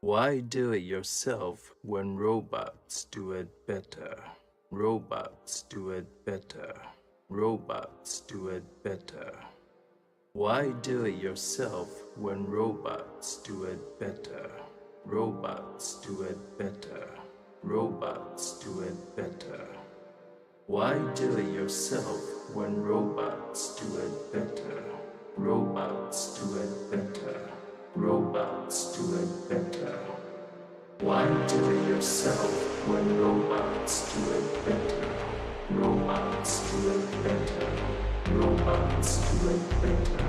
Why do it yourself when robots do it better? Robots do it better. Robots do it better. Why do it yourself when robots do it better? Robots do it better. Robots do it better. Why do it yourself when robots do it better? Robots do it better. Robots do it better. Why do it yourself when robots do it better? Robots do it better. Robots do it better.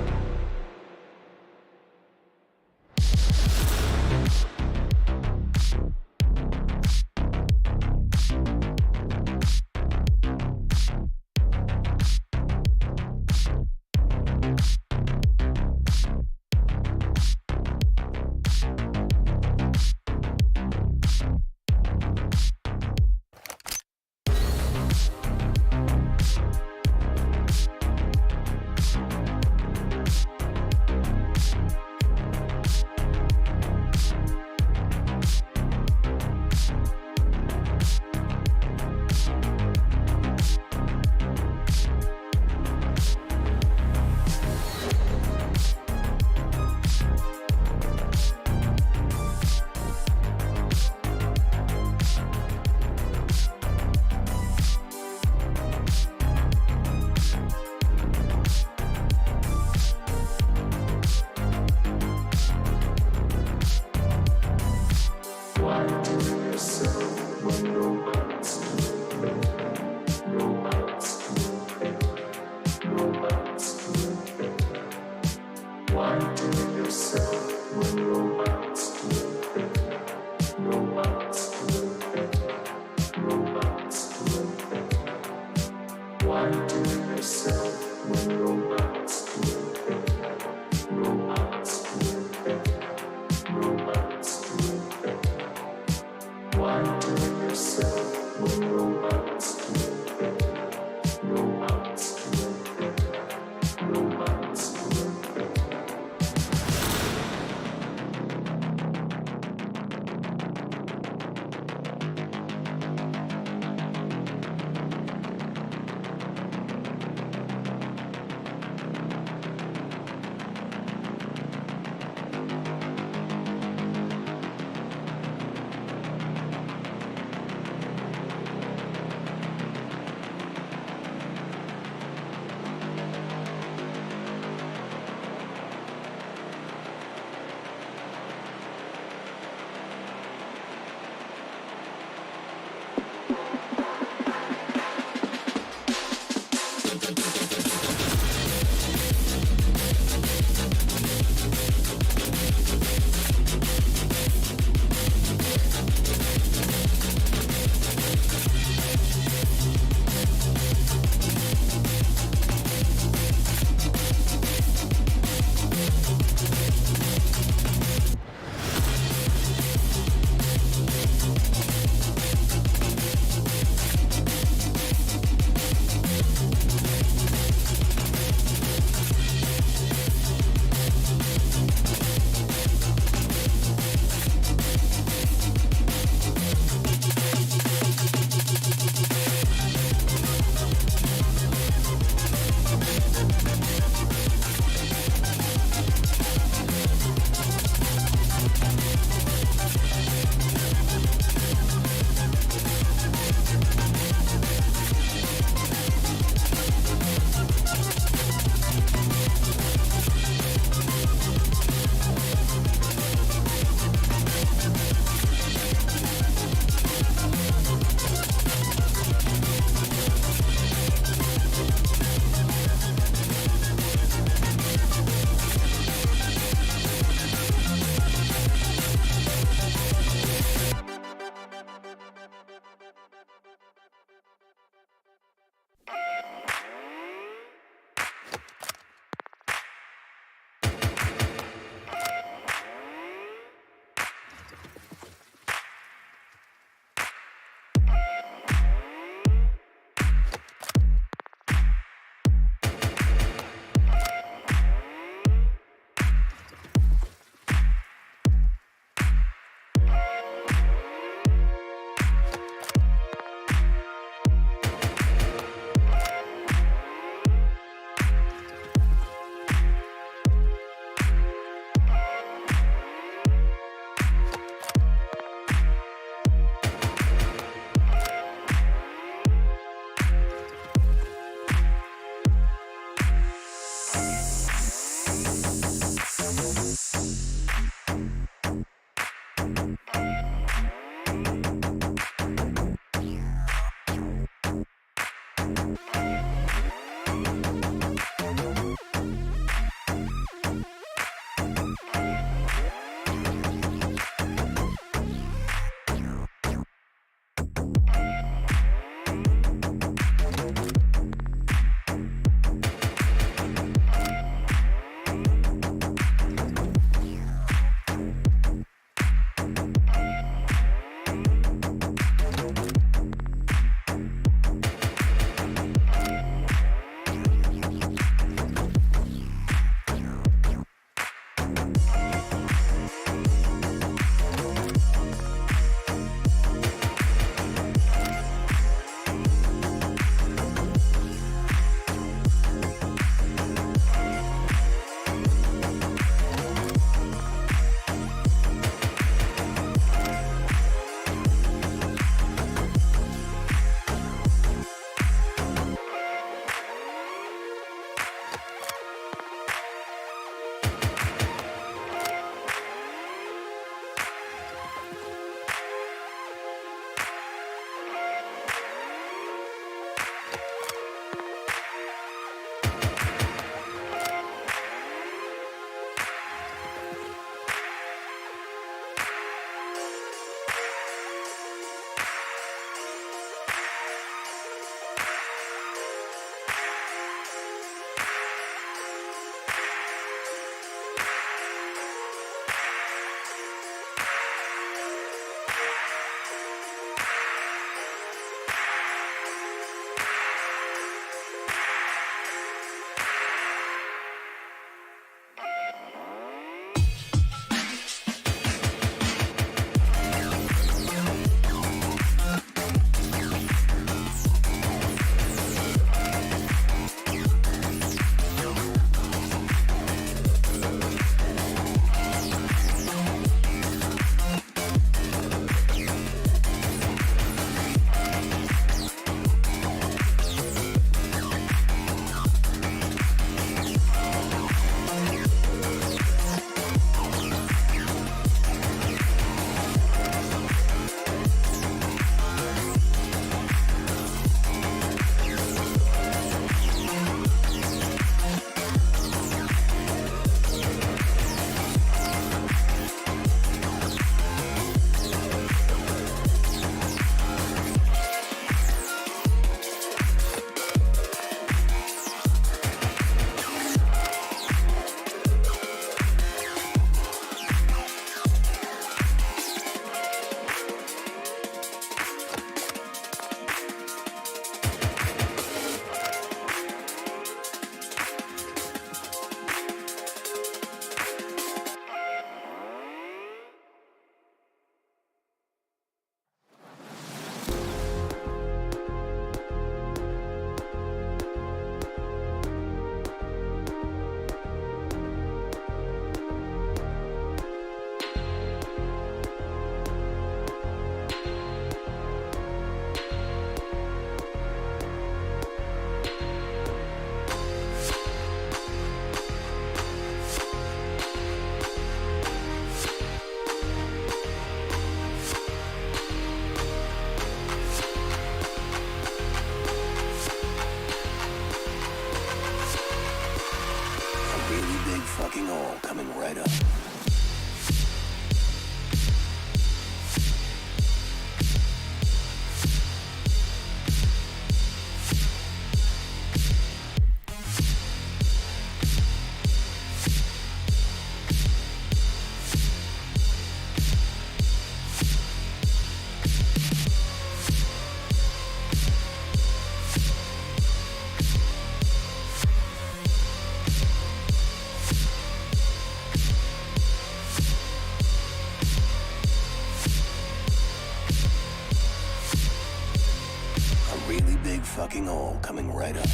fucking hole coming right up.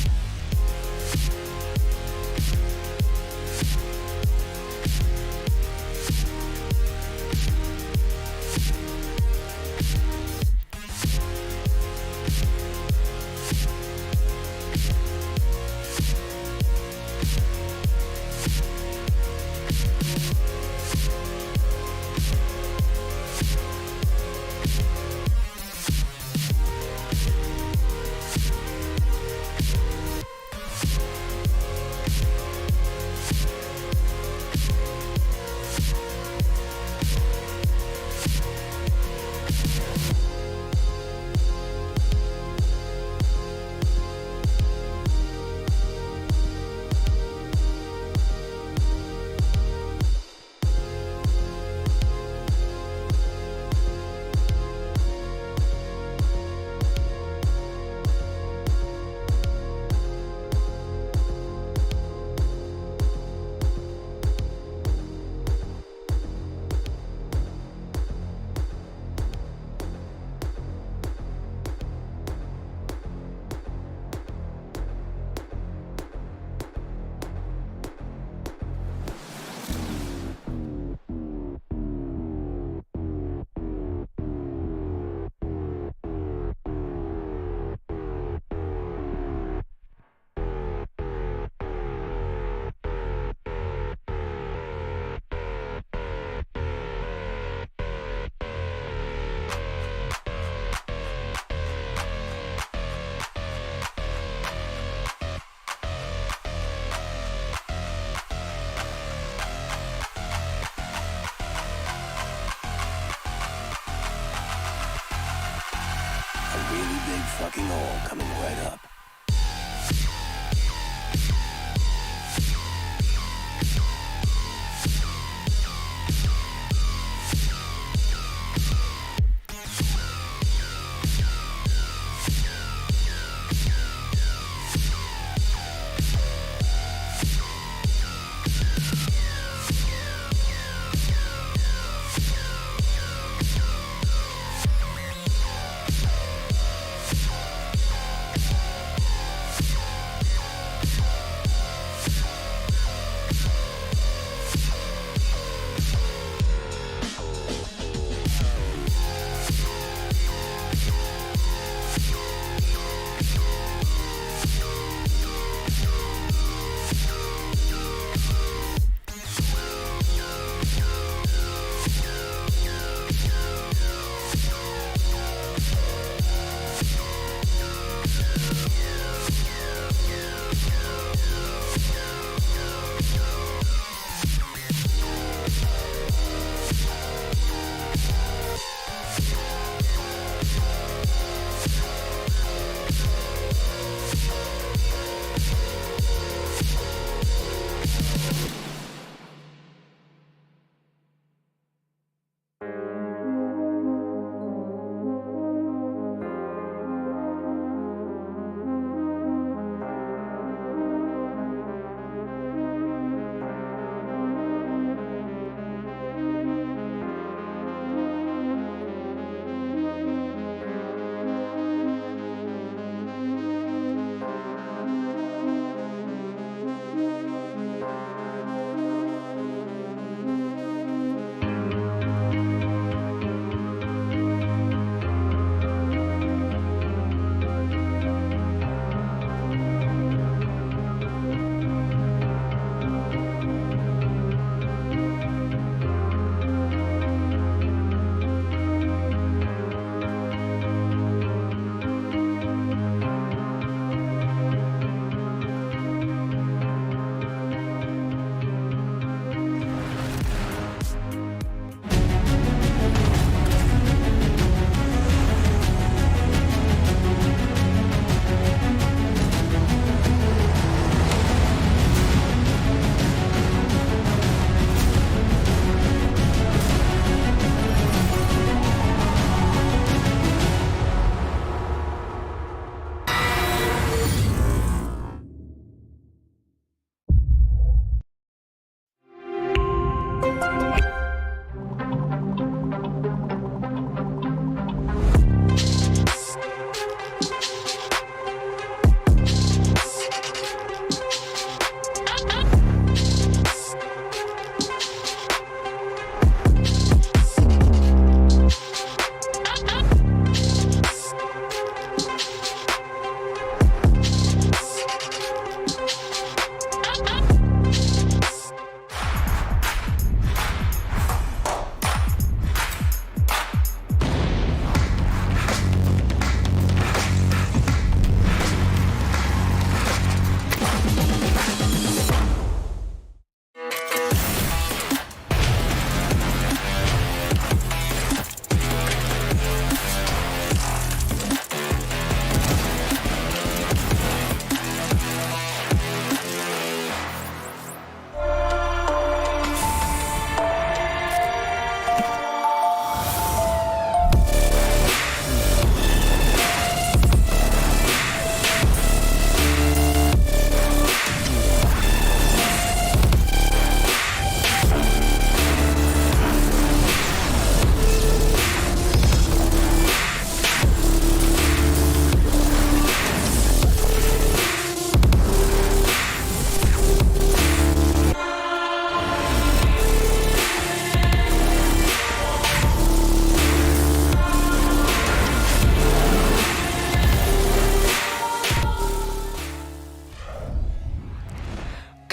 Fucking hole coming right up.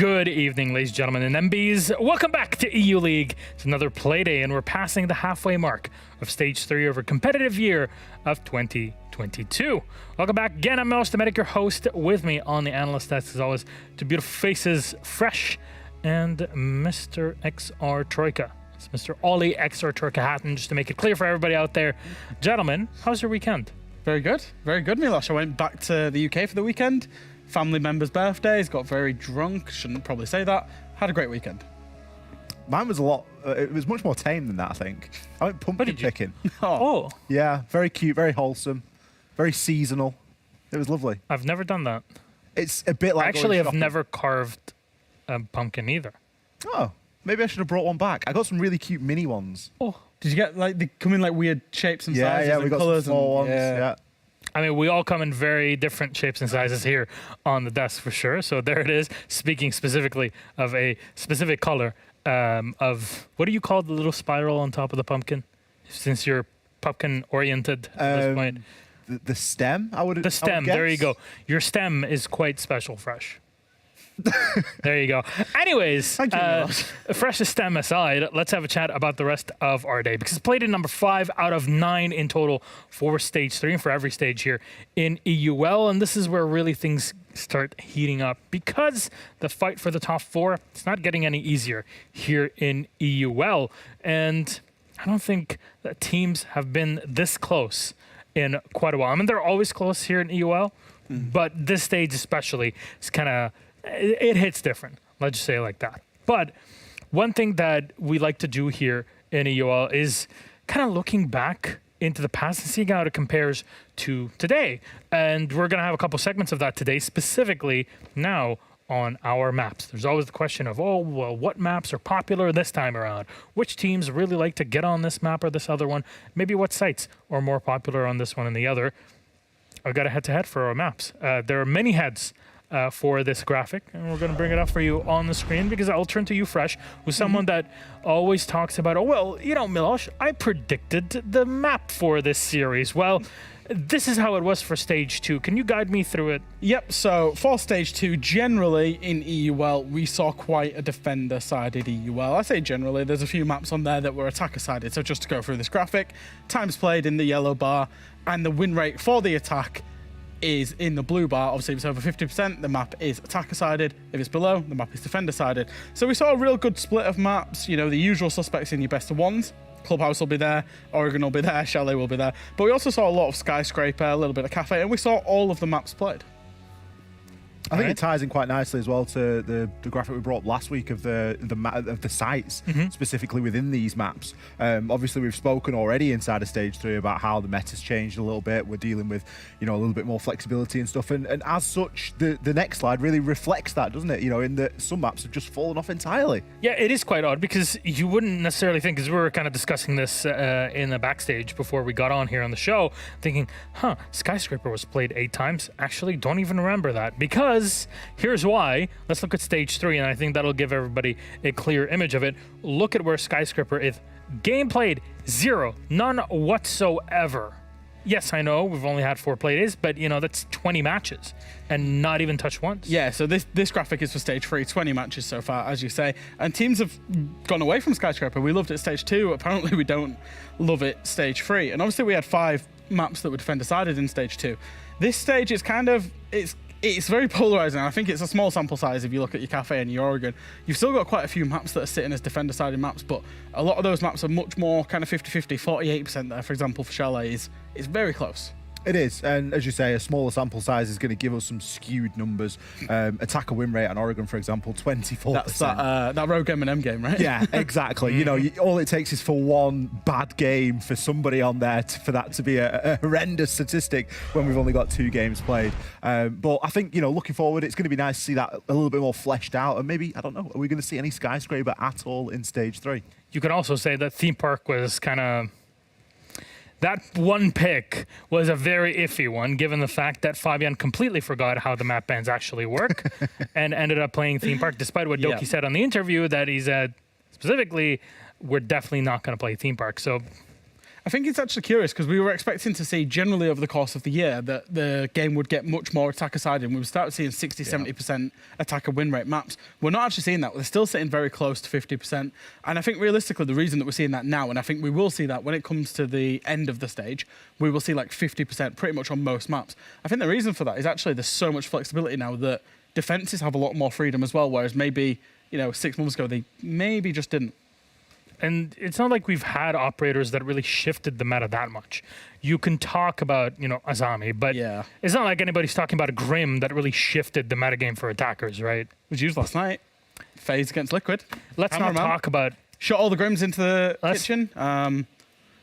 Good evening, ladies and gentlemen and MBs. Welcome back to EU League. It's another Playday, and we're passing the halfway mark of Stage 3 of a competitive year of 2022. Welcome back again. I'm Mel Stamatic, your host. With me on the analyst desk, as always, two beautiful faces, Fresh and Mr. XR Troika. It's Mr. Ollie XR Troika Hatton, just to make it clear for everybody out there. Gentlemen, how's your weekend? Very good, Milosh. I went back to the UK for the weekend. Family members' birthdays, got very drunk. Shouldn't probably say that. Had a great weekend. Mine was a lot. It was much more tame than that, I think. I went pumpkin picking. Oh. Yeah, very cute, very wholesome, very seasonal. It was lovely. I've never done that. It's a bit like Actually, going I've shopping. never carved a pumpkin either. Oh, maybe I should have brought one back. I got some really cute mini ones. Oh. Did you get they come in weird shapes and Yeah, sizes yeah, and we got colours some small ones. yeah. Yeah. I mean, we all come in very different shapes and sizes here on the desk for sure. So there it is. Speaking specifically of a specific color of, what do you call the little spiral on top of the pumpkin? Since you're pumpkin oriented at this point. The stem, I would. The stem, there you go. Your stem is quite special, Fresh. There you go. Anyways, Thank you, Fresh stem aside, let's have a chat about the rest of our day, because it's played in number 5 out of 9 in total for Stage 3 and for every stage here in EUL. And this is where really things start heating up, because the fight for the top 4, it's not getting any easier here in EUL. And I don't think that teams have been this close in quite a while. I mean, they're always close here in EUL, but this stage especially is kind of, it hits different. Let's just say it like that. But one thing that we like to do here in EUL is kind of looking back into the past and seeing how it compares to today. And we're going to have a couple segments of that today, specifically now on our maps. There's always the question of, oh, well, what maps are popular this time around? Which teams really like to get on this map or this other one? Maybe what sites are more popular on this one and the other? I've got a head-to-head for our maps. There are many heads for this graphic, and we're going to bring it up for you on the screen, because I'll turn to you, Fresh, who's someone that always talks about, oh, well, you know, Milosh, I predicted the map for this series. Well, this is how it was for Stage 2. Can you guide me through it? Yep, so for Stage 2, generally in EUL, we saw quite a defender-sided EUL. I say generally, there's a few maps on there that were attacker-sided. So just to go through this graphic, times played in the yellow bar, and the win rate for the attack is in the blue bar. Obviously, if it's over 50%, the map is attacker-sided. If it's below, the map is defender-sided. So we saw a real good split of maps. You know, the usual suspects in your best of ones. Clubhouse will be there, Oregon will be there, Chalet will be there. But we also saw a lot of Skyscraper, a little bit of Cafe, and we saw all of the maps played. I think it ties in quite nicely as well to the graphic we brought up last week of the sites specifically within these maps. Obviously, we've spoken already inside of Stage 3 about how the meta's changed a little bit. We're dealing with, you know, a little bit more flexibility and stuff. And as such, the next slide really reflects that, doesn't it? You know, in that some maps have just fallen off entirely. Yeah, it is quite odd, because you wouldn't necessarily think, because we were kind of discussing this in the backstage before we got on here on the show, thinking, Skyscraper was played 8 times. Actually, don't even remember that, because here's why. Let's look at Stage 3, and I think that'll give everybody a clear image of it. Look at where Skyscraper is. Game played, 0. None whatsoever. Yes, I know we've only had 4 play days, but, you know, that's 20 matches and not even touched once. Yeah, so this graphic is for Stage 3, 20 matches so far, as you say. And teams have gone away from Skyscraper. We loved it Stage 2. Apparently, we don't love it Stage 3. And obviously, we had 5 maps that were defender-sided in Stage 2. This stage is kind of... It's very polarizing. I think it's a small sample size if you look at your Cafe and your Oregon. You've still got quite a few maps that are sitting as defender-sided maps, but a lot of those maps are much more kind of 50-50, 48% there, for example, for Chalet is very close. It is, and as you say, a smaller sample size is going to give us some skewed numbers. Attacker win rate on Oregon, for example, 24%. That's that Rogue M&M game, right? Yeah, exactly. You know, all it takes is for one bad game for somebody on there for that to be a horrendous statistic when we've only got 2 games played. But I think, you know, looking forward, it's going to be nice to see that a little bit more fleshed out. And maybe, I don't know, are we going to see any Skyscraper at all in Stage 3? You could also say that Theme Park was kind of... That one pick was a very iffy one, given the fact that Fabian completely forgot how the map bans actually work and ended up playing Theme Park, despite what Doki said on the interview, that he said specifically, we're definitely not going to play Theme Park. So I think it's actually curious because we were expecting to see generally over the course of the year that the game would get much more attacker-sided and we would start seeing 60-70% attacker win rate maps. We're not actually seeing that. We're still sitting very close to 50%. And I think realistically the reason that we're seeing that now, and I think we will see that when it comes to the end of the stage, we will see like 50% pretty much on most maps. I think the reason for that is actually there's so much flexibility now that defenses have a lot more freedom as well, whereas maybe, 6 months ago they maybe just didn't. And it's not like we've had operators that really shifted the meta that much. You can talk about, Azami, but it's not like anybody's talking about a Grim that really shifted the metagame for attackers, right? It was used last night. FaZe against Liquid. Let's not talk about... Shot all the Grims into the kitchen.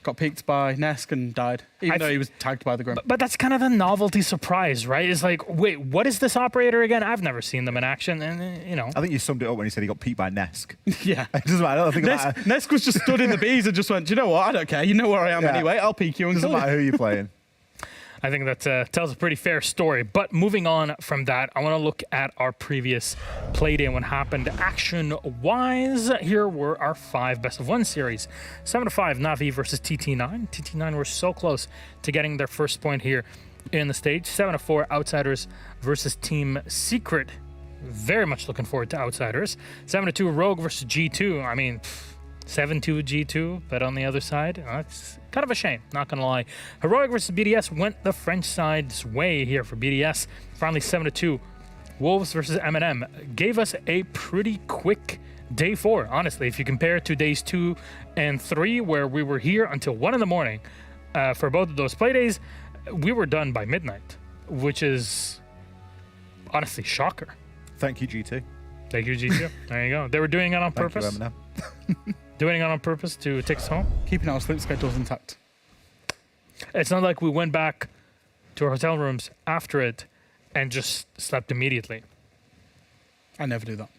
Got peeked by Nesk and died, even though he was tagged by the Grim. But that's kind of the novelty surprise, right? It's like, wait, what is this operator again? I've never seen them in action, and I think you summed it up when you said he got peeked by Nesk. Yeah. It doesn't matter. I don't think Nesk was just stood in the Bs and just went, do you know what? I don't care. You know where I am anyway. I'll peek you. And doesn't matter who you're playing. I think that tells a pretty fair story. But moving on from that, I want to look at our previous Playday and what happened action-wise. Here were our 5 best-of-1 series. 7-5, Navi versus TT9. TT9 were so close to getting their first point here in the stage. 7-4, Outsiders versus Team Secret. Very much looking forward to Outsiders. 7-2, Rogue versus G2. I mean... 7-2 G2, but on the other side, it's kind of a shame, not gonna lie. Heroic versus BDS went the French side's way here for BDS. Finally 7-2. Wolves versus M&M gave us a pretty quick day 4, honestly. If you compare it to days 2 and 3, where we were here until 1 in the morning for both of those play days, we were done by midnight, which is honestly shocker. Thank you, G2. Thank you, G2. There you go. They were doing it on purpose. Thank you, M&M. Doing it on purpose to take us home. Keeping our sleep schedules intact. It's not like we went back to our hotel rooms after it and just slept immediately. I never do that.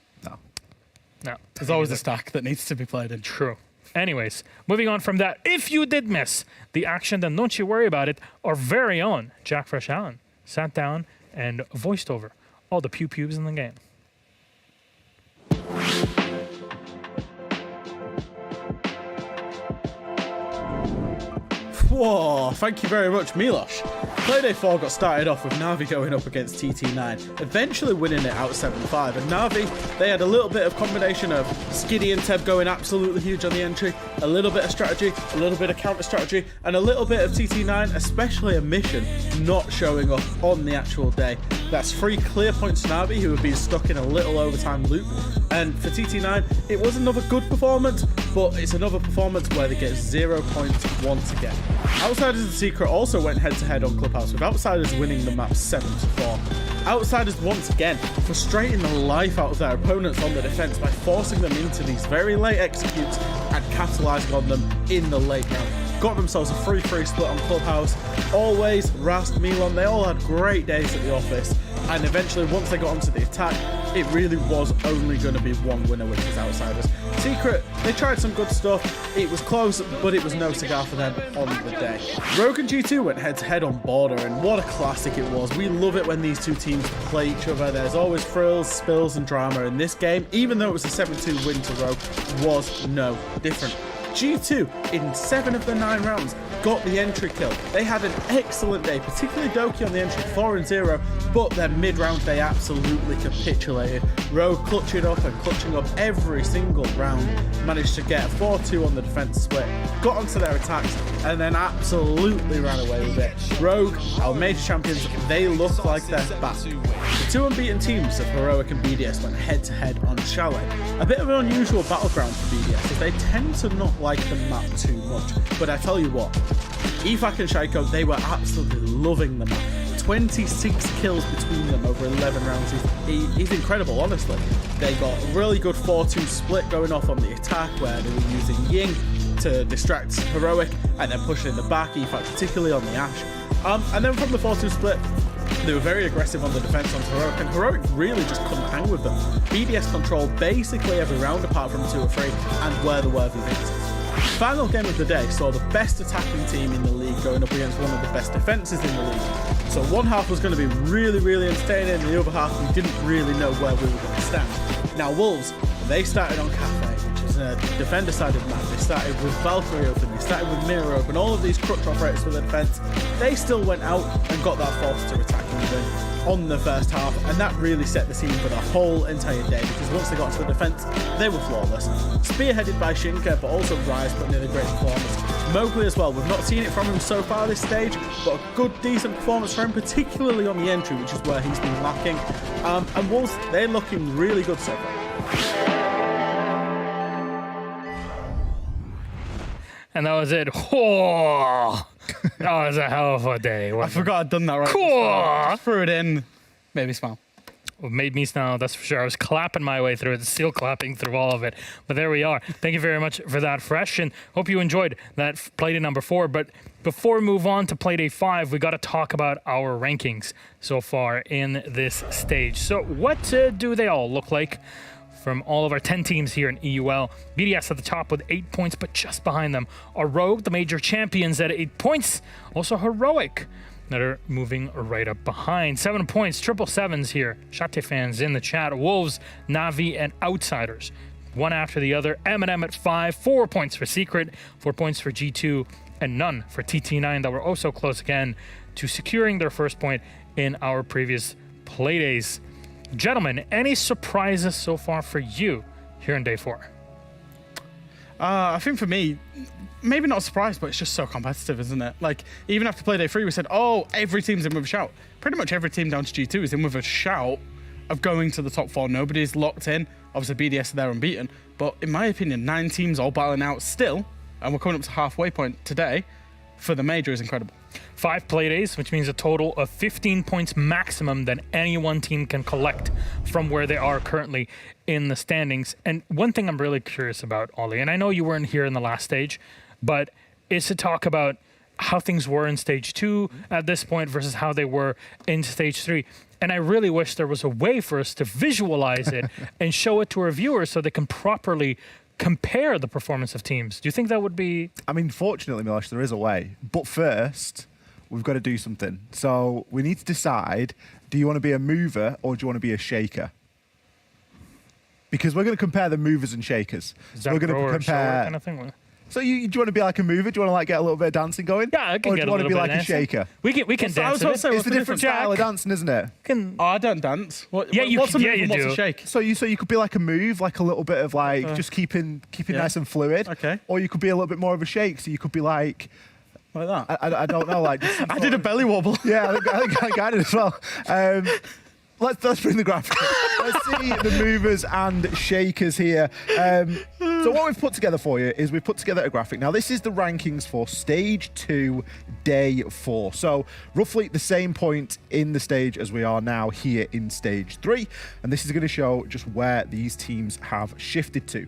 No. There's always a stack that needs to be played in. True. Anyways, moving on from that, if you did miss the action, then don't you worry about it. Our very own Jack Fresh Allen sat down and voiced over all the pew-pews in the game. Whoa, thank you very much, Milosh. Playday 4 got started off with Navi going up against TT9, eventually winning it out 7-5. And Navi, they had a little bit of combination of Skiddy and Teb going absolutely huge on the entry, a little bit of strategy, a little bit of counter strategy, and a little bit of TT9, especially a mission, not showing up on the actual day. That's 3 clear points to Navi, who have been stuck in a little overtime loop. And for TT9, it was another good performance, but it's another performance where they get 0 points once again. Outsiders and Secret also went head-to-head on Clubhouse, with Outsiders winning the map 7-4. Outsiders once again frustrating the life out of their opponents on the defense by forcing them into these very late executes and capitalizing on them in the late round. Got themselves a 3-3 split on Clubhouse. Always, Rast, Milan, they all had great days at the office, and eventually once they got onto the attack, it really was only going to be one winner, which was Outsiders. Secret, they tried some good stuff. It was close, but it was no cigar for them on the day. Rogue and G2 went head-to-head on Border, and what a classic it was. We love it when these two teams play each other. There's always thrills, spills, and drama in this game, even though it was a 7-2 win to Rogue, was no different. G2, in 7 of the 9 rounds, got the entry kill. They had an excellent day, particularly Doki on the entry, 4-0, but their mid-round they absolutely capitulated. Rogue clutching up every single round, managed to get a 4-2 on the defense split, got onto their attacks, and then absolutely ran away with it. Rogue, our major champions, they look like they're back. The 2 unbeaten teams of Heroic and BDS went head-to-head on Chalet. A bit of an unusual battleground for BDS, as they tend to not like the map too much, but I tell you what, Efak and Shaiko, they were absolutely loving the map. 26 kills between them over 11 rounds is incredible, honestly. They got a really good 4-2 split going off on the attack, where they were using Ying to distract Heroic and then pushing in the back, Efak particularly on the Ashe. And then from the 4-2 split, they were very aggressive on the defense on Heroic, and Heroic really just couldn't hang with them. BDS controlled basically every round apart from 2 or 3 and were the worthy victors. Final game of the day saw the best attacking team in the league going up against one of the best defenses in the league. So one half was going to be really, really entertaining, and the other half we didn't really know where we were going to stand. Now Wolves, they started on Cafe, which is a defender-sided map. They started with Valkyrie opening this starting with Miro and all of these crutch operators for the defense, they still went out and got that fourth to attack even on the first half, and that really set the scene for the whole entire day, because once they got to the defense, they were flawless. Spearheaded by Shinka, but also Rise putting in a great performance. Mowgli as well, we've not seen it from him so far this stage, but a good, decent performance from him, particularly on the entry, which is where he's been lacking. And Wolves, they're looking really good so far. And that was it. Oh, that was a hell of a day. I forgot I'd done that right. Cool. Just threw it in. Maybe smile. Well, made me smile, that's for sure. I was clapping my way through it, still clapping through all of it. But there we are. Thank you very much for that, Fresh, and hope you enjoyed that Playday number 4. But before we move on to Playday 5, we got to talk about our rankings so far in this stage. So what do they all look like from all of our 10 teams here in EUL? BDS at the top with 8 points, but just behind them are Rogue, the major champions, at 8 points. Also Heroic, that are moving right up behind. 7 points, triple sevens here. Shate fans in the chat. Wolves, Navi, and Outsiders, one after the other. M&M at 5, 4 points for Secret, 4 points for G2, and none for TT9, that were also close again to securing their first point in our previous Playdays. Gentlemen, any surprises so far for you here in day 4? I think for me, maybe not a surprise, but it's just so competitive, isn't it? Like, even after Playday 3, we said, oh, every team's in with a shout. Pretty much every team down to G2 is in with a shout of going to the top 4. Nobody's locked in. Obviously, BDS are there unbeaten. But in my opinion, 9 teams all battling out still, and we're coming up to halfway point today, for the major is incredible. 5 Playdays, which means a total of 15 points maximum that any one team can collect from where they are currently in the standings. And one thing I'm really curious about, Ollie, and I know you weren't here in the last stage, but is to talk about how things were in stage 2 at this point versus how they were in stage 3. And I really wish there was a way for us to visualize it and show it to our viewers so they can properly compare the performance of teams. Do you think that would be... I mean, fortunately, Milosh, there is a way. But first, we've got to do something. So we need to decide, do you want to be a mover or do you want to be a shaker? Because we're going to compare the movers and shakers. Is So that we're going to grower, compare... shower kind of thing? So do you want to be like a mover? Do you want to like get a little bit of dancing going? Yeah, I can or get do you a want to little be bit like of a dancing. shaker? We can Well, dance I was a about bit. to say, It's what's a the different difference? style of Jack. dancing, isn't it? Can, Oh, I don't dance. What, Yeah, you what's a can- move yeah, and you what's do. a shake? So you could be like a move, like a little bit of like just keeping yeah. nice and fluid. Okay. Or you could be a little bit more of a shake. So you could be like, Like that? I don't know, like. Just some I sort did a of- belly wobble. Yeah, I think I did as well. Let's bring the graphic. Let's see the movers and shakers here. So what we've put together for you is we've put together a graphic. Now, this is the rankings for Stage 2, Day 4. So roughly the same point in the stage as we are now here in Stage 3. And this is going to show just where these teams have shifted to.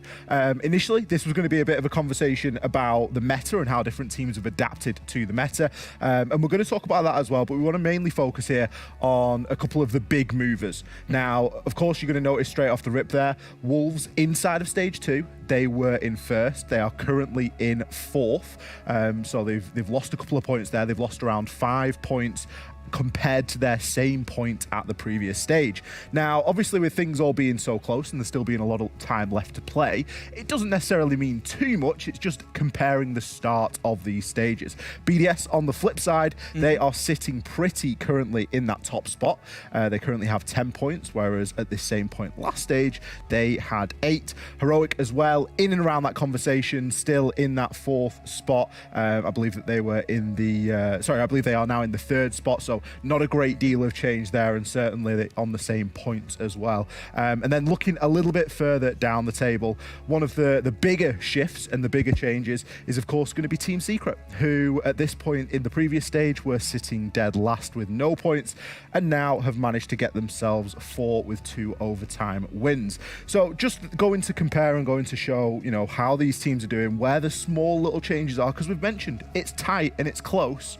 Initially, this was going to be a bit of a conversation about the meta and how different teams have adapted to the meta. And we're going to talk about that as well, but we want to mainly focus here on a couple of the big movers. Now, of course, you're going to notice straight off the rip there, Wolves inside of Stage 2, they were in first. They are currently in 4th. So they've lost a couple of points there. They've lost around 5 points compared to their same point at the previous stage. Now, obviously, with things all being so close and there still being a lot of time left to play, it doesn't necessarily mean too much. It's just comparing the start of these stages. BDS, on the flip side, they are sitting pretty currently in that top spot. They currently have 10 points, whereas at this same point last stage, they had 8. Heroic as well, in and around that conversation, still in that 4th spot. I believe that they were in the... I believe they are now in the 3rd spot, so not a great deal of change there, and certainly on the same points as well. And then looking a little bit further down the table, one of the bigger shifts and the bigger changes is, of course, going to be Team Secret, who at this point in the previous stage were sitting dead last with no points, and now have managed to get themselves 4 with 2 overtime wins. So just going to compare and going to show, you know, how these teams are doing, where the small little changes are, because we've mentioned it's tight and it's close,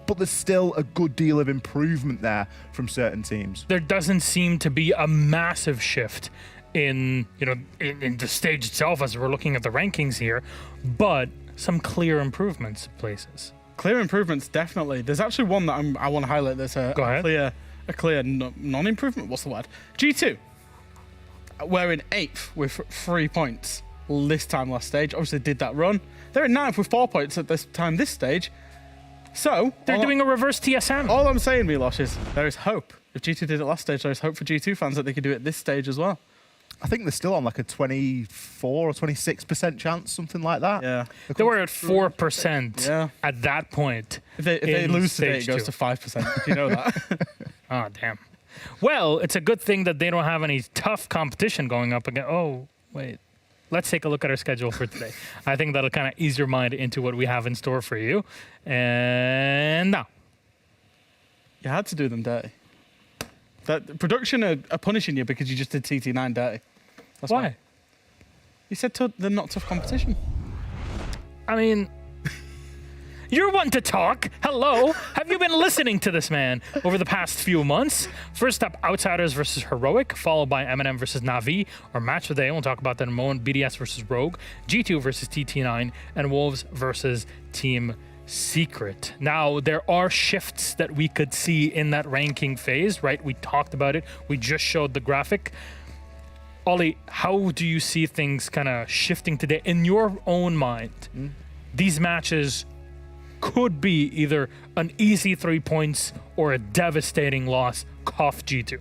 but there's still a good deal of improvement there from certain teams. there doesn't seem to be a massive shift in the stage itself as we're looking at the rankings here, but some clear improvements places. Clear improvements, definitely. There's actually one that I want to highlight that's Go ahead. a clear non-improvement. What's the word? G2. We're in 8th with 3 points. this time last stage. Obviously did that run. They're at 9th with 4 points at this time this stage. So They're doing a reverse TSM. all I'm saying, Milosh, is there is hope. If G2 did it last stage, there is hope for G2 fans that they could do it this stage as well. I think they're still on like a 24 or 26% chance, something like that. Yeah. They were at 4% Yeah. at that point. If they in lose today, it stage goes two. to 5%. Do you know that? Oh, damn. Well, it's a good thing that they don't have any tough competition going up again. Oh, wait. Let's take a look at our schedule for today. I think that'll kind of ease your mind into what we have in store for you. And now. You had to do them dirty. That production are punishing you because you just did TT9 dirty. That's Why? You said they're not tough competition. I mean, you're one to talk. Hello. Have you been listening to this man over the past few months? First up, Outsiders versus Heroic, followed by M&M versus Navi, our match of the day. We'll talk about that in a moment. BDS versus Rogue, G2 versus TT9, and Wolves versus Team Secret. Now, there are shifts that we could see in that ranking phase, right? We talked about it. We just showed the graphic. Ollie, how do you see things kind of shifting today in your own mind? These matches could be either an easy 3 points or a devastating loss. Cough G2.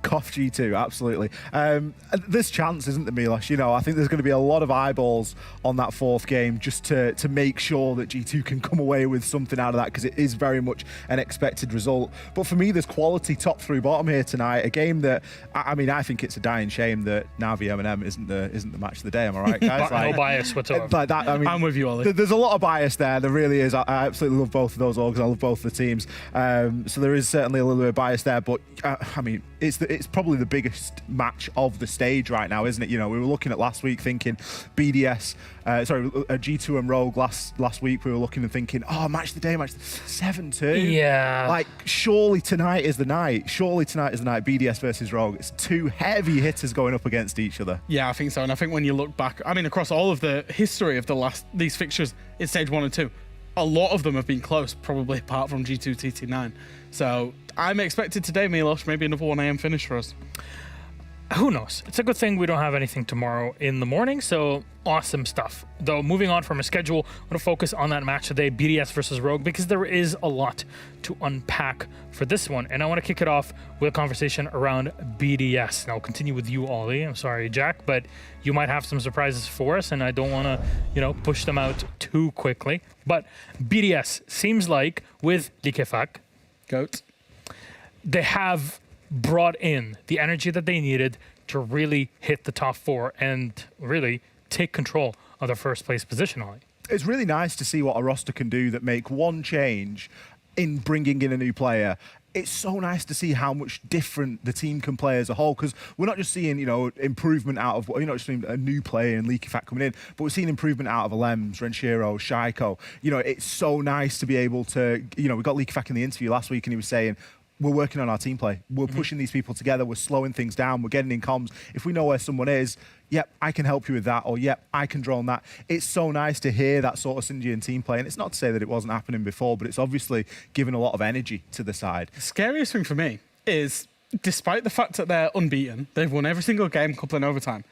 Cough G2, absolutely. There's chance, isn't there, Milosh? You know, I think there's going to be a lot of eyeballs on that fourth game just to make sure that G2 can come away with something out of that, because it is very much an expected result. But for me, there's quality top through bottom here tonight. A game that, I mean, I think it's a dying shame that Navi M&M isn't the match of the day. Am I right, guys? No bias whatsoever. Like that, I mean, I'm with you, Ollie. There's a lot of bias there. There really is. I absolutely love both of those orgs. I love both the teams. So there is certainly a little bit of bias there. But I mean, it's probably the biggest match of the stage right now, isn't it? You know, we were looking at last week thinking BDS, G2 and Rogue last week. We were looking and thinking, oh, match of the day, 7-2. Yeah. Like, surely tonight is the night. Surely tonight is the night. BDS versus Rogue. It's two heavy hitters going up against each other. Yeah, I think so. And I think when you look back, I mean, across all of the history of these fixtures in stage 1 and 2, a lot of them have been close, probably apart from G2 TT9. So I'm expected today, Milosh, maybe another 1 a.m. finish for us. Who knows? It's a good thing we don't have anything tomorrow in the morning, so awesome stuff. Though, moving on from a schedule, I'm going to focus on that match today, BDS versus Rogue, because there is a lot to unpack for this one. And I want to kick it off with a conversation around BDS. And I'll continue with you, Ollie. I'm sorry, Jack, but you might have some surprises for us, and I don't want to, push them out too quickly. But BDS seems like, with Likefak, Goat. they have brought in the energy that they needed to really hit the top 4 and really take control of their first place position on it. It's really nice to see what a roster can do that make one change in bringing in a new player. It's so nice to see how much different the team can play as a whole, because we're not just seeing, improvement out of, just seeing a new player and Leaky Fat coming in, but we're seeing improvement out of Alems, Renshiro, Shaiko. It's so nice to be able to, we got Leaky Fat in the interview last week and he was saying, we're working on our team play. We're pushing these people together. We're slowing things down. We're getting in comms. If we know where someone is, yep, I can help you with that, or yep, I can drone that. It's so nice to hear that sort of synergy and team play. And it's not to say that it wasn't happening before, but it's obviously given a lot of energy to the side. The scariest thing for me is, despite the fact that they're unbeaten, they've won every single game, couple in overtime,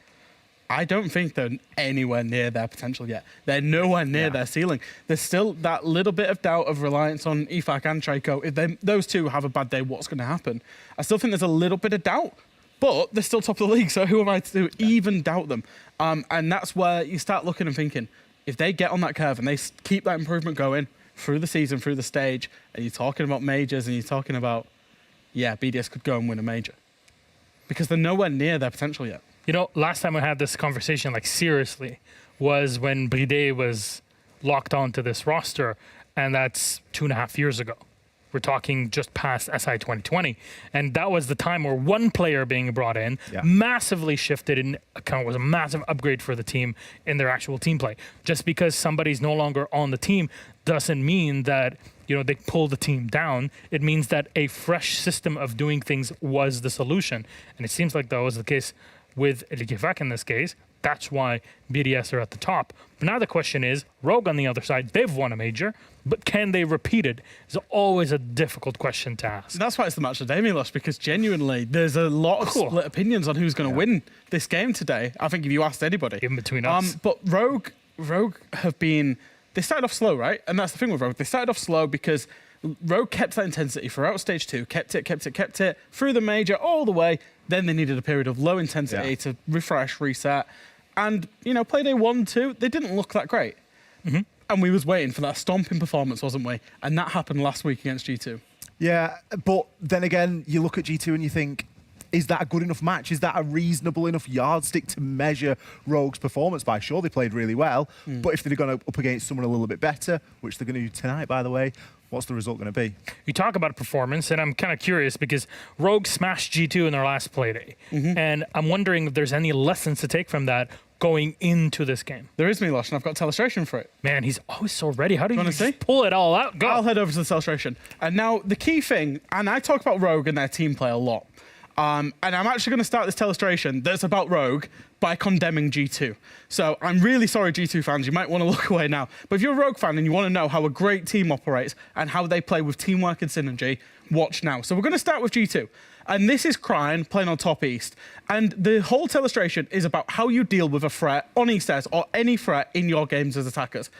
I don't think they're anywhere near their potential yet. They're nowhere near their ceiling. There's still that little bit of doubt of reliance on Ifak and Trico. If those two have a bad day, what's going to happen? I still think there's a little bit of doubt, but they're still top of the league, so who am I to even doubt them? And that's where you start looking and thinking, if they get on that curve and they keep that improvement going through the season, through the stage, and you're talking about majors and you're talking about, BDS could go and win a major. Because they're nowhere near their potential yet. Last time we had this conversation, seriously, was when Playday was locked onto this roster, and that's 2.5 years ago. We're talking just past SI 2020. And that was the time where one player being brought in massively shifted and was a massive upgrade for the team in their actual team play. Just because somebody's no longer on the team doesn't mean that they pull the team down. It means that a fresh system of doing things was the solution. And it seems like that was the case with Likefak in this case. That's why BDS are at the top. But now the question is, Rogue on the other side, they've won a major, but can they repeat it? It's always a difficult question to ask. That's why it's the match of the day, Milos, because genuinely there's a lot of split opinions on who's going to win this game today. I think if you asked anybody. Even between us. But Rogue have been... They started off slow, right? And that's the thing with Rogue. They started off slow because Rogue kept that intensity throughout stage 2, kept it through the major all the way. Then they needed a period of low intensity to refresh, reset. And, Playday 1, 2, they didn't look that great. Mm-hmm. And we was waiting for that stomping performance, wasn't we? And that happened last week against G2. Yeah, but then again, you look at G2 and you think, is that a good enough match? Is that a reasonable enough yardstick to measure Rogue's performance by? Sure, they played really well, but if they're going up against someone a little bit better, which they're going to do tonight, by the way, what's the result going to be? You talk about performance, and I'm kind of curious because Rogue smashed G2 in their last Playday. Mm-hmm. And I'm wondering if there's any lessons to take from that going into this game. There is, Milos, and I've got Telestration for it. Man, he's always so ready. How do you just pull it all out? Go. I'll head over to the Telestration. And now the key thing, and I talk about Rogue and their team play a lot, and I'm actually going to start this Telestration that's about Rogue by condemning G2. So I'm really sorry, G2 fans. You might want to look away now. But if you're a Rogue fan and you want to know how a great team operates and how they play with teamwork and synergy, watch now. So we're going to start with G2. And this is Cryan playing on top East. And the whole Telestration is about how you deal with a threat on East or any threat in your games as attackers.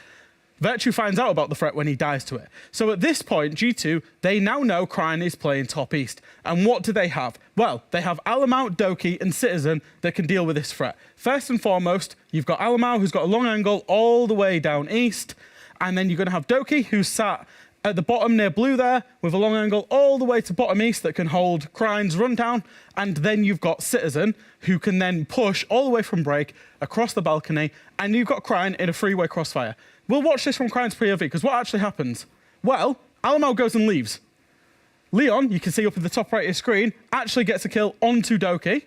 Virtue finds out about the threat when he dies to it. So at this point, G2, they now know Cryan is playing top East. And what do they have? Well, they have Alamau, Doki, and Citizen that can deal with this threat. First and foremost, you've got Alamau, who's got a long angle all the way down East. And then you're going to have Doki, who's sat at the bottom near blue there with a long angle all the way to bottom East that can hold Cryan's rundown. And then you've got Citizen, who can then push all the way from break across the balcony. And you've got Cryan in a three-way crossfire. We'll watch this from Cryan's POV, because what actually happens? Well, Alamau goes and leaves. Leon, you can see up at the top right of your screen, actually gets a kill onto Doki.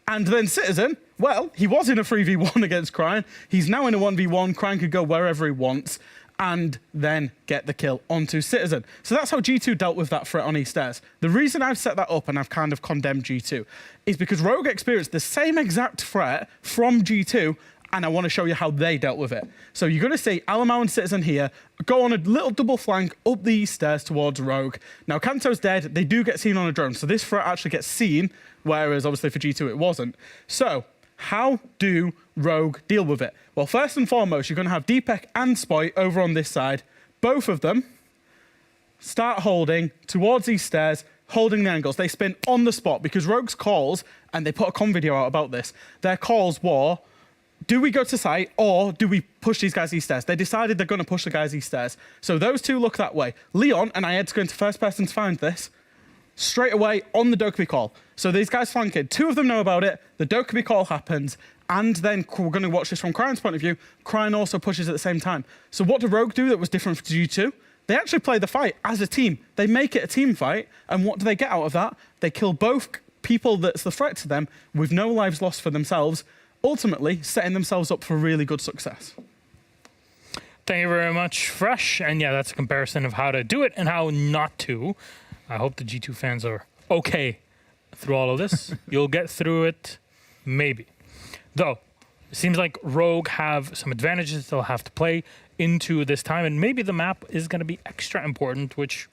And then Citizen, well, he was in a 3v1 against Cryan. He's now in a 1v1. Cryan could go wherever he wants and then get the kill onto Citizen. So that's how G2 dealt with that threat on East Stairs. The reason I've set that up and I've kind of condemned G2 is because Rogue experienced the same exact threat from G2, and I want to show you how they dealt with it. So you're going to see Alamau and Citizen here go on a little double flank up the East Stairs towards Rogue. Now, Kanto's dead. They do get seen on a drone, so this threat actually gets seen, whereas obviously for G2 it wasn't. So how do Rogue deal with it? Well, first and foremost, you're going to have Deepek and Spoy over on this side. Both of them start holding towards these stairs, holding the angles. They spin on the spot because Rogue's calls, and they put a comm video out about this, their calls were, do we go to site or do we push these guys these stairs? They decided they're going to push the guys these stairs. So those two look that way. Leon, and I had to go into first person to find this, straight away on the Dokkaebi call. So these guys flanked. Two of them know about it. The Dokkaebi call happens. And then we're going to watch this from Cryan's point of view. Cryan also pushes at the same time. So what did Rogue do that was different from G2? They actually play the fight as a team. They make it a team fight. And what do they get out of that? They kill both people that's the threat to them with no lives lost for themselves, ultimately setting themselves up for really good success. Thank you very much, Fresh. And yeah, that's a comparison of how to do it and how not to. I hope the G2 fans are okay through all of this. You'll get through it, maybe. Though, it seems like Rogue have some advantages they'll have to play into this time, and maybe the map is going to be extra important, which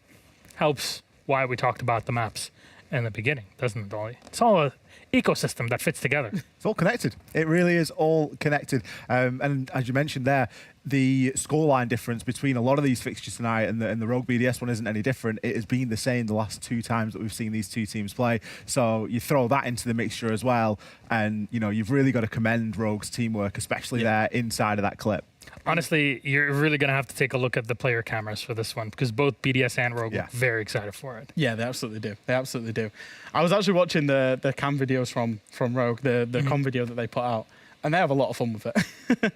helps why we talked about the maps in the beginning, doesn't it, Ollie? It's all a ecosystem that fits together. It's all connected. It really is all connected. And as you mentioned there, the scoreline difference between a lot of these fixtures tonight and the Rogue BDS one isn't any different. It has been the same the last two times that we've seen these two teams play. So you throw that into the mixture as well, and you've really got to commend Rogue's teamwork, especially there inside of that clip. Honestly, you're really going to have to take a look at the player cameras for this one, because both BDS and Rogue look very excited for it. Yeah, they absolutely do. They absolutely do. I was actually watching the cam videos from Rogue, the comm video that they put out, and they have a lot of fun with it.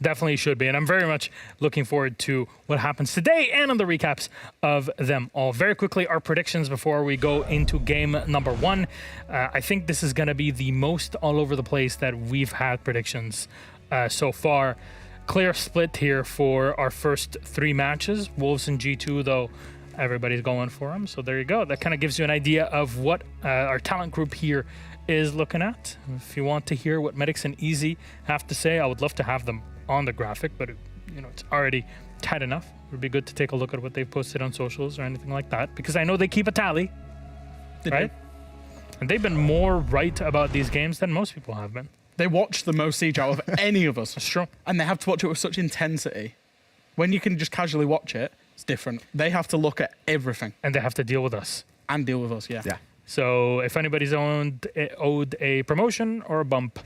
Definitely should be. And I'm very much looking forward to what happens today and on the recaps of them all. Very quickly, our predictions before we go into game number one. I think this is going to be the most all over the place that we've had predictions so far. Clear split here for our first three matches. Wolves and G2, though, everybody's going for him. So there you go. That kind of gives you an idea of what our talent group here is looking at. If you want to hear what Medics and Easy have to say, I would love to have them on the graphic, but it's already tight enough. It would be good to take a look at what they've posted on socials or anything like that, because I know they keep a tally, right? And they've been more right about these games than most people have been. They watch the most Siege out of any of us. That's true. And they have to watch it with such intensity. When you can just casually watch it, it's different. They have to look at everything. And they have to deal with us. And deal with us, yeah. So if anybody's owed a promotion or a bump,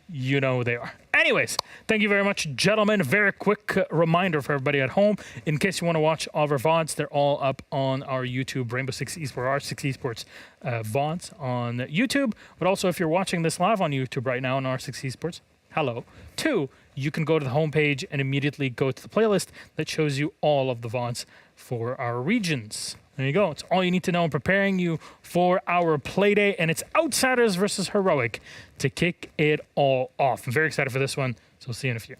you know who they are. Anyways, thank you very much, gentlemen. Very quick reminder for everybody at home, in case you want to watch all of our VODs, they're all up on our YouTube, Rainbow Six Esports, our 6 Esports VODs on YouTube. But also, if you're watching this live on YouTube right now on our 6 Esports, hello. 2, you can go to the homepage and immediately go to the playlist that shows you all of the VODs for our regions. There you go. It's all you need to know in preparing you for our Playday, and it's Outsiders versus Heroic to kick it all off. I'm very excited for this one, so we'll see you in a few.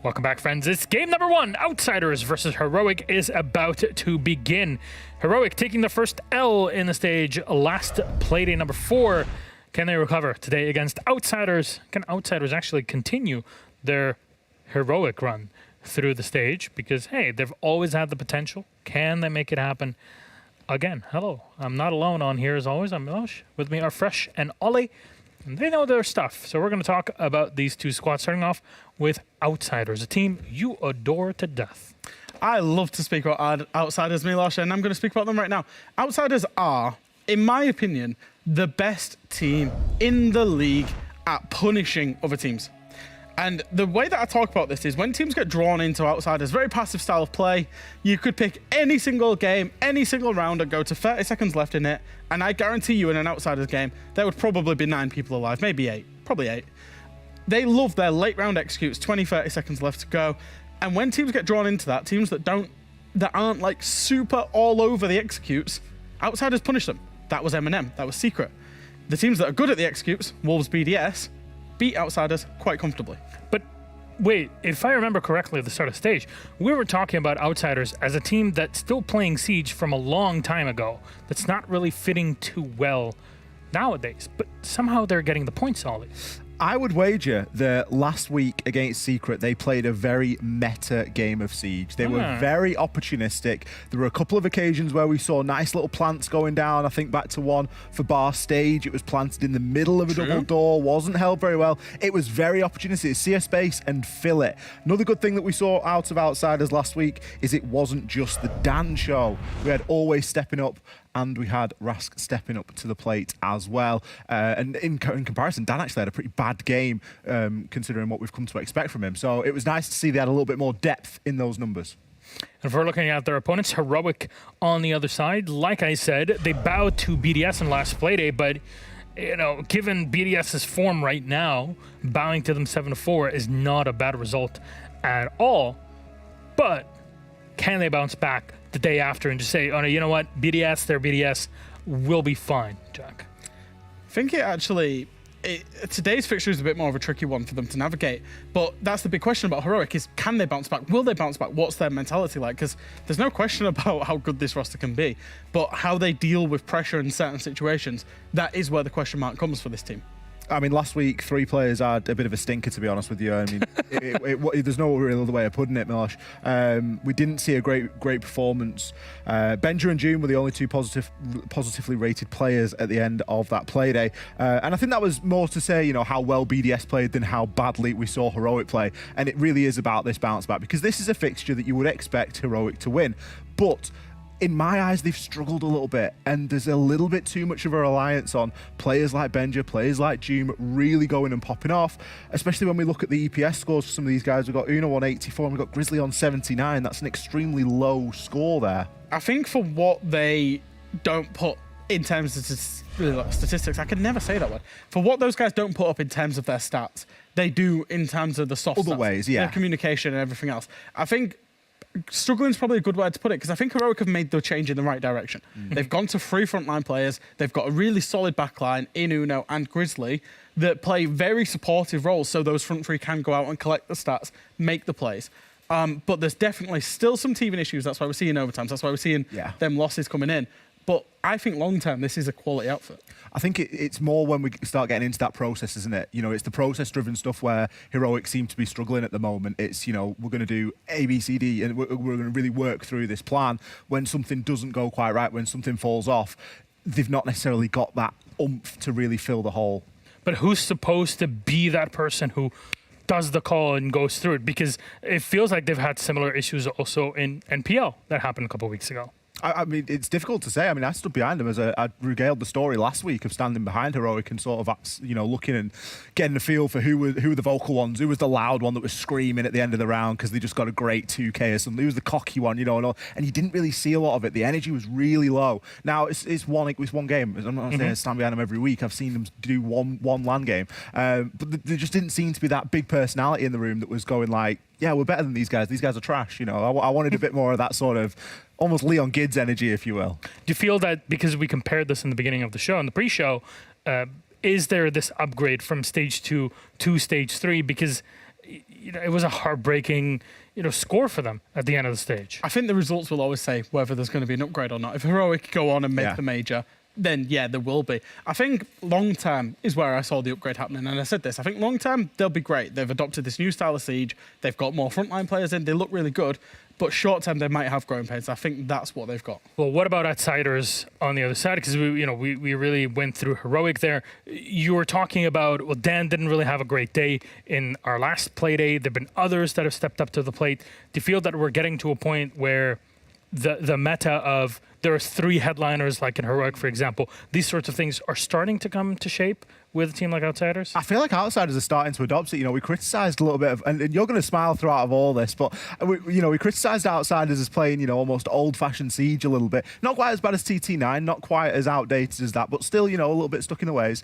Welcome back, friends. It's game number 1. Outsiders versus Heroic is about to begin. Heroic taking the first L in the stage last Playday number 4. Can they recover today against Outsiders? Can Outsiders actually continue their heroic run through the stage? Because, hey, they've always had the potential. Can they make it happen again? Hello, I'm not alone on here as always. I'm Milosh. With me are Fresh and Ollie. And they know their stuff. So we're going to talk about these two squads, starting off with Outsiders, a team you adore to death. I love to speak about Outsiders, Milosh, and I'm going to speak about them right now. Outsiders are, in my opinion, the best team in the league at punishing other teams. And the way that I talk about this is when teams get drawn into Outsiders, very passive style of play, you could pick any single game, any single round and go to 30 seconds left in it, and I guarantee you in an Outsiders game, there would probably be 9 people alive, maybe 8, probably 8. They love their late round executes, 20, 30 seconds left to go. And when teams get drawn into that, teams that aren't like super all over the executes, Outsiders punish them. That was M&M, that was Secret. The teams that are good at the executes, Wolves, BDS, beat Outsiders quite comfortably. But wait, if I remember correctly at the start of the stage, we were talking about Outsiders as a team that's still playing Siege from a long time ago, that's not really fitting too well nowadays, but somehow they're getting the points, Ollie. I would wager that last week against Secret, they played a very meta game of Siege. They were very opportunistic. There were a couple of occasions where we saw nice little plants going down. I think back to one for Bar Stage. It was planted in the middle of a double door, wasn't held very well. It was very opportunistic. See a space and fill it. Another good thing that we saw out of Outsiders last week is it wasn't just the Dan show. We had Always stepping up, and we had Rask stepping up to the plate as well. And in comparison, Dan actually had a pretty bad game considering what we've come to expect from him. So it was nice to see they had a little bit more depth in those numbers. And if we're looking at their opponents, Heroic on the other side, like I said, they bowed to BDS in last Playday, but you know, given BDS's form right now, bowing to them 7-4 is not a bad result at all. But can they bounce back the day after and just say, oh no, you know what, BDS, they're BDS, we'll be fine, Jack? I think today's fixture is a bit more of a tricky one for them to navigate, but that's the big question about Heroic is, can they bounce back? Will they bounce back? What's their mentality like? Because there's no question about how good this roster can be, but how they deal with pressure in certain situations, that is where the question mark comes for this team. I mean, last week, 3 players had a bit of a stinker, to be honest with you. I mean, there's no real other way of putting it, Milosh. We didn't see a great performance. Benja and June were the only 2 positively rated players at the end of that Playday. And I think that was more to say, you know, how well BDS played than how badly we saw Heroic play. And it really is about this bounce back, because this is a fixture that you would expect Heroic to win. But in my eyes, they've struggled a little bit, and there's a little bit too much of a reliance on players like Benja, players like Doom really going and popping off, especially when we look at the EPS scores for some of these guys. We've got Uno on 84 and we've got Grizzly on 79. That's an extremely low score there. I think for what they don't put in terms of statistics, I can never say that word. For what those guys don't put up in terms of their stats, they do in terms of the soft other stats, ways, yeah, their communication and everything else. I think struggling is probably a good word to put it, because I think Heroic have made the change in the right direction. They've gone to 3 frontline players. They've got a really solid backline in Uno and Grizzly that play very supportive roles, so those front 3 can go out and collect the stats, make the plays. But there's definitely still some teething issues. That's why we're seeing overtimes. That's why we're seeing them losses coming in. But I think long-term, this is a quality outfit. I think it's more when we start getting into that process, isn't it? You know, it's the process-driven stuff where Heroic seem to be struggling at the moment. It's, you know, we're going to do A, B, C, D, and we're going to really work through this plan. When something doesn't go quite right, when something falls off, they've not necessarily got that oomph to really fill the hole. But who's supposed to be that person who does the call and goes through it? Because it feels like they've had similar issues also in NPL that happened a couple of weeks ago. I mean, it's difficult to say. I mean, I stood behind them as I regaled the story last week of standing behind Heroic and sort of, you know, looking and getting a feel for who were the vocal ones, who was the loud one that was screaming at the end of the round because they just got a great 2K or something, who was the cocky one, you know, and you didn't really see a lot of it. The energy was really low. Now, it's one game. I'm not saying I stand behind them every week. I've seen them do one LAN game. But there just didn't seem to be that big personality in the room that was going like, yeah, we're better than these guys. These guys are trash. You know, I wanted a bit more of that sort of almost Leon Gids energy, if you will. Do you feel that because we compared this in the beginning of the show, in the pre-show, is there this upgrade from stage 2 to stage 3? Because it was a heartbreaking, score for them at the end of the stage. I think the results will always say whether there's going to be an upgrade or not. If Heroic go on and make the major, then yeah, there will be. I think long term is where I saw the upgrade happening. And I said this, I think long term, they'll be great. They've adopted this new style of Siege. They've got more frontline players in. They look really good. But short term, they might have growing pains. I think that's what they've got. Well, what about Outsiders on the other side? Because we really went through Heroic there. You were talking about, well, Dan didn't really have a great day in our last Playday. There've been others that have stepped up to the plate. Do you feel that we're getting to a point where the meta of there's 3 headliners, like in Heroic, for example, these sorts of things are starting to come to shape with a team like Outsiders? I feel like Outsiders are starting to adopt it. We criticised a little bit of, and you're going to smile throughout of all this, but we criticised Outsiders as playing, almost old-fashioned Siege a little bit. Not quite as bad as TT9, not quite as outdated as that, but still, a little bit stuck in the ways.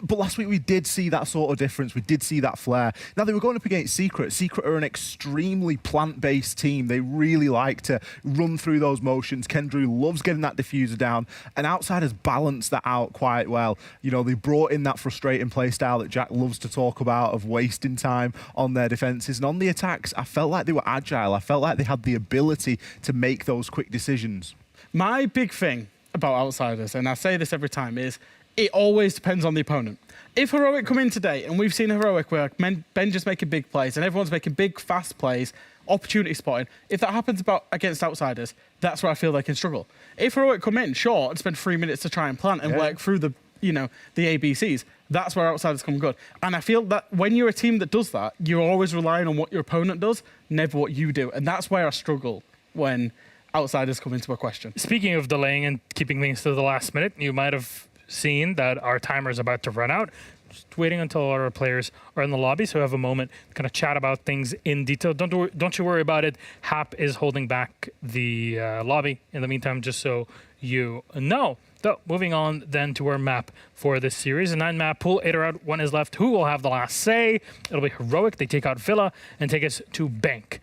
But last week we did see that sort of difference. We did see that flair. Now, they were going up against Secret. Secret are an extremely plant-based team. They really like to run through those motions. Kendrew loves getting that diffuser down, and Outsiders balance that out quite well. They brought in that frustrating play style that Jack loves to talk about of wasting time on their defenses. And on the attacks, I felt like they were agile. I felt like they had the ability to make those quick decisions. My big thing about Outsiders, and I say this every time, is it always depends on the opponent. If Heroic come in today, and we've seen Heroic where Ben just making big plays and everyone's making big, fast plays, opportunity spotting, if that happens against Outsiders, that's where I feel they can struggle. If Heroic come in short and spend 3 minutes to try and plant and work through the ABCs, that's where Outsiders come good. And I feel that when you're a team that does that, you're always relying on what your opponent does, never what you do. And that's where I struggle when Outsiders come into a question. Speaking of delaying and keeping things to the last minute, you might have seen that our timer is about to run out. Just waiting until our players are in the lobby, so we have a moment to kind of chat about things in detail. Don't you worry about it. Hap is holding back the lobby in the meantime, just so you know. So moving on then to our map for this series. A 9-map pool, 8 are out, 1 is left. Who will have the last say? It'll be Heroic. They take out Villa and take us to Bank.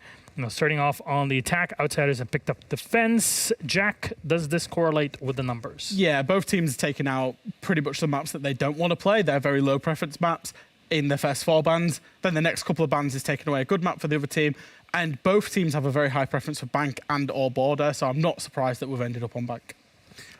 Starting off on the attack, Outsiders have picked up defense. Jack, does this correlate with the numbers? Yeah, both teams have taken out pretty much the maps that they don't want to play. They're very low preference maps in the first 4 bands. Then the next couple of bands is taking away a good map for the other team. And both teams have a very high preference for Bank and or Border, so I'm not surprised that we've ended up on Bank.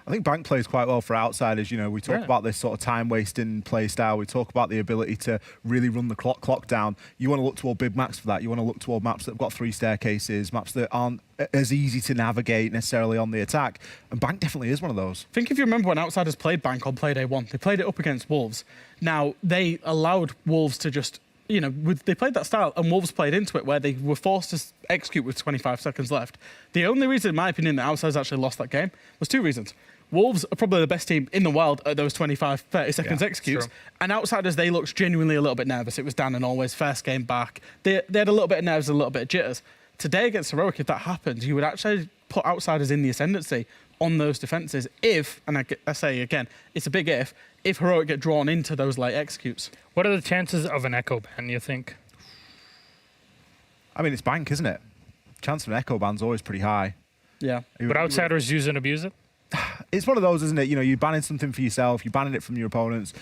I think Bank plays quite well for Outsiders. We talk about this sort of time-wasting play style. We talk about the ability to really run the clock down. You want to look toward big maps for that. You want to look toward maps that have got 3 staircases, maps that aren't as easy to navigate necessarily on the attack. And Bank definitely is one of those. I think if you remember when Outsiders played Bank on Playday 1, they played it up against Wolves. Now, they allowed Wolves to just... they played that style and Wolves played into it where they were forced to execute with 25 seconds left. The only reason, in my opinion, that Outsiders actually lost that game was 2 reasons. Wolves are probably the best team in the world at those 25, 30 seconds executes. True. And Outsiders, they looked genuinely a little bit nervous. It was Dan and Always, first game back. They had a little bit of nerves, a little bit of jitters. Today against Heroic, if that happens, you would actually put Outsiders in the ascendancy on those defences if, and I say again, it's a big if Heroic get drawn into those late executes. What are the chances of an echo ban, you think? I mean, it's Bank, isn't it? Chance of an echo ban's always pretty high. Yeah. But Outsiders use and abuse it? It's one of those, isn't it? You're banning something for yourself, you're banning it from your opponents.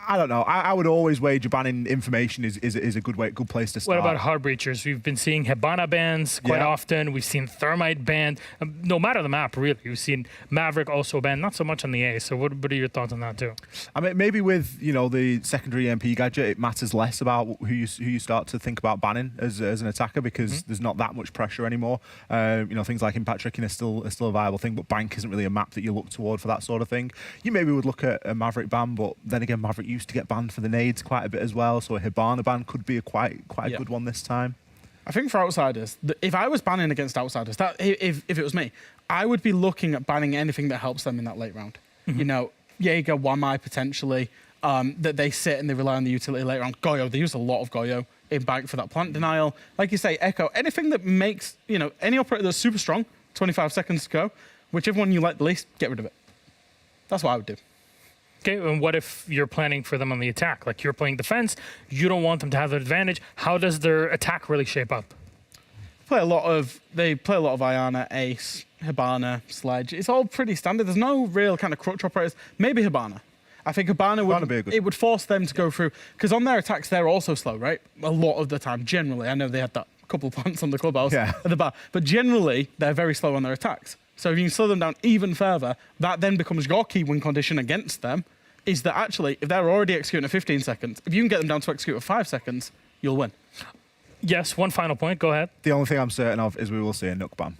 I don't know. I would always wager banning information is a good place to start. What about Heartbreachers? We've been seeing Hibana bans quite often. We've seen Thermite banned. No matter the map, really. We've seen Maverick also banned, not so much on the A. So what are your thoughts on that too? I mean, maybe with the secondary MP gadget, it matters less about who you start to think about banning as an attacker because there's not that much pressure anymore. Things like Impact Tricking are still a viable thing, but Bank isn't really a map that you look toward for that sort of thing. You maybe would look at a Maverick ban, but then again, Maverick used to get banned for the nades quite a bit as well, so a Hibana ban could be quite a good one this time. I think for Outsiders, if I was banning against Outsiders, if it was me, I would be looking at banning anything that helps them in that late round. Jaeger, Wamai potentially, that they sit and they rely on the utility late round. Goyo, they use a lot of Goyo in Bank for that plant denial. Like you say, Echo, anything that makes, any operator that's super strong, 25 seconds to go, whichever one you like the least, get rid of it. That's what I would do. Okay, and what if you're planning for them on the attack? Like you're playing defense, you don't want them to have the advantage. How does their attack really shape up? They play a lot of Ayana, Ace, Hibana, Sledge. It's all pretty standard. There's no real kind of crutch operators. Maybe Hibana. I think a banner would be a good- it would force them to go through, because on their attacks they're also slow, right? A lot of the time, generally. I know they had that couple of plants on the clubhouse at the bar, but generally they're very slow on their attacks. So if you can slow them down even further, that then becomes your key win condition against them. Is that actually, if they're already executing at 15 seconds, if you can get them down to execute at 5 seconds, you'll win. Yes, one final point. Go ahead. The only thing I'm certain of is we will see a Nook ban.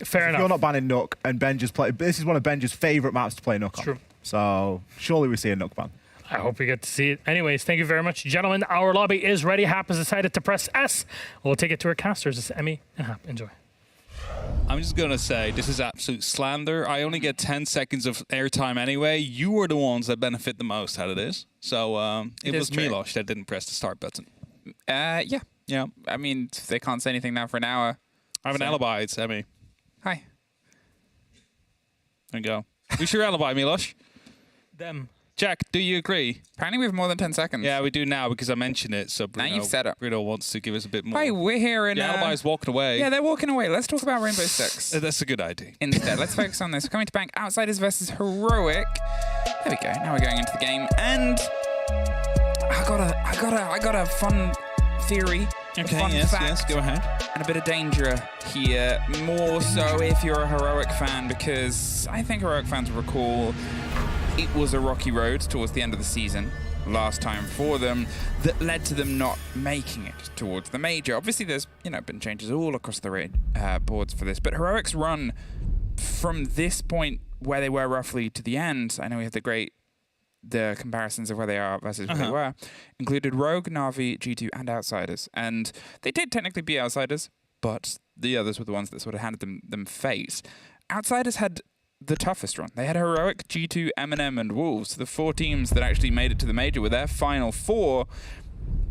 Fair If enough. you're not banning Nook, and this is one of Benja's favourite maps to play Nook on. True. So surely we see a Nook ban. I hope we get to see it. Anyways, thank you very much, gentlemen. Our lobby is ready. Hap has decided to press S. We'll take it to our casters. It's Emmy and Hap. Enjoy. I'm just going to say this is absolute slander. I only get 10 seconds of airtime anyway. You are the ones that benefit the most out of this. So it was true. Milos that didn't press the start button. Yeah. Yeah. I mean, they can't say anything now for an hour. I have an alibi, it's Emmy. Hi. There you go. Who's your alibi, Milos? Them. Jack, do you agree? Apparently we have more than 10 seconds. Yeah, we do now because I mentioned it. So Bruno, you've said it. Bruno wants to give us a bit more. Hi, we're here in... Your alibi's walking away. Yeah, they're walking away. Let's talk about Rainbow Six. That's a good idea. Instead, let's focus on this. We're coming to Bank Outsiders versus Heroic. There we go. Now we're going into the game, and I got a fun theory. A fun fact, go ahead. and a bit of danger here. More so if you're a Heroic fan, because I think Heroic fans will recall it was a rocky road towards the end of the season last time for them that led to them not making it towards the major. Obviously, there's been changes all across the boards for this, but Heroic's run from this point where they were roughly to the end, I know we have the comparisons of where they are versus where they were, included Rogue, Navi, G2, and Outsiders. And they did technically be Outsiders, but the others were the ones that sort of handed them fate. Outsiders had the toughest run. They had Heroic, G2, M&M, and Wolves, the 4 teams that actually made it to the major with their final 4.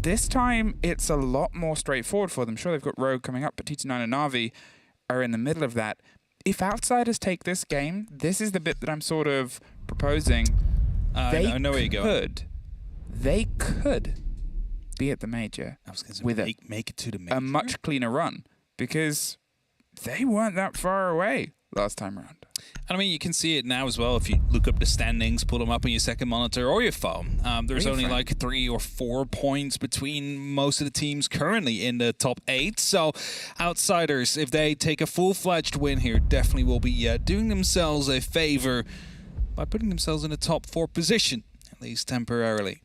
This time, it's a lot more straightforward for them. Sure, they've got Rogue coming up, but T29 and Navi are in the middle of that. If Outsiders take this game, this is the bit that I'm sort of proposing. I know where you're going. They could be at the major I was going to with make it to the major. a much cleaner run, because they weren't that far away last time around. I mean, you can see it now as well if you look up the standings, pull them up on your second monitor or your phone. There's only like 3 or 4 points between most of the teams currently in the top 8. So Outsiders, if they take a full-fledged win here, definitely will be doing themselves a favor by putting themselves in the top 4 position, at least temporarily.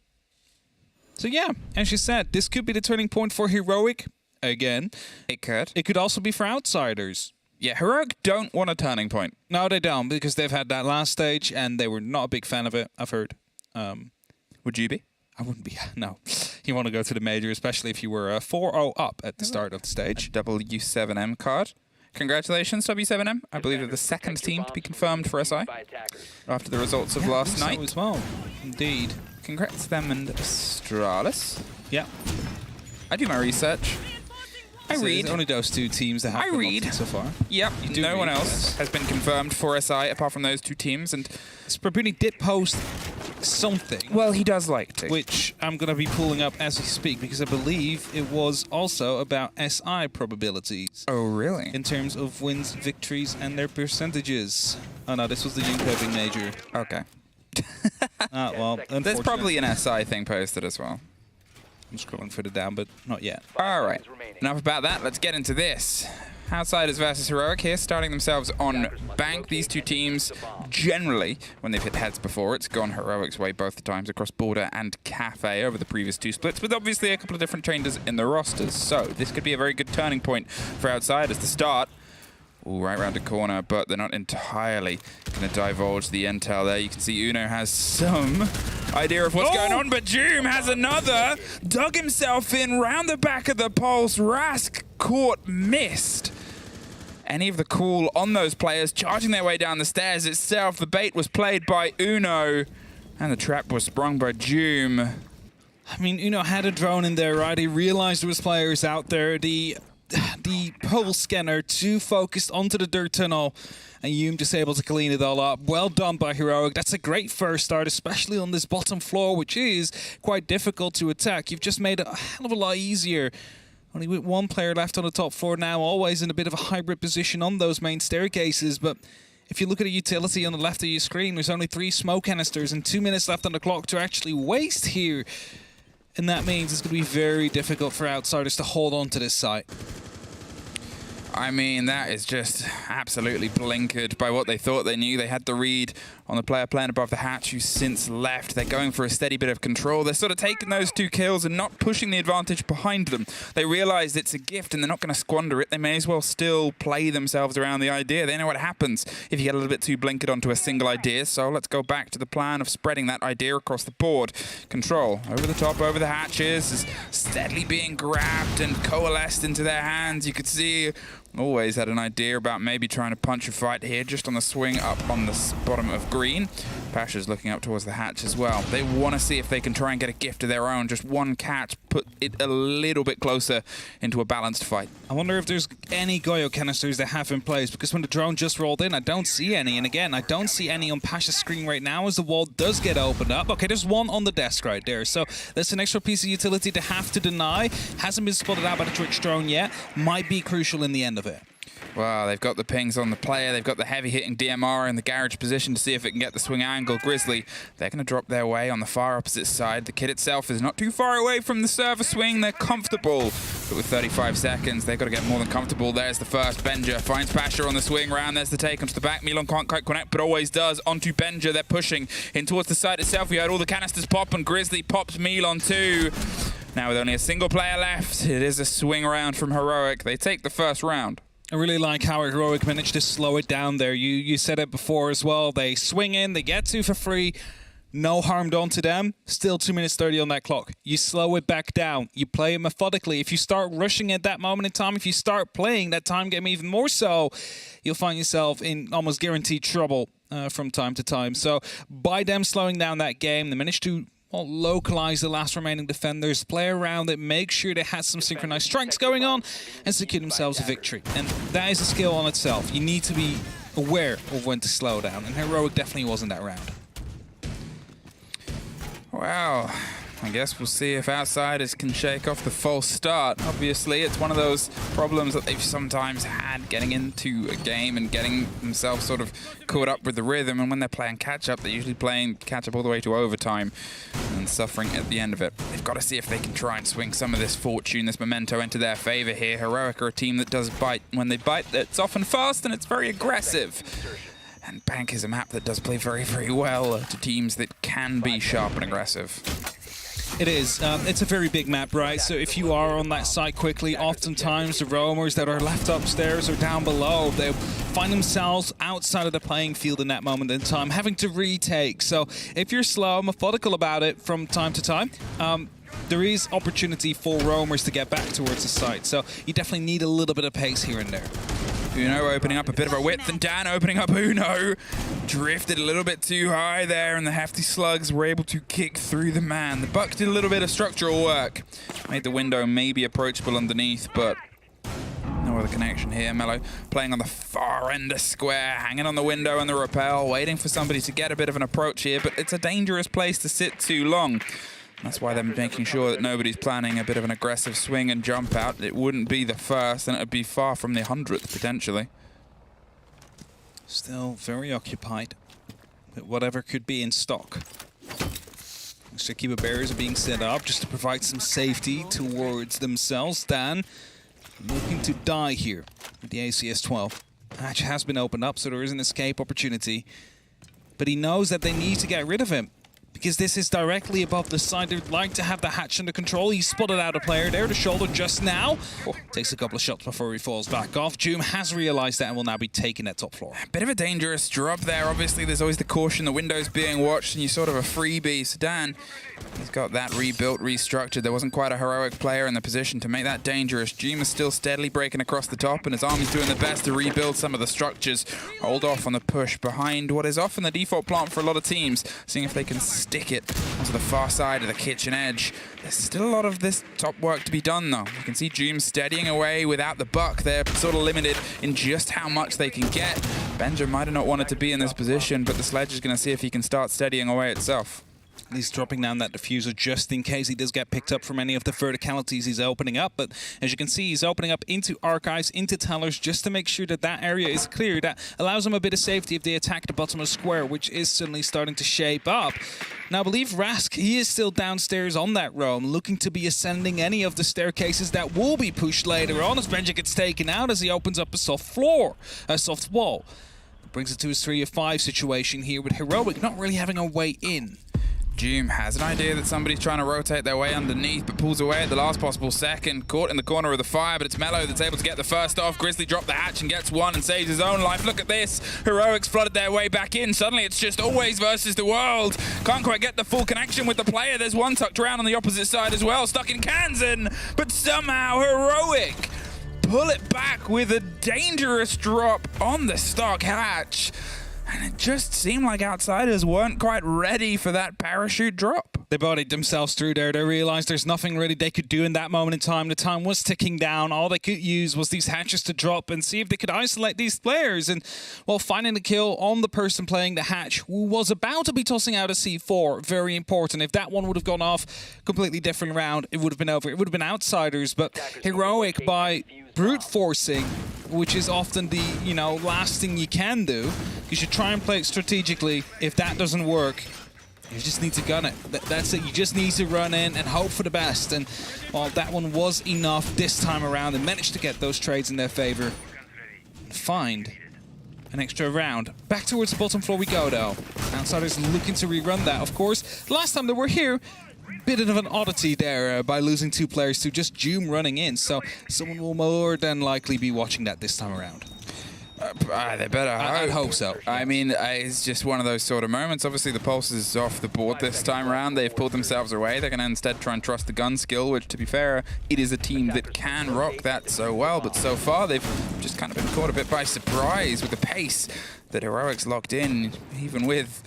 So yeah, as you said, this could be the turning point for Heroic again. It could. It could also be for Outsiders. Yeah, Heroic don't want a turning point. No, they don't, because they've had that last stage and they were not a big fan of it, I've heard. Would you be? I wouldn't be, no. You want to go to the major, especially if you were 4-0 up at the start of the stage. W7M card. Congratulations, W7M. I believe they're the second team to be confirmed for SI after the results of last night. So as well, indeed. Congrats to them and Astralis. Yeah. I do my research. I So read. there's only those 2 teams that have I been read. opted so far. Yep, do no read, one else yes. has been confirmed for SI apart from those 2 teams. And Sprabuni did post something, well, he does like to. which I'm going to be pulling up as we speak, because I believe it was also about SI probabilities Oh, really? in terms of wins, victories, and their percentages. Oh no, this was the Jönköping major. Okay. Well, There's unfortunately. probably an SI thing posted as well. I'm scrolling further down, but not yet. All right. Enough about that. Let's get into this. Outsiders versus Heroic here, starting themselves on Bank. These 2 teams, generally, when they've hit heads before, it's gone Heroic's way both the times across Border and Cafe over the previous 2 splits, with obviously a couple of different changes in the rosters. So this could be a very good turning point for Outsiders to start. Ooh, right round the corner, but they're not entirely going to divulge the intel there. You can see Uno has some idea of what's going on, but Doom has another. Dug himself in round the back of the pulse. Rask caught, missed. Any of the call on those players charging their way down the stairs itself. The bait was played by Uno, and the trap was sprung by Doom. I mean, Uno had a drone in there, right? He realized there was players out there. The pulse scanner too focused onto the dirt tunnel, and Hume just able to clean it all up. Well done by Heroic. That's a great first start, especially on this bottom floor, which is quite difficult to attack. You've just made it a hell of a lot easier. Only with 1 player left on the top floor now, always in a bit of a hybrid position on those main staircases, but If you look at a utility on the left of your screen, there's only 3 smoke canisters and 2 minutes left on the clock to actually waste here. And that means it's going to be very difficult for Outsiders to hold on to this site. I mean, that is just absolutely blinkered by what they thought they knew. They had the read on the player playing above the hatch who's since left. They're going for a steady bit of control. They're sort of taking those 2 kills and not pushing the advantage behind them. They realize it's a gift and they're not going to squander it. They may as well still play themselves around the idea. They know what happens if you get a little bit too blinkered onto a single idea. So let's go back to the plan of spreading that idea across the board. Control over the top, over the hatches, is steadily being grabbed and coalesced into their hands. You could see always had an idea about maybe trying to punch a fight here just on the swing up on the bottom of green. Pasha's looking up towards the hatch as well. They want to see if they can try and get a gift of their own. Just one catch, put it a little bit closer into a balanced fight. I wonder if there's any Goyo canisters they have in place, because when the drone just rolled in, I don't see any. And again, I don't see any on Pasha's screen right now as the wall does get opened up. Okay, there's one on the desk right there. So that's an extra piece of utility to have to deny. Hasn't been spotted out by the Twitch drone yet. Might be crucial in the end of it. Well, they've got the pings on the player. They've got the heavy-hitting DMR in the garage position to see if it can get the swing angle. Grizzly, they're going to drop their way on the far opposite side. The kit itself is not too far away from the server swing. They're comfortable. But with 35 seconds, they've got to get more than comfortable. There's the first. Benja finds Pasha on the swing round. There's the take onto the back. Milan can't quite connect, but always does. Onto Benja. They're pushing in towards the side itself. We heard all the canisters pop, and Grizzly pops Milan too. Now with only a single player left, it is a swing round from Heroic. They take the first round. I really like how Heroic managed to slow it down there. You said it before as well. They swing in, they get 2 for free. No harm done to them. Still 2 minutes 30 on that clock. You slow it back down. You play it methodically. If you start rushing at that moment in time, if you start playing that time game even more so, you'll find yourself in almost guaranteed trouble from time to time. So by them slowing down that game, they managed to localize the last remaining defenders, play around it, make sure they had some synchronized strikes going on, and secure themselves a victory. And that is a skill on itself. You need to be aware of when to slow down, and Heroic definitely wasn't that round. Well, I guess we'll see if Outsiders can shake off the false start. Obviously, it's one of those problems that they've sometimes had getting into a game and getting themselves sort of caught up with the rhythm. And when they're playing catch-up, they're usually playing catch-up all the way to overtime and suffering at the end of it. They've got to see if they can try and swing some of this fortune, this memento into their favor here. Heroic are a team that does bite. When they bite, it's often fast and it's very aggressive. And Bank is a map that does play very, very well to teams that can be sharp and aggressive. It is. It's a very big map, right? So if you are on that site quickly, oftentimes the roamers that are left upstairs or down below, they find themselves outside of the playing field in that moment in time, having to retake. So if you're slow, methodical about it from time to time, there is opportunity for roamers to get back towards the site. So you definitely need a little bit of pace here and there. Uno opening up a bit of a width, and Dan opening up Uno. Drifted a little bit too high there, and the hefty slugs were able to kick through the man. The Buck did a little bit of structural work. Made the window maybe approachable underneath, but no other connection here. Mello playing on the far end of square, hanging on the window and the rappel, waiting for somebody to get a bit of an approach here, but it's a dangerous place to sit too long. That's why they're making sure that nobody's planning a bit of an aggressive swing and jump out. It wouldn't be the first, and it would be far from the 100th, potentially. Still very occupied with whatever could be in stock. Extra keeper barriers are being set up just to provide some safety towards themselves. Dan looking to die here with the ACS-12. Hatch has been opened up, so there is an escape opportunity. But he knows that they need to get rid of him, because this is directly above the side. They'd like to have the hatch under control. He spotted out a player there, the shoulder just now. Takes a couple of shots before he falls back off. Doom has realized that and will now be taking that top floor. A bit of a dangerous drop there. Obviously, there's always the caution, the window's being watched, and you're sort of a freebie. So Dan, he's got that rebuilt, restructured. There wasn't quite a Heroic player in the position to make that dangerous. Doom is still steadily breaking across the top, and his army's doing the best to rebuild some of the structures. Hold off on the push behind what is often the default plant for a lot of teams, seeing if they can stick it onto the far side of the kitchen edge. There's still a lot of this top work to be done, though. You can see Doom steadying away without the Buck. They're sort of limited in just how much they can get. Benja might have not wanted to be in this position, but the Sledge is going to see if he can start steadying away itself. At least dropping down that diffuser just in case he does get picked up from any of the verticalities he's opening up. But as you can see, he's opening up into archives, into tellers, just to make sure that that area is clear. That allows him a bit of safety if they attack the bottom of the square, which is suddenly starting to shape up. Now, I believe Rask, he is still downstairs on that roam, looking to be ascending any of the staircases that will be pushed later on as Benja gets taken out as he opens up a soft wall. Brings it to his 3 of 5 situation here with Heroic not really having a way in. Doom has an idea that somebody's trying to rotate their way underneath, but pulls away at the last possible second. Caught in the corner of the fire, but it's Mello that's able to get the first off. Grizzly dropped the hatch and gets one and saves his own life. Look at this. Heroics flooded their way back in. Suddenly it's just always versus the world. Can't quite get the full connection with the player. There's one tucked around on the opposite side as well, stuck in Kansan, but somehow Heroic pull it back with a dangerous drop on the stock hatch. And it just seemed like Outsiders weren't quite ready for that parachute drop. They bodied themselves through there. They realized there's nothing really they could do in that moment in time. The time was ticking down. All they could use was these hatches to drop and see if they could isolate these players. And, well, finding the kill on the person playing the hatch who was about to be tossing out a C4, very important. If that one would have gone off, completely different round, it would have been over. It would have been Outsiders, but Heroic by brute forcing, which is often the, last thing you can do. You should try and play it strategically. If that doesn't work, you just need to gun it. That's it. You just need to run in and hope for the best. And, well, that one was enough this time around. They managed to get those trades in their favor. Find an extra round. Back towards the bottom floor we go, though. Outsiders looking to rerun that, of course. Last time they were here, bit of an oddity there by losing 2 players to just Doom running in. So someone will more than likely be watching that this time around. They better hope. I'd hope so. I mean, it's just one of those sort of moments. Obviously, the Pulse is off the board this time around. They've pulled themselves away. They're going to instead try and trust the gun skill, which, to be fair, it is a team that can rock that so well. But so far, they've just kind of been caught a bit by surprise with the pace that Heroics locked in, even with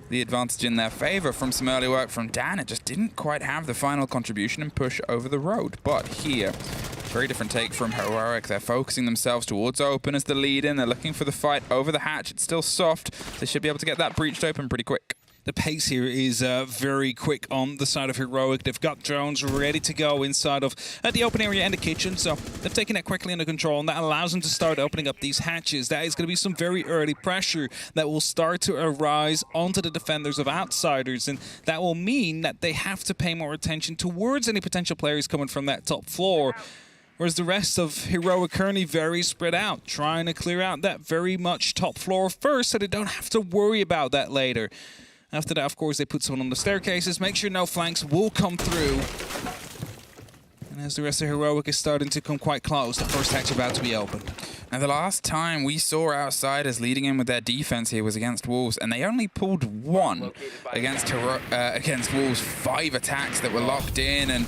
the advantage in their favor from some early work from Dan. It just didn't quite have the final contribution and push over the road. But here, very different take from Heroic. They're focusing themselves towards open as the lead in. They're looking for the fight over the hatch. It's still soft. They should be able to get that breached open pretty quick. The pace here is very quick on the side of Heroic. They've got drones ready to go inside of the open area and the kitchen, so they've taken it quickly under control, and that allows them to start opening up these hatches. That is going to be some very early pressure that will start to arise onto the defenders of Outsiders, and that will mean that they have to pay more attention towards any potential players coming from that top floor. Whereas the rest of Heroic currently very spread out, trying to clear out that very much top floor first so they don't have to worry about that later. After that, of course, they put someone on the staircases, make sure no flanks will come through. And as the rest of Heroic is starting to come quite close, the first hatch about to be opened. Now, the last time we saw Outsiders leading in with their defense here was against Wolves, and they only pulled 1 against Wolves. 5 attacks that were locked in, and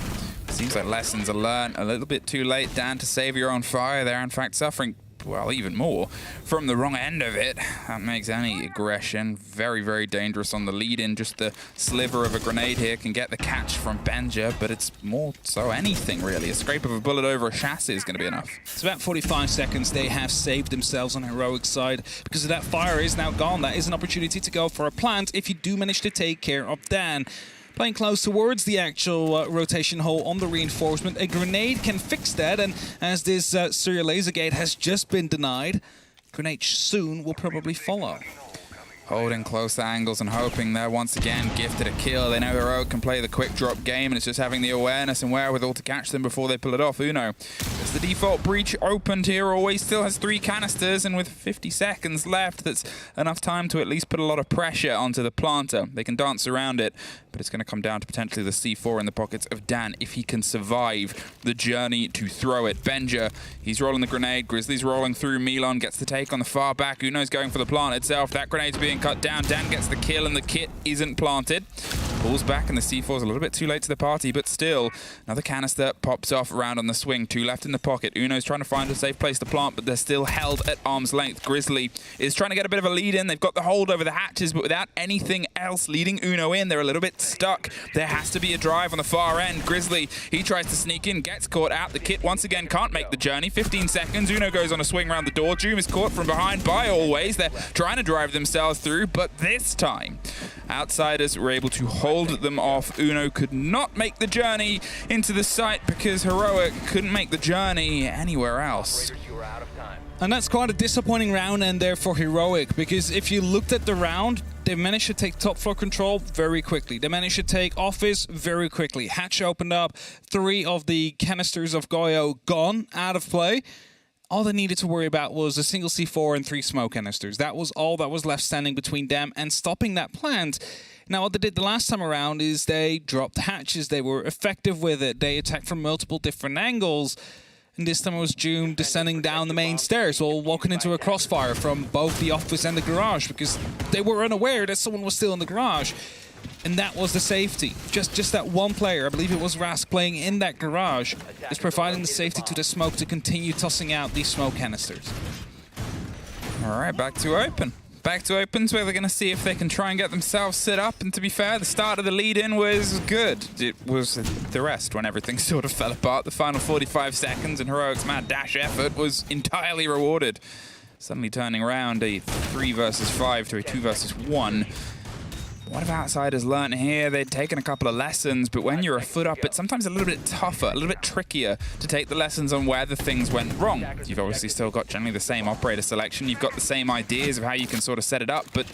seems like lessons are learned a little bit too late. Dan, to save your own fire, they're in fact suffering, well, even more from the wrong end of it. That makes any aggression very, very dangerous on the lead-in. Just the sliver of a grenade here can get the catch from Benja, but it's more so anything, really. A scrape of a bullet over a chassis is going to be enough. It's about 45 seconds. They have saved themselves on Heroic's side because of that fire is now gone. That is an opportunity to go for a plant if you do manage to take care of Dan. Playing close towards the actual rotation hole on the reinforcement. A grenade can fix that, and as this serial laser gate has just been denied, grenade soon will probably follow. Holding close angles and hoping they're once again gifted a kill. They know Heroic can play the quick drop game, and it's just having the awareness and wherewithal to catch them before they pull it off. Uno, it's the default breach opened here. Always still has 3 canisters, and with 50 seconds left, that's enough time to at least put a lot of pressure onto the planter. They can dance around it, but it's going to come down to potentially the C4 in the pockets of Dan if he can survive the journey to throw it. Benja, he's rolling the grenade. Grizzly's rolling through. Milon gets the take on the far back. Uno's going for the plant itself. That grenade's being cut down. Dan gets the kill, and the kit isn't planted. Pulls back, and the C4's a little bit too late to the party, but still, another canister pops off around on the swing. 2 left in the pocket. Uno's trying to find a safe place to plant, but they're still held at arm's length. Grizzly is trying to get a bit of a lead in. They've got the hold over the hatches, but without anything else leading Uno in, they're a little bit stuck. There has to be a drive on the far end. Grizzly, he tries to sneak in, gets caught out. The kit once again can't make the journey. 15 seconds. Uno goes on a swing around the door. Doom is caught from behind by Always. They're trying to drive themselves through, but this time Outsiders were able to hold them off. Uno could not make the journey into the site because Heroic couldn't make the journey anywhere else. And that's quite a disappointing round end there for Heroic, because if you looked at the round, they managed to take top floor control very quickly. They managed to take office very quickly. Hatch opened up, 3 of the canisters of Goyo gone, out of play. All they needed to worry about was a single C4 and 3 smoke canisters. That was all that was left standing between them and stopping that plant. Now, what they did the last time around is they dropped hatches. They were effective with it. They attacked from multiple different angles. And this time it was Doom descending down the main stairs while walking into a crossfire from both the office and the garage, because they were unaware that someone was still in the garage. And that was the safety. Just that one player, I believe it was Rask, playing in that garage, is providing the safety to the smoke to continue tossing out these smoke canisters. All right, back to open. Back to opens where they're going to see if they can try and get themselves set up. And to be fair, the start of the lead-in was good. It was the rest when everything sort of fell apart. The final 45 seconds and Heroic's mad dash effort was entirely rewarded. Suddenly turning around a 3 versus 5 to a 2 versus 1. What have Outsiders learned here? They'd taken a couple of lessons, but when you're a foot up, it's sometimes a little bit tougher, a little bit trickier to take the lessons on where the things went wrong. You've obviously still got generally the same operator selection. You've got the same ideas of how you can sort of set it up, but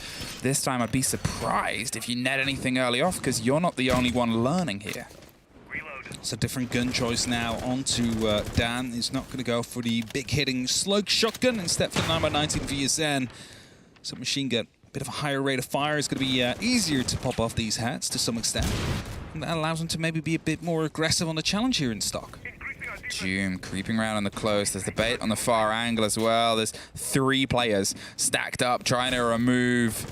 this time I'd be surprised if you net anything early off, because you're not the only one learning here. It's a different gun choice now onto Dan. He's not going to go for the big hitting slug shotgun, instead for the 9x19 VSN. So machine gun. Bit of a higher rate of fire is going to be easier to pop off these hats to some extent. And that allows them to maybe be a bit more aggressive on the challenge here in stock. Doom creeping around on the close. There's the bait on the far angle as well. There's 3 players stacked up trying to remove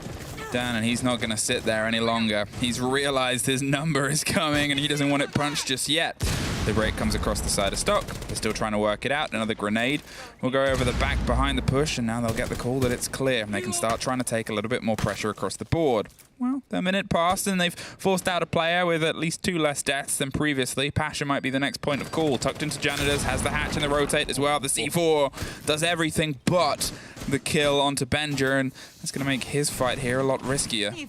Dan, and he's not going to sit there any longer. He's realized his number is coming and he doesn't want it punched just yet. The break comes across the side of stock. They're still trying to work it out. Another grenade will go over the back behind the push, and now they'll get the call that it's clear. And they can start trying to take a little bit more pressure across the board. Well, a minute passed, and they've forced out a player with at least 2 less deaths than previously. Pasha might be the next point of call. Tucked into Janitors, has the hatch and the rotate as well. The C4 does everything but the kill onto Benjer, and that's going to make his fight here a lot riskier.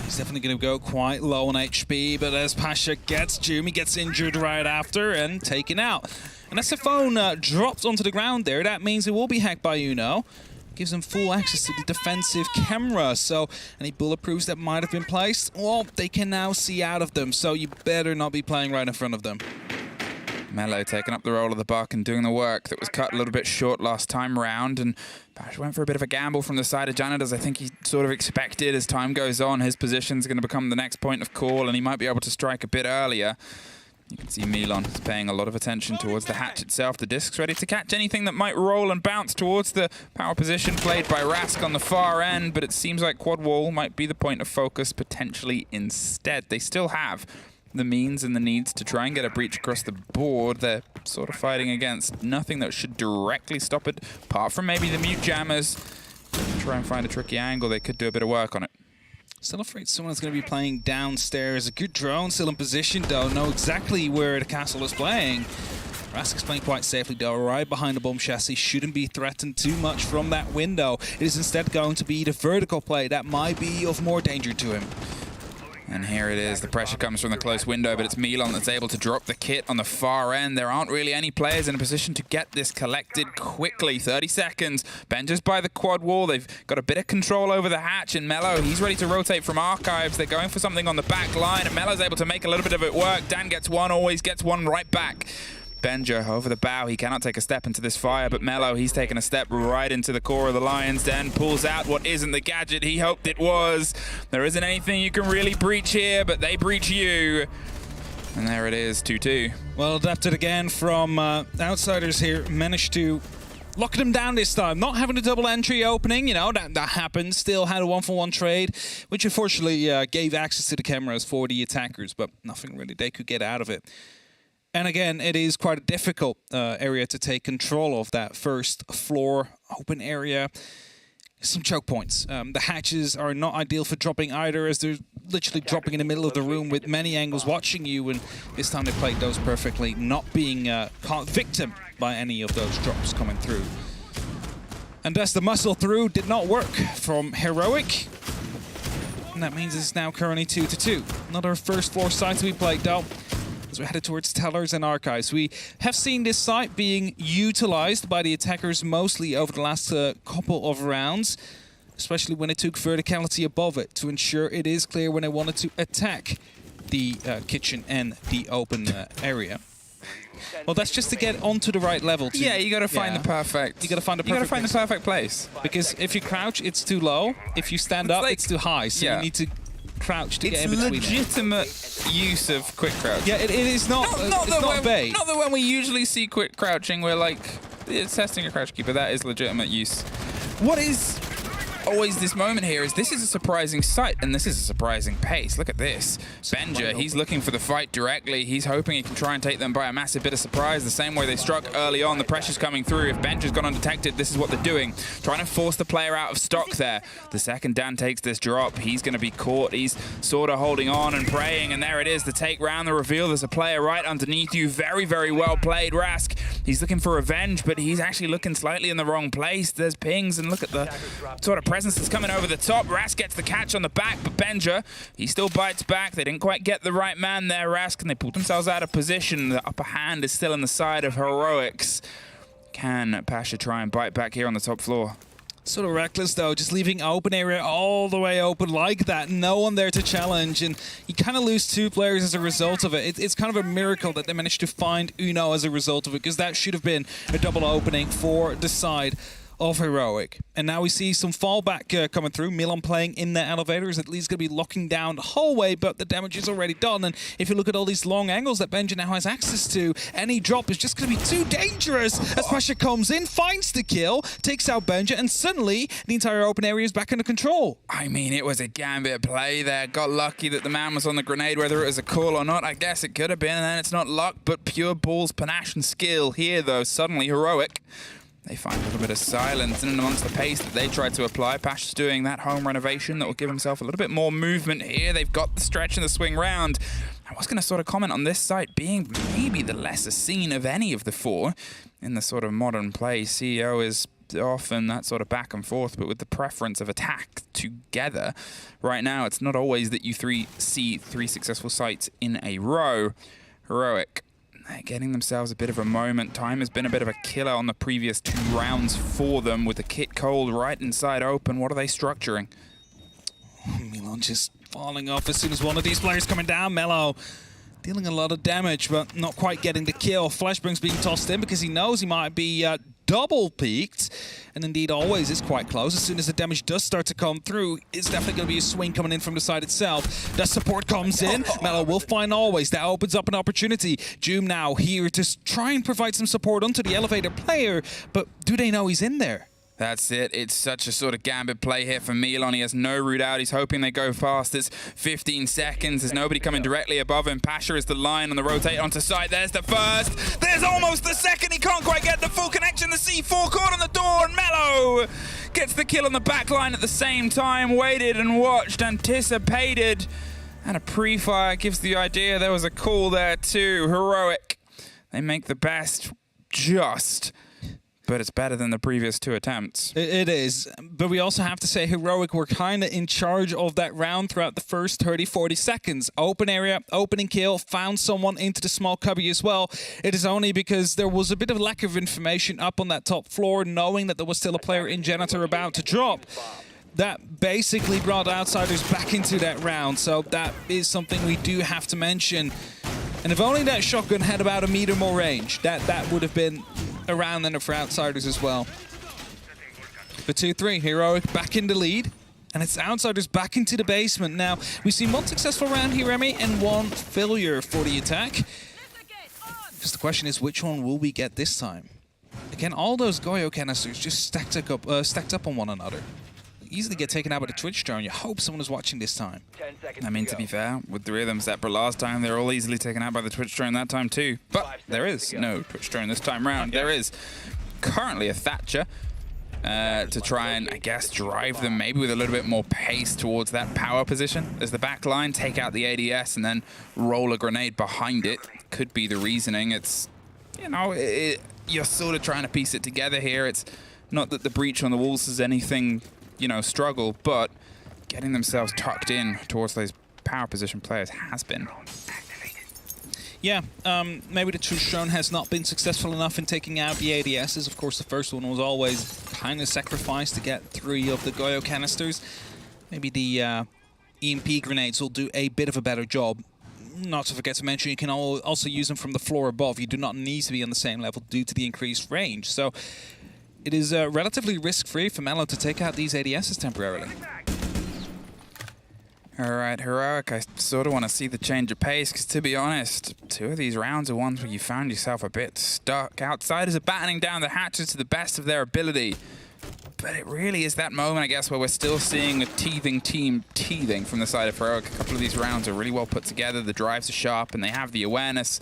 He's definitely going to go quite low on HP, but as Pasha gets Doom, he gets injured right after and taken out. And as the phone drops onto the ground there, that means it will be hacked by Uno. Gives them full access to the defensive camera, so any bulletproofs that might have been placed, well, they can now see out of them, so you better not be playing right in front of them. Mello taking up the role of the buck and doing the work that was cut a little bit short last time round, and Bash went for a bit of a gamble from the side of Janitors. I think he sort of expected as time goes on his position's going to become the next point of call, and he might be able to strike a bit earlier. You can see Milan is paying a lot of attention towards the hatch itself. The disc's ready to catch anything that might roll and bounce towards the power position played by Rask on the far end, but it seems like quad wall might be the point of focus potentially instead. They still have the means and the needs to try and get a breach across the board. They're sort of fighting against nothing that should directly stop it, apart from maybe the mute jammers. Try and find a tricky angle. They could do a bit of work on it. Still afraid someone's going to be playing downstairs. A good drone, still in position though. Know exactly where the castle is playing. Rask is playing quite safely though, right behind the bomb chassis. Shouldn't be threatened too much from that window. It is instead going to be the vertical play that might be of more danger to him. And here it is. The pressure comes from the close window, but it's Milan that's able to drop the kit on the far end. There aren't really any players in a position to get this collected quickly. 30 seconds. Benjer's by the quad wall. They've got a bit of control over the hatch, and Mello, he's ready to rotate from archives. They're going for something on the back line, and Mello's able to make a little bit of it work. Dan gets one, always gets one right back. Benjer over the bow. He cannot take a step into this fire, but Mello, he's taken a step right into the core of the Lion's Den, pulls out what isn't the gadget he hoped it was. There isn't anything you can really breach here, but they breach you. And there it is, 2-2. Well adapted again from Outsiders here. Managed to lock them down this time. Not having a double entry opening, you know, that happened. Still had a 1-for-1 trade, which unfortunately gave access to the cameras for the attackers, but nothing really they could get out of it. And again, it is quite a difficult area to take control of, that first floor open area. Some choke points. The hatches are not ideal for dropping either, as they're literally dropping in the middle of the room with many angles watching you, and this time they played those perfectly, not being caught victim by any of those drops coming through. And as the muscle through did not work from Heroic. And that means it's now currently 2-2. Not our first floor site to be played, though. As we're headed towards Tellers and Archives, we have seen this site being utilized by the attackers mostly over the last couple of rounds, especially when it took verticality above it to ensure it is clear when they wanted to attack the kitchen and the open area. Well, that's just to get onto the right level. Yeah, you got to find the perfect. You got to find the perfect place. Because if you crouch, it's too low. If you stand up, it's too high. So you need to crouch to get in between. It's legitimate use of quick crouch. Yeah, it is not. It's not bait. Not that when we usually see quick crouching, we're like it's testing a crouch keeper. That is legitimate use. What is always this moment here is this is a surprising sight and this is a surprising pace. Look at this. Benja, he's looking for the fight directly. He's hoping he can try and take them by a massive bit of surprise. The same way they struck early on. The pressure's coming through. If Benja's gone undetected, this is what they're doing. Trying to force the player out of stock there. The second Dan takes this drop, he's going to be caught. He's sort of holding on and praying, and there it is. The take round, the reveal. There's a player right underneath you. Very, very well played, Rask. He's looking for revenge, but he's actually looking slightly in the wrong place. There's pings, and look at the sort of presence that's coming over the top. Rask gets the catch on the back, but Benja, he still bites back. They didn't quite get the right man there, Rask, and they pulled themselves out of position. The upper hand is still on the side of Heroics. Can Pasha try and bite back here on the top floor? Sort of reckless, though, just leaving open area all the way open like that. No one there to challenge, and you kind of lose 2 players as a result of it. It's kind of a miracle that they managed to find Uno as a result of it, because that should have been a double opening for the side of Heroic. And now we see some fallback coming through. Milan playing in the elevators, at least going to be locking down the hallway, but the damage is already done. And if you look at all these long angles that Benja now has access to, any drop is just going to be too dangerous. As Pasha comes in, finds the kill, takes out Benja, and suddenly the entire open area is back under control. I mean, it was a gambit play there. Got lucky that the man was on the grenade, whether it was a call or not. I guess it could have been, and then it's not luck, but pure balls, panache, and skill here, though. Suddenly, Heroic, they find a little bit of silence, and amongst the pace that they tried to apply, Pasha's doing that home renovation that will give himself a little bit more movement here. They've got the stretch and the swing round. I was going to sort of comment on this site being maybe the lesser seen of any of the 4 in the sort of modern play. CEO is often that sort of back and forth, but with the preference of attack together. Right now, it's not always that you see 3 successful sites in a row. Heroic, they're getting themselves a bit of a moment. Time has been a bit of a killer on the previous 2 rounds for them, with the kit cold right inside open. What are they structuring? Milan just falling off as soon as one of these players coming down. Mello dealing a lot of damage, but not quite getting the kill. Flashbang's being tossed in because he knows he might be double peaked, and indeed always is quite close. As soon as the damage does start to come through, it's definitely going to be a swing coming in from the side itself. That support comes in. Mello will find always. That opens up an opportunity. Joom now here to try and provide some support onto the elevator player, but do they know he's in there? That's it. It's such a sort of gambit play here for Milan. He has no route out. He's hoping they go fast. It's 15 seconds. There's nobody coming directly above him. Pasha is the line on the rotate onto side. There's the first. There's almost the second. He can't quite get the full connection. The C4 caught on the door, and Mello gets the kill on the back line at the same time. Waited and watched, anticipated, and a pre-fire gives the idea there was a call there too. Heroic, they make the best just, but it's better than the previous 2 attempts. It is, but we also have to say Heroic were kind of in charge of that round throughout the first 30-40 seconds. Open area, opening kill, found someone into the small cubby as well. It is only because there was a bit of lack of information up on that top floor, knowing that there was still a player in Janitor about to drop, that basically brought Outsiders back into that round. So that is something we do have to mention. And if only that shotgun had about a meter more range, that would have been around then for Outsiders as well. For 2-3, Heroic back in the lead, and it's Outsiders back into the basement. Now, we've seen 1 successful round here, Remy, and 1 failure for the attack. Because the question is, which one will we get this time? Again, all those Goyo canisters just stacked up on one another. Easily get taken out by the Twitch drone. You hope someone is watching this time. I mean, to be fair, with the rhythms that were last time, they're all easily taken out by the Twitch drone that time too. But there is no Twitch drone this time round. There is currently a Thatcher to try and, I guess, drive them maybe with a little bit more pace towards that power position as the back line, take out the ADS and then roll a grenade behind it. Could be the reasoning. It's, you know, you're sort of trying to piece it together here. It's not that the breach on the walls is anything, you know, struggle, but getting themselves tucked in towards those power position players has been. Yeah, maybe the Drone has not been successful enough in taking out the ADSs. Of course, the first one was always kind of sacrificed to get 3 of the Goyo canisters. Maybe the EMP grenades will do a bit of a better job. Not to forget to mention, you can also use them from the floor above. You do not need to be on the same level due to the increased range. So it is relatively risk-free for Mellow to take out these ADSs temporarily. All right, Heroic, I sort of want to see the change of pace, because to be honest, 2 of these rounds are ones where you found yourself a bit stuck. Outsiders are battening down the hatches to the best of their ability. But it really is that moment, I guess, where we're still seeing a teething team teething from the side of Heroic. A couple of these rounds are really well put together, the drives are sharp, and they have the awareness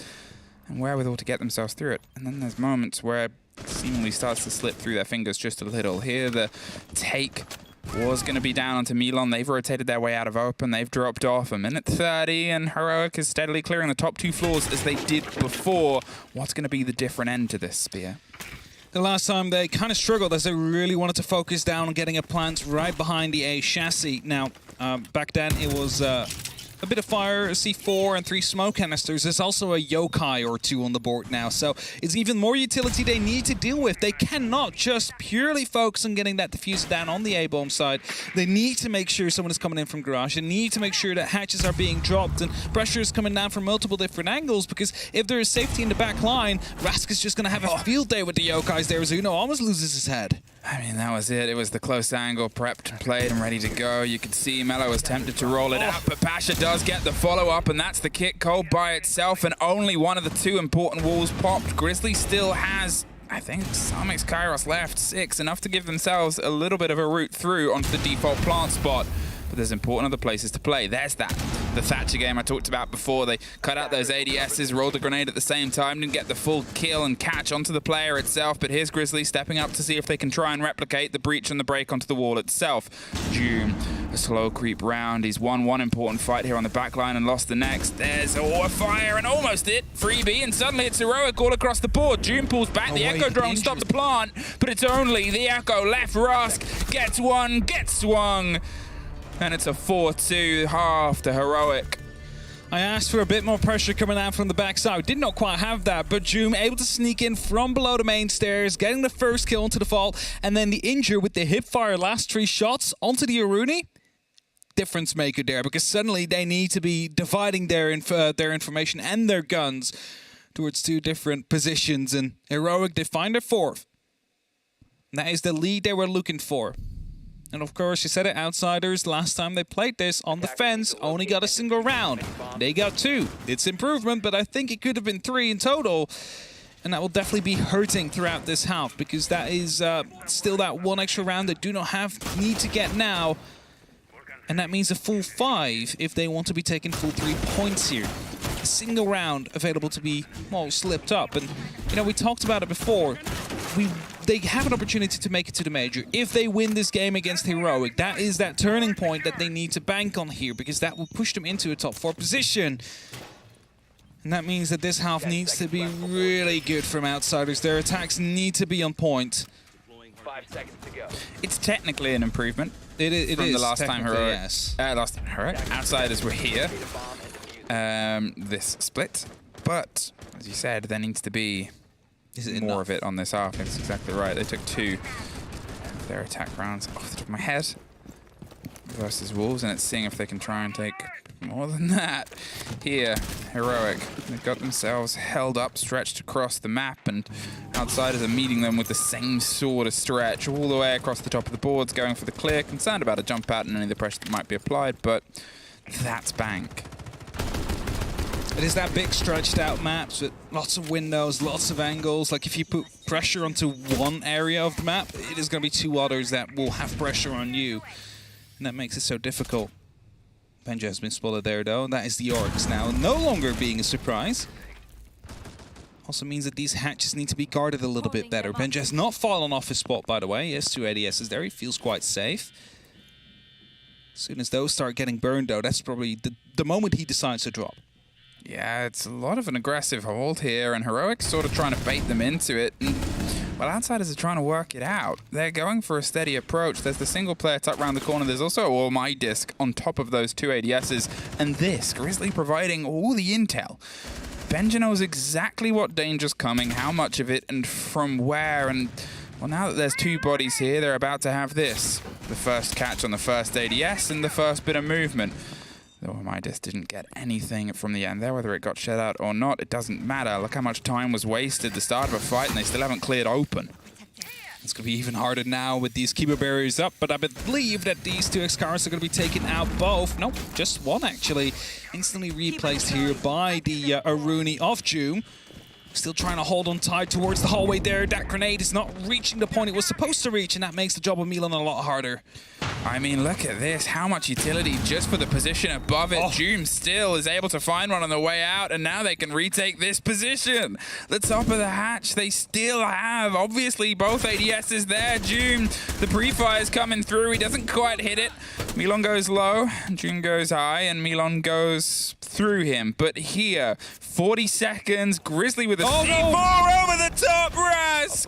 and wherewithal to get themselves through it. And then there's moments where it seemingly starts to slip through their fingers just a little. Here, the take was going to be down onto Milan. They've rotated their way out of open. They've dropped off a minute 30, and Heroic is steadily clearing the top 2 floors as they did before. What's going to be the different end to this, Spear? The last time they kind of struggled as they really wanted to focus down on getting a plant right behind the A chassis. Now, back then it was a bit of fire, a C4, and 3 smoke canisters. There's also a yokai or 2 on the board now, so it's even more utility they need to deal with. They cannot just purely focus on getting that diffuser down on the A-bomb side. They need to make sure someone is coming in from garage. They need to make sure that hatches are being dropped and pressure is coming down from multiple different angles, because if there is safety in the back line, Rask is just going to have a field day with the yokais there. Zuno almost loses his head. I mean, that was it. It was the close angle, prepped and played and ready to go. You could see Mello was tempted to roll it out, but Pasha does get the follow-up, and that's the kick cold by itself, and only one of the 2 important walls popped. Grizzly still has, I think, some Kairos left, 6, enough to give themselves a little bit of a route through onto the default plant spot. But there's important other places to play. There's that. The Thatcher game I talked about before. They cut out those ADSs, rolled a grenade at the same time, didn't get the full kill and catch onto the player itself. But here's Grizzly stepping up to see if they can try and replicate the breach and the break onto the wall itself. Doom, a slow creep round. He's won one important fight here on the back line and lost the next. There's a fire and almost it. Freebie, and suddenly it's Heroic all across the board. Doom pulls back. The Echo drone stopped the plant, but it's only the Echo left. Rusk gets one, gets swung. And it's a 4-2 half to Heroic. I asked for a bit more pressure coming out from the backside. Did not quite have that, but Joom able to sneak in from below the main stairs, getting the first kill onto the vault, and then the injure with the hip fire last 3 shots onto the Aruni. Difference maker there, because suddenly they need to be dividing their information and their guns towards 2 different positions, and Heroic, they find their 4th. And that is the lead they were looking for. And of course, you said it, Outsiders, last time they played this on the fence, only got a single round. They got 2. It's improvement, but I think it could have been 3 in total. And that will definitely be hurting throughout this half, because that is still that 1 extra round they do not need to get now. And that means a full 5 if they want to be taking full 3 points here. A single round available to be, well, slipped up. And, you know, we talked about it before. They have an opportunity to make it to the major. If they win this game against Heroic, that is that turning point that they need to bank on here, because that will push them into a top 4 position. And that means that this half needs to be really good from Outsiders. Their attacks need to be on point. 5 seconds to go. It's technically an improvement. It is from the last time Heroic. Yes. Last time Heroic. Outsiders were here. This split. But, as you said, there needs to be more of it on this half. That's exactly right. They took 2 of their attack rounds off the top of my head versus Wolves, and it's seeing if they can try and take more than that. Here, Heroic, they've got themselves held up, stretched across the map, and Outsiders are meeting them with the same sort of stretch all the way across the top of the boards, going for the clear, concerned about a jump out and any of the pressure that might be applied, but that's bank. It is that big stretched out maps with lots of windows, lots of angles. Like if you put pressure onto one area of the map, it is going to be 2 others that will have pressure on you. And that makes it so difficult. Benja has been spotted there though, and that is the Orcs now, no longer being a surprise. Also means that these hatches need to be guarded a little bit better. Benja has not fallen off his spot, by the way. He has 2 ADSs there, he feels quite safe. As soon as those start getting burned though, that's probably the moment he decides to drop. Yeah, it's a lot of an aggressive hold here, and Heroic's sort of trying to bait them into it. And Well, Outsiders are trying to work it out. They're going for a steady approach. There's the single player tucked around the corner. There's also a All My disc on top of those two ADSs. And this, Grizzly providing all the intel. Benja knows exactly what danger's coming, how much of it, and from where. And, well, now that there's two bodies here, they're about to have this. The first catch on the first ADS and the first bit of movement. Though my disc didn't get anything from the end there, whether it got shed out or not, it doesn't matter. Look how much time was wasted at the start of a fight, and they still haven't cleared open. It's going to be even harder now with these Kiba barriers up, but I believe that these two Excars are going to be taking out both. Nope, just one actually. Instantly replaced here by the Aruni of Doom. Still trying to hold on tight towards the hallway there. That grenade is not reaching the point it was supposed to reach, and that makes the job of Milan a lot harder. I mean, look at this. How much utility just for the position above it. Doom still is able to find one on the way out, and now they can retake this position. The top of the hatch, they still have, obviously, both ADSs there. Doom, the pre-fire is coming through. He doesn't quite hit it. Milan goes low, Doom goes high, and Milan goes through him. But here, 40 seconds, Grizzly with a C4 over the top, Rask!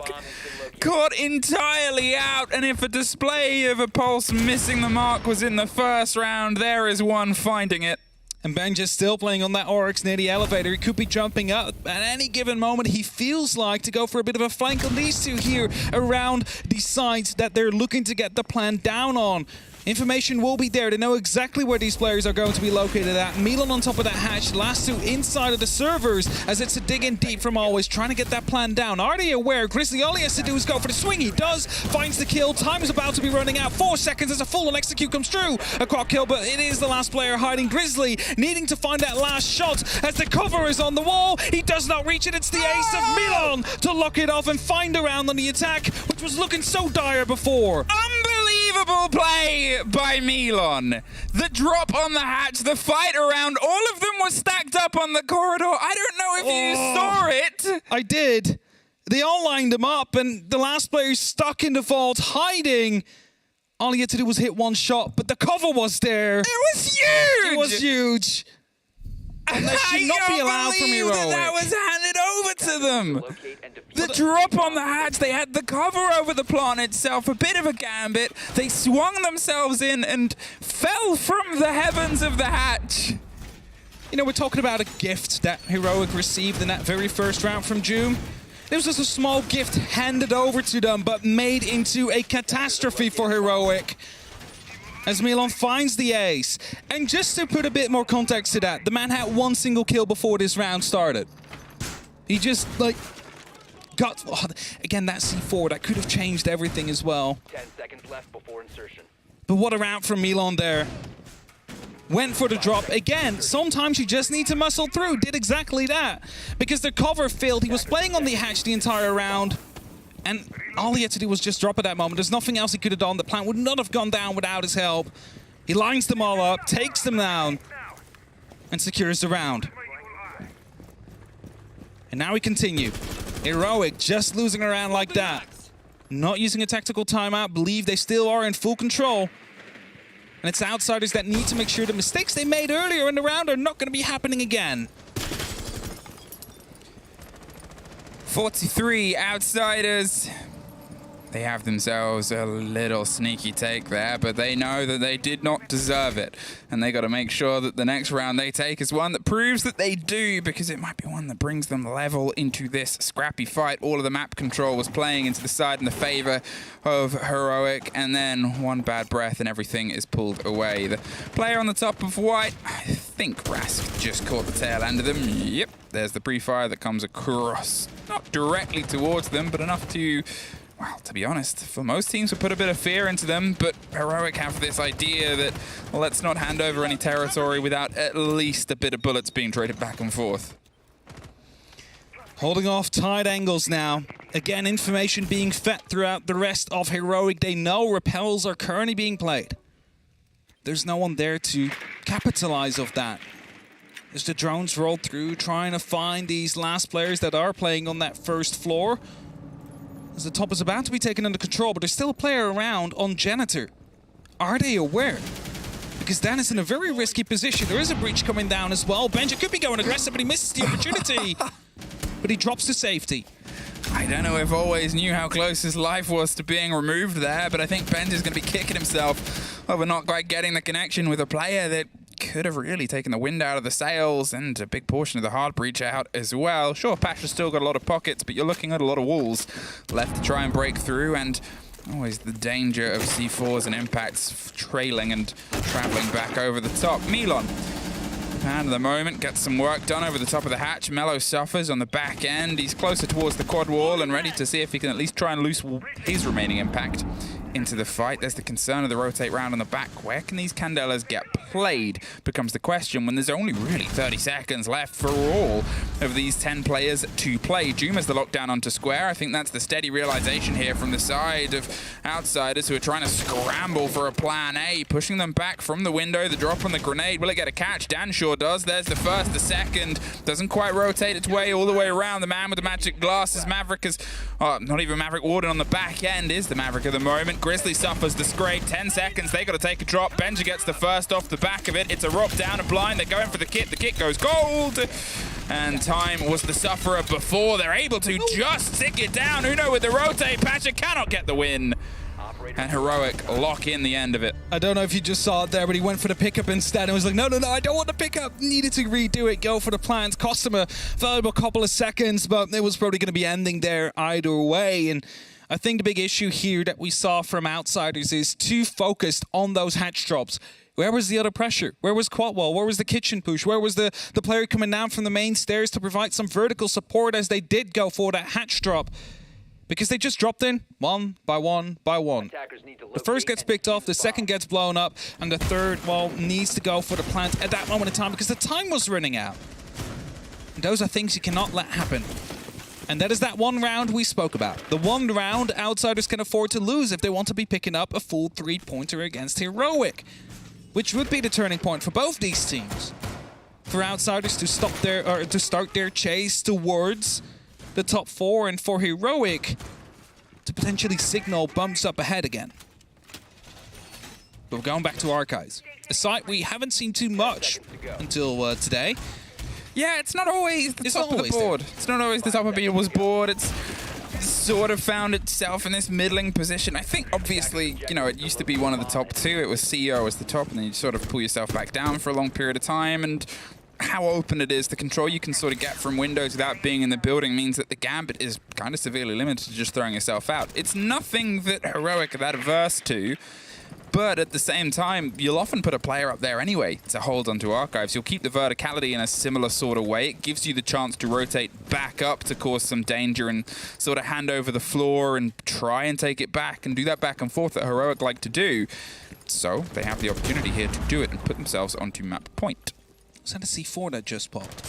Caught entirely out, and if a display of a pulse missing the mark was in the first round, there is one finding it. And Benja's still playing on that Oryx near the elevator. He could be jumping up at any given moment. He feels like to go for a bit of a flank on these two here around the sites that they're looking to get the plan down on. Information will be there. They know exactly where these players are going to be located at. Milan on top of that hatch. Last two inside of the servers as it's a dig in deep from always, trying to get that plan down. Are they aware? Grizzly, all he has to do is go for the swing. He does. Finds the kill. Time is about to be running out. 4 seconds as a full-on execute comes through. A quad kill, but it is the last player hiding. Grizzly needing to find that last shot as the cover is on the wall. He does not reach it. It's the ace of Milan to lock it off and find a round on the attack, which was looking so dire before. Unbelievable play by Milan. The drop on the hatch, the fight around, all of them were stacked up on the corridor. I don't know if you saw it. I did. They all lined him up, and the last player stuck in the vault, hiding. All he had to do was hit one shot, but the cover was there. It was huge. It was huge. And that should not be allowed from Heroic. That was handed over to them. The drop on the hatch, they had the cover over the plant itself, a bit of a gambit. They swung themselves in and fell from the heavens of the hatch. You know, we're talking about a gift that Heroic received in that very first round from Doom. It was just a small gift handed over to them, but made into a catastrophe for Heroic. As Milan finds the ace. And just to put a bit more context to that, the man had one single kill before this round started. He just, like, got... Oh, again, that C4, that could have changed everything as well. 10 seconds left before insertion. But what a round from Milan there. Went for the drop. Again, sometimes you just need to muscle through. Did exactly that. Because the cover failed. He was playing on the hatch the entire round. And all he had to do was just drop at that moment. There's nothing else he could have done. The plant would not have gone down without his help. He lines them all up, takes them down, and secures the round. And now we continue. Heroic just losing a round like that. Not using a tactical timeout. Believe they still are in full control. And it's Outsiders that need to make sure the mistakes they made earlier in the round are not going to be happening again. 43 Outsiders. They have themselves a little sneaky take there, but they know that they did not deserve it. And they got to make sure that the next round they take is one that proves that they do, because it might be one that brings them level into this scrappy fight. All of the map control was playing into the side in the favor of Heroic, and then one bad breath and everything is pulled away. The player on the top of white, I think Rask just caught the tail end of them. Yep, there's the pre-fire that comes across. Not directly towards them, but enough to... Well, to be honest, for most teams, we put a bit of fear into them, but Heroic have this idea that, well, let's not hand over any territory without at least a bit of bullets being traded back and forth. Holding off tight angles now. Again, information being fed throughout the rest of Heroic. They know repels are currently being played. There's no one there to capitalize off that. As the drones roll through, trying to find these last players that are playing on that first floor. As the top is about to be taken under control, but there's still a player around on Janitor. Are they aware? Because Dan is in a very risky position. There is a breach coming down as well. Benja could be going aggressive, but he misses the opportunity. But he drops to safety. I don't know if Always knew how close his life was to being removed there, but I think Benji's going to be kicking himself over not quite getting the connection with a player that could have really taken the wind out of the sails and a big portion of the hard breach out as well. Sure, Pasha's still got a lot of pockets, but you're looking at a lot of walls left to try and break through, and always the danger of C4s and impacts trailing and traveling back over the top. Milon, and at the moment, gets some work done over the top of the hatch. Mello suffers on the back end. He's closer towards the quad wall and ready to see if he can at least try and loose his remaining impact into the fight. There's the concern of the rotate round on the back. Where can these Candelas get played becomes the question when there's only really 30 seconds left for all of these 10 players to play. Doom has the lockdown onto Square. I think that's the steady realization here from the side of Outsiders, who are trying to scramble for a plan A, pushing them back from the window. The drop on the grenade, will it get a catch? Dan sure does. There's the first, the second. Doesn't quite rotate its way all the way around. The man with the magic glasses, Maverick is, not even Maverick, Warden on the back end is the Maverick of the moment. Grizzly suffers the scrape. 10 seconds, they got to take a drop. Benji gets the first off the back of it. It's a rock down a blind. They're going for the kit. The kit goes gold. And Time was the sufferer before. They're able to just stick it down. Uno with the rotate. Pasha cannot get the win. And Heroic lock in the end of it. I don't know if you just saw it there, but he went for the pickup instead and was like, no, I don't want the pickup. Needed to redo it, go for the plant. Cost him a valuable couple of seconds, but it was probably going to be ending there either way. And I think the big issue here that we saw from Outsiders is too focused on those hatch drops. Where was the other pressure? Where was quad wall? Where was the kitchen push? Where was the player coming down from the main stairs to provide some vertical support as they did go for that hatch drop? Because they just dropped in one by one by one. The first gets picked off, the second gets blown up, and the third, well, needs to go for the plant at that moment in time because the time was running out. And those are things you cannot let happen. And that is that one round we spoke about. The one round Outsiders can afford to lose if they want to be picking up a full 3-pointer against Heroic, which would be the turning point for both these teams. For Outsiders to stop their, or to start their chase towards the top 4, and for Heroic to potentially signal bumps up ahead again. But we're going back to Archives, a site we haven't seen too much until today. Yeah, it's not always the top of the board. It's not always the top of people's board. It's sort of found itself in this middling position. I think, obviously, you know, it used to be one of the top 2. It was CEO as the top, and then you sort of pull yourself back down for a long period of time. And how open it is, the control you can sort of get from windows without being in the building means that the gambit is kind of severely limited to just throwing yourself out. It's nothing that Heroic are that averse to, but at the same time, you'll often put a player up there anyway to hold onto Archives. You'll keep the verticality in a similar sort of way. It gives you the chance to rotate back up to cause some danger and sort of hand over the floor and try and take it back and do that back and forth that Heroic like to do. So they have the opportunity here to do it and put themselves onto map point. Was that a C4 that just popped?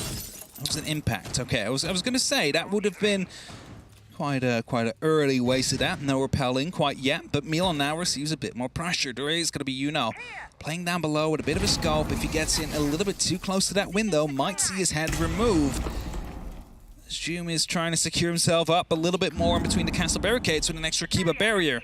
That was an impact. Okay, I was going to say that would have been quite a early waste of that. No repelling quite yet, but Milan now receives a bit more pressure. There is going to be playing down below with a bit of a scope. If he gets in a little bit too close to that window, might see his head removed. Zoom is trying to secure himself up a little bit more in between the castle barricades with an extra Kiba barrier.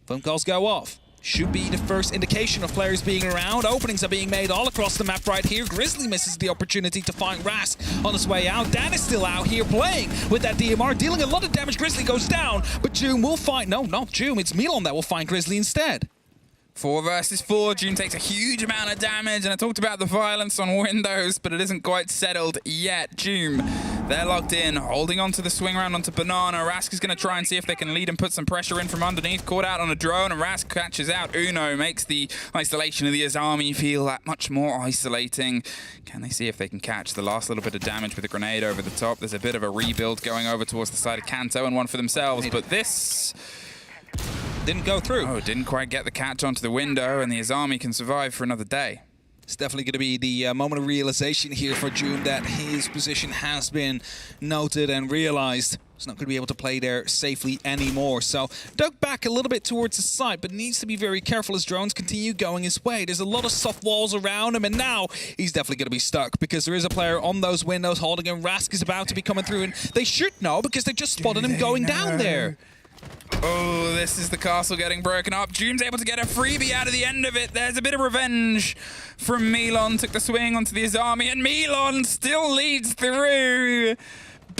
Phone calls go off. Should be the first indication of players being around. Openings are being made all across the map right here. Grizzly misses the opportunity to find Rask on his way out. Dan is still out here playing with that DMR, dealing a lot of damage. Grizzly goes down, but June will find... No, not June. It's Milon that will find Grizzly instead. 4 versus 4. June takes a huge amount of damage, and I talked about the violence on windows, but it isn't quite settled yet. June, they're locked in, holding on to the swing round onto Banana. Rask is going to try and see if they can lead and put some pressure in from underneath. Caught out on a drone, and Rask catches out. Uno makes the isolation of the Azami feel that much more isolating. Can they see if they can catch the last little bit of damage with a grenade over the top? There's a bit of a rebuild going over towards the side of Kanto and one for themselves, but this didn't go through. Oh, didn't quite get the catch onto the window, and the Azami can survive for another day. It's definitely going to be the moment of realization here for June that his position has been noted and realized. He's not going to be able to play there safely anymore. So dug back a little bit towards the side, but needs to be very careful as drones continue going his way. There's a lot of soft walls around him, and now he's definitely going to be stuck because there is a player on those windows holding him. Rask is about to be coming through, and they should know because they just spotted him going down there. Oh, this is the castle getting broken up. June's able to get a freebie out of the end of it. There's a bit of revenge from Milon. Took the swing onto the Azami, and Milon still leads through.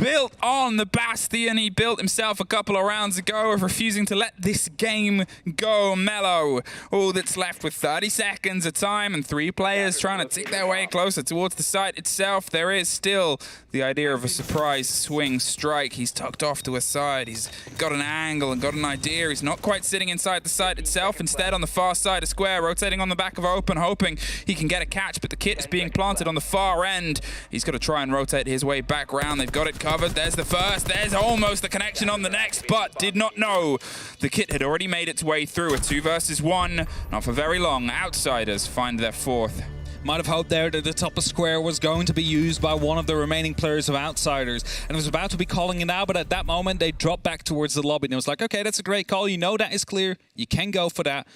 built on the bastion he built himself a couple of rounds ago of refusing to let this game go mellow. All that's left with 30 seconds of time and 3 players trying to tick their way closer towards the site itself. There is still the idea of a surprise swing strike. He's tucked off to a side. He's got an angle and got an idea. He's not quite sitting inside the site itself. Instead, on the far side of square, rotating on the back of open, hoping he can get a catch, but the kit is being planted on the far end. He's got to try and rotate his way back round. They've got it covered. There's the first. There's almost the connection on the next, but did not know the kit had already made its way through. A 2 versus 1. Not for very long. Outsiders find their 4th. Might have hoped there that the top of square was going to be used by one of the remaining players of Outsiders, and was about to be calling it out, but at that moment they dropped back towards the lobby, and it was like, okay, that's a great call. You know that is clear. You can go for that,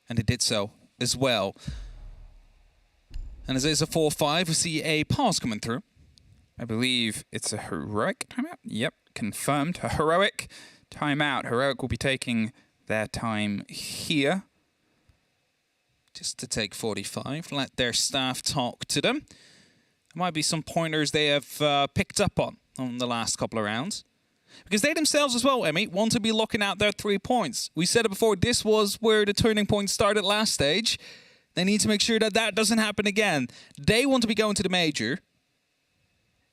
and they did so as well. And as it is a 4-5, we see a pause coming through. I believe it's a heroic timeout. Yep, confirmed. A heroic timeout. Heroic will be taking their time here. Just to take 45, let their staff talk to them. There might be some pointers they have picked up on the last couple of rounds. Because they themselves as well, Emmy, want to be looking out their 3 points. We said it before, this was where the turning point started last stage. They need to make sure that that doesn't happen again. They want to be going to the major.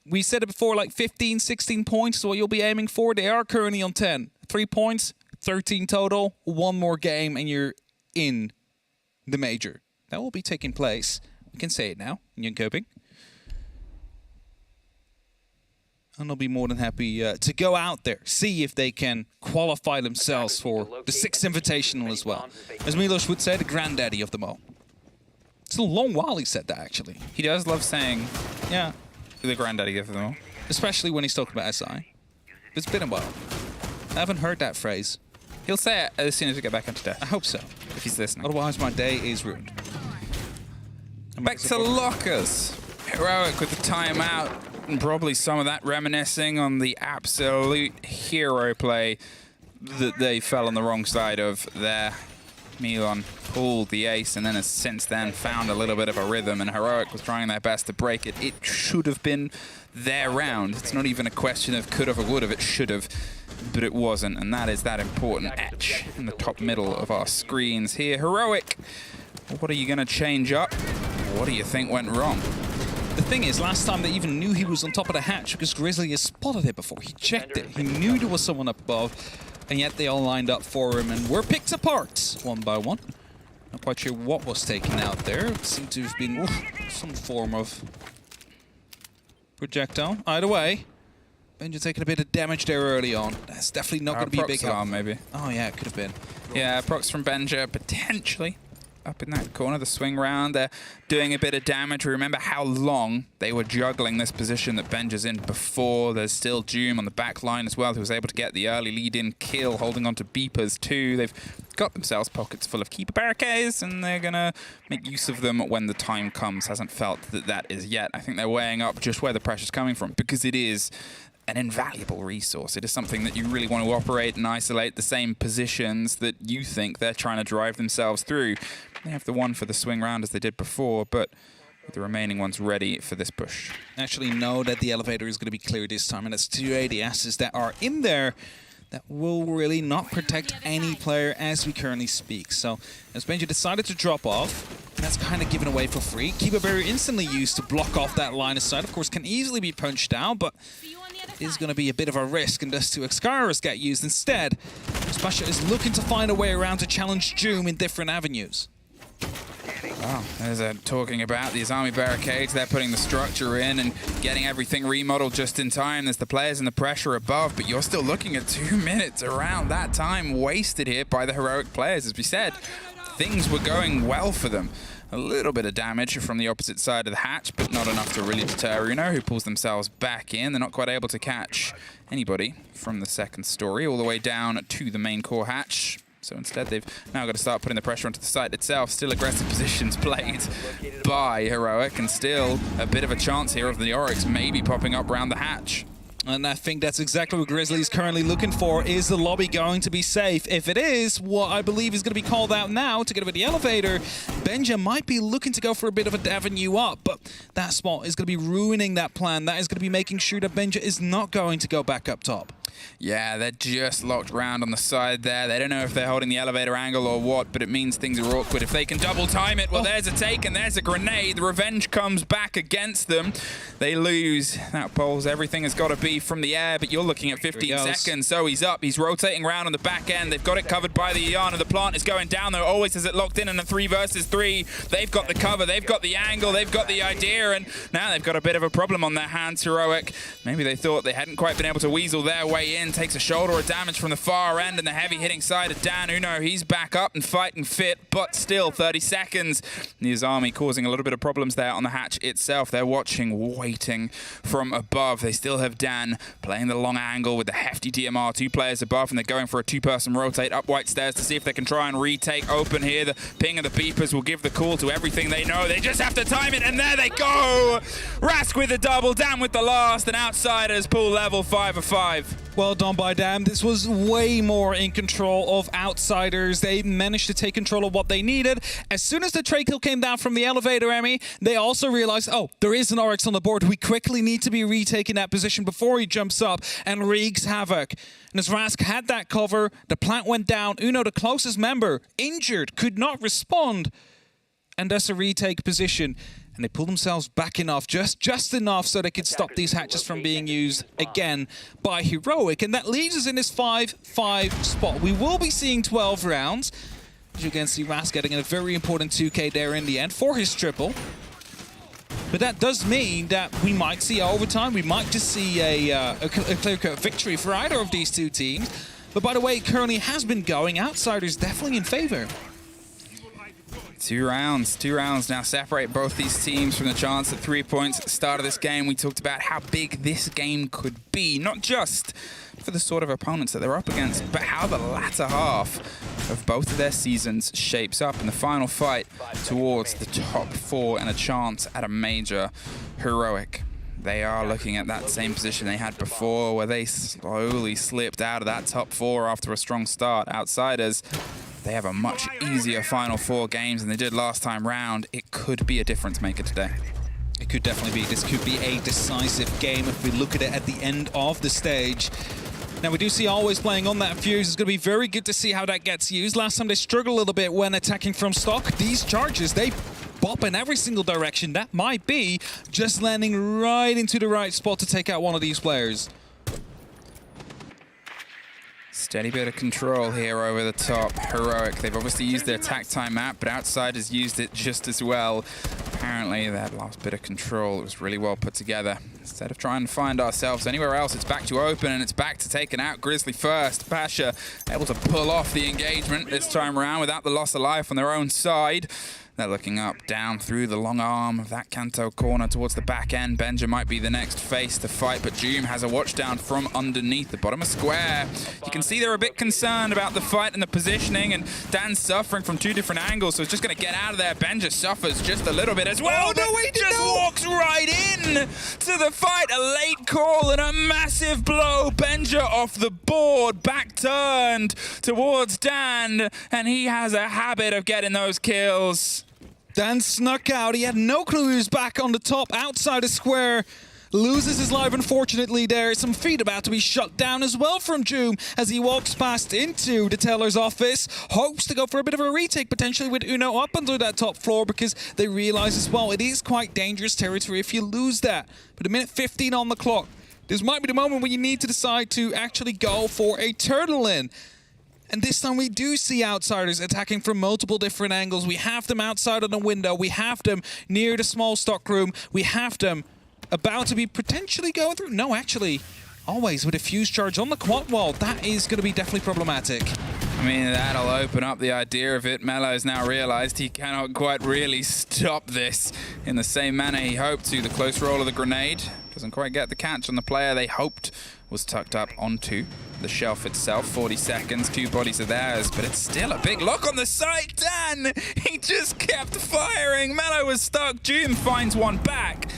We said it before, like 15, 16 points is what you'll be aiming for. They are currently on 10. 3 points, 13 total, 1 more game, and you're in the major. That will be taking place. We can say it now in Jönköping. And they'll be more than happy to go out there, see if they can qualify themselves for the 6th Invitational as well. As Milos would say, the granddaddy of them all. It's a long while he said that, actually. He does love saying, Yeah. the granddaddy of them all. Especially when he's talking about SI. It's been a while. I haven't heard that phrase. He'll say it as soon as we get back into death, I hope so. if he's listening. Otherwise, my day is ruined. Back to lockers. Heroic with the timeout, and probably some of that reminiscing on the absolute hero play that they fell on the wrong side of there. Milan pulled the ace and then has since then found a little bit of a rhythm, and Heroic was trying their best to break it. It should have been their round. It's not even a question of could have or would have, it should have, but it wasn't, and that is that important etch in the top middle of our screens here. Heroic, what are you going to change up? What do you think went wrong? The thing is, last time they even knew he was on top of the hatch because Grizzly has spotted it before. He checked it. He knew there was someone up above, and yet they all lined up for him and were picked apart one by one. Not quite sure what was taken out there. It seemed to have been some form of projectile. Either way, Benja taking a bit of damage there early on. That's definitely not going to be a big help. Maybe. Oh yeah, it could have been. Yeah, procs from Benja, potentially. Up in that corner, the swing round, they're doing a bit of damage. Remember how long they were juggling this position that Benja's in before. There's still Doom on the back line as well, who was able to get the early lead-in kill, holding on to beepers too. They've got themselves pockets full of keeper barricades, and they're going to make use of them when the time comes. Hasn't felt that that is yet. I think they're weighing up just where the pressure's coming from, because it is an invaluable resource. It is something that you really want to operate and isolate the same positions that you think they're trying to drive themselves through. They have the one for the swing round as they did before, but with the remaining ones ready for this push. Actually know that the elevator is going to be clear this time, and it's 2 ADSs that are in there that will really not protect any player as we currently speak. So as Benji decided to drop off, that's kind of given away for free. Keeper barrier instantly used to block off that line of sight. Of course, can easily be punched down, but is going to be a bit of a risk, and thus 2 Excaras get used instead. Spasha is looking to find a way around to challenge Doom in different avenues. Wow, there's talking about these army barricades. They're putting the structure in and getting everything remodeled just in time. There's the players and the pressure above, but you're still looking at 2 minutes around that time wasted here by the Heroic players. As we said, things were going well for them. A little bit of damage from the opposite side of the hatch, but not enough to really deter Uno, who pulls themselves back in. They're not quite able to catch anybody from the second story all the way down to the main core hatch. So instead, they've now got to start putting the pressure onto the site itself. Still aggressive positions played by Heroic, and still a bit of a chance here of the Oryx maybe popping up around the hatch. And I think that's exactly what Grizzly is currently looking for. Is the lobby going to be safe? If it is, what I believe is going to be called out now to get over the elevator, Benja might be looking to go for a bit of an avenue up, but that spot is going to be ruining that plan. That is going to be making sure that Benja is not going to go back up top. Yeah, they're just locked round on the side there. They don't know if they're holding the elevator angle or what, but it means things are awkward. If they can double time it, well, there's a take and there's a grenade. The revenge comes back against them. They lose. That pulls everything has got to be from the air, but you're looking at 15 seconds. So he's up. He's rotating around on the back end. They've got it covered by the Iana. The plant is going down, though. Always has it locked in a 3 versus 3. They've got the cover. They've got the angle. They've got the idea, and now they've got a bit of a problem on their hands, Heroic. Maybe they thought they hadn't quite been able to weasel their way in. Takes a shoulder of damage from the far end, and the heavy hitting side of Dan Uno. He's back up and fighting fit, but still 30 seconds. His army causing a little bit of problems there on the hatch itself. They're watching, waiting from above. They still have Dan playing the long angle with the hefty DMR. 2 players above, and they're going for a 2-person rotate up white stairs to see if they can try and retake open here. The ping of the beepers will give the call to everything they know. They just have to time it, and there they go! Rask with the double, Dan with the last, and Outsiders pull level 5 of 5. Well done by them. This was way more in control of Outsiders. They managed to take control of what they needed. As soon as the trade kill came down from the elevator, Emmy, they also realized, oh, there is an Oryx on the board. We quickly need to be retaking that position before he jumps up and wreaks havoc. And as Rask had that cover, the plant went down. Uno, the closest member, injured, could not respond. And that's a retake position. And they pull themselves back enough, just enough so they could stop these hatches from being used again by Heroic. And that leaves us in this 5-5 spot. We will be seeing 12 rounds. As you can see, Rask getting a very important 2K there in the end for his triple. But that does mean that we might see overtime. We might just see a clear-cut victory for either of these two teams. But by the way, it currently has been going. Outsiders definitely in favor. 2 rounds now separate both these teams from the chance at 3 points at the start of this game. We talked about how big this game could be, not just for the sort of opponents that they're up against, but how the latter half of both of their seasons shapes up in the final fight towards the top 4 and a chance at a major. Heroic, they are looking at that same position they had before, where they slowly slipped out of that top 4 after a strong start. Outsiders, they have a much easier final 4 games than they did last time round. It could be a difference maker today. It could definitely be. This could be a decisive game if we look at it at the end of the stage. Now, we do see Always playing on that Fuse. It's going to be very good to see how that gets used. Last time they struggled a little bit when attacking from stock. These charges, they bop in every single direction. That might be just landing right into the right spot to take out one of these players. Steady bit of control here over the top. Heroic, they've obviously used their attack time map, but Outsiders used it just as well. Apparently, that last bit of control was really well put together. Instead of trying to find ourselves anywhere else, it's back to open, and it's back to taking out Grizzly first. Pasha able to pull off the engagement this time around without the loss of life on their own side. They're looking up, down through the long arm of that Kanto corner towards the back end. Benja might be the next face to fight, but Doom has a watch down from underneath the bottom of square. You can see they're a bit concerned about the fight and the positioning, and Dan's suffering from 2 different angles, so he's just going to get out of there. Benja suffers just a little bit as well. No, he just walks right in to the fight. A late call and a massive blow. Benja off the board, back turned towards Dan, and he has a habit of getting those kills. Dan snuck out. He had no clue he was back on the top outside of square. Loses his life, unfortunately, there. Some feet about to be shut down as well from Joom as he walks past into the teller's office. Hopes to go for a bit of a retake, potentially with Uno up under that top floor, because they realize as well it is quite dangerous territory if you lose that. But a minute 15 on the clock. This might be the moment when you need to decide to actually go for a turtle in. And this time we do see Outsiders attacking from multiple different angles. We have them outside on the window. We have them near the small stock room. We have them about to be potentially going through. No, actually, Always with a fuse charge on the quad wall. That is going to be definitely problematic. I mean, that'll open up the idea of it. Melo's now realized he cannot quite really stop this in the same manner he hoped to. The close roll of the grenade doesn't quite get the catch on the player they hoped was tucked up onto the shelf itself. 40 seconds, 2 bodies are theirs, but it's still a big lock on the site. Dan, he just kept firing. Melo was stuck. Doom finds one back.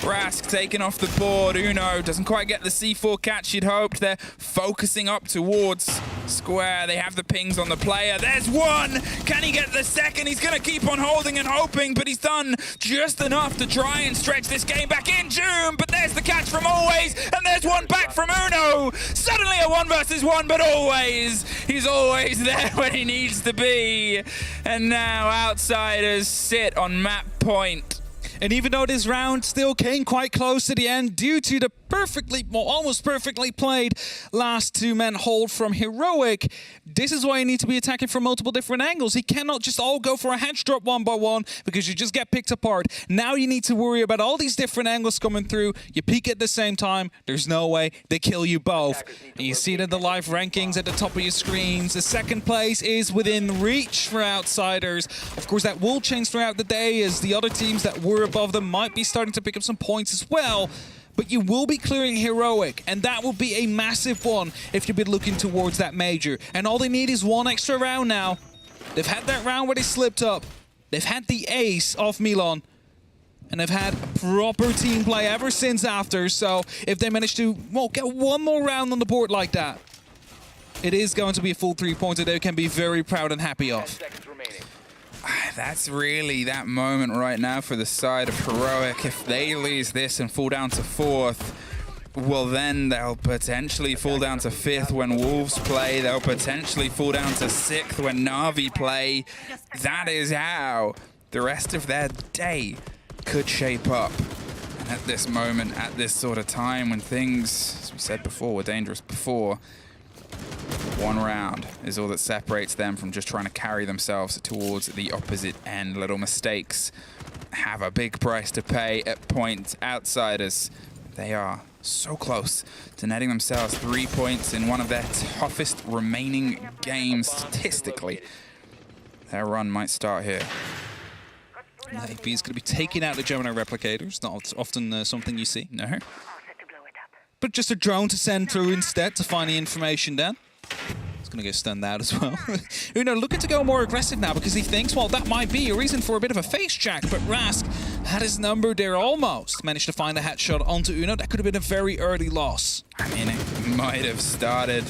Rask taken off the board. Uno doesn't quite get the C4 catch you'd hoped. They're focusing up towards Square. They have the pings on the player. There's one. Can he get the second? He's going to keep on holding and hoping, but he's done just enough to try and stretch this game back in June. But there's the catch from Always, and there's one back from Uno. Suddenly a 1 versus 1, but Always, he's always there when he needs to be. And now Outsiders sit on map point. And even though this round still came quite close to the end due to the almost perfectly played last two-man hold from Heroic, this is why you need to be attacking from multiple different angles. He cannot just all go for a hatch drop one by one because you just get picked apart. Now you need to worry about all these different angles coming through. You peek at the same time, there's no way they kill you both. And you see that the live rankings at the top of your screens. The second place is within reach for Outsiders. Of course, that will change throughout the day as the other teams that were above them might be starting to pick up some points as well. But you will be clearing Heroic, and that will be a massive one if you've been looking towards that major. And all they need is one extra round now. They've had that round where they slipped up. They've had the ace off Milan. And they've had proper team play ever since after. So if they manage to, well, get one more round on the board like that, it is going to be a full 3-pointer they can be very proud and happy of. That's really that moment right now for the side of Heroic. If they lose this and fall down to 4th, well then they'll potentially fall down to 5th when Wolves play. They'll potentially fall down to 6th when Navi play. That is how the rest of their day could shape up. And at this moment, at this sort of time when things, as we said before, were dangerous before, one round is all that separates them from just trying to carry themselves towards the opposite end. Little mistakes have a big price to pay at points. Outsiders, they are so close to netting themselves 3 points in one of their toughest remaining games statistically. Their run might start here. AP is going to be taking out the Gemini replicators. Not often something you see. No. But just a drone to send through instead to find the information down. He's going to get stunned out as well. Uno looking to go more aggressive now because he thinks, well, that might be a reason for a bit of a face check. But Rask had his number there almost. Managed to find a headshot onto Uno. That could have been a very early loss. I mean, it might have started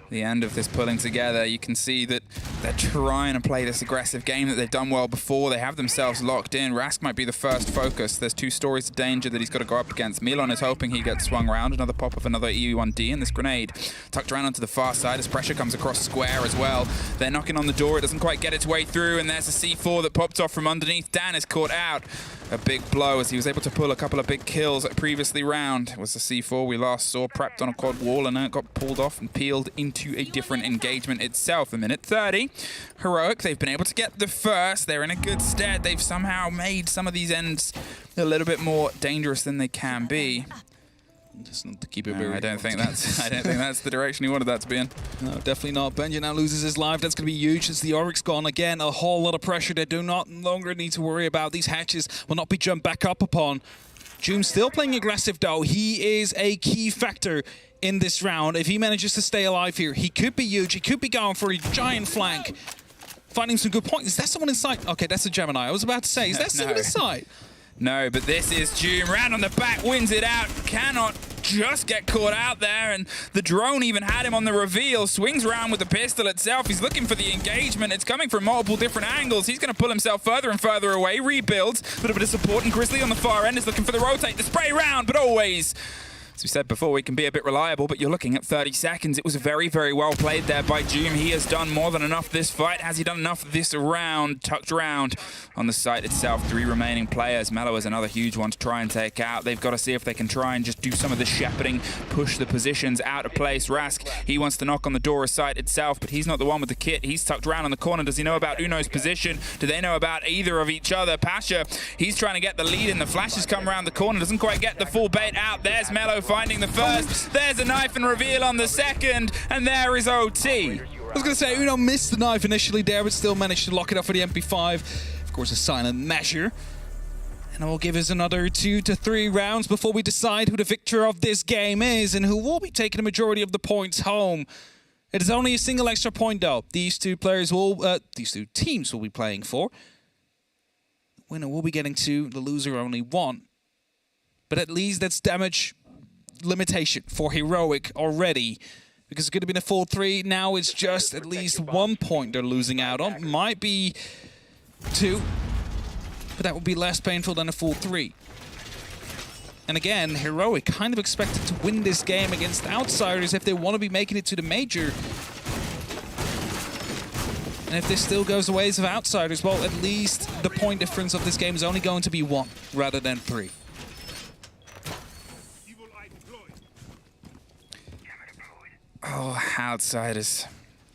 the end of this pulling together. You can see that they're trying to play this aggressive game that they've done well before. They have themselves locked in. Rask might be the first focus. There's 2 stories of danger that he's got to go up against. Milan is hoping he gets swung around. Another pop of another EU1D, and this grenade tucked around onto the far side as pressure comes across Square as well. They're knocking on the door. It doesn't quite get its way through, and there's a C4 that popped off from underneath. Dan is caught out. A big blow as he was able to pull a couple of big kills previously round. It was the C4 we last saw prepped on a quad wall, and then it got pulled off and peeled into a different engagement itself. A minute 30. Heroic, they've been able to get the first. They're in a good stead. They've somehow made some of these ends a little bit more dangerous than they can be. Just not to keep it very. I don't think that's the direction he wanted that to be in. No, definitely not. Benja now loses his life. That's going to be huge. As the Oryx gone again, a whole lot of pressure. They do not longer need to worry about. These hatches will not be jumped back up upon. Joom still playing aggressive though. He is a key factor in this round. If he manages to stay alive here, he could be huge. He could be going for a giant flank. Finding some good points. Is that someone inside? Okay, that's a Gemini. I was about to say, is that someone inside? No, but this is Joom. Round on the back, wins it out. Cannot just get caught out there, and the drone even had him on the reveal. Swings around with the pistol itself. He's looking for the engagement. It's coming from multiple different angles. He's going to pull himself further and further away. Rebuilds. A little bit of support, and Grizzly on the far end is looking for the rotate. The spray round, but always, as we said before, we can be a bit reliable, but you're looking at 30 seconds. It was very, very well played there by Joom. He has done more than enough this fight. Has he done enough this round? Tucked round on the site itself. 3 remaining players. Mello is another huge one to try and take out. They've got to see if they can try and just do some of the shepherding, push the positions out of place. Rask, he wants to knock on the door of site itself, but he's not the one with the kit. He's tucked around on the corner. Does he know about Uno's position? Do they know about either of each other? Pasha, he's trying to get the lead, and the flashes come around the corner. Doesn't quite get the full bait out. There's Mello finding the first. There's a knife and reveal on the second, and there is OT. I was going to say, Uno missed the knife initially there, but still managed to lock it up for the MP5. Of course, a silent measure. And it will give us another 2 to 3 rounds before we decide who the victor of this game is and who will be taking the majority of the points home. It is only a single extra point, though. These two teams will be playing for. The winner will be getting 2, the loser only 1. but at least that's damage limitation for Heroic already. Because it could have been a full 3. Now it's just at least 1 point they're losing out on. Might be 2, but that would be less painful than a full 3. And again, Heroic kind of expected to win this game against Outsiders if they want to be making it to the major. And if this still goes the ways of Outsiders, well, at least the point difference of this game is only going to be 1 rather than 3. Oh, Outsiders.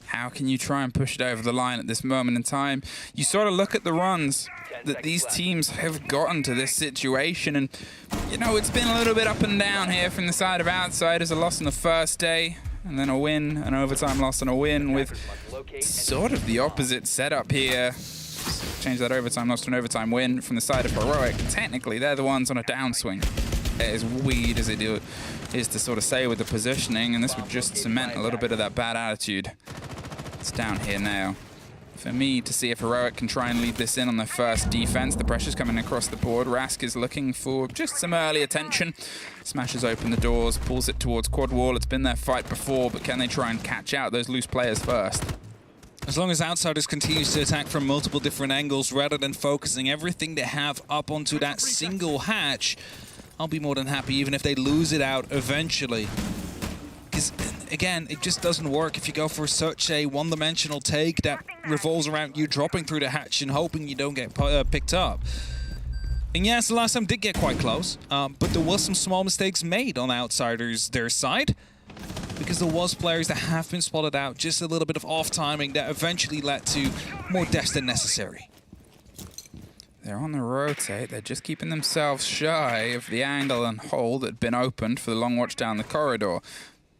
How can you try and push it over the line at this moment in time? You sort of look at the runs that these teams have gotten to this situation, and, you know, it's been a little bit up and down here from the side of Outsiders. A loss on the first day, and then a win, an overtime loss and a win, with sort of the opposite setup here. Change that overtime loss to an overtime win from the side of Heroic. Technically, they're the ones on a downswing. As weird as it is to sort of say with the positioning, and this would just cement a little bit of that bad attitude. It's down here now. For me to see if Heroic can try and lead this in on their first defense. The pressure's coming across the board. Rask is looking for just some early attention. Smashes open the doors, pulls it towards quad wall. It's been their fight before, but can they try and catch out those loose players first? As long as Outsiders continues to attack from multiple different angles rather than focusing everything they have up onto that single hatch, I'll be more than happy even if they lose it out eventually. Because, again, it just doesn't work if you go for such a one-dimensional take that revolves around you dropping through the hatch and hoping you don't get picked up. And yes, the last time did get quite close, but there was some small mistakes made on Outsiders' their side, because there was players that have been spotted out, just a little bit of off-timing that eventually led to more deaths than necessary. They're on the rotate. They're just keeping themselves shy of the angle and hole that had been opened for the long watch down the corridor.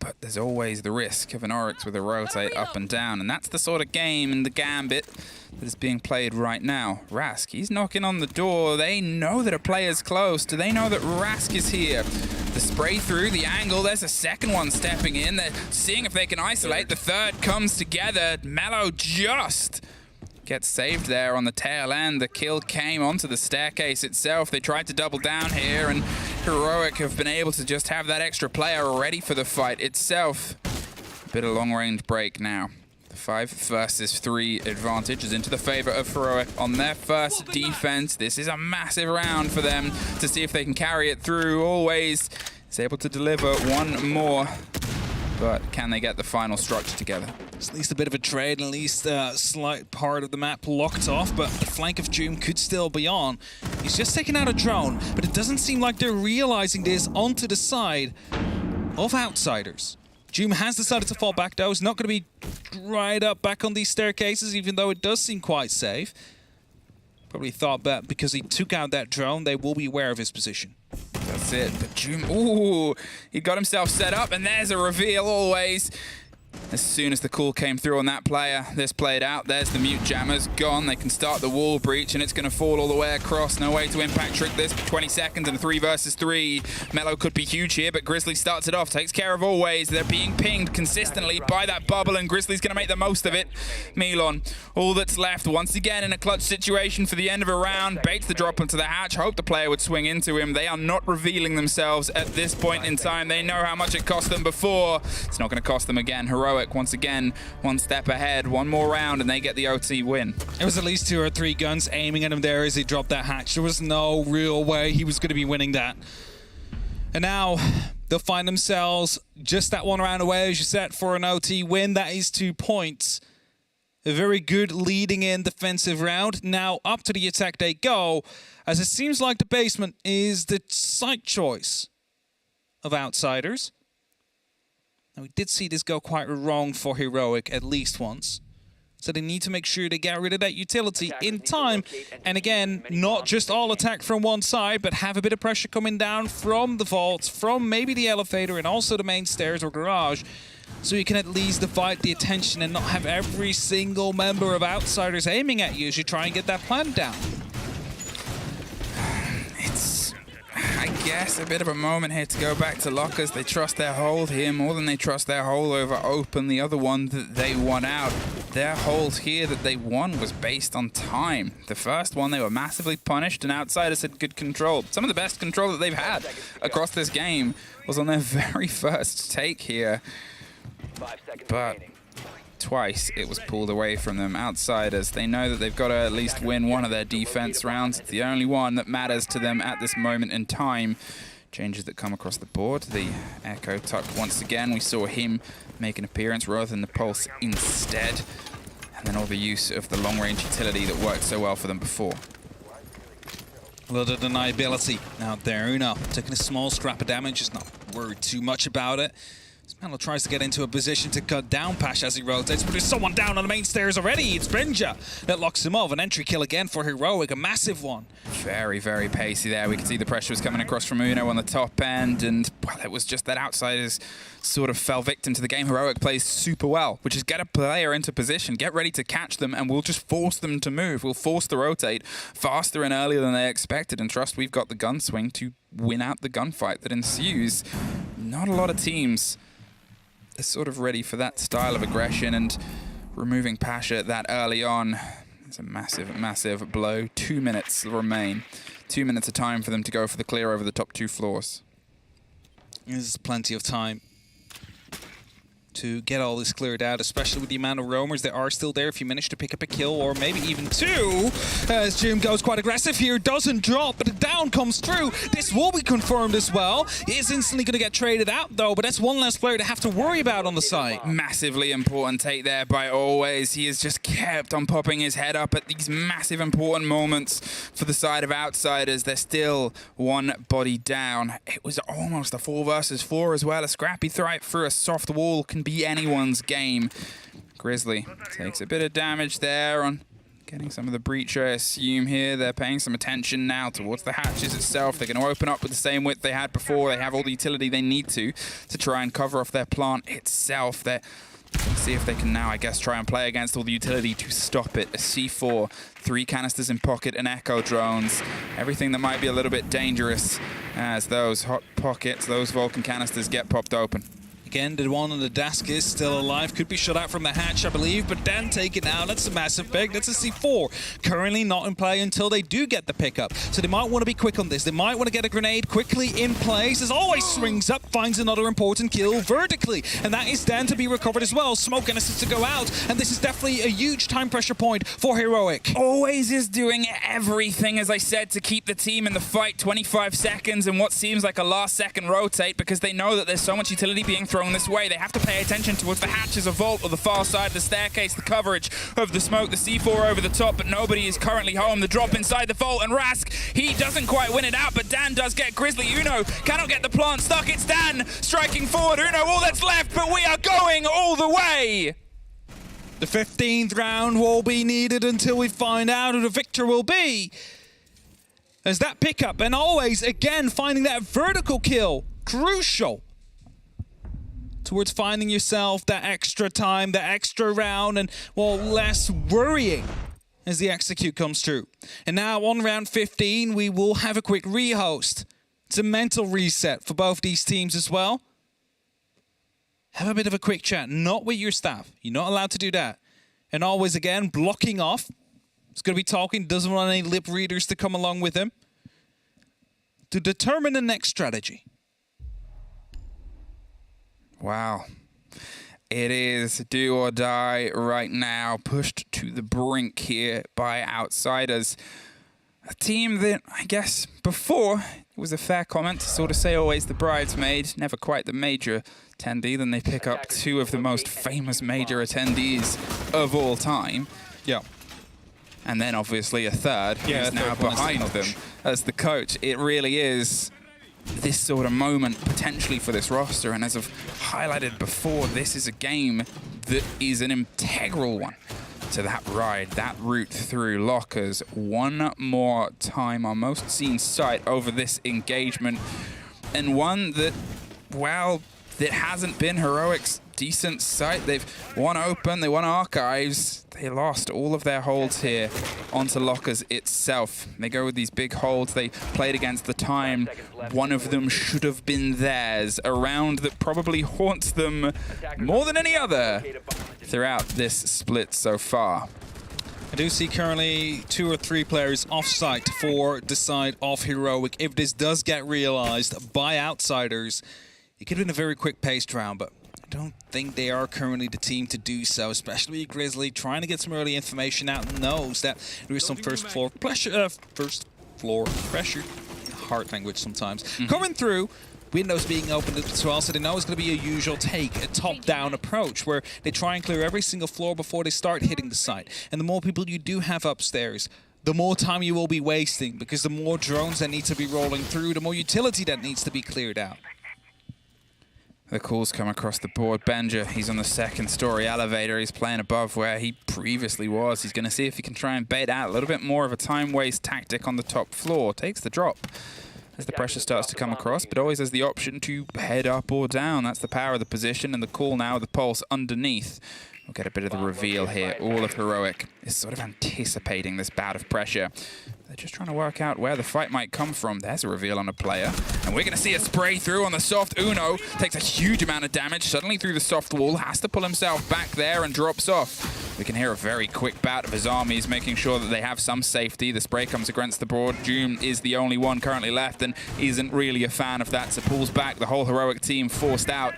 But there's always the risk of an Oryx with a rotate up and down, and that's the sort of game and the gambit that is being played right now. Rask, he's knocking on the door. They know that a player's close. Do they know that Rask is here? The spray through, the angle, there's a second one stepping in. They're seeing if they can isolate. The third comes together. Mellow just gets saved there on the tail end. The kill came onto the staircase itself. They tried to double down here, and Heroic have been able to just have that extra player ready for the fight itself. A bit of long-range break now. The 5 versus 3 advantage is into the favor of Heroic on their first defense. This is a massive round for them to see if they can carry it through. Always is able to deliver one more, but can they get the final structure together? It's at least a bit of a trade, and at least a slight part of the map locked off, but the flank of Doom could still be on. He's just taken out a drone, but it doesn't seem like they're realizing this onto the side of Outsiders. Doom has decided to fall back, though. He's not going to be right up back on these staircases, even though it does seem quite safe. Probably thought that because he took out that drone, they will be aware of his position. That's it. But Doom, ooh, he got himself set up, and there's a reveal always. As soon as the call came through on that player, this played out. There's the mute jammers gone. They can start the wall breach, and it's going to fall all the way across. No way to impact trick this. 20 seconds and 3 versus 3. Mellow could be huge here, but Grizzly starts it off. Takes care of always. They're being pinged consistently by that bubble, and Grizzly's going to make the most of it. Milon, all that's left once again in a clutch situation for the end of a round. Baits the drop onto the hatch. Hope the player would swing into him. They are not revealing themselves at this point in time. They know how much it cost them before. It's not going to cost them again. Heroic once again, one step ahead, one more round, and they get the OT win. It was at least 2 or 3 guns aiming at him there as he dropped that hatch. There was no real way he was going to be winning that. And now they'll find themselves just that one round away, as you said, for an OT win. That is 2 points. A very good leading in defensive round. Now up to the attack they go, as it seems like the basement is the site choice of Outsiders. Now, we did see this go quite wrong for Heroic at least once. So they need to make sure they get rid of that utility in time. And again, not just all attack from one side, but have a bit of pressure coming down from the vault, from maybe the elevator, and also the main stairs or garage. So you can at least divide the attention and not have every single member of Outsiders aiming at you as you try and get that plan down. It's, I guess, a bit of a moment here to go back to lockers. They trust their hold here more than they trust their hold over open, the other one that they want out. their hold here that they won was based on time. The first one, they were massively punished, and Outsiders had good control. Some of the best control that they've had across this game was on their very first take here. 5 seconds But remaining. twice it was pulled away from them. Outsiders, they know that they've got to at least win one of their defense rounds. It's the only one that matters to them at this moment in time. Changes that come across the board. The Echo tuck once again. We saw him make an appearance rather than the Pulse instead. And then all the use of the long-range utility that worked so well for them before. A lot of deniability out there. Uno taking a small scrap of damage, just not worried too much about it. Melo tries to get into a position to cut down Pash as he rotates, but there's someone down on the main stairs already. It's Benja that locks him off. An entry kill again for Heroic, a massive one. Very, very pacey there. We can see the pressure was coming across from Uno on the top end, and well, it was just that Outsiders sort of fell victim to the game. Heroic plays super well, which is get a player into position, get ready to catch them, and we'll just force them to move. We'll force the rotate faster and earlier than they expected, and trust we've got the gun swing to win out the gunfight that ensues. Not a lot of teams are sort of ready for that style of aggression, and removing Pasha that early on is a massive, massive blow. 2 minutes remain. 2 minutes of time for them to go for the clear over the top 2 floors. There's plenty of time to get all this cleared out, especially with the amount of roamers that are still there. If you manage to pick up a kill, or maybe even 2, as Jim goes quite aggressive here, doesn't drop, but a down comes through. This will be confirmed as well. He is instantly going to get traded out, though, but that's one less player to have to worry about on the site. Massively important take there by Always. He has just kept on popping his head up at these massive important moments for the side of Outsiders. They're still one body down. It was almost a 4 versus 4 as well. A scrappy throw through a soft wall can be anyone's game. Grizzly takes a bit of damage there on getting some of the breach, I assume here. They're paying some attention now towards the hatches itself. They're going to open up with the same width they had before. They have all the utility they need to try and cover off their plant itself. They're going to see if they can now, I guess, try and play against all the utility to stop it. A C4, 3 canisters in pocket, and echo drones. Everything that might be a little bit dangerous as those hot pockets, those Vulcan canisters get popped open. Again, the one on the desk is still alive. Could be shot out from the hatch, I believe, but then taken out. That's a massive pick. That's a C4. Currently not in play until they do get the pickup. So they might want to be quick on this. They might want to get a grenade quickly in place. As Always swings up, finds another important kill vertically. And that is then to be recovered as well. Smoke and assist to go out. And this is definitely a huge time pressure point for Heroic. Always is doing everything, as I said, to keep the team in the fight. 25 seconds and what seems like a last second rotate, because they know that there's so much utility being thrown this way. They have to pay attention towards the hatches, a vault, or the far side of the staircase, the coverage of the smoke, the C4 over the top, but nobody is currently home. The drop inside the vault, and Rask, he doesn't quite win it out, but Dan does get Grizzly. Uno cannot get the plant stuck. It's Dan striking forward. Uno, all that's left, but we are going all the way. The 15th round will be needed until we find out who the victor will be. As that pickup, and Always again finding that vertical kill, crucial towards finding yourself that extra time, that extra round, and, well, less worrying as the execute comes through. And now on round 15, we will have a quick rehost. It's a mental reset for both these teams as well. Have a bit of a quick chat, not with your staff. You're not allowed to do that. And Always, again, blocking off. He's going to be talking, doesn't want any lip readers to come along with him, to determine the next strategy. Wow. It is do or die right now, pushed to the brink here by Outsiders. A team that, I guess, before, it was a fair comment to sort of say always the bridesmaid, never quite the major attendee. Then they pick up 2 of the most famous major attendees of all time. Yeah. And then obviously a third who's now behind them as the coach. It really is this sort of moment potentially for this roster, and as I've highlighted before, this is a game that is an integral one to that ride, that route through lockers. One more time, our most seen sight over this engagement, and one that, well, that hasn't been Heroic's decent sight. They've won open, they won archives, they lost all of their holds here onto lockers itself. They go with these big holds. They played against the time. One of them should have been theirs. A round that probably haunts them more than any other throughout this split so far. I do see currently 2 or 3 players off-site for the side of Heroic. If this does get realized by Outsiders, it could have been a very quick-paced round, but I don't think they are currently the team to do so, especially Grizzly trying to get some early information out, and knows that there is some first floor pressure, hard language sometimes, coming through. Windows being opened as well, so they know it's going to be a usual take, a top-down approach where they try and clear every single floor before they start hitting the site. And the more people you do have upstairs, the more time you will be wasting, because the more drones that need to be rolling through, the more utility that needs to be cleared out. The calls come across the board. Benja, he's on the 2nd story elevator. He's playing above where he previously was. He's going to see if he can try and bait out a little bit more of a time waste tactic on the top floor. Takes the drop as the pressure starts to come across, but always has the option to head up or down. That's the power of the position, and the call now, the pulse underneath. We'll get a bit of the reveal here. All of Heroic is sort of anticipating this bout of pressure. They're just trying to work out where the fight might come from. There's a reveal on a player. And we're going to see a spray through on the soft. Uno takes a huge amount of damage suddenly through the soft wall. Has to pull himself back there and drops off. We can hear a very quick bout of his armies, making sure that they have some safety. The spray comes against the board. Doom is the only one currently left and isn't really a fan of that, so pulls back. The whole Heroic team forced out.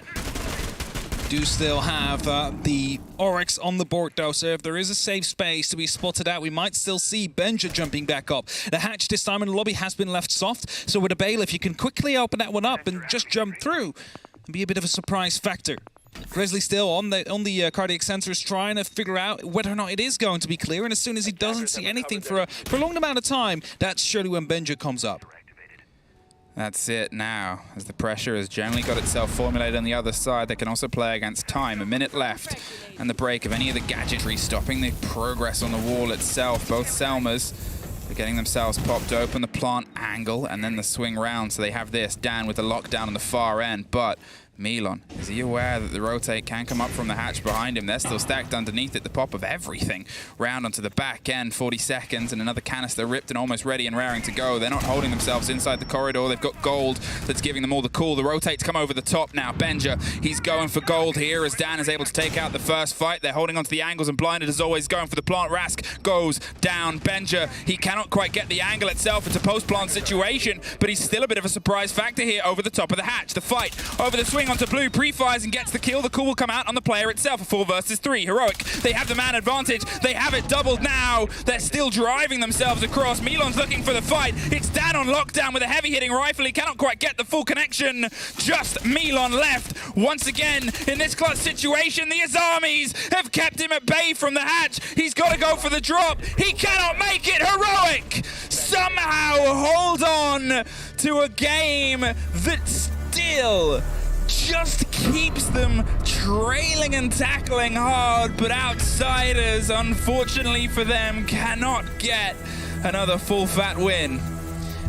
Do still have the Oryx on the board though, so if there is a safe space to be spotted out, we might still see Benja jumping back up. The hatch this time in the lobby has been left soft, so with a bailiff you can quickly open that one up and just jump through and be a bit of a surprise factor. Grizzly still on the cardiac sensors trying to figure out whether or not it is going to be clear, and as soon as he doesn't see anything for a prolonged amount of time, that's surely when Benja comes up. That's it now, as the pressure has generally got itself formulated on the other side. They can also play against time. A minute left, and the break of any of the gadgetry stopping the progress on the wall itself. Both Selmas are getting themselves popped open, the plant angle, and then the swing round. So they have this, Dan with the lockdown on the far end, but Milan, is he aware that the rotate can come up from the hatch behind him? They're still stacked underneath it, the pop of everything. Round onto the back end, 40 seconds, and another canister ripped and almost ready and raring to go. They're not holding themselves inside the corridor. They've got gold that's giving them all the call. The rotates come over the top now. Benja, he's going for gold here as Dan is able to take out the first fight. They're holding onto the angles and blinded as always, going for the plant. Rask goes down. Benja, he cannot quite get the angle itself. It's a post-plant situation, but he's still a bit of a surprise factor here over the top of the hatch. The fight over the swing onto blue, pre-fires and gets the kill. The call will come out on the player itself. A 4 versus 3. Heroic, they have the man advantage. They have it doubled now. They're still driving themselves across. Milan's looking for the fight. It's Dan on lockdown with a heavy hitting rifle. He cannot quite get the full connection. Just Milan left. Once again, in this clutch situation, the Azamis have kept him at bay from the hatch. He's got to go for the drop. He cannot make it. Heroic somehow hold on to a game that still just keeps them trailing and tackling hard, but Outsiders, unfortunately for them, cannot get another full fat win.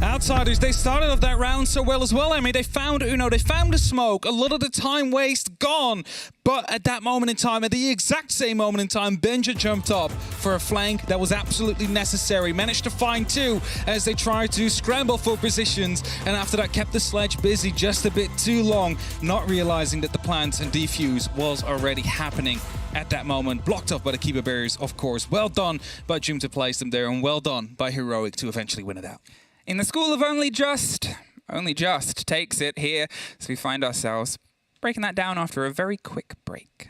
Outsiders, they started off that round so well as well. I mean, they found Uno, they found the smoke, a lot of the time waste gone. But at that moment in time, at the exact same moment in time, Benja jumped up for a flank that was absolutely necessary. Managed to find 2 as they tried to scramble for positions. And after that, kept the sledge busy just a bit too long, not realizing that the plant and defuse was already happening at that moment. Blocked off by the keeper barriers, of course. Well done by Jim to place them there, and well done by Heroic to eventually win it out. In the school of only just takes it here, so we find ourselves breaking that down after a very quick break.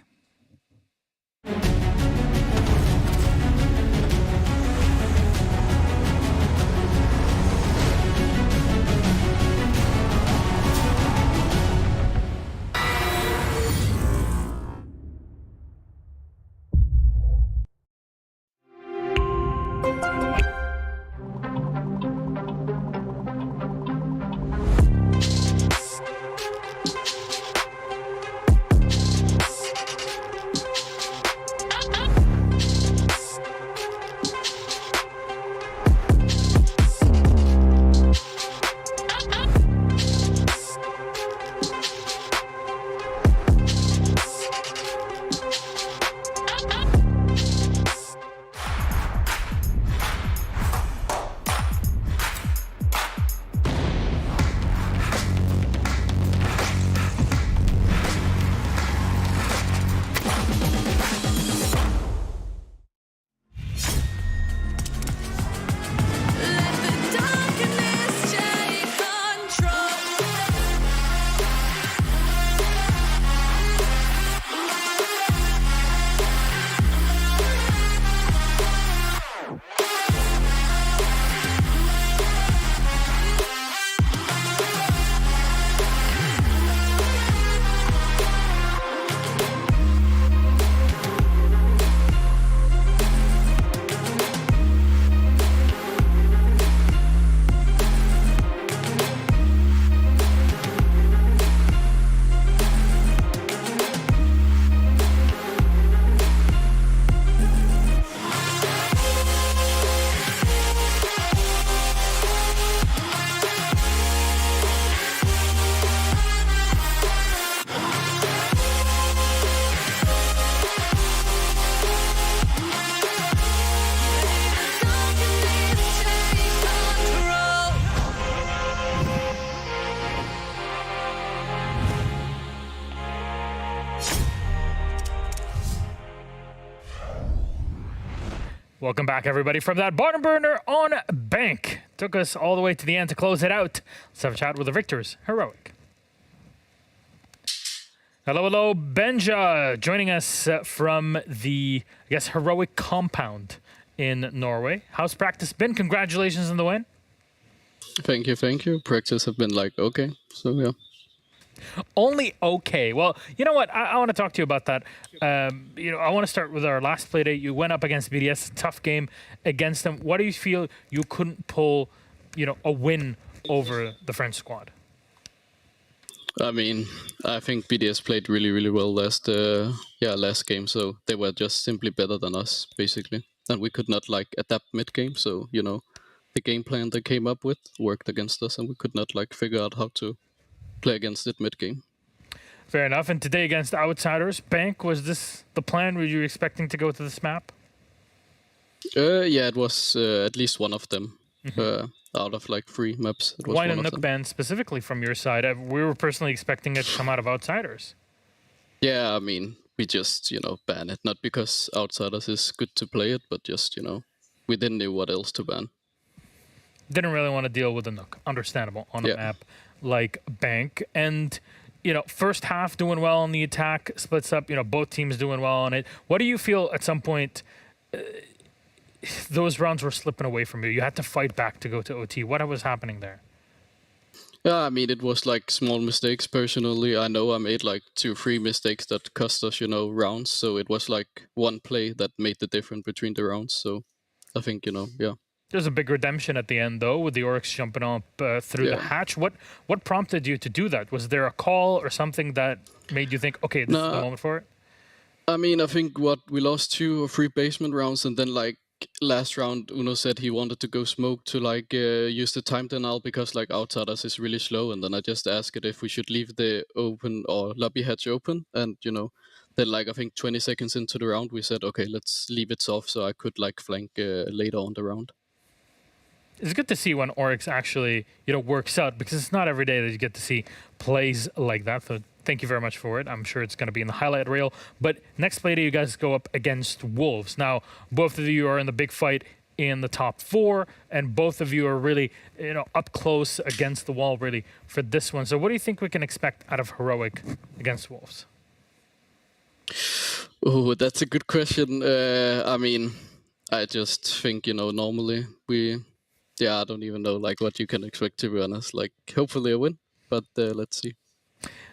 Welcome back, everybody, from that bottom burner on Bank. Took us all the way to the end to close it out. Let's have a chat with the victors, Heroic. Hello, Benja, joining us from the, I guess, Heroic compound in Norway. How's practice been? Congratulations on the win. Thank you. Practice have been like, okay, so yeah. Only okay. Well, you know what? I want to talk to you about that. I want to start with our last play date. You went up against BDS, tough game against them. What do you feel you couldn't pull, a win over the French squad? I mean, I think BDS played really, really well last game. So they were just simply better than us, basically, and we could not adapt mid game. So the game plan they came up with worked against us, and we could not figure out how to play against it mid game. Fair enough. And today against Outsiders, Bank, was this the plan? Were you expecting to go to this map? Yeah, it was at least one of them. Out of 3 maps. It was Why the one of Nook them. ban specifically from your side? We were personally expecting it to come out of Outsiders. Yeah, I mean, we just, ban it. Not because Outsiders is good to play it, but just, we didn't know what else to ban. Didn't really want to deal with the Nook. Understandable on a map like Bank. And, first half doing well on the attack, splits up, both teams doing well on it. What do you feel at some point those rounds were slipping away from you? You had to fight back to go to OT. What was happening there? Yeah, I mean, it was small mistakes personally. I know I made 2-3 mistakes that cost us, rounds. So it was one play that made the difference between the rounds. So I think, yeah. There's a big redemption at the end, though, with the Oryx jumping up through the hatch. What prompted you to do that? Was there a call or something that made you think, okay, this is the moment for it? I mean, I think we lost 2 or 3 basement rounds, and then last round, Uno said he wanted to go smoke to use the time denial because Outsiders is really slow, and then I just asked it if we should leave the open or lobby hatch open, and then I think 20 seconds into the round we said, okay, let's leave it soft so I could flank later on the round. It's good to see when Oryx actually works out, because it's not every day that you get to see plays like that. So thank you very much for it. I'm sure it's going to be in the highlight reel. But next play day, you guys go up against Wolves. Now, both of you are in the big fight in the top 4, and both of you are really up close against the wall really for this one. So what do you think we can expect out of Heroic against Wolves? Oh, that's a good question. I mean, I just think normally I don't even know what you can expect, to be honest. Hopefully a win, but let's see.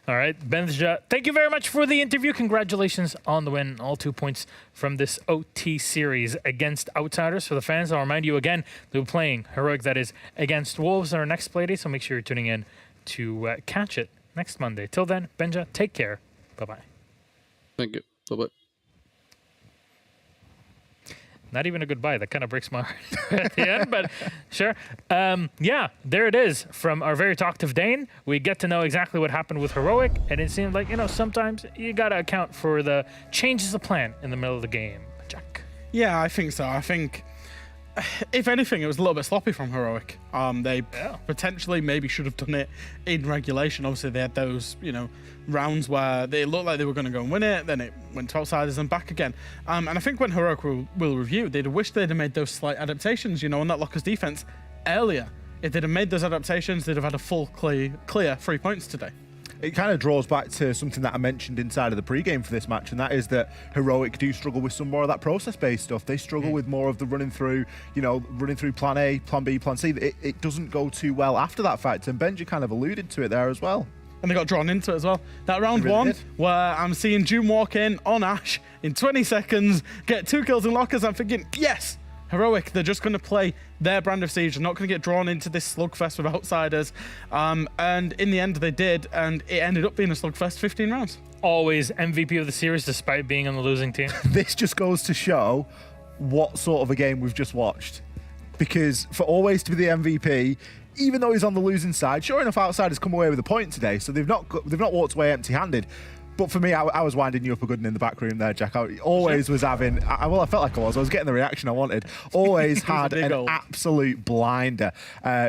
All right, Benja, thank you very much for the interview. Congratulations on the win. All 2 points from this OT series against Outsiders. For the fans, I'll remind you again, they're playing Heroic, that is, against Wolves on our next playdate, so make sure you're tuning in to catch it next Monday. Till then, Benja, take care. Bye-bye. Thank you. Bye-bye. Not even a goodbye. That kind of breaks my heart at the end, but sure. Yeah, there it is. From our very talkative Dane, we get to know exactly what happened with Heroic, and it seems like, sometimes you got to account for the changes of plan in the middle of the game. Jack. Yeah, I think so. I think, if anything, it was a little bit sloppy from Heroic. They potentially maybe should have done it in regulation. Obviously, they had those, rounds where they looked like they were going to go and win it, then it went to Outsiders and back again. And I think when Heroic will review, they'd wish they'd have made those slight adaptations, on that Lockers defense earlier. If they'd have made those adaptations, they'd have had a full clear 3 points today. It kind of draws back to something that I mentioned inside of the pre-game for this match, and that is that Heroic do struggle with some more of that process-based stuff. They struggle with more of the running through plan A, plan B, plan C. It doesn't go too well after that fact, and Benji kind of alluded to it there as well. And they got drawn into it as well. That round one, where I'm seeing June walk in on Ash in 20 seconds, get 2 kills in Lockers, I'm thinking, yes! Heroic, they're just going to play their brand of Siege. They're not going to get drawn into this slugfest with Outsiders. And in the end, they did, and it ended up being a slugfest 15 rounds. Always MVP of the series, despite being on the losing team. This just goes to show what sort of a game we've just watched. Because for Always to be the MVP, even though he's on the losing side, sure enough, Outsiders come away with a point today, so they've not walked away empty-handed. But for me, I was winding you up a good one in the back room there, Jack. I always was having, well, I felt like I was getting the reaction I wanted. Always had an absolute blinder.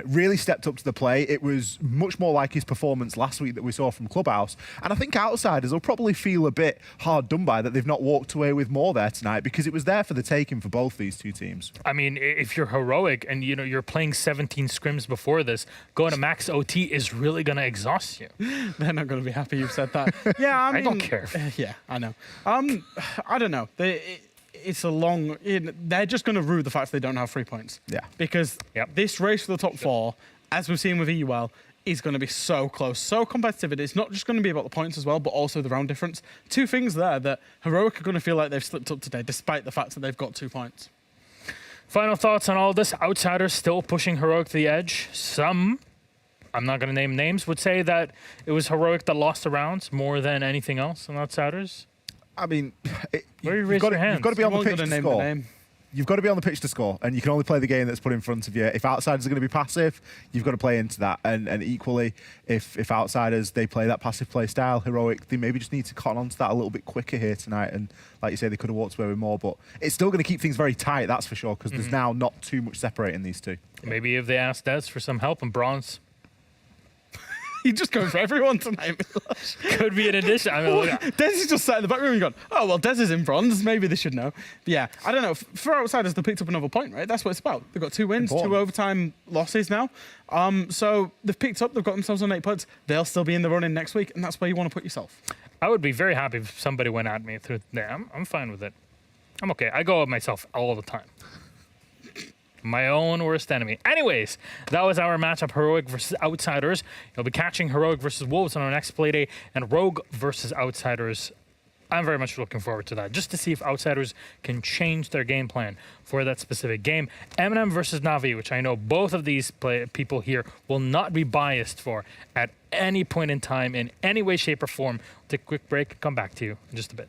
Really stepped up to the plate. It was much more like his performance last week that we saw from Clubhouse. And I think Outsiders will probably feel a bit hard done by that they've not walked away with more there tonight, because it was there for the taking for both these two teams. I mean, if you're heroic and you're playing 17 scrims before this, going to max OT is really going to exhaust you. They're not going to be happy you've said that. Yeah, I mean, I don't care. Yeah, I know. I don't know. It's a long. They're just going to rue the fact they don't have 3 points. Yeah. Because this race for the top 4, as we've seen with EUL, is going to be so close, so competitive. It's not just going to be about the points as well, but also the round difference. Two things there that Heroic are going to feel like they've slipped up today, despite the fact that they've got 2 points. Final thoughts on all this. Outsiders still pushing Heroic to the edge. Some, I'm not going to name names, would say that it was Heroic that lost the rounds more than anything else on Outsiders. I mean, you've got to be on the pitch to name score. the name. You've got to be on the pitch to score, and you can only play the game that's put in front of you. If Outsiders are going to be passive, you've got to play into that. And equally, if Outsiders, they play that passive play style, Heroic, they maybe just need to cotton onto that a little bit quicker here tonight. And like you say, they could have walked away with more, but it's still going to keep things very tight, that's for sure, because there's now not too much separating these two. Maybe if they ask Des for some help in bronze. You're just going for everyone tonight. Could be an addition. I mean, Des is just sat in the back room and gone, oh, well, Des is in bronze. Maybe they should know. But yeah, I don't know. For Outsiders, they picked up another point, right? That's what it's about. They've got 2 wins, Important. 2 overtime losses now. So they've picked up, they've got themselves on 8 points. They'll still be in the running next week, and that's where you want to put yourself. I would be very happy if somebody went at me through there. I'm fine with it. I'm okay. I go at myself all the time. My own worst enemy. Anyways, that was our matchup, Heroic versus Outsiders. You'll be catching Heroic versus Wolves on our next Playday, and Rogue versus Outsiders. I'm very much looking forward to that, just to see if Outsiders can change their game plan for that specific game. Eminem versus Navi, which I know both of these people here will not be biased for at any point in time, in any way, shape, or form. We'll take a quick break, come back to you in just a bit.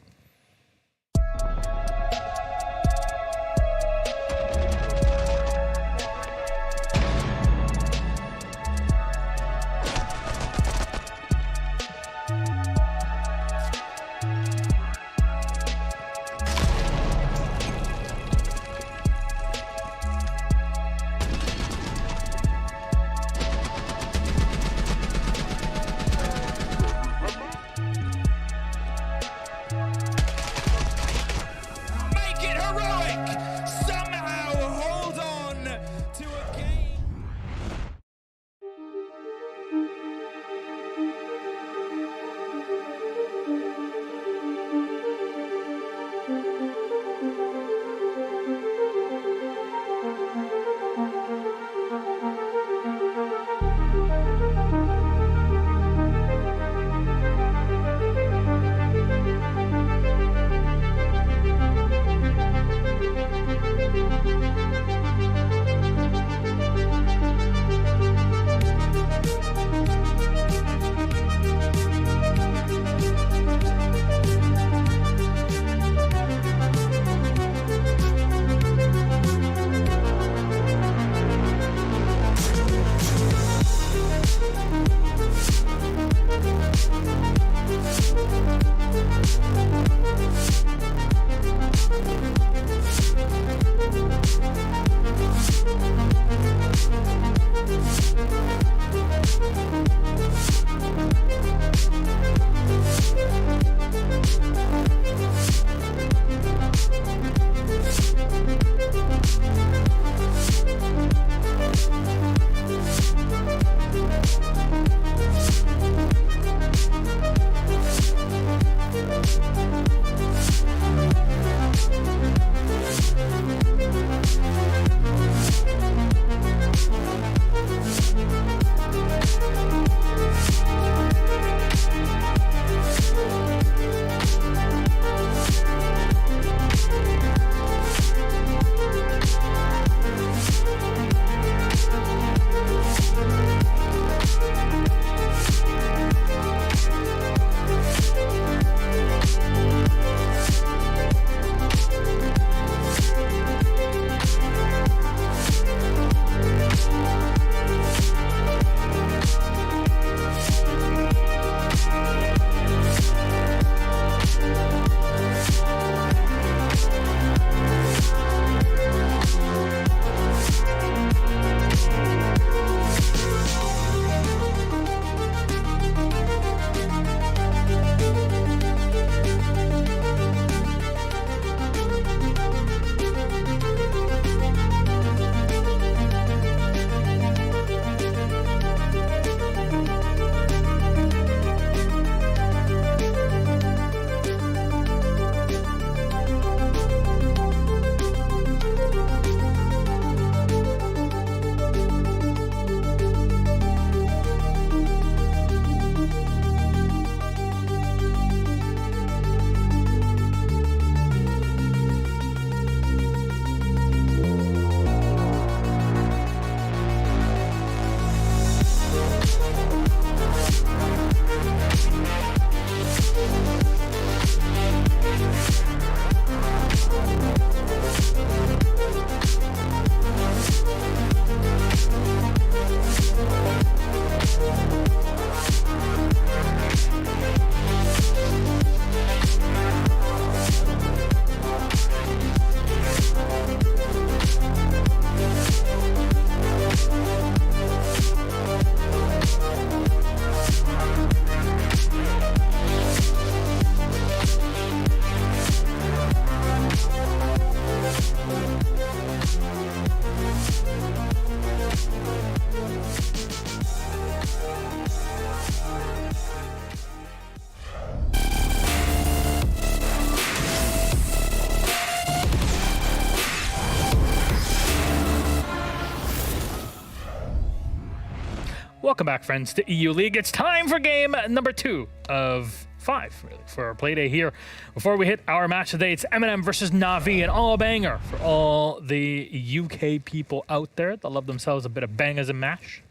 Welcome back, friends, to EU League. It's time for game number 2 of 5, really, for our Playday here. Before we hit our match today, it's M&M versus Navi, an all-banger for all the UK people out there that love themselves a bit of bangers and mash,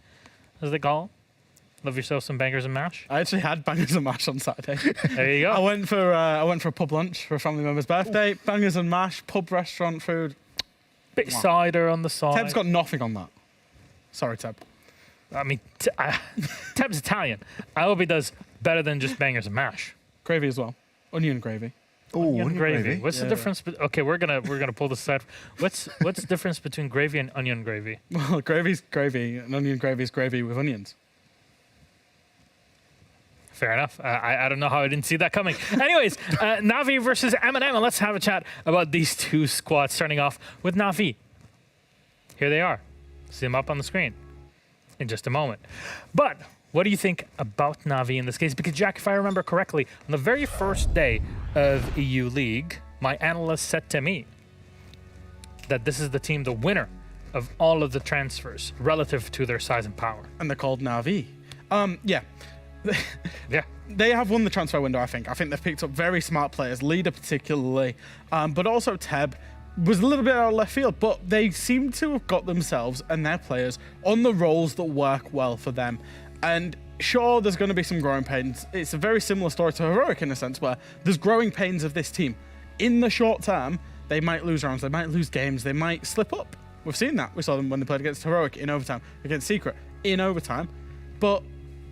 as they call it. Love yourself some bangers and mash. I actually had bangers and mash on Saturday. There you go. I went for a pub lunch for a family member's birthday. Ooh. Bangers and mash, pub restaurant food. Bit cider on the side. Teb's got nothing on that. Sorry, Teb. I mean, Teb's Italian. I hope he does better than just bangers and mash. Gravy as well. Onion gravy. Oh, onion gravy. What's the difference? Okay, we're gonna pull this aside. What's the difference between gravy and onion gravy? Well, gravy's gravy, and onion gravy is gravy with onions. Fair enough. I don't know how I didn't see that coming. Anyways, Navi versus M&M, and let's have a chat about these two squads, starting off with Navi. Here they are. See them up on the screen in just a moment. But what do you think about Navi in this case? Because, Jack, if I remember correctly, on the very first day of EU League, my analyst said to me that this is the team, the winner of all of the transfers relative to their size and power. And they're called Navi. Yeah. Yeah. They have won the transfer window, I think. I think they've picked up very smart players, Leader particularly, but also Teb was a little bit out of left field, but they seem to have got themselves and their players on the roles that work well for them. And sure, there's going to be some growing pains. It's a very similar story to Heroic in a sense, where there's growing pains of this team. In the short term, they might lose rounds, they might lose games, they might slip up. We've seen that. We saw them when they played against Heroic in overtime, against Secret in overtime. But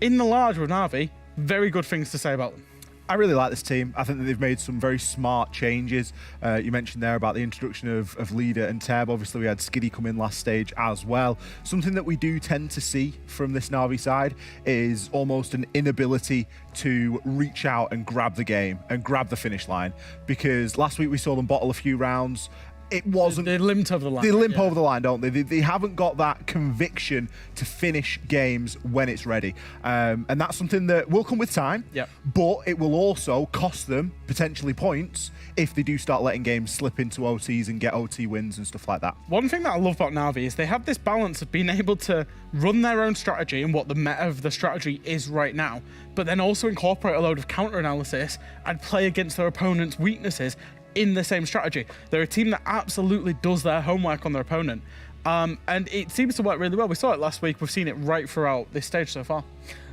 in the large with Navi, very good things to say about them. I really like this team. I think that they've made some very smart changes. You mentioned there about the introduction of Leader and Teb. Obviously, we had Skiddy come in last stage as well. Something that we do tend to see from this Navi side is almost an inability to reach out and grab the game and grab the finish line. Because last week we saw them bottle a few rounds. It wasn't. They limped over the line. They limp over the line, don't they? They haven't got that conviction to finish games when it's ready. And that's something that will come with time. Yep. But it will also cost them potentially points if they do start letting games slip into OTs and get OT wins and stuff like that. One thing that I love about Navi is they have this balance of being able to run their own strategy and what the meta of the strategy is right now, but then also incorporate a load of counter analysis and play against their opponent's weaknesses in the same strategy. They're a team that absolutely does their homework on their opponent. And it seems to work really well. We saw it last week. We've seen it right throughout this stage so far.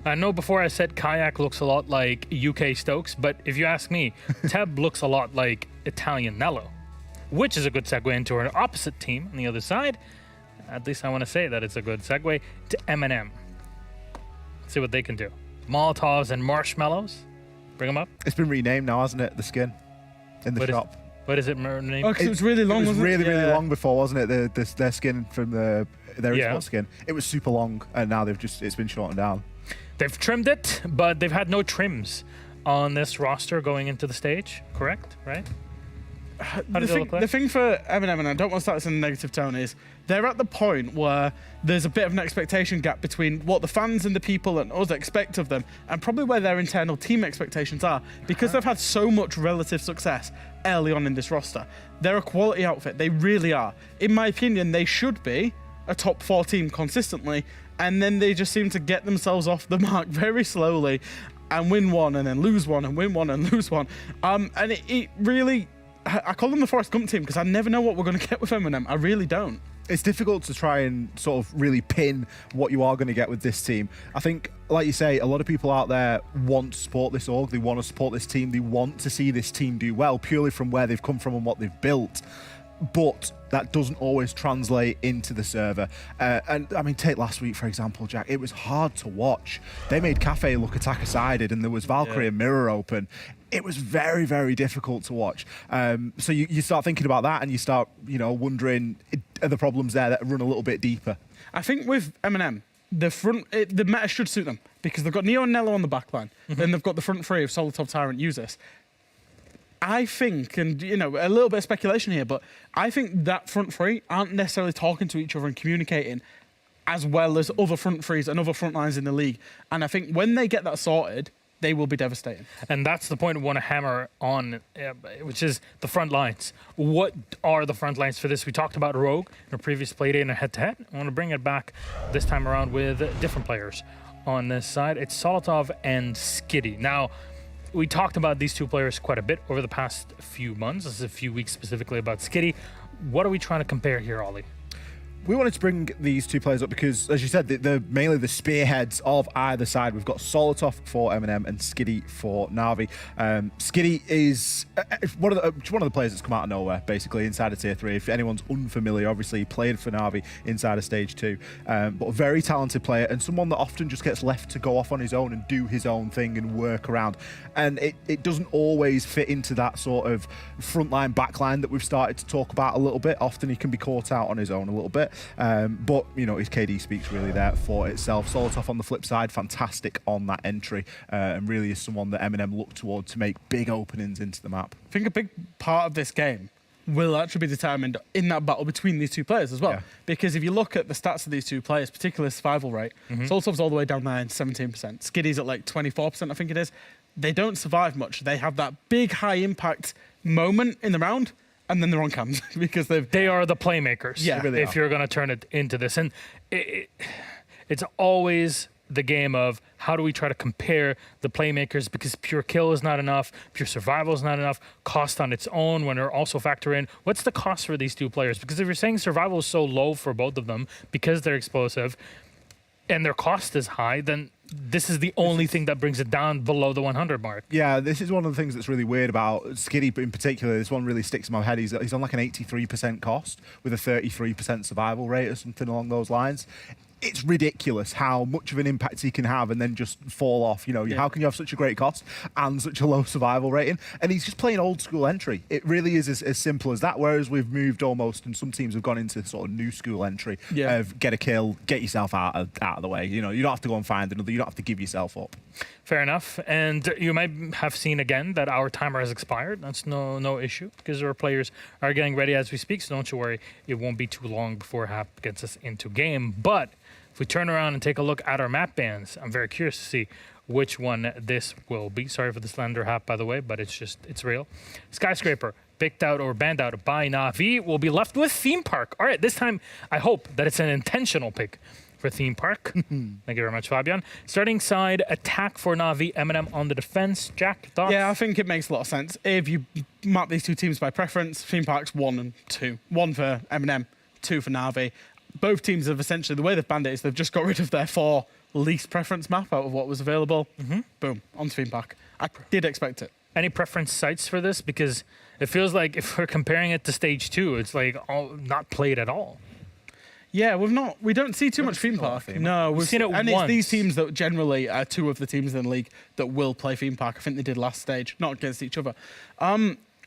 I know before I said Kayak looks a lot like UK Stokes, but if you ask me, Teb looks a lot like Italian Nello, which is a good segue into our opposite team on the other side. At least I want to say that it's a good segue to M&M. See what they can do. Molotovs and marshmallows. Bring them up. It's been renamed now, hasn't it? The skin in the shop. What is it named? Oh, because it was really long, wasn't it? It was really long before, wasn't it? Their skin from their Esports skin. It was super long, and now it's been shortened down. They've trimmed it, but they've had no trims on this roster going into the stage, correct? Right? How does it look like? The thing for M&M, and I don't want to start this in a negative tone, is they're at the point where there's a bit of an expectation gap between what the fans and the people and us expect of them and probably where their internal team expectations are, because they've had so much relative success early on in this roster. They're a quality outfit. They really are. In my opinion, they should be a top 4 team consistently, and then they just seem to get themselves off the mark very slowly and win one and then lose one and win one and lose one. And it really... I call them the Forrest Gump team because I never know what we're going to get with M&M. I really don't. It's difficult to try and sort of really pin what you are going to get with this team. I think, like you say, a lot of people out there want to support this org. They want to support this team. They want to see this team do well purely from where they've come from and what they've built. But that doesn't always translate into the server. And I mean, take last week, for example, Jack. It was hard to watch. They made Cafe look attacker-sided, and there was Valkyrie and Mirror open. It was very, very difficult to watch. So you start thinking about that, and you start, wondering, are the problems there that run a little bit deeper? I think with M&M, the meta should suit them because they've got Neo and Nello on the back line. Then they've got the front three of Solitov, Tyrant, Usis. I think, and a little bit of speculation here, but I think that front three aren't necessarily talking to each other and communicating as well as other front threes and other front lines in the league. And I think when they get that sorted, they will be devastating. And that's the point I want to hammer on, which is the front lines. What are the front lines for this? We talked about Rogue in a previous Playday and a head-to-head. I want to bring it back this time around with different players on this side. It's Solotov and Skitty. Now, we talked about these two players quite a bit over the past few months. This is a few weeks specifically about Skitty. What are we trying to compare here, Ollie? We wanted to bring these two players up because, as you said, they're mainly the spearheads of either side. We've got Solotov for M&M and Skitty for Navi. Skitty is one of the players that's come out of nowhere, basically, inside of Tier 3. If anyone's unfamiliar, obviously he played for Navi inside of Stage 2. But a very talented player and someone that often just gets left to go off on his own and do his own thing and work around. And it doesn't always fit into that sort of frontline, backline that we've started to talk about a little bit. Often he can be caught out on his own a little bit. But, you know, his KD speaks really there for itself. Solotov on the flip side, fantastic on that entry, and really is someone that M&M look toward to make big openings into the map. I think a big part of this game will actually be determined in that battle between these two players as well. Yeah. Because if you look at the stats of these two players, particularly survival rate, Solotov's all the way down there in 17%. Skitty's at like 24%, I think it is. They don't survive much. They have that big high impact moment in the round, and then they're on cams because they are the playmakers. Yeah, really if you're going to turn it into this, and it's always the game of how do we try to compare the playmakers, because pure kill is not enough, pure survival is not enough, cost on its own when they're also factor in what's the cost for these two players, because if you're saying survival is so low for both of them because they're explosive and their cost is high, then this is the only thing that brings it down below the 100 mark. Yeah, this is one of the things that's really weird about Skitty in particular. This one really sticks in my head. He's on like an 83% cost with a 33% survival rate or something along those lines. It's ridiculous how much of an impact he can have and then just fall off. You know, how can you have such a great cost and such a low survival rating? And he's just playing old school entry. It really is as simple as that. Whereas we've moved almost, and some teams have gone into sort of new school entry of get a kill, get yourself out of the way. You know, you don't have to go and find another. You don't have to give yourself up. Fair enough. And you might have seen again that our timer has expired. That's no issue because our players are getting ready as we speak. So don't you worry. It won't be too long before Hap gets us into game. But if we turn around and take a look at our map bans, I'm very curious to see which one this will be. Sorry for the slender Hap, by the way, but it's real. Skyscraper, picked out or banned out by Navi, will be left with Theme Park. All right, this time I hope that it's an intentional pick for Theme Park. Thank you very much, Fabian. Starting side, attack for Navi, M&M on the defense. Jack, thoughts? Yeah, I think it makes a lot of sense. If you map these two teams by preference, Theme Park's 1 and 2. 1 for M&M, 2 for Navi. Both teams have essentially, the way they've banned it is they've just got rid of their 4 least preference map out of what was available. Boom, on Theme Park. I did expect it. Any preference sites for this? Because it feels like if we're comparing it to Stage 2, it's like not played at all. Yeah, we don't see too much Theme Park. No, we've seen it and once. it's these teams that generally are 2 of the teams in the league that will play Theme Park. I think they did last stage, not against each other.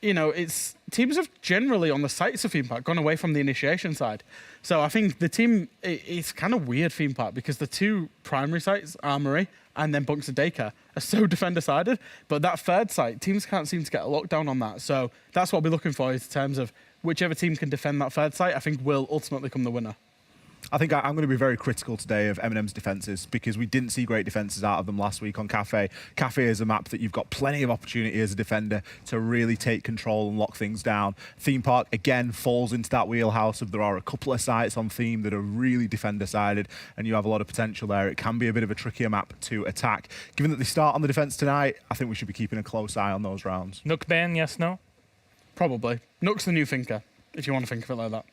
You know, it's teams have generally on the sites of Theme Park gone away from the initiation side. So I think the team, it's kind of weird Theme Park because the 2 primary sites, Armory and then Bunks of Daycare, are so defender-sided. But that third site, teams can't seem to get a lockdown on that. So that's what I'll be looking for in terms of whichever team can defend that third site, I think will ultimately come the winner. I think I'm going to be very critical today of M&M's defences because we didn't see great defences out of them last week on Cafe. Cafe is a map that you've got plenty of opportunity as a defender to really take control and lock things down. Theme Park, again, falls into that wheelhouse of there are a couple of sites on Theme that are really defender-sided and you have a lot of potential there. It can be a bit of a trickier map to attack. Given that they start on the defence tonight, I think we should be keeping a close eye on those rounds. Nook ban, yes, no? Probably. Nook's the new thinker, if you want to think of it like that.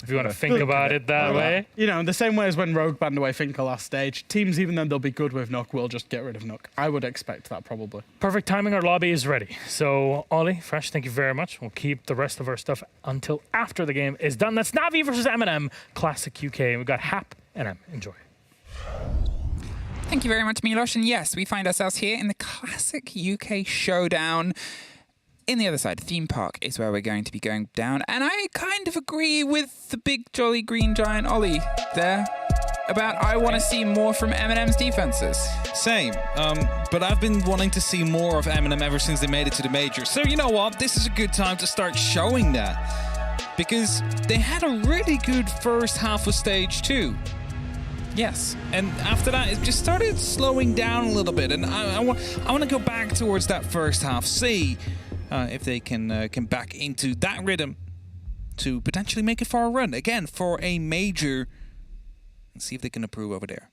If you want to think about it that way. You know, in the same way as when Rogue banned away Finker last stage, teams, even though they'll be good with Nook, will just get rid of Nook. I would expect that probably. Perfect timing. Our lobby is ready. So, Ollie, Fresh, thank you very much. We'll keep the rest of our stuff until after the game is done. That's Navi versus M&M, Classic UK. We've got Hap and M. Enjoy. Thank you very much, Milos. And yes, we find ourselves here in the Classic UK Showdown. In the other side, Theme Park is where we're going to be going down. And I kind of agree with the big jolly green giant Ollie there about I want to see more from M&M's defenses. Same, but I've been wanting to see more of M&M ever since they made it to the major. So you know what? This is a good time to start showing that. Because they had a really good first half of Stage 2. Yes, and after that, it just started slowing down a little bit. And I want to go back towards that first half, see if they can back into that rhythm to potentially make a far run again for a major and see if they can improve over there.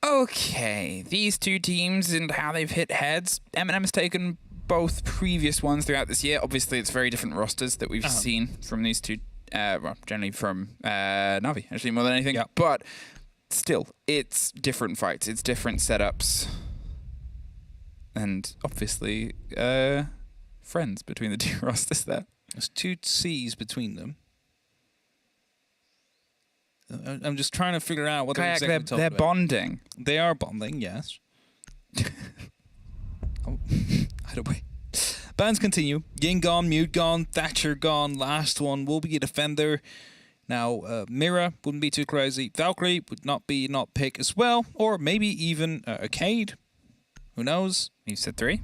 Okay, these two teams and how they've hit heads. M&M has taken both previous ones throughout this year. Obviously, it's very different rosters that we've seen from these two. Well, generally from Navi, actually, more than anything. Yeah. But still, it's different fights. It's different setups. And obviously, friends between the two rosters there. There's 2 C's between them. I'm just trying to figure out what they're Kayak, exactly talking they're about. bonding. They are bonding, yes. Oh, either way. Bans continue. Ying gone, Mute gone, Thatcher gone. Last one will be a defender. Now, Mira wouldn't be too crazy. Valkyrie would not be not pick as well. Or maybe even Arcade. Who knows? You said 3?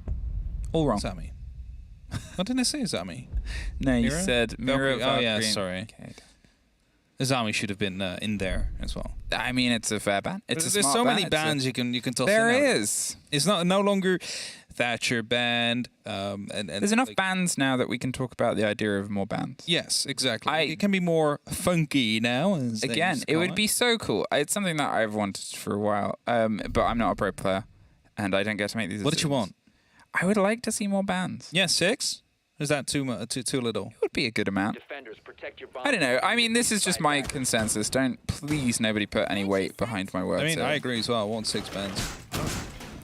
All wrong. Sammy. What did I say, Sammy? No, you Mira? said Mira. Valkyrie. Oh, yeah, Valkyrie, sorry. Okay. Azami should have been in there as well. I mean, it's a fair ban. It's a There's smart so ban. many bans you can toss There in now. is. It's no longer Thatcher banned. And There's enough like, bans now that we can talk about the idea of more bans. Yes, exactly. It can be more funky now. As they Again, used to it call would be so cool. It's something that I've wanted for a while, but I'm not a pro player, and I don't get to make these What did you decisions. want? I would like to see more bans. Yeah, 6? Is that too little? It would be a good amount. Defenders, protect your I don't know. I mean, this is just my 5 consensus. Please, nobody put any weight behind my words. I mean, here. I agree as well. I want 6 bans.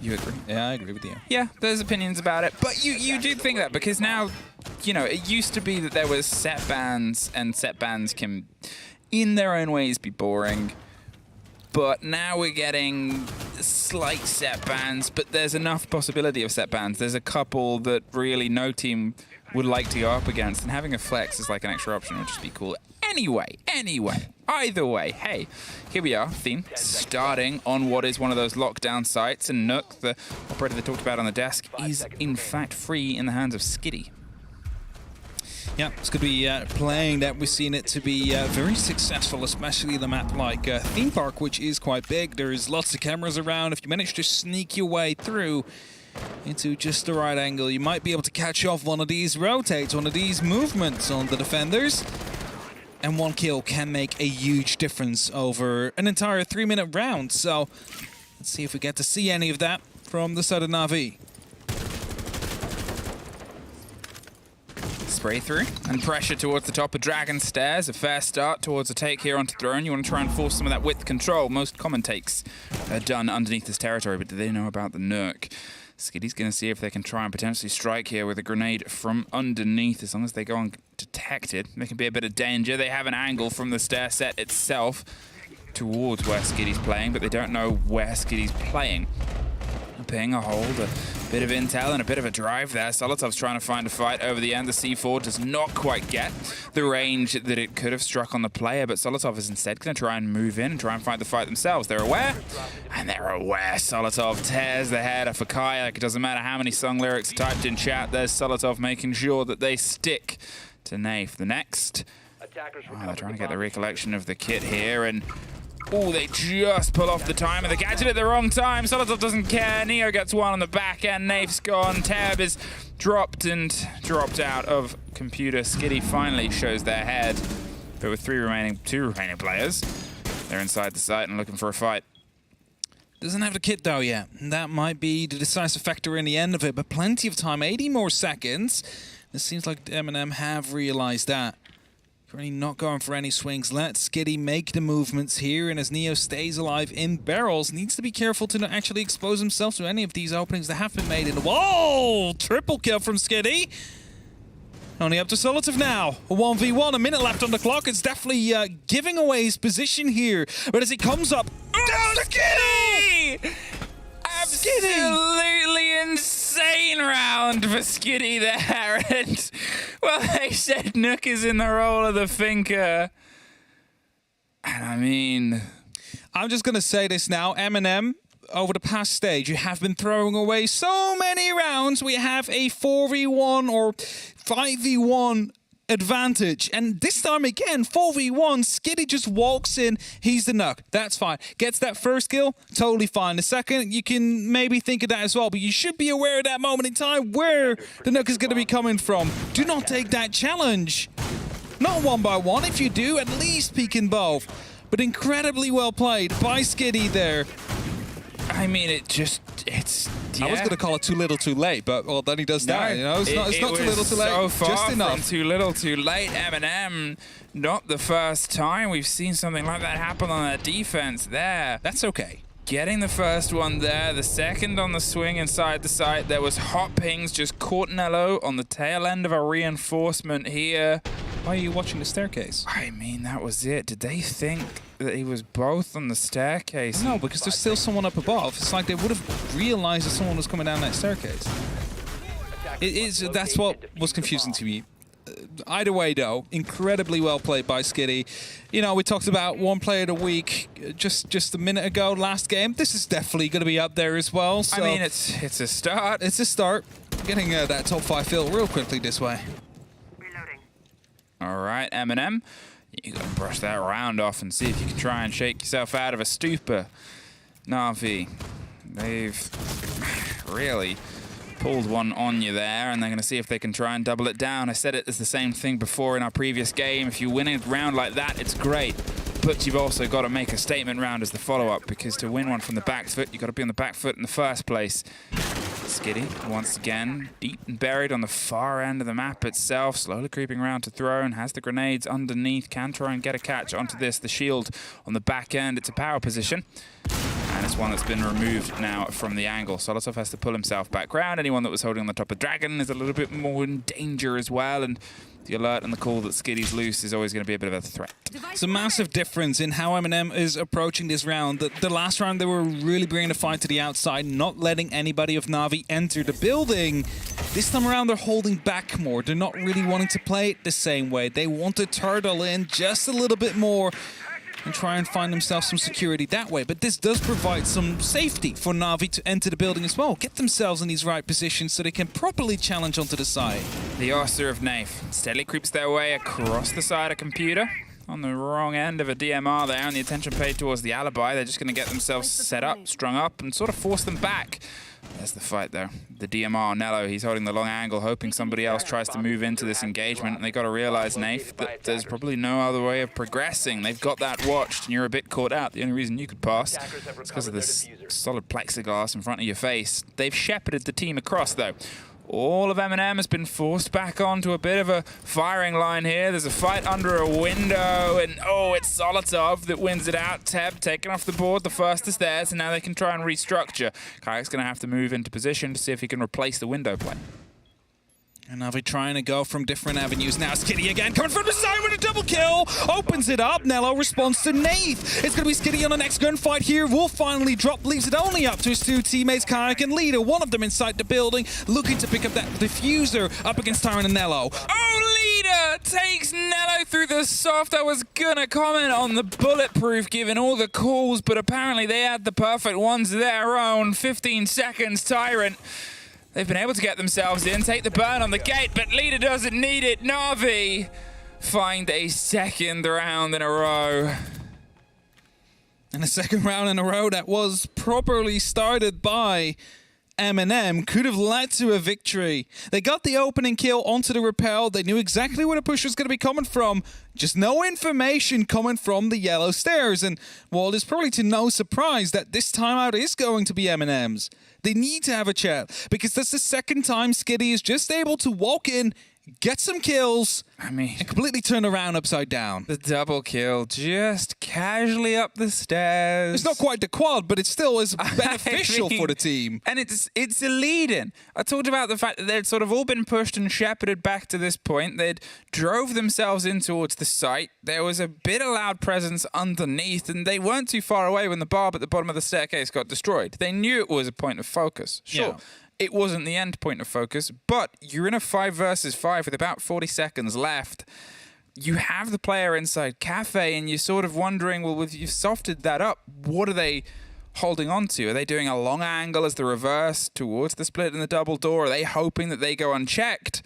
You agree? Yeah, I agree with you. Yeah, there's opinions about it, but you do think that because now, you know, it used to be that there was set bans, and set bans can, in their own ways, be boring. But now we're getting slight set bans, but there's enough possibility of set bans. There's a couple that really no team would like to go up against, and having a flex is like an extra option would just be cool. Anyway, either way, hey, here we are, theme, starting on what is one of those lockdown sites, and Nook, the operator they talked about on the desk, is in fact free in the hands of Skiddy. Yeah, it's going to be playing that. We've seen it to be very successful, especially the map like Theme Park, which is quite big. There's lots of cameras around. If you manage to sneak your way through into just the right angle, you might be able to catch off one of these rotates, one of these movements on the defenders. And 1 kill can make a huge difference over an entire 3-minute round. So let's see if we get to see any of that from the side of Navi. Spray through and pressure towards the top of Dragon Stairs. A fair start towards a take here onto Throne. You want to try and force some of that width control. Most common takes are done underneath this territory, but do they know about the Nurk? Skiddy's going to see if they can try and potentially strike here with a grenade from underneath. As long as they go undetected, there can be a bit of danger. They have an angle from the stair set itself towards where Skiddy's playing, but they don't know where Skiddy's playing. Paying a hold, a bit of intel and a bit of a drive there. Solotov's trying to find a fight over the end. The C4 does not quite get the range that it could have struck on the player, but Solotov is instead going to try and move in and try and fight the fight themselves. They're aware, and they're aware. Solotov tears the head off a kayak. It doesn't matter how many song lyrics are typed in chat. There's Solotov making sure that they stick to Naif. The next, they're trying to get the recollection of the kit here, and oh, they just pull off the time of the gadget at the wrong time. Solotov doesn't care. Neo gets one on the back end. Naif's gone. Tab is dropped out of computer. Skiddy finally shows their head. But with two remaining players, they're inside the site and looking for a fight. Doesn't have the kit though yet. That might be the decisive factor in the end of it, but plenty of time, 80 more seconds. It seems like M&M have realized that. Really not going for any swings. Let Skiddy make the movements here, and as Neo stays alive in barrels, needs to be careful to not actually expose himself to any of these openings that have been made in the wall. Triple kill from Skiddy. Only up to Solotov now. A 1v1, a minute left on the clock. It's definitely giving away his position here. But as he comes up, Skiddy! Absolutely insane round for Skiddy there. And, well, they said Nook is in the role of the thinker. And I mean, I'm just going to say this now. M&M, over the past stage, you have been throwing away so many rounds. We have a 4v1 or 5v1 advantage, and this time again 4v1. Skiddy just walks in, he's the Nook, that's fine, gets that first kill, totally fine. The second, you can maybe think of that as well, but you should be aware of that moment in time where the Nook is going to be coming from. Do not take that challenge, not one by one. If you do, at least peek in both. But incredibly well played by Skiddy there. I mean, it's. Yeah. I was going to call it too little, too late, but well, then he does that. You know, it's not too little, too late. So far just enough. from too little, too late. Eminem, not the first time we've seen something like that happen on their defense there. That's okay. Getting the first one there, the second on the swing inside the site. There was hot pings, just caught Nello on the tail end of a reinforcement here. Why are you watching the staircase? I mean, that was it. Did they think that he was both on the staircase? No, because there's still someone up above. It's like they would have realized that someone was coming down that staircase. That's what was confusing to me. Either way, though, incredibly well played by Skitty. You know, we talked about one player of the week just a minute ago, last game. This is definitely going to be up there as well. So I mean, it's a start. It's a start. Getting that top 5 fill real quickly this way. All right, Eminem, you gotta brush that round off and see if you can try and shake yourself out of a stupor. Navi, they've really pulled one on you there, and they're gonna see if they can try and double it down. I said it as the same thing before in our previous game. If you win a round like that, it's great. But you've also got to make a statement round as the follow-up, because to win one from the back foot, you've got to be on the back foot in the first place. Skitty, once again, deep and buried on the far end of the map itself, slowly creeping around to throw, and has the grenades underneath, can try and get a catch onto this. The shield on the back end, it's a power position. And it's one that's been removed now from the angle. Solotov has to pull himself back round. Anyone that was holding on the top of Dragon is a little bit more in danger as well, and the alert and the call that Skitty's loose is always going to be a bit of a threat. It's a massive difference in how Eminem is approaching this round. The last round, they were really bringing the fight to the outside, not letting anybody of Navi enter the building. This time around, they're holding back more. They're not really wanting to play it the same way. They want to turtle in just a little bit more and try and find themselves some security that way. But this does provide some safety for Navi to enter the building as well. Get themselves in these right positions so they can properly challenge onto the side. The Oster of Nath steadily creeps their way across the side of computer. On the wrong end of a DMR there, and the attention paid towards the alibi. They're just going to get themselves set up, strung up, and sort of force them back. There's the fight, though. The DMR, Nello, he's holding the long angle, hoping somebody else tries to move into this engagement. And they got to realize, Nath, that there's probably no other way of progressing. They've got that watched, and you're a bit caught out. The only reason you could pass is because of this solid plexiglass in front of your face. They've shepherded the team across, though. All of Eminem has been forced back onto a bit of a firing line here. There's a fight under a window, and oh, it's Solotov that wins it out. Teb taken off the board. The first is theirs, and now they can try and restructure. Kayak's going to have to move into position to see if he can replace the window play. And Navi trying to go from different avenues. Now Skitty again, coming from the side with a double kill. Opens it up. Nello responds to Nath. It's going to be Skitty on the next gunfight here. Will finally drop, leaves it only up to his two teammates, Kayak and Leader. One of them inside the building, looking to pick up that diffuser up against Tyron and Nello. Oh, Leader takes Nello through the soft. I was going to comment on the bulletproof given all the calls, but apparently they had the perfect ones their own. 15 seconds, Tyrant. They've been able to get themselves in, take the burn on the gate, but Leader doesn't need it. Navi find a second round in a row. And a second round in a row that was properly started by Eminem could have led to a victory. They got the opening kill onto the rappel. They knew exactly where the push was going to be coming from. Just no information coming from the yellow stairs. And well, it's probably to no surprise that this timeout is going to be Eminem's. They need to have a chat because that's the second time Skitty is just able to walk in, get some kills, and completely turn around upside down. The double kill just casually up the stairs. It's not quite the quad, but it still is beneficial for the team. And it's a lead-in. I talked about the fact that they'd sort of all been pushed and shepherded back to this point. They'd drove themselves in towards the site. There was a bit of loud presence underneath, and they weren't too far away when the barb at the bottom of the staircase got destroyed. They knew it was a point of focus. Sure. Yeah. It wasn't the end point of focus, but you're in a 5 versus 5 with about 40 seconds left. You have the player inside Cafe, and you're sort of wondering, well, if you've softened that up, what are they holding on to? Are they doing a long angle as the reverse towards the split and the double door? Are they hoping that they go unchecked?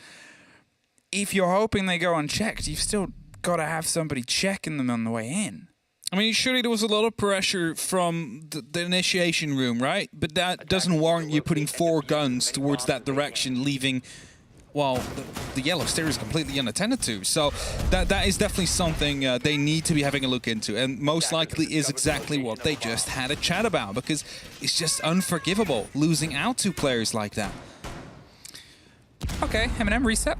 If you're hoping they go unchecked, you've still got to have somebody checking them on the way in. I mean, surely there was a lot of pressure from the initiation room, right? But that doesn't warrant you putting 4 guns towards that direction, leaving while the yellow stair is completely unattended to. So that is definitely something they need to be having a look into, and most likely is exactly what they just had a chat about, because it's just unforgivable losing out to players like that. Okay, M&M reset.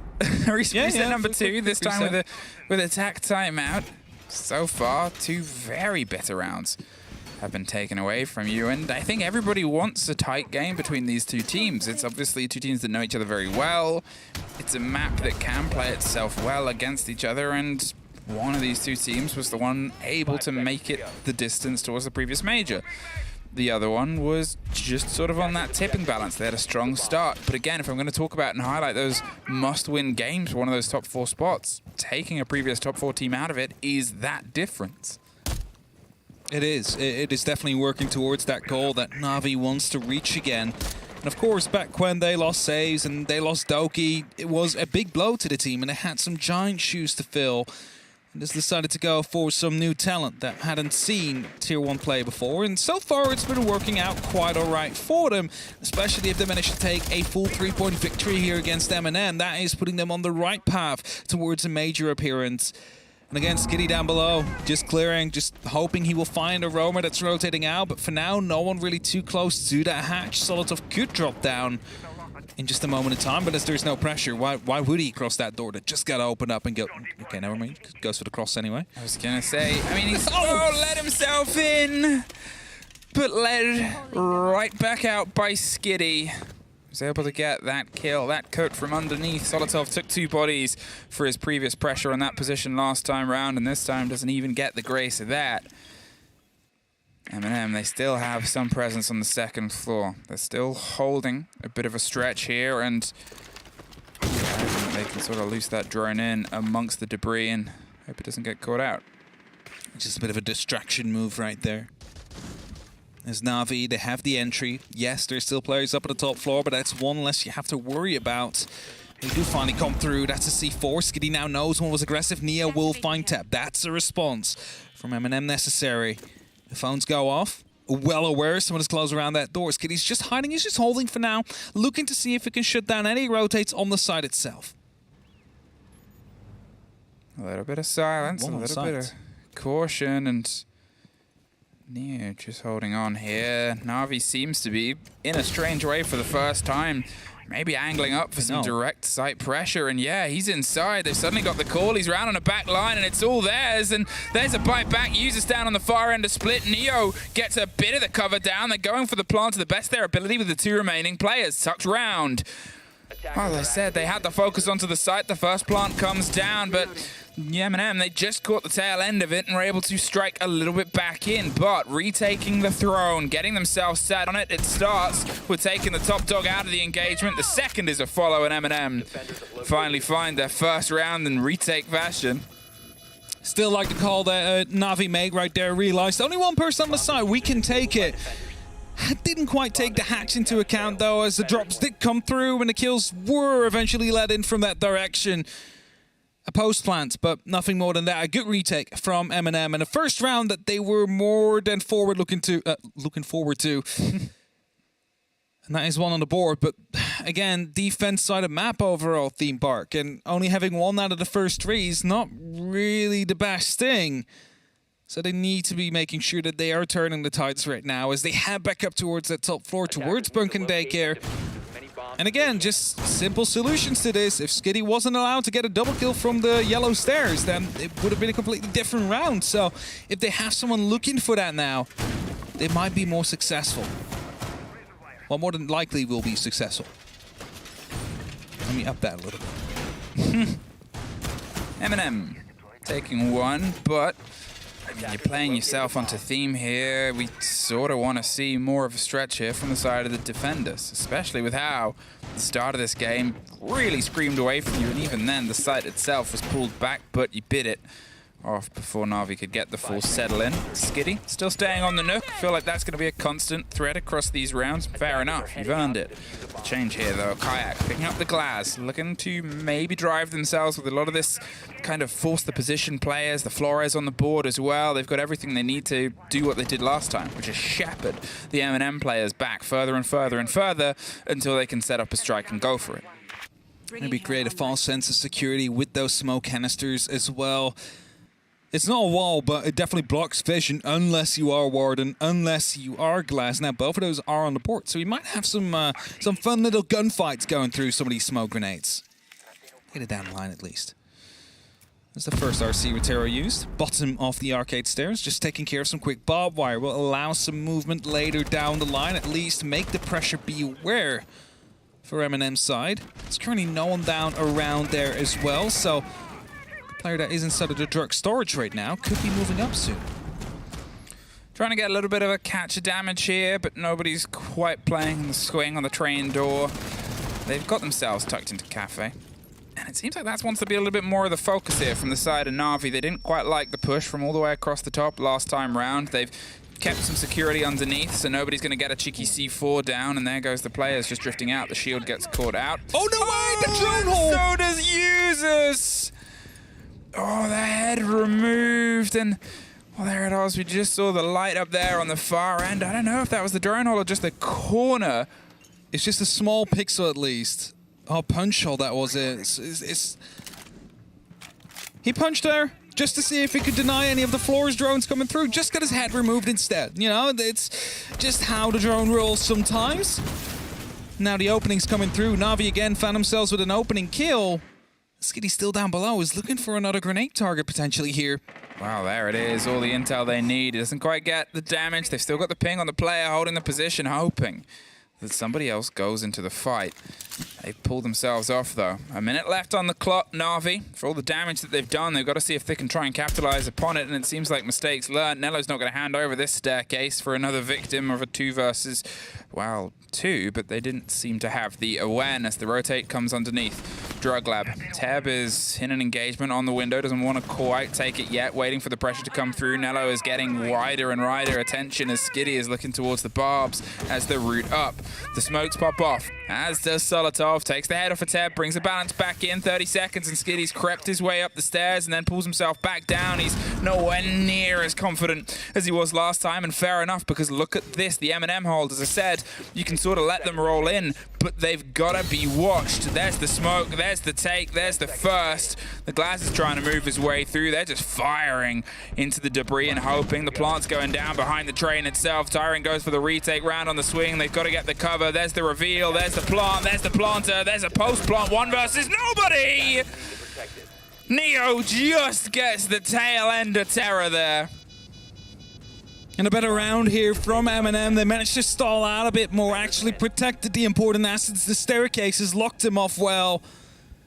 Reset number 2, this time with a tack timeout. So far, 2 very bitter rounds have been taken away from you, and I think everybody wants a tight game between these 2 teams. It's obviously 2 teams that know each other very well. It's a map that can play itself well against each other, and one of these 2 teams was the one able to make it the distance towards the previous major. The other one was just sort of on that tipping balance. They had a strong start, but again, if I'm going to talk about and highlight those must-win games for one of those top 4 spots, taking a previous top 4 team out of it is that difference. It is. It is definitely working towards that goal that Navi wants to reach again. And of course, back when they lost Saves and they lost Doki, it was a big blow to the team, and they had some giant shoes to fill. And just decided to go for some new talent that hadn't seen Tier 1 play before. And so far, it's been working out quite all right for them, especially if they manage to take a full 3-point victory here against M&M. That is putting them on the right path towards a major appearance. And again, Skitty down below, just clearing, just hoping he will find a roamer that's rotating out. But for now, no one really too close to that hatch. Solotov could drop down in just a moment of time, but as there's no pressure, why would he cross that door that just got opened up and go? Okay, never mind. Goes for the cross anyway. I was gonna say, I mean, he's let himself in, but led right back out by Skitty. Was able to get that kill, that cut from underneath. Solotov took 2 bodies for his previous pressure on that position last time round, and this time doesn't even get the grace of that. M&M, they still have some presence on the 2nd floor. They're still holding a bit of a stretch here, and they can sort of loose that drone in amongst the debris and hope it doesn't get caught out. Just a bit of a distraction move right there. As Navi, they have the entry. Yes, there's still players up at the top floor, but that's one less you have to worry about. They do finally come through. That's a C4. Skitty now knows one was aggressive. Nia will find tap. That's a response from M&M necessary. The phones go off. Well aware someone is close around that door. Skitty's just hiding. He's just holding for now, looking to see if he can shut down any rotates on the side itself. A little bit of silence, a little bit of caution, and Nia just holding on here. Navi seems to be, in a strange way for the first time, maybe angling up for some direct sight pressure, and yeah, he's inside. They've suddenly got the call. He's round on a back line, and it's all theirs, and there's a bite back. Users down on the far end of split. Neo gets a bit of the cover down. They're going for the plant to the best of their ability with the 2 remaining players. Tucked round. Well, they said they had to focus onto the site. The first plant comes down, but M&M, they just caught the tail end of it and were able to strike a little bit back in, but retaking the throne, getting themselves set on it. It starts with taking the top dog out of the engagement. The second is a follow, and M&M finally find their first round in retake fashion. Still like the call that Navi made right there. Realized only one person on the side. We can take it. Didn't quite take the hatch into account, though, as the drops did come through and the kills were eventually led in from that direction. A post plant, but nothing more than that. A good retake from M&M, and a first round that they were more than looking forward to. And that is one on the board, but again, defense side of map overall, Theme Park, and only having 1 out of the first 3 is not really the best thing. So they need to be making sure that they are turning the tides right now as they head back up towards that top floor, towards Bunkin Daycare. And again, just simple solutions to this. If Skitty wasn't allowed to get a double kill from the yellow stairs, then it would have been a completely different round. So if they have someone looking for that now, they might be more successful. Well, more than likely will be successful. Let me up that a little bit. M&M taking 1, but I mean, you're playing yourself onto theme here. We sort of want to see more of a stretch here from the side of the defenders, especially with how the start of this game really screamed away from you, and even then the site itself was pulled back, but you bit it off before Navi could get the full settle in. Skitty still staying on the nook. Feel like that's going to be a constant threat across these rounds. Fair enough, you've earned it. Change here though. Kayak picking up the glass, looking to maybe drive themselves with a lot of this kind of force the position players. The Flores on the board as well. They've got everything they need to do what they did last time, which is shepherd the M&M players back further and further and further until they can set up a strike and go for it. Maybe create a false sense of security with those smoke canisters as well. It's not a wall, but it definitely blocks vision unless you are Warden, unless you are Glass. Now, both of those are on the board, so we might have some fun little gunfights going through some of these smoke grenades. Get it down the line at least. That's the first RC Rotero used. Bottom of the arcade stairs, just taking care of some quick barbed wire. Will allow some movement later down the line, at least make the pressure beware for Eminem's side. There's currently no one down around there as well, so the player that is inside of the drug storage right now could be moving up soon. Trying to get a little bit of a catch of damage here, but nobody's quite playing the swing on the train door. They've got themselves tucked into Cafe. And it seems like that wants to be a little bit more of the focus here from the side of Navi. They didn't quite like the push from all the way across the top last time round. They've kept some security underneath, so nobody's going to get a cheeky C4 down, and there goes the players just drifting out. The shield gets caught out. Oh, no way! The drone hole! So does Users! Oh, the head removed, and well, there it was. We just saw the light up there on the far end. I don't know if that was the drone hole or just the corner. It's just a small pixel at least. Oh, punch hole that was it. He punched her just to see if he could deny any of the floor's drones coming through. Just got his head removed instead. You know, it's just how the drone rolls sometimes. Now the opening's coming through. Navi again found themselves with an opening kill. Skitty still down below is looking for another grenade target potentially here. Wow, there it is. All the intel they need. It doesn't quite get the damage. They've still got the ping on the player holding the position, hoping that somebody else goes into the fight. They've pulled themselves off, though. A minute left on the clock, Navi. For all the damage that they've done, they've got to see if they can try and capitalize upon it, and it seems like mistakes learned. Nello's not going to hand over this staircase for another victim of a 2 versus, well, 2, but they didn't seem to have the awareness. The rotate comes underneath. Drug Lab. Teb is in an engagement on the window, doesn't want to quite take it yet, waiting for the pressure to come through. Nello is getting wider and wider attention as Skitty is looking towards the barbs as the route up. The smokes pop off, as does Solotov. Takes the head off of Teb, brings the balance back in, 30 seconds, and Skitty's crept his way up the stairs and then pulls himself back down. He's nowhere near as confident as he was last time, and fair enough, because look at this, the M&M hold. As I said, you can sort of let them roll in, but they've got to be watched. There's the smoke, there's the take, there's the first. The Glass is trying to move his way through. They're just firing into the debris and hoping. The plant's going down behind the train itself. Tyron goes for the retake round on the swing. They've got to get the cover. There's the reveal, there's the plant, there's the planter, there's a post-plant, 1 versus nobody! Neo just gets the tail end of terror there. And a better round here from M&M. They managed to stall out a bit more, actually protected the important assets. The staircases locked him off well.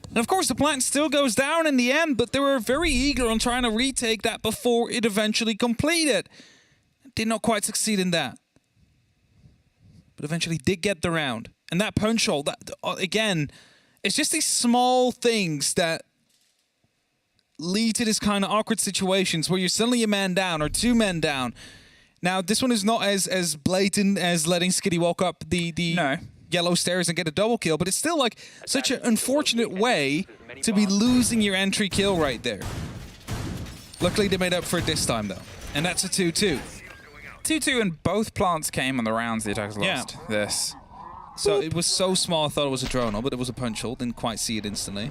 And of course, the plant still goes down in the end, but they were very eager on trying to retake that before it eventually completed. Did not quite succeed in that. But eventually did get the round. And that punch hole, that, again, it's just these small things that lead to this kind of awkward situations where you're suddenly a man down or 2 men down. Now, this one is not as blatant as letting Skitty walk up the yellow stairs and get a double kill, but it's still like such an unfortunate way to be losing your entry kill right there. Luckily, they made up for it this time, though. And that's a 2-2. 2-2, and both plants came on the rounds the attackers lost. This. So it was so small, I thought it was a drone hole, but it was a punch hole. Didn't quite see it instantly.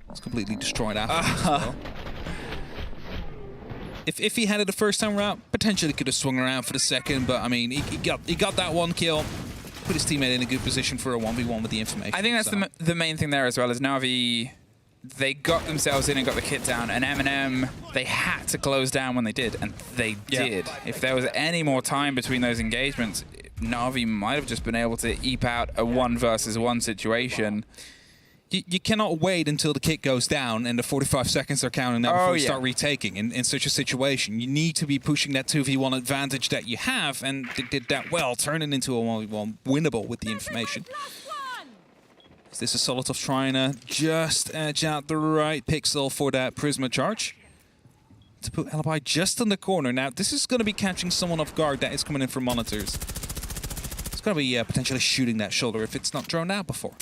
It's completely destroyed after as well. If he had it the first time around, potentially could have swung around for the second, but I mean, he got that 1 kill, put his teammate in a good position for a 1v1 with the information. I think that's the main thing there as well, is Navi, they got themselves in and got the kit down, and M&M, they had to close down when they did, and they did. If there was any more time between those engagements, Navi might have just been able to eke out a 1 versus 1 situation. You cannot wait until the kit goes down and the 45 seconds are counting down before you start retaking in such a situation. You need to be pushing that 2v1 advantage that you have, and they did that well, turning into a 1v1 winnable with the information. This is Solotov trying to just edge out the right pixel for that Prisma charge. To put Alibi just in the corner. Now, this is going to be catching someone off guard that is coming in from monitors. It's going to be potentially shooting that shoulder if it's not droned out before.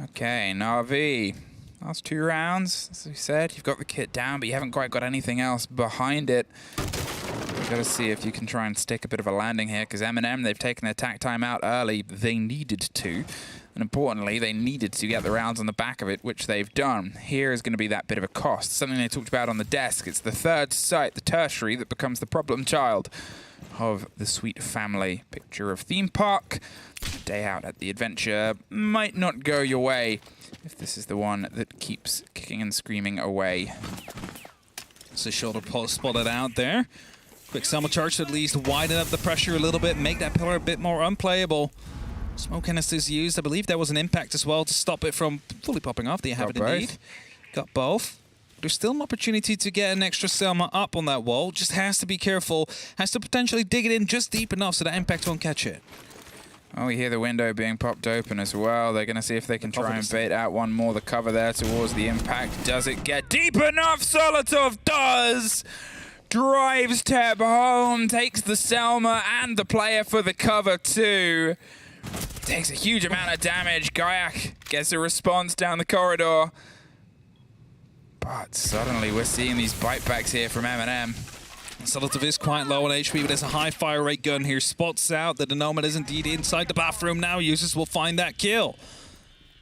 Okay, Navi. Last 2 rounds, as we said. You've got the kit down, but you haven't quite got anything else behind it. You've got to see if you can try and stick a bit of a landing here, because M&M, they've taken their attack time out early. They needed to. And importantly, they needed to get the rounds on the back of it, which they've done. Here is going to be that bit of a cost. Something they talked about on the desk. It's the third site, the tertiary, that becomes the problem child of the sweet family. Picture of theme park. Day out at the adventure might not go your way if this is the one that keeps kicking and screaming away. So shoulder post spotted out there. Quick summer charge to at least widen up the pressure a little bit, make that pillar a bit more unplayable. Smoke canisters used. I believe there was an impact as well to stop it from fully popping off. They have it indeed. Got both. There's still an opportunity to get an extra Selma up on that wall. Just has to be careful. Has to potentially dig it in just deep enough so that impact won't catch it. Oh, we hear the window being popped open as well. They're going to see if they can try and bait out one more. The cover there towards the impact. Does it get deep enough? Solotov does! Drives Teb home, takes the Selma and the player for the cover too. Takes a huge amount of damage. Gaiak gets a response down the corridor. But suddenly we're seeing these bite backs here from M&M. Solotov is quite low on HP, but there's a high fire rate gun here. Spots out that the Nomad is indeed inside the bathroom now. Users will find that kill.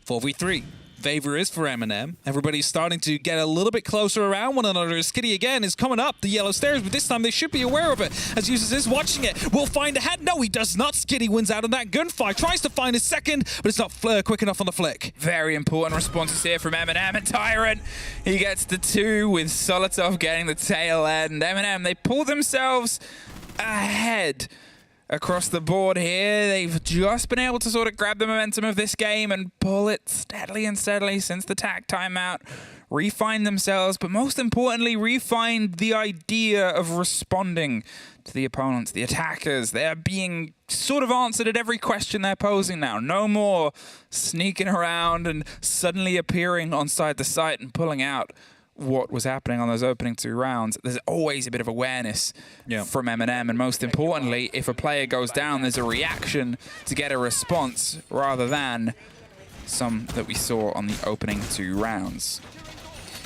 4v3. Favor is for M&M. Everybody's starting to get a little bit closer around one another. Skitty again is coming up the yellow stairs, but this time they should be aware of it. As Users is watching it, will find a head. No, he does not. Skitty wins out on that gunfight. Tries to find his second, but it's not quick enough on the flick. Very important responses here from M&M and Tyrant. He gets the 2 with Solotov getting the tail end. M&M, they pull themselves ahead across the board here. They've just been able to sort of grab the momentum of this game and pull it steadily and steadily since the tack timeout. Refine themselves, but most importantly, refine the idea of responding to the opponents, the attackers. They're being sort of answered at every question they're posing now. No more sneaking around and suddenly appearing on side the site and pulling out what was happening on those opening 2 rounds. There's always a bit of awareness from M&M, and most importantly, if a player goes down, there's a reaction to get a response rather than some that we saw on the opening 2 rounds.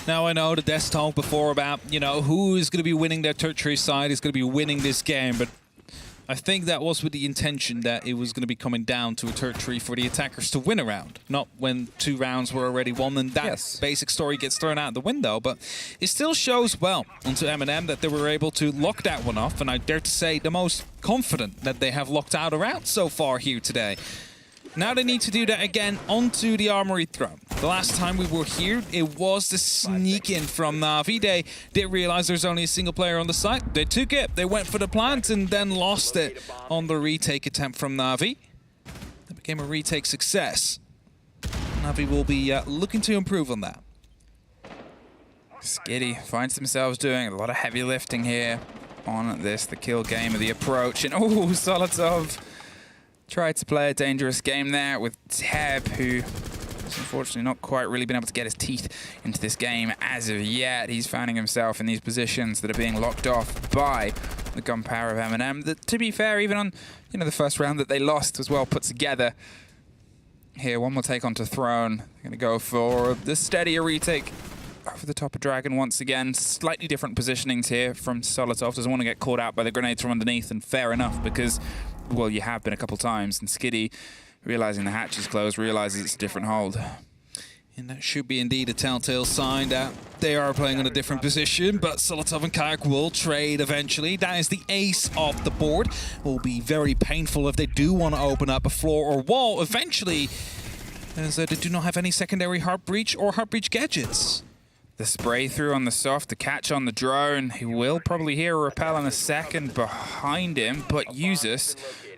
Now, I know the desk talk before about, you know, who is going to be winning their tertiary side, is going to be winning this game, but I think that was with the intention that it was going to be coming down to a tertiary for the attackers to win a round, not when 2 rounds were already won and that basic story gets thrown out the window. But it still shows well onto M&M that they were able to lock that one off, and I dare to say the most confident that they have locked out a round so far here today. Now they need to do that again onto the Armory Throne. The last time we were here, it was the sneak in from Navi. They didn't realize there's only a single player on the site. They took it, they went for the plant, and then lost it on the retake attempt from Navi. That became a retake success. Navi will be looking to improve on that. Skitty finds themselves doing a lot of heavy lifting here on this, the kill game of the approach. And oh, Solotov tried to play a dangerous game there with Teb, who has unfortunately not quite really been able to get his teeth into this game as of yet. He's finding himself in these positions that are being locked off by the gun power of M&M. That, to be fair, even on the first round that they lost was well put together. Here, one more take onto Throne. They're going to go for the steadier retake over the top of Dragon once again. Slightly different positionings here from Solotov. Doesn't want to get caught out by the grenades from underneath, and fair enough, because, well, you have been a couple times, and Skitty, realizing the hatch is closed, realizes it's a different hold. And that should be indeed a telltale sign that they are playing on a different position, but Solotov and Kayak will trade eventually. That is the ace of the board. It will be very painful if they do want to open up a floor or wall eventually, as they do not have any secondary heart breach or heart breach gadgets. The spray through on the soft, the catch on the drone. He will probably hear a repel in a second behind him, but Usus,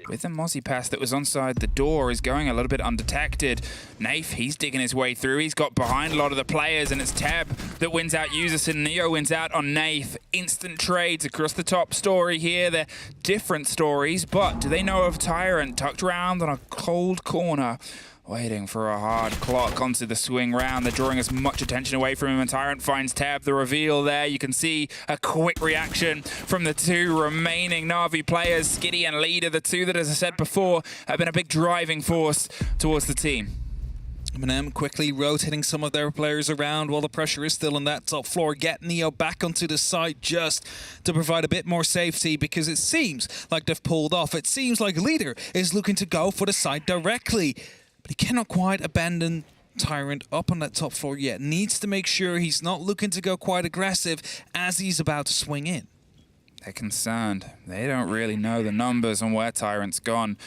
with the Mozzie pass that was onside the door, is going a little bit undetected. Naif, he's digging his way through. He's got behind a lot of the players, and it's Teb that wins out Usus, and Neo wins out on Naif. Instant trades across the top story here. They're different stories, but do they know of Tyrant tucked around on a cold corner, waiting for a hard clock onto the swing round? They're drawing as much attention away from him, and Tyrant finds Teb. The reveal there, you can see a quick reaction from the 2 remaining Navi players, Skitty and Leader, the 2 that, as I said before, have been a big driving force towards the team. M&M quickly rotating some of their players around while the pressure is still on that top floor. Get Neo back onto the side just to provide a bit more safety, because it seems like they've pulled off. It seems like Leader is looking to go for the side directly, but he cannot quite abandon Tyrant up on that top floor yet. Needs to make sure he's not looking to go quite aggressive as he's about to swing in. They're concerned. They don't really know the numbers on where Tyrant's gone,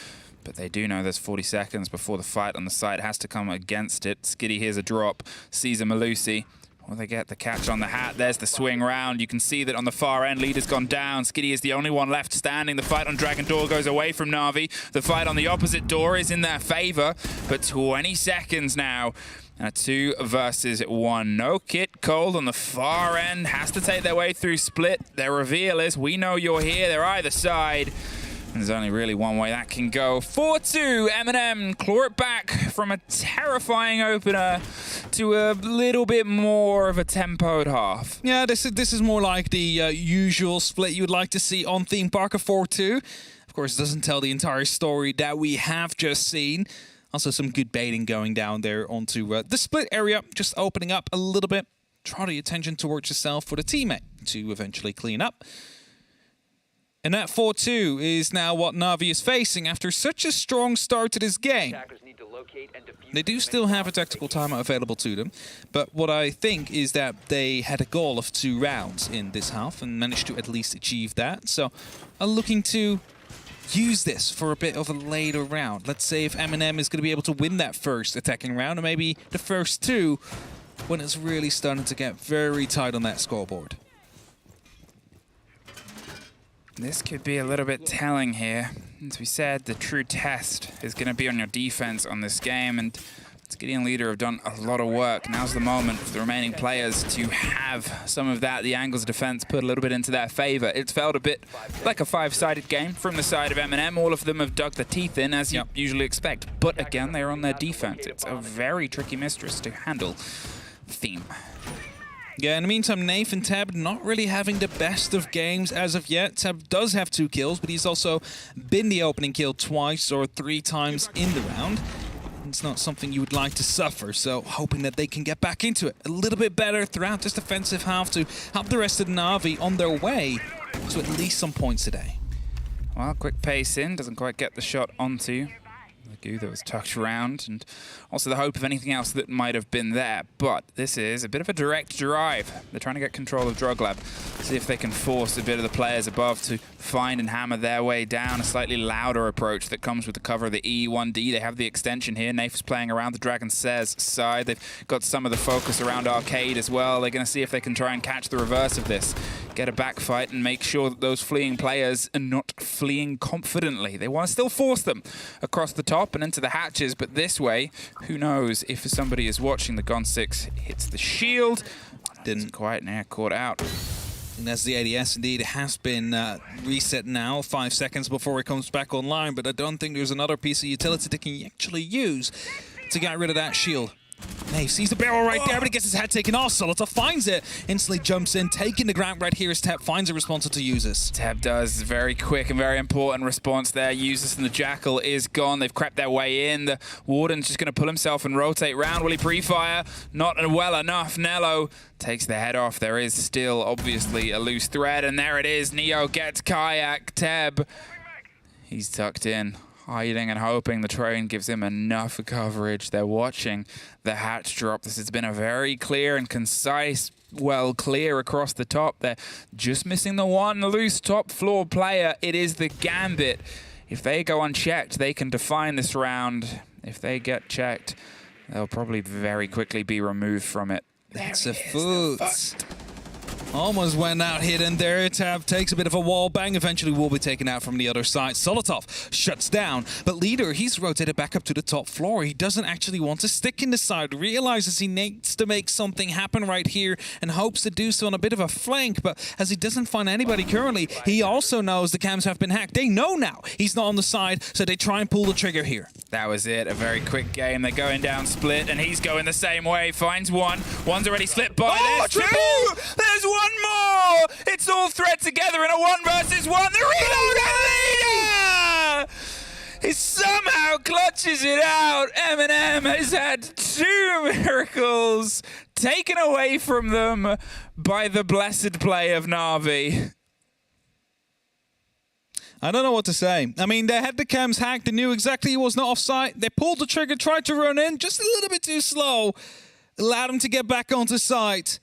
but they do know there's 40 seconds before the fight on the side has to come against it. Skitty hears a drop, sees a Malusi. Will they get the catch on the hat? There's the swing round. You can see that on the far end, Leader's gone down. Skitty is the only one left standing. The fight on Dragon Door goes away from Navi. The fight on the opposite door is in their favor, but 20 seconds now. And a 2 versus 1. No Kit Cold on the far end. Has to take their way through split. Their reveal is, we know you're here. They're either side. And there's only really one way that can go. 4-2, M&M claw it back from a terrifying opener to a little bit more of a tempoed half. Yeah, this is more like the usual split you would like to see on Theme Park of 4-2. Of course, it doesn't tell the entire story that we have just seen. Also, some good baiting going down there onto the split area, just opening up a little bit. Draw the attention towards yourself for the teammate to eventually clean up. And that 4-2 is now what Navi is facing after such a strong start to this game. They do still have a tactical timeout available to them, but what I think is that they had a goal of 2 rounds in this half and managed to at least achieve that. So are looking to use this for a bit of a later round. Let's say if M&M is going to be able to win that first attacking round, or maybe the first 2, when it's really starting to get very tight on that scoreboard. This could be a little bit telling here. As we said, the true test is going to be on your defense on this game, and Skitty and Leader have done a lot of work. Now's the moment for the remaining players to have some of that, the angles of defense, put a little bit into their favor. It's felt a bit like a 5-sided game from the side of M&M. All of them have dug the teeth in, as you usually expect. But again, they're on their defense. It's a very tricky mistress to handle. Theme. Yeah, in the meantime, Nath and Tab not really having the best of games as of yet. Tab does have 2 kills, but he's also been the opening kill twice or 3 times in the round. It's not something you would like to suffer, so hoping that they can get back into it a little bit better throughout this defensive half to help the rest of Navi on their way to at least some points today. Well, quick pace in, doesn't quite get the shot onto the goo that was tucked around, and also the hope of anything else that might have been there. But this is a bit of a direct drive. They're trying to get control of Drug Lab, see if they can force a bit of the players above to find and hammer their way down. A slightly louder approach that comes with the cover of the E1D. They have the extension here. Nath is playing around the Dragon CEST side. They've got some of the focus around Arcade as well. They're going to see if they can try and catch the reverse of this. Get a back fight and make sure that those fleeing players are not fleeing confidently. They want to still force them across the top and into the hatches, but this way, who knows if somebody is watching. The Gon 6 hits the shield. Didn't quite caught out. And as the ADS indeed has been reset now, 5 seconds before it comes back online, but I don't think there's another piece of utility they can actually use to get rid of that shield. Nath sees the barrel right there, but he gets his head taken off. Solita finds it, instantly jumps in, taking the ground right here as Teb finds a response to use this. Teb does very quick and very important response there. Uses and the Jackal is gone. They've crept their way in. The Warden's just going to pull himself and rotate round. Will he pre-fire? Not well enough. Nello takes the head off. There is still obviously a loose thread, and there it is. Neo gets Kayak. Teb, he's tucked in, hiding and hoping the train gives him enough coverage. They're watching the hatch drop. This has been a very clear and concise, well, clear across the top. They're just missing the one loose top floor player. It is the Gambit. If they go unchecked, they can define this round. If they get checked, they'll probably very quickly be removed from it. That's a foot. Almost went out hidden there. Tab takes a bit of a wall bang. Eventually will be taken out from the other side. Solitov shuts down. But Leader, he's rotated back up to the top floor. He doesn't actually want to stick in the side. Realizes he needs to make something happen right here and hopes to do so on a bit of a flank. But as he doesn't find anybody currently, he also knows the cams have been hacked. They know now he's not on the side, so they try and pull the trigger here. That was it. A very quick game. They're going down split, and he's going the same way. Finds one. One's already slipped by. Oh, There's two! There's one more! It's all thread together in a 1 versus 1. The reload and Leader is somehow clutches it out. Eminem has had 2 miracles taken away from them by the blessed play of Navi. I don't know what to say. I mean, they had the cams hacked. They knew exactly he was not offside. They pulled the trigger, tried to run in, just a little bit too slow. Allowed him to get back onto site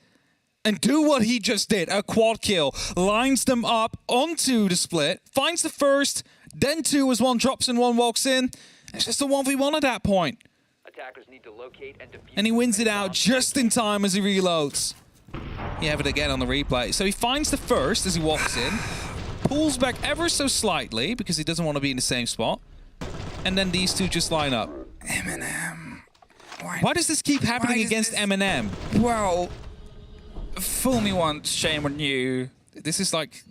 and do what he just did, a quad kill. Lines them up onto the split, finds the first, then 2 as one drops and one walks in. It's just a 1v1 at that point. Attackers need to locate and defuse. And he wins it out just in time as he reloads. You have it again on the replay. So he finds the first as he walks in, pulls back ever so slightly because he doesn't want to be in the same spot. And then these 2 just line up. Eminem. Why does this keep happening against Eminem? Well, fool me once, shame on you. This is like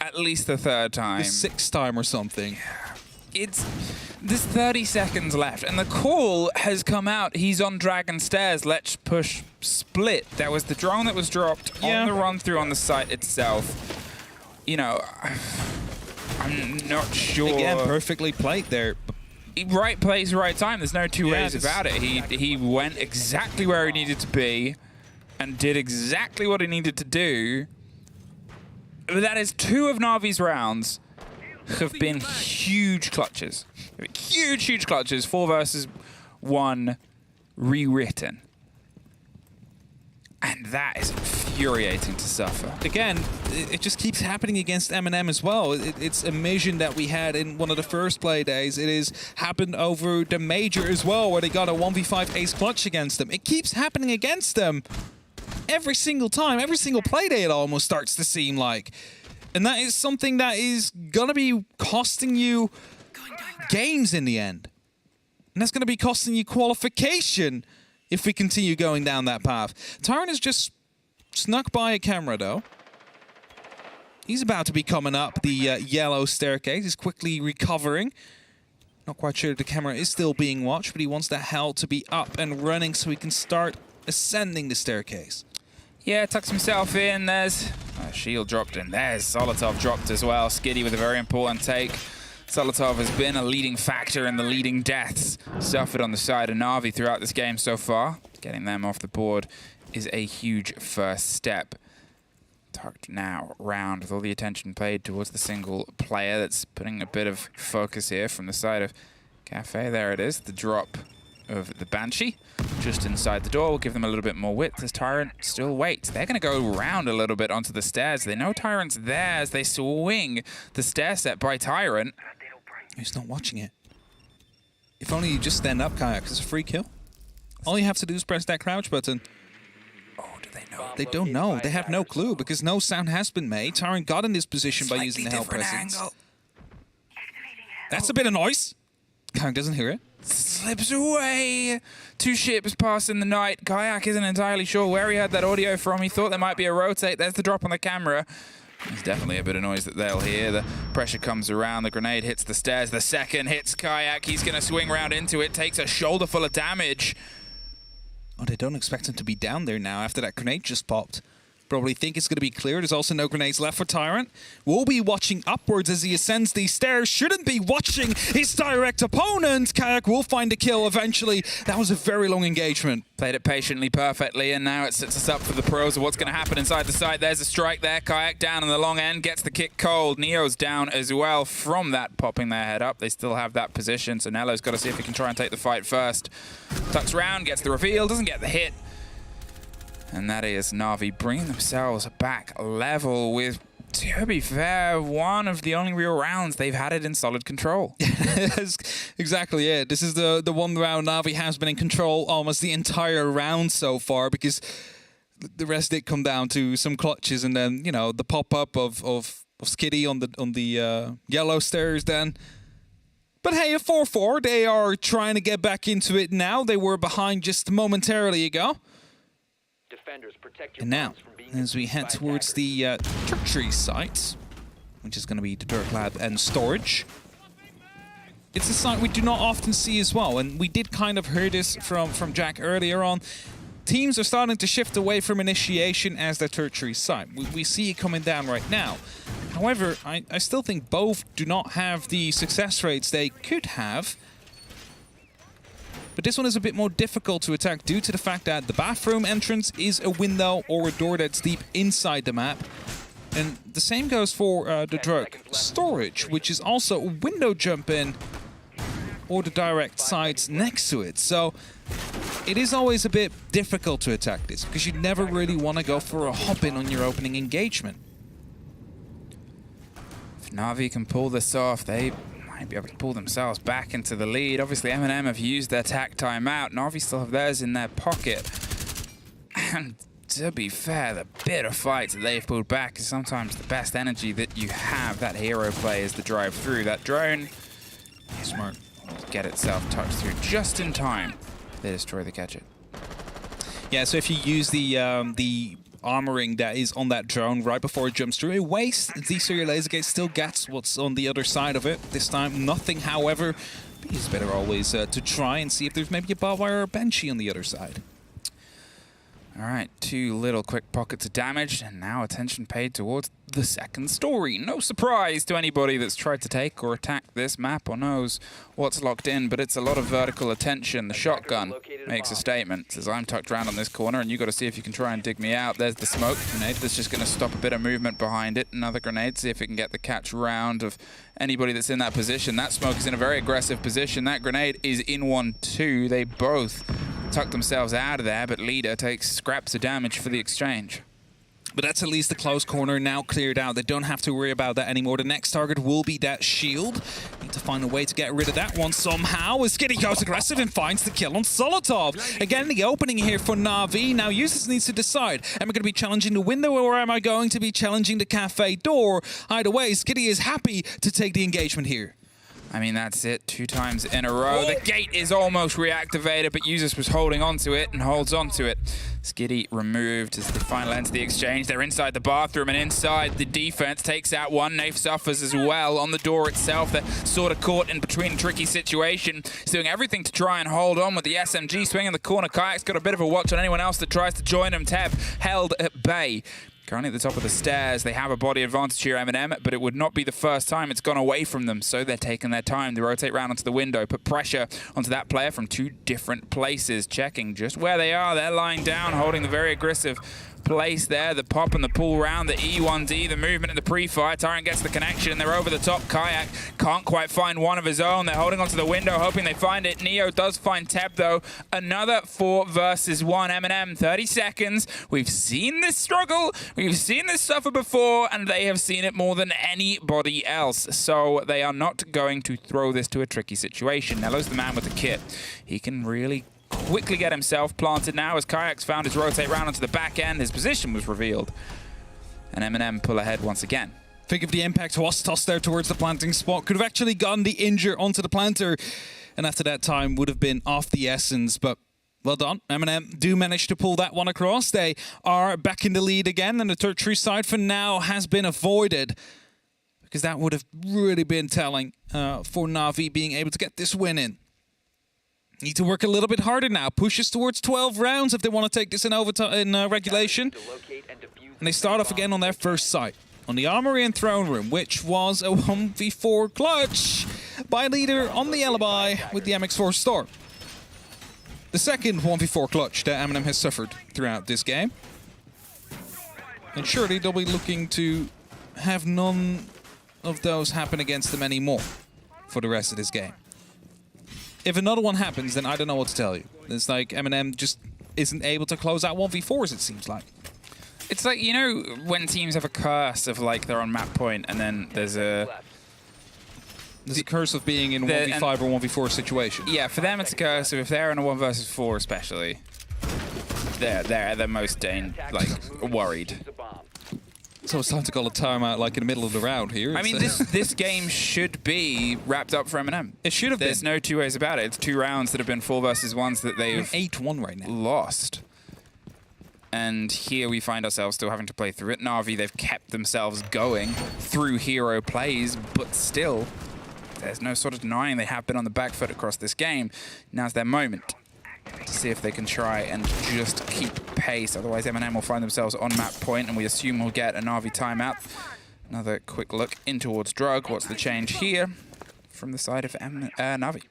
At least the 3rd time. the 6th time or something. There's 30 seconds left, and the call has come out. He's on Dragon Stairs. Let's push split. There was the drone that was dropped on the run through on the site itself. You know, I'm not sure. Again, perfectly played there. Right place, right time. There's no two ways about it. He went exactly where he needed to be and did exactly what he needed to do. But that is 2 of Navi's rounds have been huge clutches. Huge clutches. 4 versus 1 rewritten. And that is infuriating to suffer. Again, it just keeps happening against Eminem as well. It's a mission that we had in one of the first play days. It has happened over the major as well, where they got a 1v5 ace clutch against them. It keeps happening against them every single time. Every single play day it almost starts to seem like. And that is something that is going to be costing you games in the end. And that's going to be costing you qualification if we continue going down that path. Tyrant has just snuck by a camera, though. He's about to be coming up the yellow staircase. He's quickly recovering. Not quite sure if the camera is still being watched, but he wants that hell to be up and running so he can start ascending the staircase. Yeah, tucks himself in. There's shield dropped in. There's Solotov dropped as well. Skiddy with a very important take. Solotov has been a leading factor in the leading deaths suffered on the side of Navi throughout this game so far. Getting them off the board is a huge first step. Tucked now round with all the attention paid towards the single player. That's putting a bit of focus here from the side of Cafe. There it is, the drop of the Banshee. Just inside the door, we'll give them a little bit more width as Tyrant still waits. They're going to go around a little bit onto the stairs. They know Tyrant's there as they swing the stair set by Tyrant. He's not watching it. If only you just stand up, Kayak. It's a free kill. All you have to do is press that crouch button. Oh, do they know? They don't know. They have no clue because no sound has been made. Tyrant got in this position by using the hell presence. Angle. That's a bit of noise. Kayak doesn't hear it. Slips away. 2 ships pass in the night. Kayak isn't entirely sure where he had that audio from. He thought there might be a rotate. There's the drop on the camera. There's definitely a bit of noise that they'll hear. The pressure comes around. The grenade hits the stairs. The second hits Kayak. He's going to swing round into it. Takes a shoulder full of damage. Oh, they don't expect him to be down there now after that grenade just popped. Probably think it's going to be clear. There's also no grenades left for Tyrant. Will be watching upwards as he ascends these stairs. Shouldn't be watching his direct opponent. Kayak will find a kill eventually. That was a very long engagement. Played it patiently, perfectly, and now it sets us up for the pros of what's going to happen inside the site. There's a strike there. Kayak down on the long end, gets the kick cold. Neo's down as well from that, popping their head up. They still have that position, so Nello's got to see if he can try and take the fight first. Tucks round, gets the reveal, doesn't get the hit. And that is Navi bringing themselves back level with, to be fair, one of the only real rounds they've had it in solid control. That's exactly it. This is the one round Navi has been in control almost the entire round so far, because the rest did come down to some clutches and then, you know, the pop-up of Skiddy on the yellow stairs then. But hey, a 4-4. They are trying to get back into it now. They were behind just momentarily ago. And now, as we head towards the tertiary site, which is going to be the Dirt Lab and storage, it's a site we do not often see as well, and we did kind of hear this from Jack earlier on. Teams are starting to shift away from initiation as their tertiary site. We see it coming down right now. However, I still think both do not have the success rates they could have But this one is a bit more difficult to attack due to the fact that the bathroom entrance is a window or a door that's deep inside the map. And the same goes for the drug storage, which is also a window jump in or the direct sides next to it. So it is always a bit difficult to attack this because you never really want to go for a hop in on your opening engagement. If Navi can pull this off, they might be able to pull themselves back into the lead. Obviously, M&M have used their tack timeout. Navi still have theirs in their pocket. And to be fair, the bit of fights that they've pulled back is sometimes the best energy that you have. That hero play is the drive through. That drone, smart, get itself touched through just in time. They destroy the gadget. Yeah, so if you use the armoring that is on that drone right before it jumps through, it wastes. Vincere laser gate still gets what's on the other side of it. This time, nothing, however. But it's better always to try and see if there's maybe a barbed wire or a benchy on the other side. All right, 2 little quick pockets of damage, and now attention paid towards the second story. No surprise to anybody that's tried to take or attack this map or knows what's locked in, but it's a lot of vertical attention. The shotgun makes a statement. Says, I'm tucked around on this corner, and you got to see if you can try and dig me out. There's the smoke grenade that's just going to stop a bit of movement behind it. Another grenade, see if it can get the catch round of anybody that's in that position. That smoke is in a very aggressive position. That grenade is in 1-2. They both tuck themselves out of there, but Leader takes scraps of damage for the exchange. But that's at least the close corner now cleared out. They don't have to worry about that anymore. The next target will be that shield. Need to find a way to get rid of that one somehow. As Skitty goes aggressive and finds the kill on Solotov. Again, the opening here for Navi. Now Users needs to decide, am I going to be challenging the window or am I going to be challenging the cafe door? Either way, Skitty is happy to take the engagement here. I mean, that's it. 2 times in a row. The gate is almost reactivated, but Users was holding onto it and holds onto it. Skitty removed as the final ends of the exchange. They're inside the bathroom and inside the defense. Takes out one. Nafe suffers as well on the door itself. They're sort of caught in between a tricky situation. He's doing everything to try and hold on with the SMG swinging the corner. Kayak's got a bit of a watch on anyone else that tries to join him. Teb held at bay. Currently at the top of the stairs, they have a body advantage here, M&M, but it would not be the first time it's gone away from them, so they're taking their time to rotate round onto the window, put pressure onto that player from 2 different places, checking just where they are. They're lying down, holding the very aggressive place there, the pop and the pull round, the E1D, the movement and the pre-fire. Tyrant gets the connection, and they're over the top. Kayak can't quite find one of his own. They're holding onto the window, hoping they find it. Neo does find Teb, though. Another 4 versus 1. M&M, 30 seconds. We've seen this struggle. We've seen this suffer before, and they have seen it more than anybody else. So they are not going to throw this to a tricky situation. Nello's the man with the kit. He can really quickly get himself planted now as Kayak's found his rotate round onto the back end. His position was revealed. And M&M pull ahead once again. Think of the impact was tossed there towards the planting spot. Could have actually gotten the injure onto the planter. And after that time would have been off the essence. But well done. M&M do manage to pull that one across. They are back in the lead again. And the tertiary side for now has been avoided. Because that would have really been telling for Navi being able to get this win in. Need to work a little bit harder now. Pushes towards 12 rounds if they want to take this in overtime in regulation. And they start off again on their first site. On the Armory and Throne Room, which was a 1v4 clutch by Leader on the alibi with the MX4 Storm. The second 1v4 clutch that M&M has suffered throughout this game. And surely they'll be looking to have none of those happen against them anymore for the rest of this game. If another one happens, then I don't know what to tell you. It's like M&M just isn't able to close out 1v4s, it seems like. It's like, you know, when teams have a curse of, like, they're on map point and then there's a curse of being in 1v5 or 1v4 situation. Yeah, for them it's a curse of if they're in a 1 versus 4 especially, they're the most worried. So it's time to call a timeout like in the middle of the round here. I mean, this game should be wrapped up for M&M. It should have been. There's no 2 ways about it. It's 2 rounds that have been 4 versus 1s that they've 8-1 right now. Lost. And here we find ourselves still having to play through it. Navi, they've kept themselves going through hero plays, but still, there's no sort of denying they have been on the back foot across this game. Now's their moment to see if they can try and just keep pace. Otherwise, M&M will find themselves on map point, and we assume we'll get a Navi timeout. Another quick look in towards Drug. What's the change here from the side of Navi?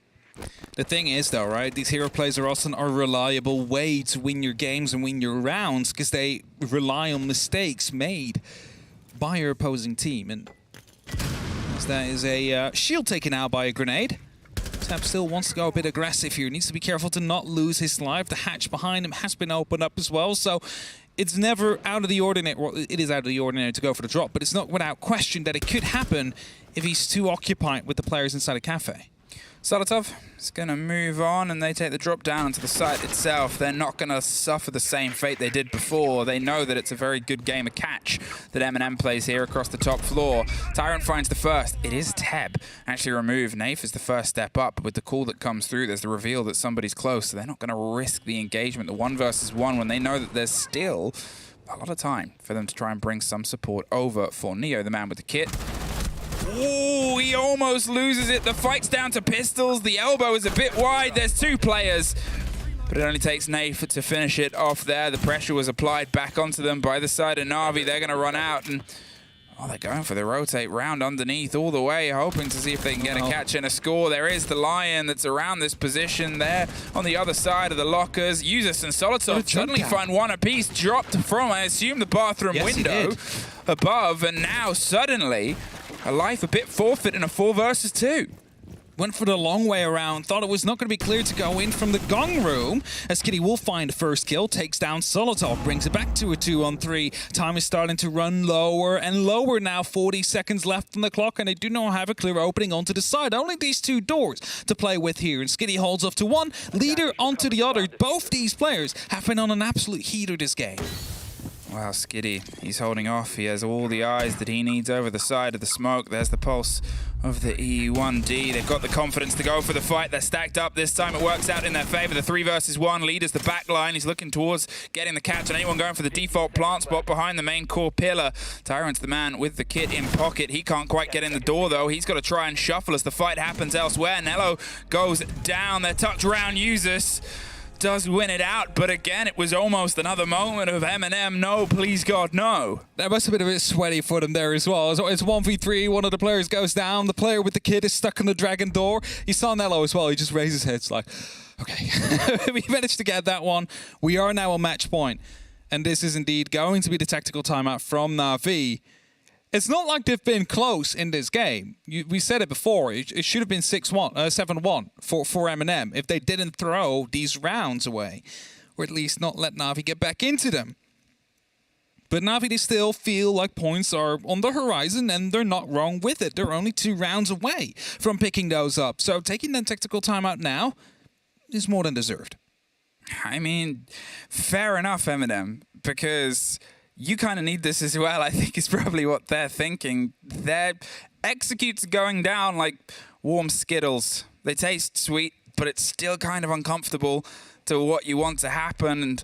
The thing is, though, right, these hero plays are also a reliable way to win your games and win your rounds because they rely on mistakes made by your opposing team. And as that is a shield taken out by a grenade. Tap still wants to go a bit aggressive here. Needs to be careful to not lose his life. The hatch behind him has been opened up as well, so it's never out of the ordinary. Well, it is out of the ordinary to go for the drop, but it's not without question that it could happen if he's too occupied with the players inside a cafe. Solotov is going to move on, and they take the drop down onto the site itself. They're not going to suffer the same fate they did before. They know that it's a very good game of catch that M&M plays here across the top floor. Tyrant finds the first. It is Teb. Actually removed. Naif is the first step up. With the call that comes through, there's the reveal that somebody's close, so they're not going to risk the engagement, the 1 versus 1, when they know that there's still a lot of time for them to try and bring some support over for Neo, the man with the kit. Ooh, he almost loses it. The fight's down to pistols. The elbow is a bit wide. There's 2 players, but it only takes Naif to finish it off there. The pressure was applied back onto them by the side of Navi. They're going to run out, and they're going for the rotate round underneath all the way, hoping to see if they can get a catch and a score. There is the Lion that's around this position there on the other side of the lockers. Usus and Solotov suddenly find 1 apiece, dropped from, I assume, the bathroom window above, and now suddenly a life a bit forfeit in a 4 versus 2. Went for the long way around, thought it was not going to be clear to go in from the gong room. As Kitty will find the first kill, takes down Solotov, brings it back to a 2-on-3. Time is starting to run lower and lower now. 40 seconds left on the clock, and they do not have a clear opening onto the side. Only these 2 doors to play with here, and Skitty holds off to 1, Leader onto the other. Both these players have been on an absolute heater this game. Wow, Skitty, he's holding off. He has all the eyes that he needs over the side of the smoke. There's the pulse of the E1D. They've got the confidence to go for the fight. They're stacked up. This time it works out in their favor. The 3 versus 1 lead is the back line. He's looking towards getting the catch, and anyone going for the default plant spot behind the main core pillar. Tyrant's the man with the kit in pocket. He can't quite get in the door, though. He's got to try and shuffle as the fight happens elsewhere. Nello goes down. Their touch round users does win it out, but again, it was almost another moment of M&M, no, please God, no. That must have been a bit sweaty for them there as well. It's 1v3, one of the players goes down, the player with the kid is stuck in the dragon door. You saw Nello as well, he just raised his head, it's like, okay. We managed to get that one. We are now on match point, and this is indeed going to be the tactical timeout from Navi. It's not like they've been close in this game. We said it before. It should have been 7-1 for M&M if they didn't throw these rounds away, or at least not let Navi get back into them. But Navi, they still feel like points are on the horizon, and they're not wrong with it. They're only 2 rounds away from picking those up. So taking that tactical timeout now is more than deserved. I mean, fair enough, M&M, because you kind of need this as well, I think is probably what they're thinking. Their executes going down like warm Skittles. They taste sweet, but it's still kind of uncomfortable to what you want to happen, and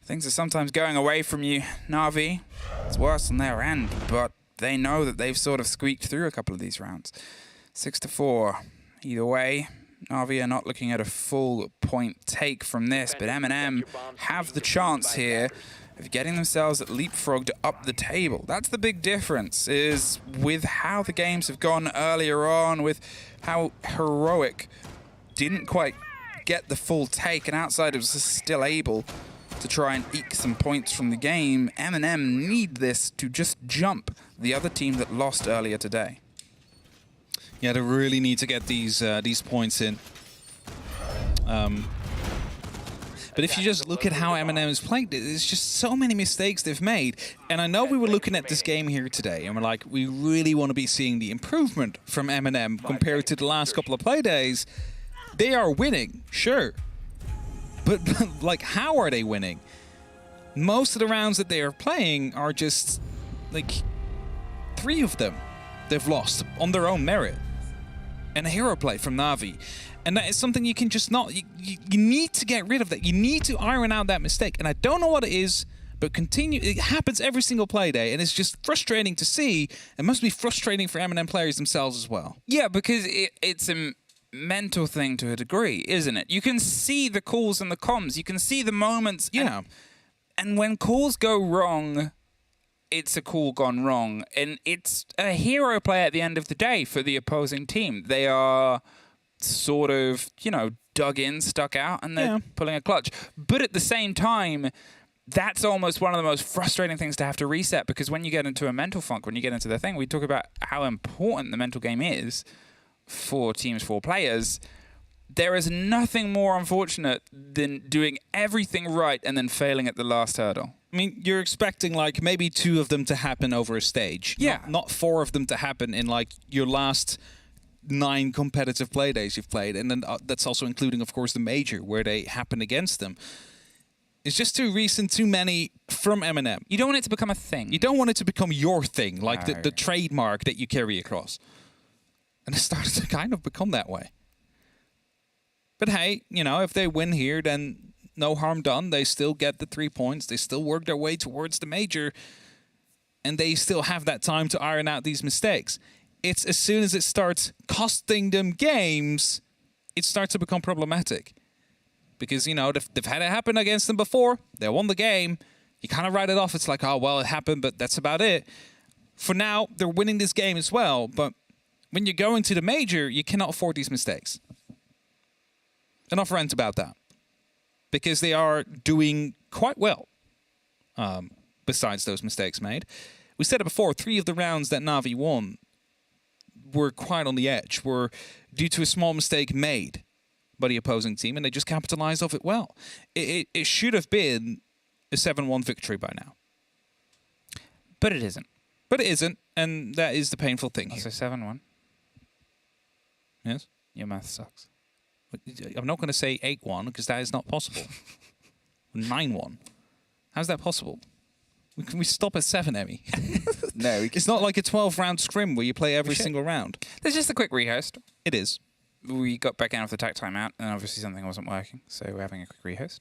things are sometimes going away from you. Navi, it's worse on their end, but they know that they've sort of squeaked through a couple of these rounds. 6-4. Either way, Navi are not looking at a full point take from this, but M&M have the chance here of getting themselves leapfrogged up the table. That's the big difference, is with how the games have gone earlier on, with how Heroic didn't quite get the full take, and Outsiders was still able to try and eke some points from the game. M&M need this to just jump the other team that lost earlier today. Yeah, they really need to get these points in. But if you just look at how M&M is playing, there's just so many mistakes they've made. And I know we were looking at this game here today, and we're like, we really want to be seeing the improvement from M&M compared to the last couple of play days. They are winning, sure. But like, how are they winning? Most of the rounds that they are playing are just, like, 3 of them they've lost on their own merit. And a hero play from Navi. And that is something you can just not... You need to get rid of that. You need to iron out that mistake. And I don't know what it is, but it happens every single play day, and it's just frustrating to see. It must be frustrating for M&M players themselves as well. Yeah, because it's a mental thing to a degree, isn't it? You can see the calls and the comms. You can see the moments. Yeah. And when calls go wrong, it's a call gone wrong. And it's a hero play at the end of the day for the opposing team. They are sort of, you know, dug in, stuck out, and they're pulling a clutch. But at the same time, that's almost one of the most frustrating things to have to reset, because when you get into a mental funk, when you get into the thing, we talk about how important the mental game is for teams, for players. There is nothing more unfortunate than doing everything right and then failing at the last hurdle. I mean, you're expecting like maybe 2 of them to happen over a stage. Yeah. Not 4 of them to happen in like your last 9 competitive play days you've played. And then that's also including, of course, the major where they happen against them. It's just too recent, too many from M&M. You don't want it to become a thing. You don't want it to become your thing, like the trademark that you carry across. And it started to kind of become that way. But hey, you know, if they win here, then no harm done. They still get the 3 points. They still work their way towards the major. And they still have that time to iron out these mistakes. It's as soon as it starts costing them games, it starts to become problematic. Because, you know, they've had it happen against them before. They won the game. You kind of write it off. It's like, oh, well, it happened, but that's about it. For now, they're winning this game as well. But when you're going to the major, you cannot afford these mistakes. Enough rant about that. Because they are doing quite well, besides those mistakes made. We said it before, 3 of the rounds that Navi won were quite on the edge, were due to a small mistake made by the opposing team, and they just capitalized off it well. It should have been a 7-1 victory by now. But it isn't. But it isn't, and that is the painful thing here. So 7-1. Yes? Your math sucks. I'm not going to say 8-1, because that is not possible. 9-1. How's that possible? Can we stop at 7, Emmy? No. It's not like a 12-round scrim where you play every single round. There's just a quick rehost. It is. We got back out of the tack timeout, and obviously something wasn't working, so we're having a quick rehost.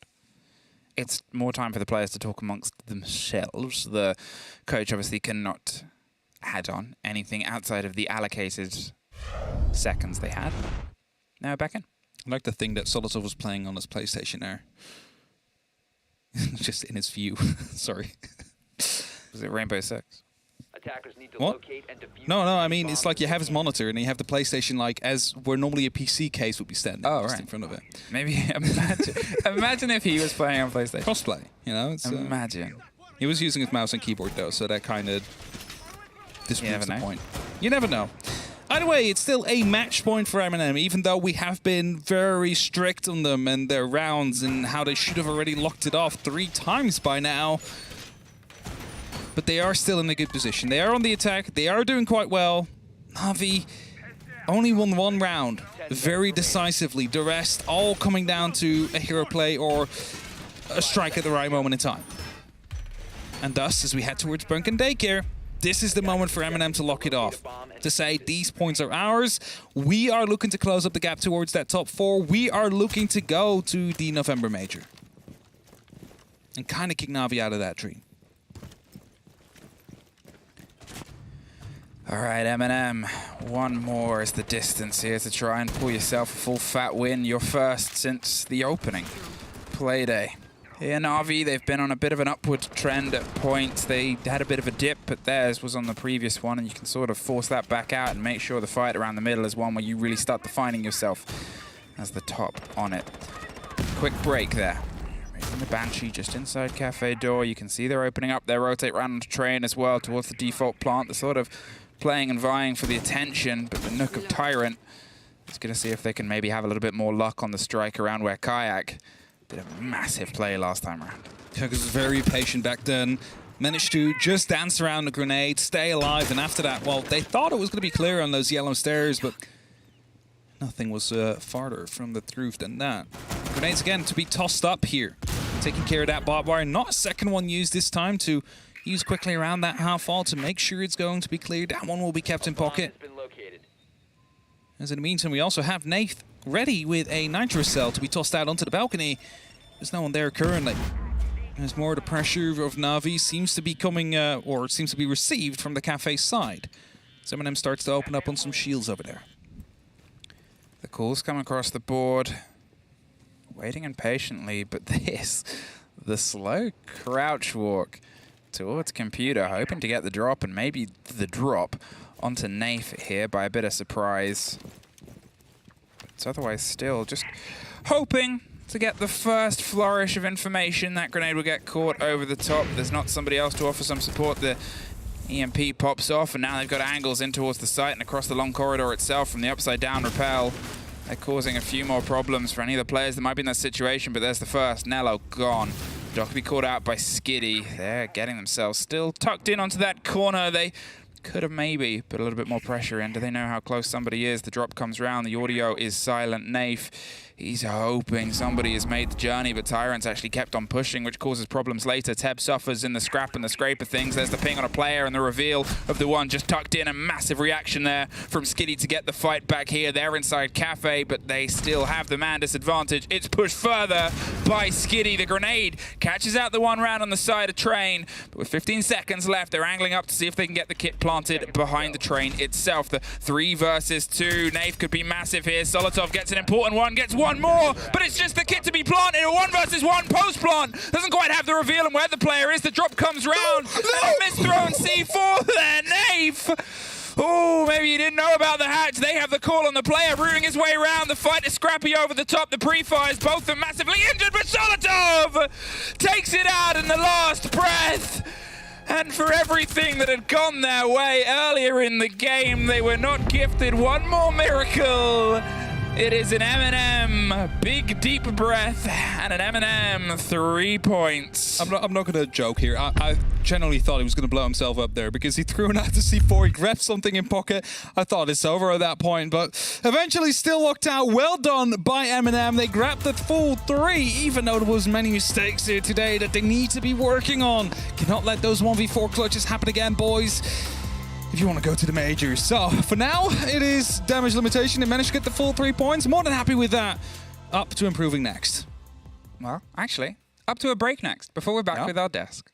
It's more time for the players to talk amongst themselves. The coach obviously cannot add on anything outside of the allocated seconds they had. Now back in. I like the thing that Solotov was playing on his PlayStation there. Just in his view. Sorry. Was it Rainbow Six? Attackers need to What? locate and defuse. No, I mean, it's like you have his monitor and you have the PlayStation like as where normally a PC case would be standing just in front of it. Maybe imagine if he was playing on PlayStation. Crossplay, you know? It's, Imagine. he was using his mouse and keyboard though, so that kind of disproves the know. point. You never know. Either way, it's still a match point for M&M, even though we have been very strict on them and their rounds and how they should have already locked it off 3 times by now. But they are still in a good position. They are on the attack. They are doing quite well. Navi only won 1 round very decisively. The rest all coming down to a hero play or a strike at the right moment in time. And thus, as we head towards Bunkin Daycare, this is the moment for M&M to lock it off. To say, these points are ours. We are looking to close up the gap towards that top 4. We are looking to go to the November Major. And kind of kick Navi out of that dream. All right, M&M. 1 more is the distance here to try and pull yourself a full fat win. Your first since the opening. Playday. Here, Navi, they've been on a bit of an upward trend at points. They had a bit of a dip, but theirs was on the previous one, and you can sort of force that back out and make sure the fight around the middle is one where you really start defining yourself as the top on it. Quick break there. Raising the Banshee just inside cafe door. You can see they're opening up their rotate round onto train as well towards the default plant. They're sort of playing and vying for the attention, but the Nook of Tyrant is going to see if they can maybe have a little bit more luck on the strike around where Kayak did a massive play last time around. Kayak was very patient back then. Managed to just dance around the grenade, stay alive, and after that, well, they thought it was going to be clear on those yellow stairs, but nothing was farther from the truth than that. Grenades again to be tossed up here. Taking care of that barbed wire. Not a second one used this time to use quickly around that half wall to make sure it's going to be cleared. That one will be kept in pocket. As in the meantime, we also have Nath ready with a nitro cell to be tossed out onto the balcony. There's no one there currently. As more of the pressure of Navi seems to be coming, or seems to be received from the cafe side. So M&M starts to open up on some shields over there. The calls come across the board. Waiting impatiently, but this, the slow crouch walk towards computer, hoping to get the drop, and maybe the drop onto Nath here by a bit of surprise. otherwise still just hoping to get the first flourish of information. That grenade will get caught over the top. There's not somebody else to offer some support. The EMP pops off, and now they've got angles in towards the site and across the long corridor itself from the upside down rappel. They're causing a few more problems for any of the players that might be in that situation, but there's the first. Nello gone. Doc will be caught out by Skiddy. They're getting themselves still tucked in onto that corner. They could have maybe put a little bit more pressure in. Do they know how close somebody is? The drop comes round. The audio is silent. Naif, he's hoping somebody has made the journey, but Tyrant's actually kept on pushing, which causes problems later. Teb suffers in the scrap and the scrape of things. There's the ping on a player and the reveal of the one just tucked in. A massive reaction there from Skiddy to get the fight back here. They're inside Cafe, but they still have the man disadvantage. It's pushed further by Skiddy. The grenade catches out the one round on the side of Train, but with 15 seconds left, they're angling up to see if they can get the kit planted behind the Train itself. The 3 versus 2. Naif could be massive here. Solotov gets an important one, gets one more, but it's just the kit to be planted. A 1 versus 1 post plant. Doesn't quite have the reveal on where the player is. The drop comes round. And a misthrow and C4 there. Naif. Oh, maybe you didn't know about the hatch. They have the call on the player, rooting his way around. The fight is scrappy over the top. The pre-fires, both are massively injured, but Solotov takes it out in the last breath. And for everything that had gone their way earlier in the game, they were not gifted one more miracle. It is an M&M, big deep breath, and an M&M 3 points. I'm not going to joke here. I genuinely thought he was going to blow himself up there because he threw an Natus C4, he grabbed something in pocket. I thought it's over at that point, but eventually still locked out. Well done by M&M. They grabbed the full 3, even though there was many mistakes here today that they need to be working on. Cannot let those 1v4 clutches happen again, boys, if you want to go to the majors. So for now, it is damage limitation. They managed to get the full 3 points. More than happy with that. Up to improving next. Well, actually, up to a break next, before we're back with our desk.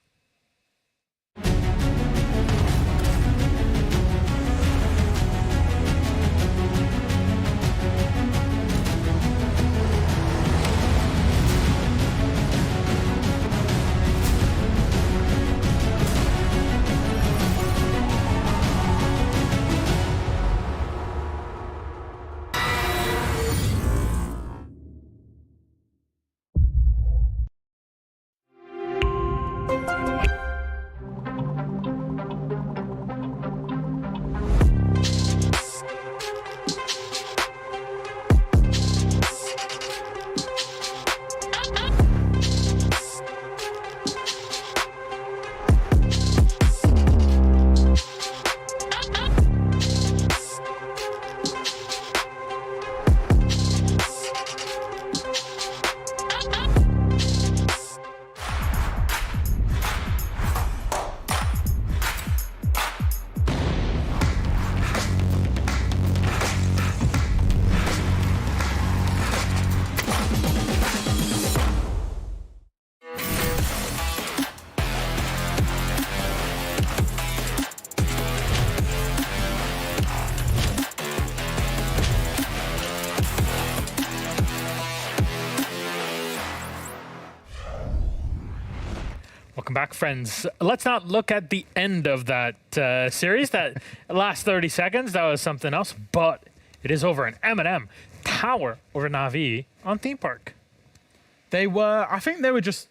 Welcome back, friends. Let's not look at the end of that series. That last 30 seconds, that was something else, but it is over. An M&M tower over Navi on Theme Park. They were, I think they were just,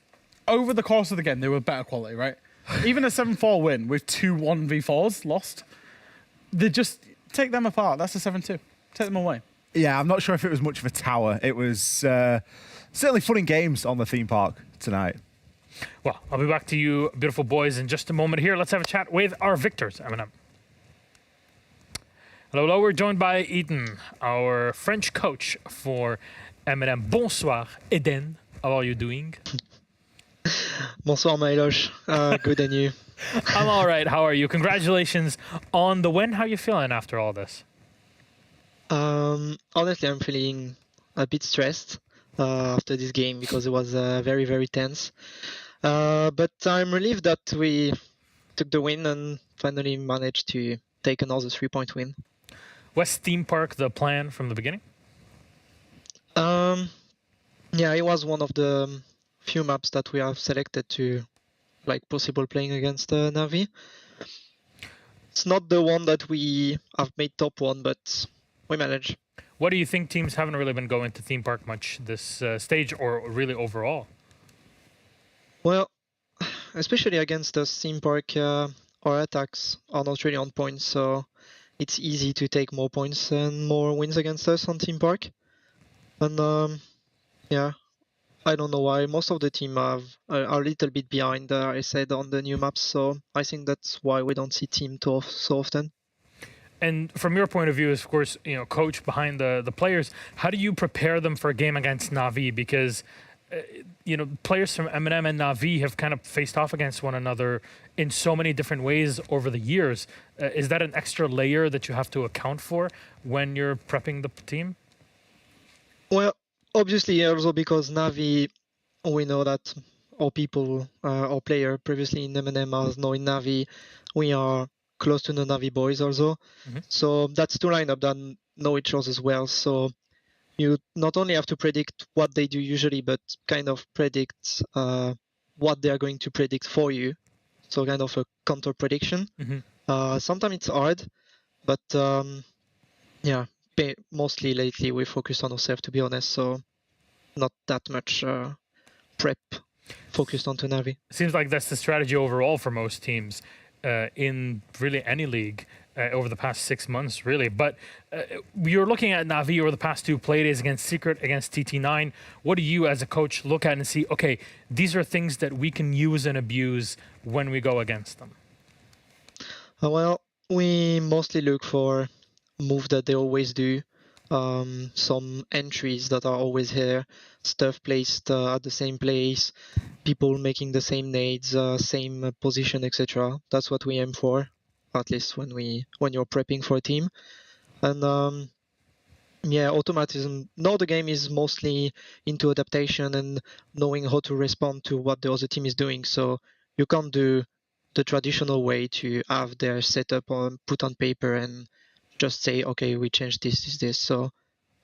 over the course of the game, they were better quality, right? Even a 7-4 win with 2 1v4s lost, they just take them apart. That's a 7-2. Take them away. Yeah, I'm not sure if it was much of a tower. It was certainly fun in games on the theme park tonight. Well, I'll be back to you, beautiful boys, in just a moment here. Let's have a chat with our victors, M&M. Hello, we're joined by Eden, our French coach for M&M. Bonsoir, Eden. How are you doing? Bonsoir, Miloš. Good, and you? I'm all right. How are you? Congratulations on the win. How are you feeling after all this? Honestly, I'm feeling a bit stressed after this game because it was very, very tense. But I'm relieved that we took the win and finally managed to take another 3-point win. Was Theme Park the plan from the beginning? Yeah, it was one of the few maps that we have selected to like possible playing against Navi. It's not the one that we have made top 1, but we managed. What do you think teams haven't really been going to theme park much this stage, or really overall? Well, especially against the theme park, our attacks are not really on point, so it's easy to take more points and more wins against us on theme park. And yeah, I don't know why. Most of the team are a little bit behind, I said, on the new maps, so I think that's why we don't see team so often. And from your point of view, as of course, coach behind the players, how do you prepare them for a game against Navi? Because players from M&M and Navi have kind of faced off against one another in so many different ways over the years. Is that an extra layer that you have to account for when you're prepping the team? Well, obviously, also because Navi, we know that our people, our player previously in M&M are now in Navi. We are close to the Navi boys also. So that's two lineups that know each other as well. So you not only have to predict what they do usually, but kind of predict what they are going to predict for you. So kind of a counter prediction. Sometimes it's hard, but yeah, mostly lately we focus on ourselves, to be honest. So not that much prep focused onto Navi. Seems like that's the strategy overall for most teams in really any league over the past 6 months, really. But you're looking at Navi over the past two playdays against Secret, against TT9. What do you as a coach look at and see, okay, these are things that we can use and abuse when we go against them? Well, we mostly look for moves that they always do, some entries that are always here, stuff placed at the same place, people making the same nades, same position, etc. That's what we aim for, at least when you're prepping for a team. And yeah, automatism. Now the game is mostly into adaptation and knowing how to respond to what the other team is doing. So you can't do the traditional way to have their setup put on paper and just say, okay, we changed this. So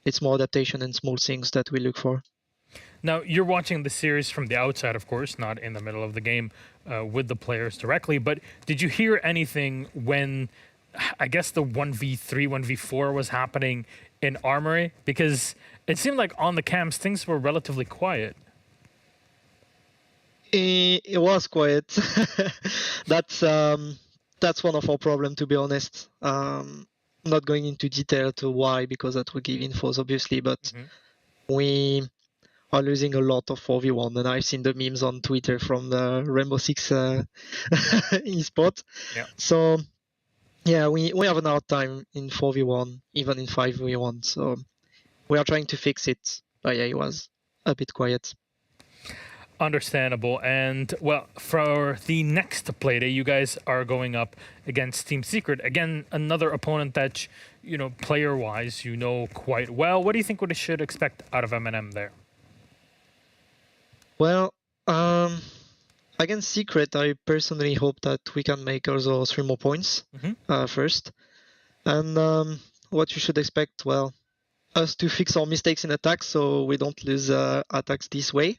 it's more adaptation and small things that we look for. Now, you're watching the series from the outside, of course, not in the middle of the game with the players directly, but did you hear anything when, I guess, the 1v3, 1v4 was happening in Armory? Because it seemed like on the camps, things were relatively quiet. It was quiet. That's one of our problems, to be honest. Not going into detail to why, because that would give infos, obviously, but we are losing a lot of 4v1, and I've seen the memes on Twitter from the Rainbow Six Esports. Yeah. So yeah, we have an hard time in 4v1, even in 5v1. So we are trying to fix it, but yeah, it was a bit quiet. Understandable. And well, for the next Playday, you guys are going up against Team Secret. Again, another opponent that, player-wise, you know quite well. What do you think we should expect out of M&M there? Well, against Secret, I personally hope that we can make also 3 more points first. And what you should expect, well, us to fix our mistakes in attacks so we don't lose attacks this way.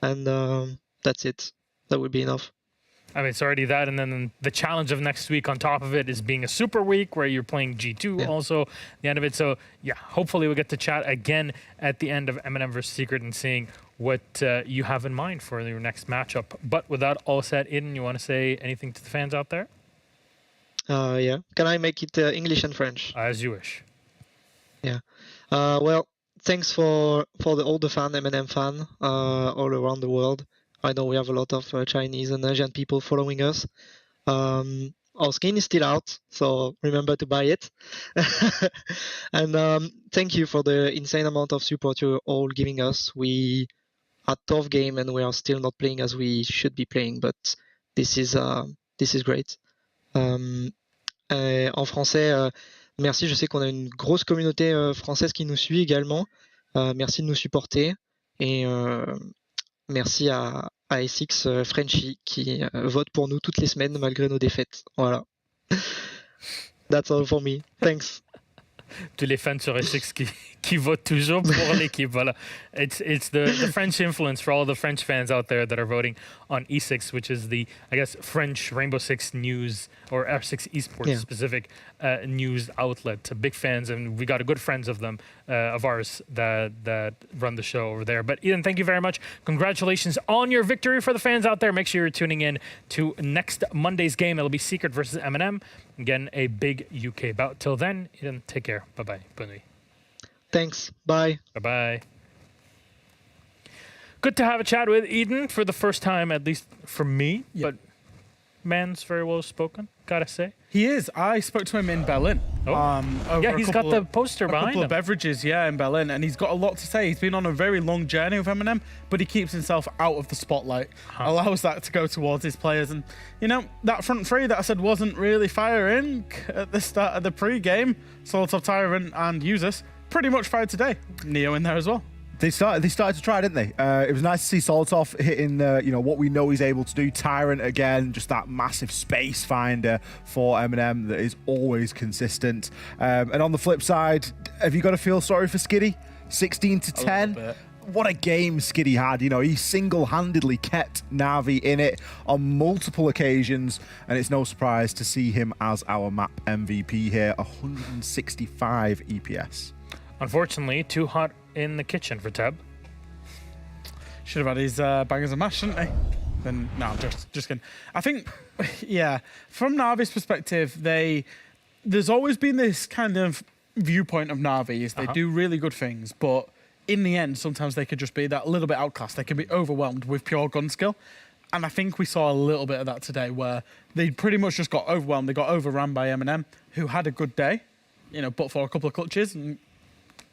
And that's it. That would be enough. I mean, it's already that, and then the challenge of next week on top of it is being a super week where you're playing G2 also at the end of it. So yeah, hopefully we'll get to chat again at the end of M&M vs Secret and seeing what you have in mind for your next matchup. But with that all said, Aiden, you want to say anything to the fans out there? Yeah. Can I make it English and French? As you wish. Yeah. Well, thanks for all the fan, M&M fan, all around the world. I know we have a lot of Chinese and Asian people following us. Our skin is still out, so remember to buy it. And thank you for the insane amount of support you're all giving us. We had a tough game and we are still not playing as we should be playing, but this is great. En français, merci, je sais qu'on a une grosse communauté française qui nous suit également. Merci de nous supporter et merci à SX Frenchy qui vote pour nous toutes les semaines malgré nos défaites. Voilà. That's all for me. Thanks. Tous les fans sur SX qui vote toujours pour l'équipe. Voilà. It's the French influence for all the French fans out there that are voting on E6, which is the, I guess, French Rainbow Six news or R6 Esports specific news outlet. Big fans, and we got good friends of them, of ours that run the show over there. But Eden, thank you very much. Congratulations on your victory. For the fans out there, make sure you're tuning in to next Monday's game. It'll be Secret versus M&M. Again, a big UK bout. Till then, Eden, take care. Bye-bye. Bonne nuit. Thanks. Bye. Bye-bye. Good to have a chat with Eden for the first time, at least for me. Yeah. But man's very well spoken, gotta say. He is. I spoke to him in Berlin. Yeah, he's got the poster behind him. A couple of beverages, in Berlin, and he's got a lot to say. He's been on a very long journey with Eminem, but he keeps himself out of the spotlight, allows that to go towards his players. And, that front three that I said wasn't really firing at the start of the pre-game, Solotov, Tyrant, and Users, pretty much fired today. Neo in there as well. They started to try, didn't they? It was nice to see Solotov hitting, what we know he's able to do. Tyrant again, just that massive space finder for Eminem that is always consistent. And on the flip side, have you got to feel sorry for Skiddy? 16-10. What a game Skiddy had. He single-handedly kept Navi in it on multiple occasions, and it's no surprise to see him as our map MVP here. 165 EPS. Unfortunately, too hot in the kitchen for Teb. Should have had his bangers and mash, shouldn't he? Then no, just kidding. I think, from Navi's perspective, there's always been this kind of viewpoint of Navi is they do really good things, but in the end, sometimes they could just be that little bit outclassed. They can be overwhelmed with pure gun skill. And I think we saw a little bit of that today where they pretty much just got overwhelmed. They got overrun by Eminem, who had a good day, but for a couple of clutches, and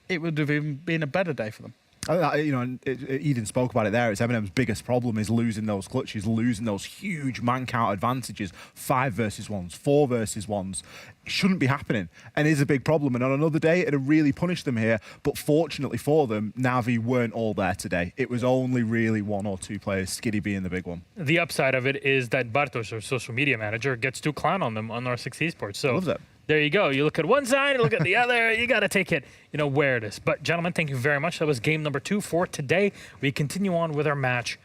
it would have even been a better day for them. Eden spoke about it there. It's Eminem's biggest problem is losing those clutches, losing those huge man count advantages, 5 versus 1s, 4 versus 1s. It shouldn't be happening and is a big problem. And on another day, it'd have really punished them here. But fortunately for them, Navi weren't all there today. It was only really 1 or 2 players, Skiddy being the big one. The upside of it is that Bartosz, our social media manager, gets to clown on them on R6 Esports. So loves it. There you go. You look at one side, you look at the other. You got to take it, where it is. But gentlemen, thank you very much. That was game number 2 for today. We continue on with our match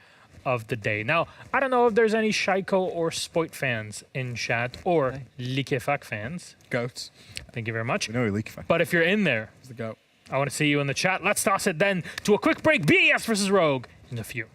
of the day. Now, I don't know if there's any Shaiko or Spoit fans in chat or Likefak fans. Goats. Thank you very much. We know Likefak. But if you're in there, the goat. I want to see you in the chat. Let's toss it then to a quick break. BES versus Rogue in a few.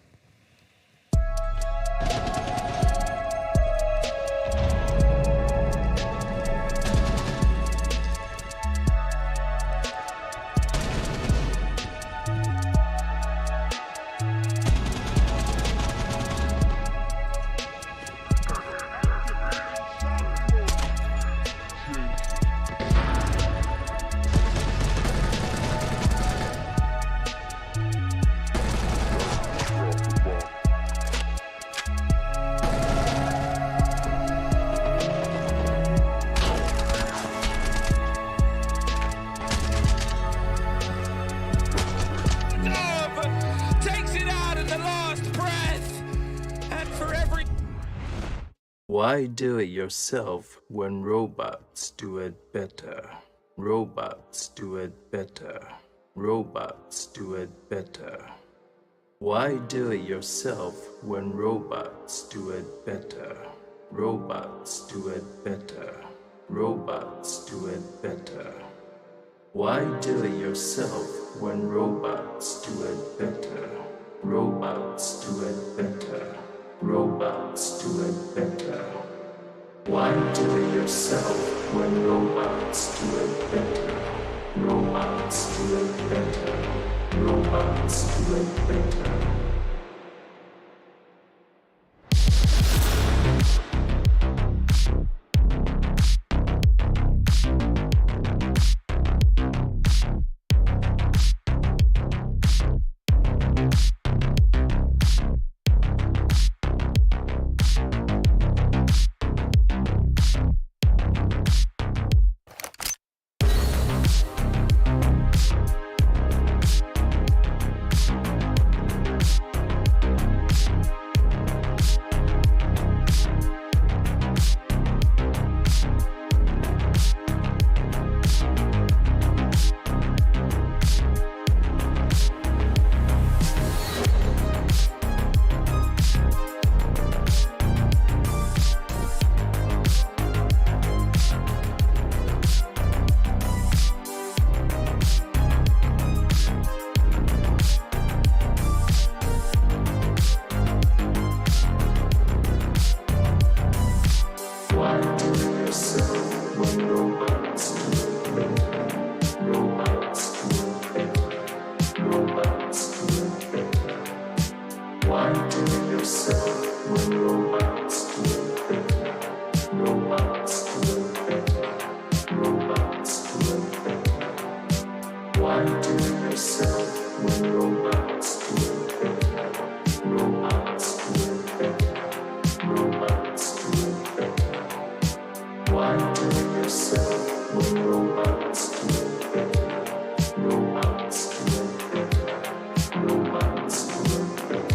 Why do it yourself when robots do it better? Robots do it better. Robots do it better. Why do it yourself when robots do it better? Robots do it better. Robots do it better. Why do it yourself when robots do it better? Robots do it better. Robots do it better. Why do it yourself when robots do it better? Robots do it better. Robots do it better. Why do you sell when robots do it better? Robots do it better. Robots do it better. Why do you sell when robots do it better? Robots do it better. Robots do it better.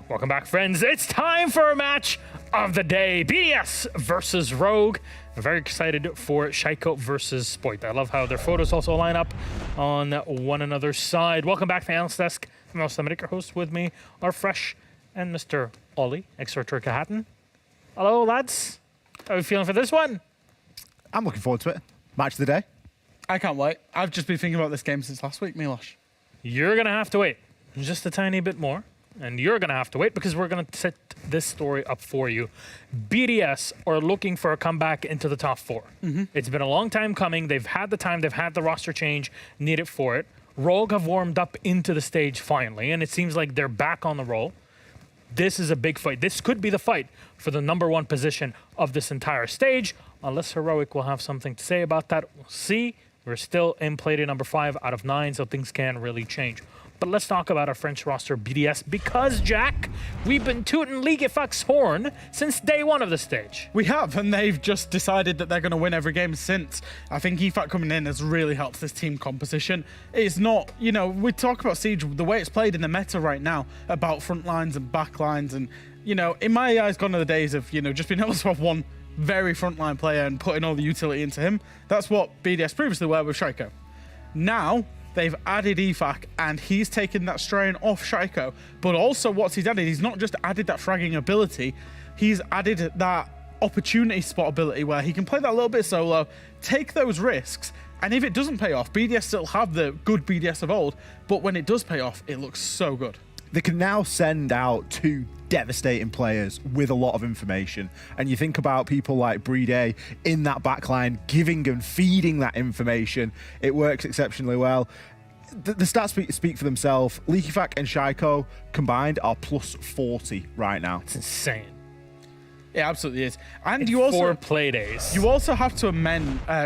Welcome back, friends. It's time for a match of the day. BDS versus Rogue. I'm very excited for Shaiko versus Spoit. I love how their photos also line up on one another's side. Welcome back to Analyst Desk. I'm also your host. With me are Fresh and Mr. Ollie, Extra Hatton. Hello, lads. How are you feeling for this one? I'm looking forward to it. Match of the day. I can't wait. I've just been thinking about this game since last week, Milosh. You're going to have to wait just a tiny bit more. And you're going to have to wait because we're going to set this story up for you. BDS are looking for a comeback into the top four. It's been a long time coming. They've had the time. They've had the roster change needed for it. Rogue have warmed up into the stage finally, and it seems like they're back on the roll. This is a big fight. This could be the fight for the #1 position of this entire stage. Unless Heroic will have something to say about that, we'll see. We're still in Playday number 5 out of 9, so things can really change. But let's talk about our French roster, BDS, because, Jack, we've been tooting Ligue-Fac's horn since day one of the stage. We have, and they've just decided that they're going to win every game since. I think EFAC coming in has really helped this team composition. It's not, you know, we talk about Siege, the way it's played in the meta right now, about front lines and back lines, and, you know, in my eyes, gone are the days of, you know, just being able to have one very frontline player and putting all the utility into him. That's what BDS previously were with Shaiko. Now, they've added EFAC, and he's taken that strain off Shaiko. But also what he's added, he's not just added that fragging ability, he's added that opportunity spot ability where he can play that a little bit solo, take those risks, and if it doesn't pay off, BDS still have the good BDS of old, but when it does pay off, it looks so good. They can now send out 2 devastating players with a lot of information. And you think about people like Playday in that backline, giving and feeding that information. It works exceptionally well. The stats speak for themselves. Ligue-Fac and Shaiko combined are plus 40 right now. It's insane. It absolutely is. And It's you also 4 Playdays. You also have to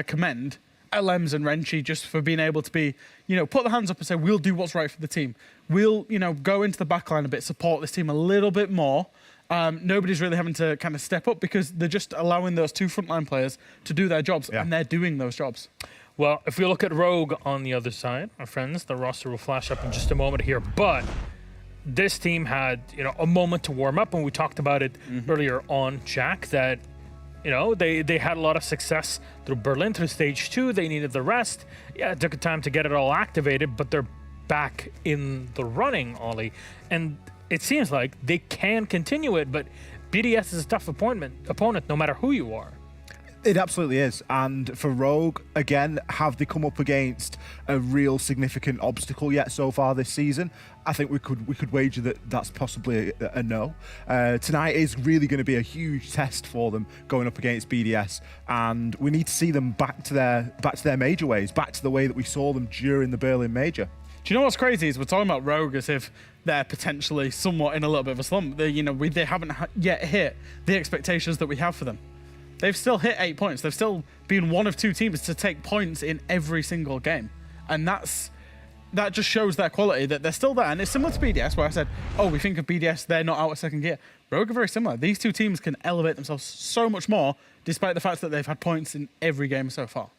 commend LMs and Renchi just for being able to be, you know, put their hands up and say, we'll do what's right for the team. We'll, you know, go into the backline a bit, support this team a little bit more. Nobody's really having to kind of step up because they're just allowing those 2 frontline players to do their jobs, and they're doing those jobs. Well, if we look at Rogue on the other side, our friends, the roster will flash up in just a moment here, but this team had, you know, a moment to warm up, and we talked about it earlier on, Jack, that, you know, they had a lot of success through Berlin, through stage 2. They needed the rest. Yeah, it took time to get it all activated, but they're back in the running, Ollie. And it seems like they can continue it, but BDS is a tough opponent no matter who you are. It absolutely is. And for Rogue, again, have they come up against a real significant obstacle yet so far this season? I think we could wager that that's possibly a no. Tonight is really going to be a huge test for them going up against BDS, and we need to see them back to their major ways, back to the way that we saw them during the Berlin Major. Do you know what's crazy is we're talking about Rogue as if they're potentially somewhat in a little bit of a slump. They haven't yet hit the expectations that we have for them. They've still hit 8 points. They've still been one of 2 teams to take points in every single game. And that just shows their quality, that they're still there. And it's similar to BDS, where I said, oh, we think of BDS, they're not out of second gear. Rogue are very similar. These 2 teams can elevate themselves so much more, despite the fact that they've had points in every game so far.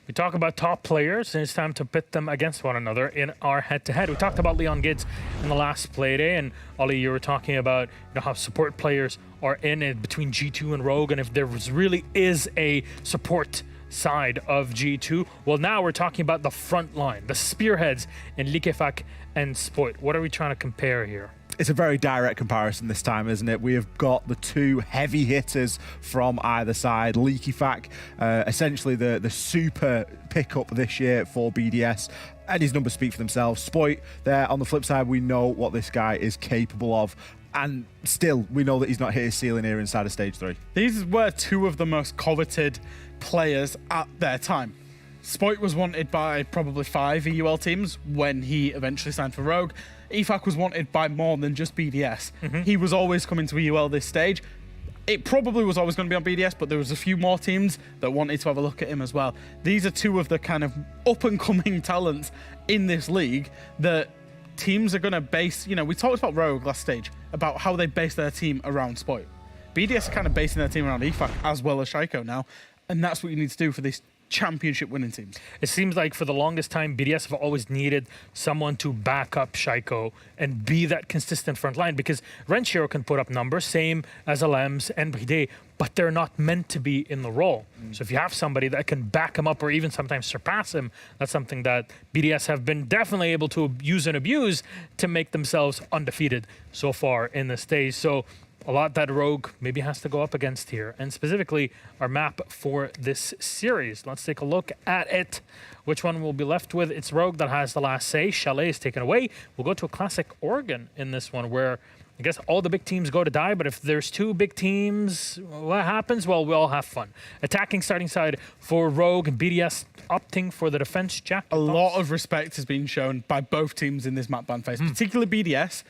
We talk about top players, and it's time to pit them against one another in our head-to-head. We talked about Leon Gids in the last Playday, and Ollie, you were talking about how support players are in it between G2 and Rogue, and if there really is a support side of G2. Well, now we're talking about the front line, the spearheads in Likefak and Spoit. What are we trying to compare here? It's a very direct comparison this time, isn't it? We have got the 2 heavy hitters from either side. Likefak, essentially the super pickup this year for BDS, and his numbers speak for themselves. Spoit, there on the flip side, we know what this guy is capable of. And still, we know that he's not hit his ceiling here inside of Stage 3. These were 2 of the most coveted players at their time. Spoit was wanted by probably 5 EUL teams when he eventually signed for Rogue. EFAC was wanted by more than just BDS. He was always coming to EUL this stage. It probably was always going to be on BDS, but there was a few more teams that wanted to have a look at him as well. These are 2 of the kind of up-and-coming talents in this league that teams are going to base. We talked about Rogue last stage, about how they base their team around Spoit. BDS are kind of basing their team around EFAC as well as Shaiko now, and that's what you need to do for these championship winning teams. It seems like for the longest time, BDS have always needed someone to back up Shaiko and be that consistent front line, because Vincere can put up numbers, same as Alems and Playday, but they're not meant to be in the role. So if you have somebody that can back him up or even sometimes surpass him, that's something that BDS have been definitely able to use and abuse to make themselves undefeated so far in the stage. So a lot that Rogue maybe has to go up against here, and specifically our map for this series. Let's take a look at it. Which one will be left with? It's Rogue that has the last say. Chalet is taken away. We'll go to a classic Oregon in this one, where I guess all the big teams go to die, but if there's 2 big teams, what happens? Well, we all have fun. Attacking starting side for Rogue and BDS opting for the defense. Jack? A lot of respect has been shown by both teams in this map ban phase, particularly BDS.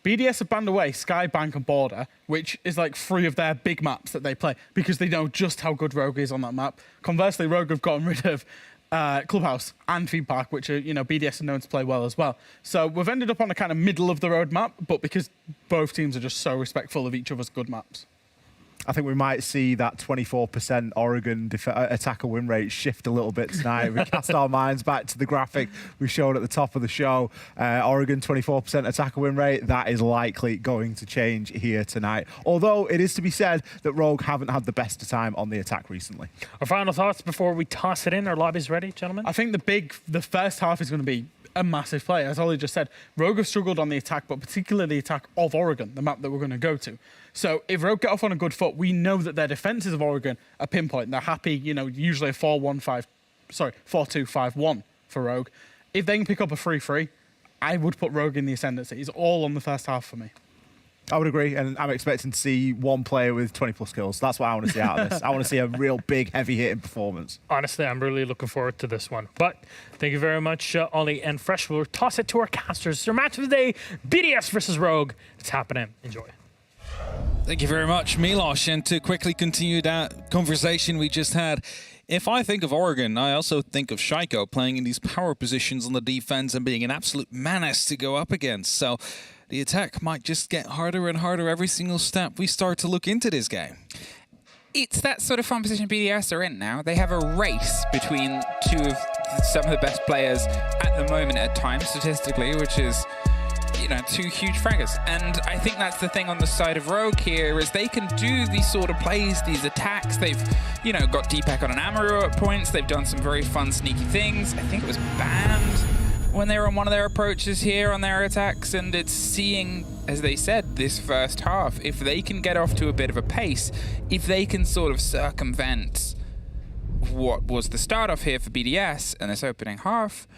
BDS have banned away Sky, Bank and Border, which is like 3 of their big maps that they play, because they know just how good Rogue is on that map. Conversely, Rogue have gotten rid of Clubhouse and Theme Park, which are, BDS are known to play well as well. So we've ended up on a kind of middle of the road map, but because both teams are just so respectful of each other's good maps. I think we might see that 24% Oregon attacker win rate shift a little bit tonight. We cast our minds back to the graphic we showed at the top of the show. Oregon 24% attacker win rate. That is likely going to change here tonight. Although it is to be said that Rogue haven't had the best of time on the attack recently. Our final thoughts before we toss it in. Our lobby's ready, gentlemen? I think the first half is going to be a massive play. As Ollie just said, Rogue have struggled on the attack, but particularly the attack of Oregon, the map that we're going to go to. So if Rogue get off on a good foot, we know that their defenses of Oregon are pinpoint. They're happy, usually a 4-2-5-1 for Rogue. If they can pick up a 3-3, I would put Rogue in the ascendancy. It's all on the first half for me. I would agree, and I'm expecting to see 1 player with 20+ kills. That's what I want to see out of this. I want to see a real big, heavy-hitting performance. Honestly, I'm really looking forward to this one. But thank you very much, Ollie and Fresh. We'll toss it to our casters. It's our match of the day, BDS versus Rogue. It's happening. Enjoy. Thank you very much, Milos. And to quickly continue that conversation we just had, if I think of Oregon, I also think of Shaiko playing in these power positions on the defense and being an absolute menace to go up against. So the attack might just get harder and harder every single step we start to look into this game. It's that sort of fun position BDS are in now. They have a race between some of the best players at the moment at times, statistically, which is, 2 huge fraggers. And I think that's the thing on the side of Rogue here, is they can do these sort of plays, these attacks. They've, got Deepak on an Amaru at points. They've done some very fun, sneaky things. I think it was banned when they were on one of their approaches here on their attacks, and it's seeing, as they said, this first half, if they can get off to a bit of a pace, if they can sort of circumvent what was the start off here for BDS in this opening half,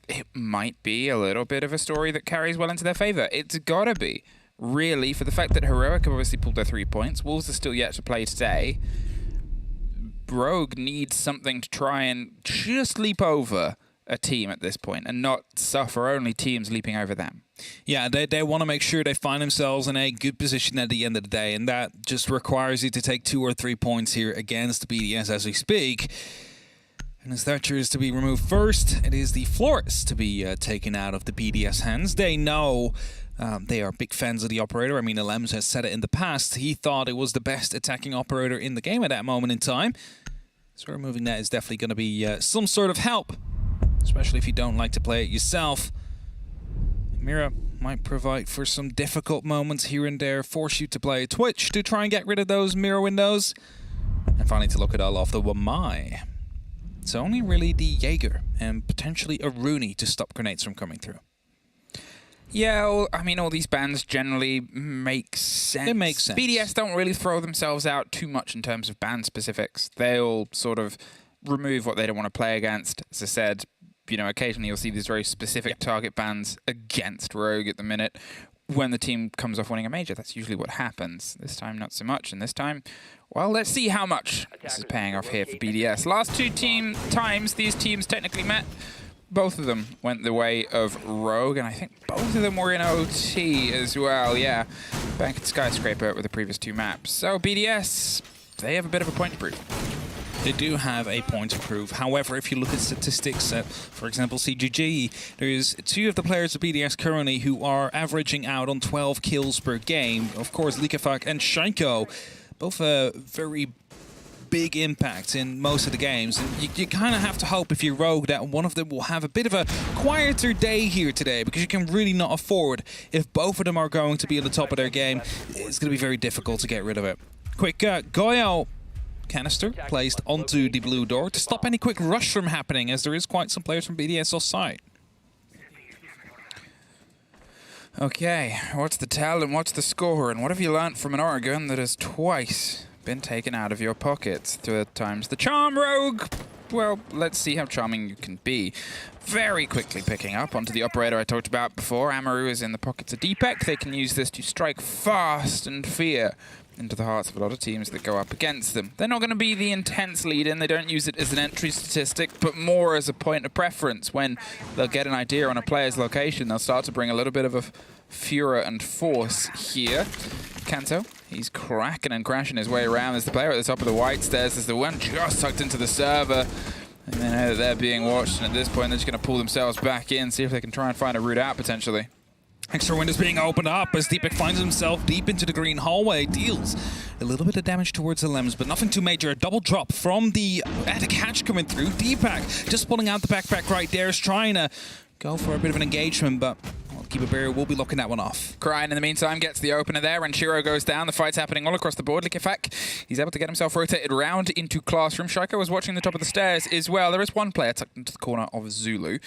it might be a little bit of a story that carries well into their favor. It's gotta be, really, for the fact that Heroic have obviously pulled their 3 points. Wolves are still yet to play today. Rogue needs something to try and just leap over a team at this point and not suffer only teams leaping over them. Yeah, they want to make sure they find themselves in a good position at the end of the day, and that just requires you to take 2 or 3 points here against BDS as we speak. And as Thatcher is to be removed first, it is the Florist to be taken out of the BDS hands. They know they are big fans of the operator. I mean, Alems has said it in the past. He thought it was the best attacking operator in the game at that moment in time. So removing that is definitely going to be some sort of help, especially if you don't like to play it yourself. Mira might provide for some difficult moments here and there, force you to play Twitch to try and get rid of those mirror windows. And finally to look at all of the Wamai. It's only really the Jaeger and potentially a Rooney to stop grenades from coming through. Yeah, well, I mean, all these bans generally make sense. It makes sense. BDS don't really throw themselves out too much in terms of ban specifics. They'll sort of remove what they don't want to play against. As I said, you know, occasionally you'll see these very specific target bans against Rogue at the minute. When the team comes off winning a major, that's usually what happens. This time, not so much. And this time, well, let's see how much this is paying off here for BDS. Last 2 times these teams technically met, both of them went the way of Rogue, and I think both of them were in OT as well. Yeah, back at Skyscraper with the previous 2 maps. So BDS, they have a bit of a point to prove. They do have a point to prove. However, if you look at statistics, for example, CGG, there's 2 of the players of BDS currently who are averaging out on 12 kills per game. Of course, Likafak and Shaiko, both very big impact in most of the games. And you kind of have to hope if you're Rogue that one of them will have a bit of a quieter day here today, because you can really not afford, if both of them are going to be at the top of their game, it's going to be very difficult to get rid of it. Quick, Goyo canister placed onto the blue door to stop any quick rush from happening, as there is quite some players from BDS offside. Okay, what's the tell and what's the score, and what have you learnt from an Oregon that has twice been taken out of your pockets? 3 times the charm, Rogue. Well, let's see how charming you can be. Very quickly picking up onto the operator I talked about before. Amaru is in the pockets of Deepak. They can use this to strike fast and fear into the hearts of a lot of teams that go up against them. They're not going to be the intense lead-in. They don't use it as an entry statistic, but more as a point of preference. When they'll get an idea on a player's location, they'll start to bring a little bit of a furor and force here. Kanto, he's cracking and crashing his way around. There's the player at the top of the white stairs. There's the one just tucked into the server. And they know that they're being watched, and at this point they're just going to pull themselves back in, see if they can try and find a route out potentially. Extra windows being opened up as Deepak finds himself deep into the green hallway. Deals a little bit of damage towards the limbs, but nothing too major. A double drop from the attic hatch coming through. Deepak just pulling out the backpack right there, is trying to go for a bit of an engagement, but Keeper Barrier will be locking that one off. Cryin in the meantime gets the opener there, and Shiro goes down. The fight's happening all across the board. Likafak, he's able to get himself rotated round into Classroom. Shaiko was watching the top of the stairs as well. There is one player tucked into the corner of Zulu,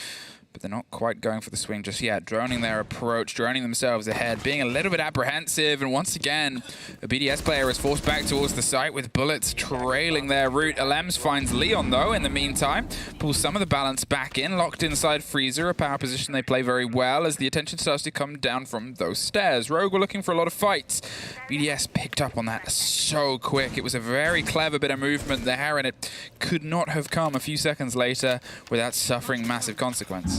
but they're not quite going for the swing just yet. Droning their approach, droning themselves ahead, being a little bit apprehensive, and once again, a BDS player is forced back towards the site with bullets trailing their route. Alems finds Leon, though, in the meantime. Pulls some of the balance back in, locked inside Freezer, a power position they play very well as the attention starts to come down from those stairs. Rogue were looking for a lot of fights. BDS picked up on that so quick. It was a very clever bit of movement there, and it could not have come a few seconds later without suffering massive consequence.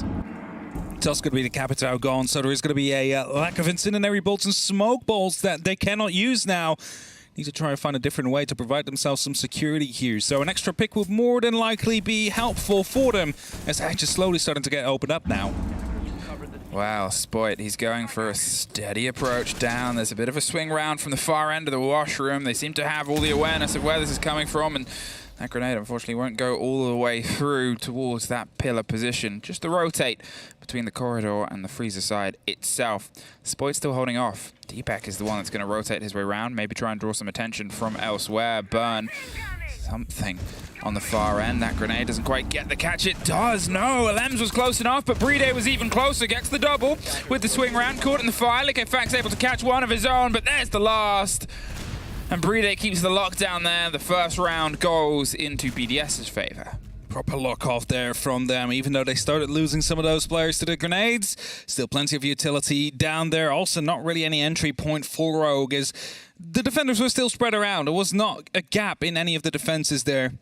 It's going to be the Capitao gone, so there is going to be a lack of incendiary bolts and smoke balls that they cannot use now. Need to try and find a different way to provide themselves some security here. So an extra pick would more than likely be helpful for them, as they're just slowly starting to get opened up now. Wow, Spoit, he's going for a steady approach down. There's a bit of a swing round from the far end of the washroom. They seem to have all the awareness of where this is coming from, and that grenade, unfortunately, won't go all the way through towards that pillar position. Just to rotate between the corridor and the freezer side itself. Spoit's still holding off. Deepak is the one that's going to rotate his way around, maybe try and draw some attention from elsewhere. Burn something on the far end. That grenade doesn't quite get the catch. It does. No, Alems was close enough, but Playday was even closer. Gets the double with the swing round. Caught in the fire. Likafak's able to catch one of his own, but there's the last. And Playday keeps the lockdown there. The first round goes into BDS's favor. Proper lock off there from them, even though they started losing some of those players to the grenades. Still plenty of utility down there. Also not really any entry point for Rogue, as the defenders were still spread around. There was not a gap in any of the defenses there.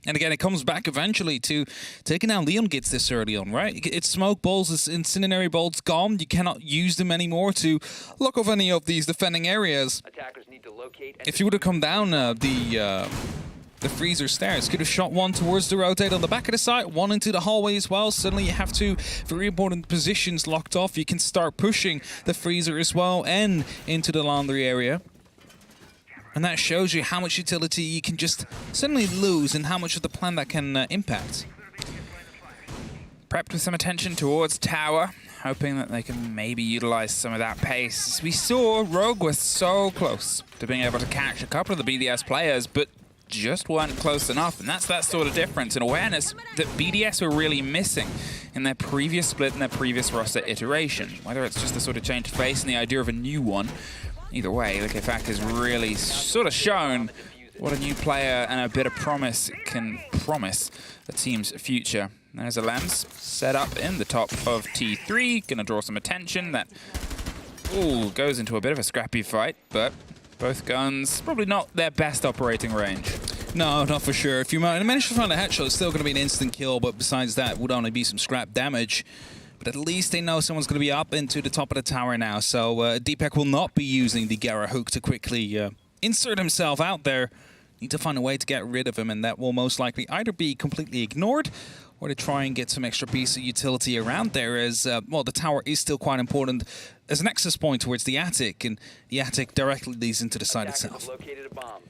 And again, it comes back eventually to taking down Leon Gits this early on, right? It's smoke bolts, it's incendiary bolts gone. You cannot use them anymore to lock off any of these defending areas. Attackers need to locate and If you would have come down the freezer stairs, could have shot one towards the rotate on the back of the site, one into the hallway as well. Suddenly you have two very important positions locked off. You can start pushing the freezer as well and into the laundry area. And that shows you how much utility you can just suddenly lose and how much of the plan that can impact. Prepped with some attention towards tower, hoping that they can maybe utilize some of that pace. We saw Rogue was so close to being able to catch a couple of the BDS players, but just weren't close enough, and that's that sort of difference and awareness that BDS were really missing in their previous split and their previous roster iteration. Whether it's just the sort of change of face and the idea of a new one, either way, the fact has really sort of shown what a new player and a bit of promise can promise the team's future. There's a lens set up in the top of T3, gonna draw some attention. That goes into a bit of a scrappy fight, but both guns probably not their best operating range. No, not for sure. If you manage to find a headshot, it's still going to be an instant kill, but besides that, it would only be some scrap damage. But at least they know someone's going to be up into the top of the tower now, so Deepak will not be using the Gara hook to quickly insert himself out there. Need to find a way to get rid of him, and that will most likely either be completely ignored or to try and get some extra piece of utility around there, as, well, the tower is still quite important as an access point towards the attic, and the attic directly leads into the site itself. located a bomb.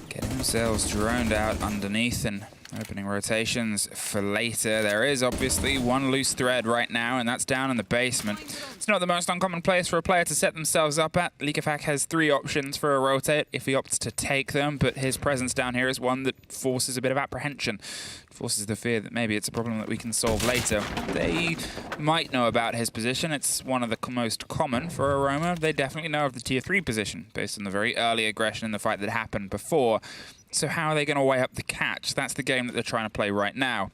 Getting themselves droned out underneath and opening rotations for later. There is obviously one loose thread right now, and that's down in the basement. It's not the most uncommon place for a player to set themselves up at. Likafak has 3 options for a rotate if he opts to take them, but his presence down here is one that forces a bit of apprehension. Forces the fear that maybe it's a problem that we can solve later. They might know about his position. It's one of the most common for Aroma. They definitely know of the tier 3 position based on the very early aggression in the fight that happened before. So how are they going to weigh up the catch? That's the game that they're trying to play right now.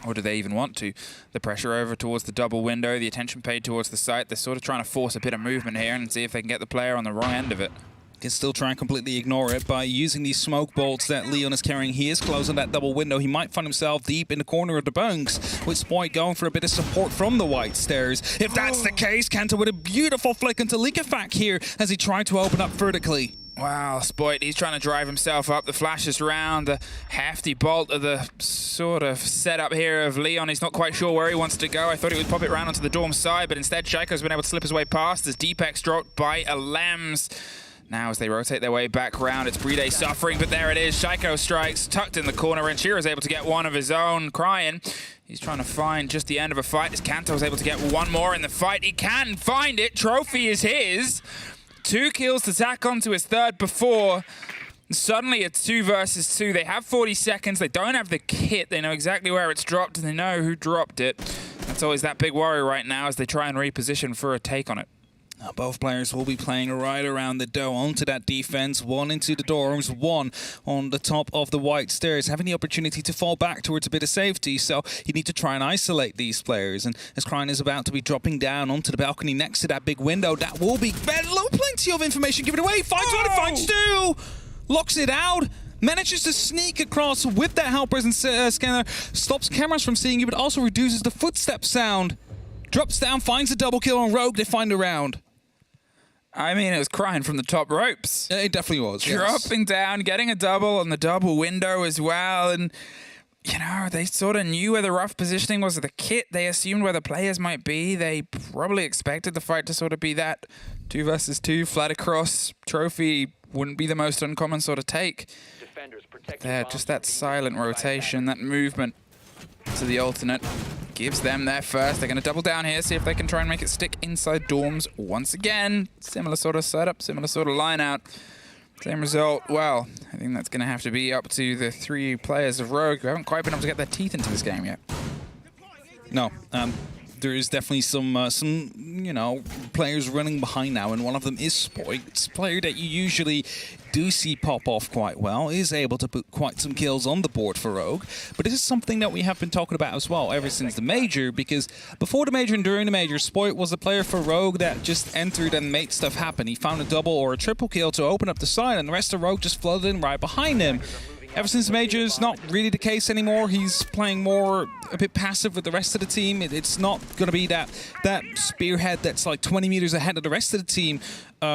Or do they even want to? The pressure over towards the double window, the attention paid towards the site. They're sort of trying to force a bit of movement here and see if they can get the player on the wrong end of it. Can still try and completely ignore it by using these smoke bolts that Leon is carrying. He is closing that double window. He might find himself deep in the corner of the bunks, with Spoit going for a bit of support from the white stairs. If that's the case, Kanta with a beautiful flick into Likafak here as he tried to open up vertically. Wow, Spoit, he's trying to drive himself up. The flash is round, the hefty bolt of the sort of setup here of Leon. He's not quite sure where he wants to go. I thought he would pop it round onto the dorm side, but instead Shaiko's been able to slip his way past as Deepak's dropped by a Lems. Now as they rotate their way back round, it's Playday suffering, but there it is. Shaiko strikes, tucked in the corner, and Shira's able to get one of his own, crying. He's trying to find just the end of a fight as Kanto was able to get one more in the fight. He can find it. Trophy is his. 2 kills to tack onto his third before. Suddenly it's 2 versus 2. They have 40 seconds. They don't have the kit. They know exactly where it's dropped, and they know who dropped it. That's always that big worry right now as they try and reposition for a take on it. Now, both players will be playing right around the dough onto that defense. 1 into the dorms, 1 on the top of the white stairs, having the opportunity to fall back towards a bit of safety. So you need to try and isolate these players. And as Krine is about to be dropping down onto the balcony next to that big window, that will be plenty of information given away. Finds one, finds 2, locks it out. Manages to sneak across with that help presence scanner, stops cameras from seeing you, but also reduces the footstep sound. Drops down, finds a double kill on Rogue. They find a round. I mean, it was crying from the top ropes. It definitely was. Dropping down, getting a double on the double window as well. And, you know, they sort of knew where the rough positioning was of the kit. They assumed where the players might be. They probably expected the fight to sort of be that 2 versus 2, flat across. Trophy wouldn't be the most uncommon sort of take. There, just that silent rotation, that movement to the alternate gives them their first. They're going to double down here, see if they can try and make it stick inside dorms once again. Similar sort of setup, similar sort of line out. Same result. Well, I think that's going to have to be up to the 3 players of Rogue who haven't quite been able to get their teeth into this game yet. No, there is definitely some you know, players running behind now, and one of them is Spoit. It's a player that you usually do see pop off quite well, is able to put quite some kills on the board for Rogue. But this is something that we have been talking about as well ever since the Major, because before the Major and during the Major, Spoit was a player for Rogue that just entered and made stuff happen. He found a double or a triple kill to open up the side, and the rest of Rogue just flooded in right behind him. ever since Major's not really the case anymore. He's playing more a bit passive with the rest of the team. It's not going to be that spearhead that's like 20 meters ahead of the rest of the team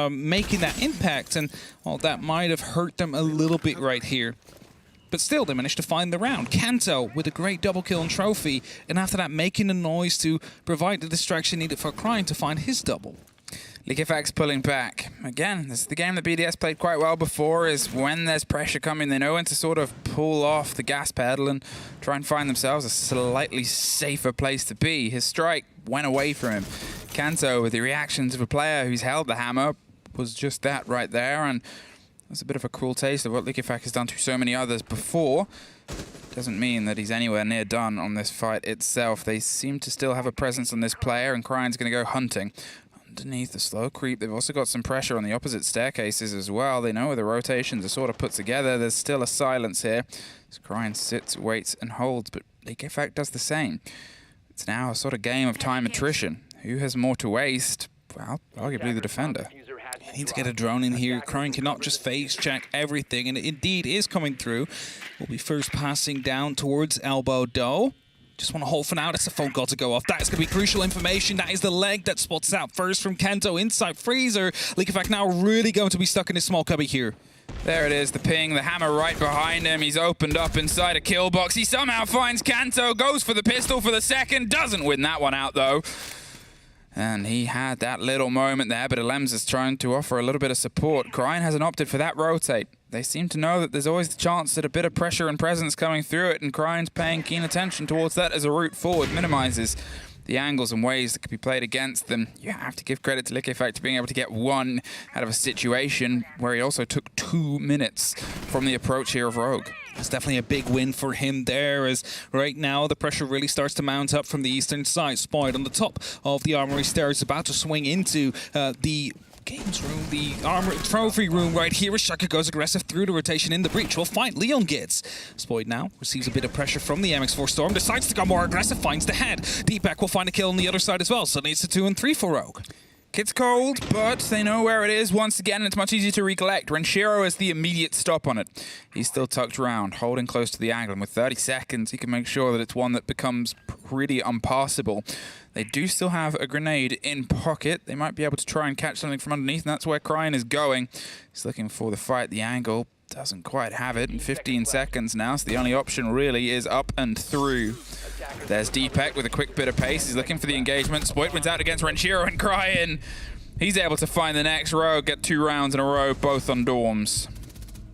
making that impact. And, well, that might have hurt them a little bit right here. But still, they managed to find the round. Kanto with a great double kill and trophy. And after that, making the noise to provide the distraction needed for Crying to find his double. Liquefax pulling back. Again, this is the game that BDS played quite well before, is when there's pressure coming, they know when to sort of pull off the gas pedal and try and find themselves a slightly safer place to be. His strike went away from him. Kanto, with the reactions of a player who's held the hammer, was just that right there, and that's a bit of a cruel taste of what Liquefax has done to so many others before. Doesn't mean that he's anywhere near done on this fight itself. They seem to still have a presence on this player, and Crying's going to go hunting. Underneath the slow creep, they've also got some pressure on the opposite staircases as well. They know where the rotations are sort of put together. There's still a silence here. As Crying sits, waits, and holds, but Liquefax does the same. It's now a sort of game of time attrition. Who has more to waste? Well, arguably the defender. He needs to get a drone in here. Crying cannot just face check everything, and it indeed is coming through. We'll be first passing down towards Elbow Doe. Just want to hold for now. That's the phone call to go off. That is going to be crucial information. That is the leg that spots out first from Kanto inside Freezer. Liquefax now really going to be stuck in his small cubby here. There it is, the ping, the hammer right behind him. He's opened up inside a kill box. He somehow finds Kanto, goes for the pistol for the second, doesn't win that one out though. And he had that little moment there, but Alems is trying to offer a little bit of support. Crying hasn't opted for that rotate. They seem to know that there's always the chance that a bit of pressure and presence coming through it, and Crying's paying keen attention towards that as a route forward, minimizes the angles and ways that could be played against them. You have to give credit to Liquefax being able to get one out of a situation where he also took 2 minutes from the approach here of Rogue. It's definitely a big win for him there, as right now the pressure really starts to mount up from the eastern side. Spoiled on the top of the armory stairs, about to swing into the games room, the armor trophy room right here. Shaka goes aggressive through the rotation in the breach. We'll find Leon Gids. Spoiled now receives a bit of pressure from the MX4 Storm, decides to go more aggressive, finds the head. Deepak will find a kill on the other side as well, so it's a 2 and 3 for Rogue. Kid's cold, but they know where it is. Once again, it's much easier to recollect. Renshiro is the immediate stop on it. He's still tucked around, holding close to the angle, and with 30 seconds, he can make sure that it's one that becomes pretty unpassable. They do still have a grenade in pocket. They might be able to try and catch something from underneath, and that's where Crying is going. He's looking for the fight. The angle doesn't quite have it in 15 seconds now, so the only option really is up and through. There's Deepak with a quick bit of pace. He's looking for the engagement. Spoit wins out against Renshiro, and Crying, he's able to find the next Rogue, get 2 rounds in a row, both on dorms.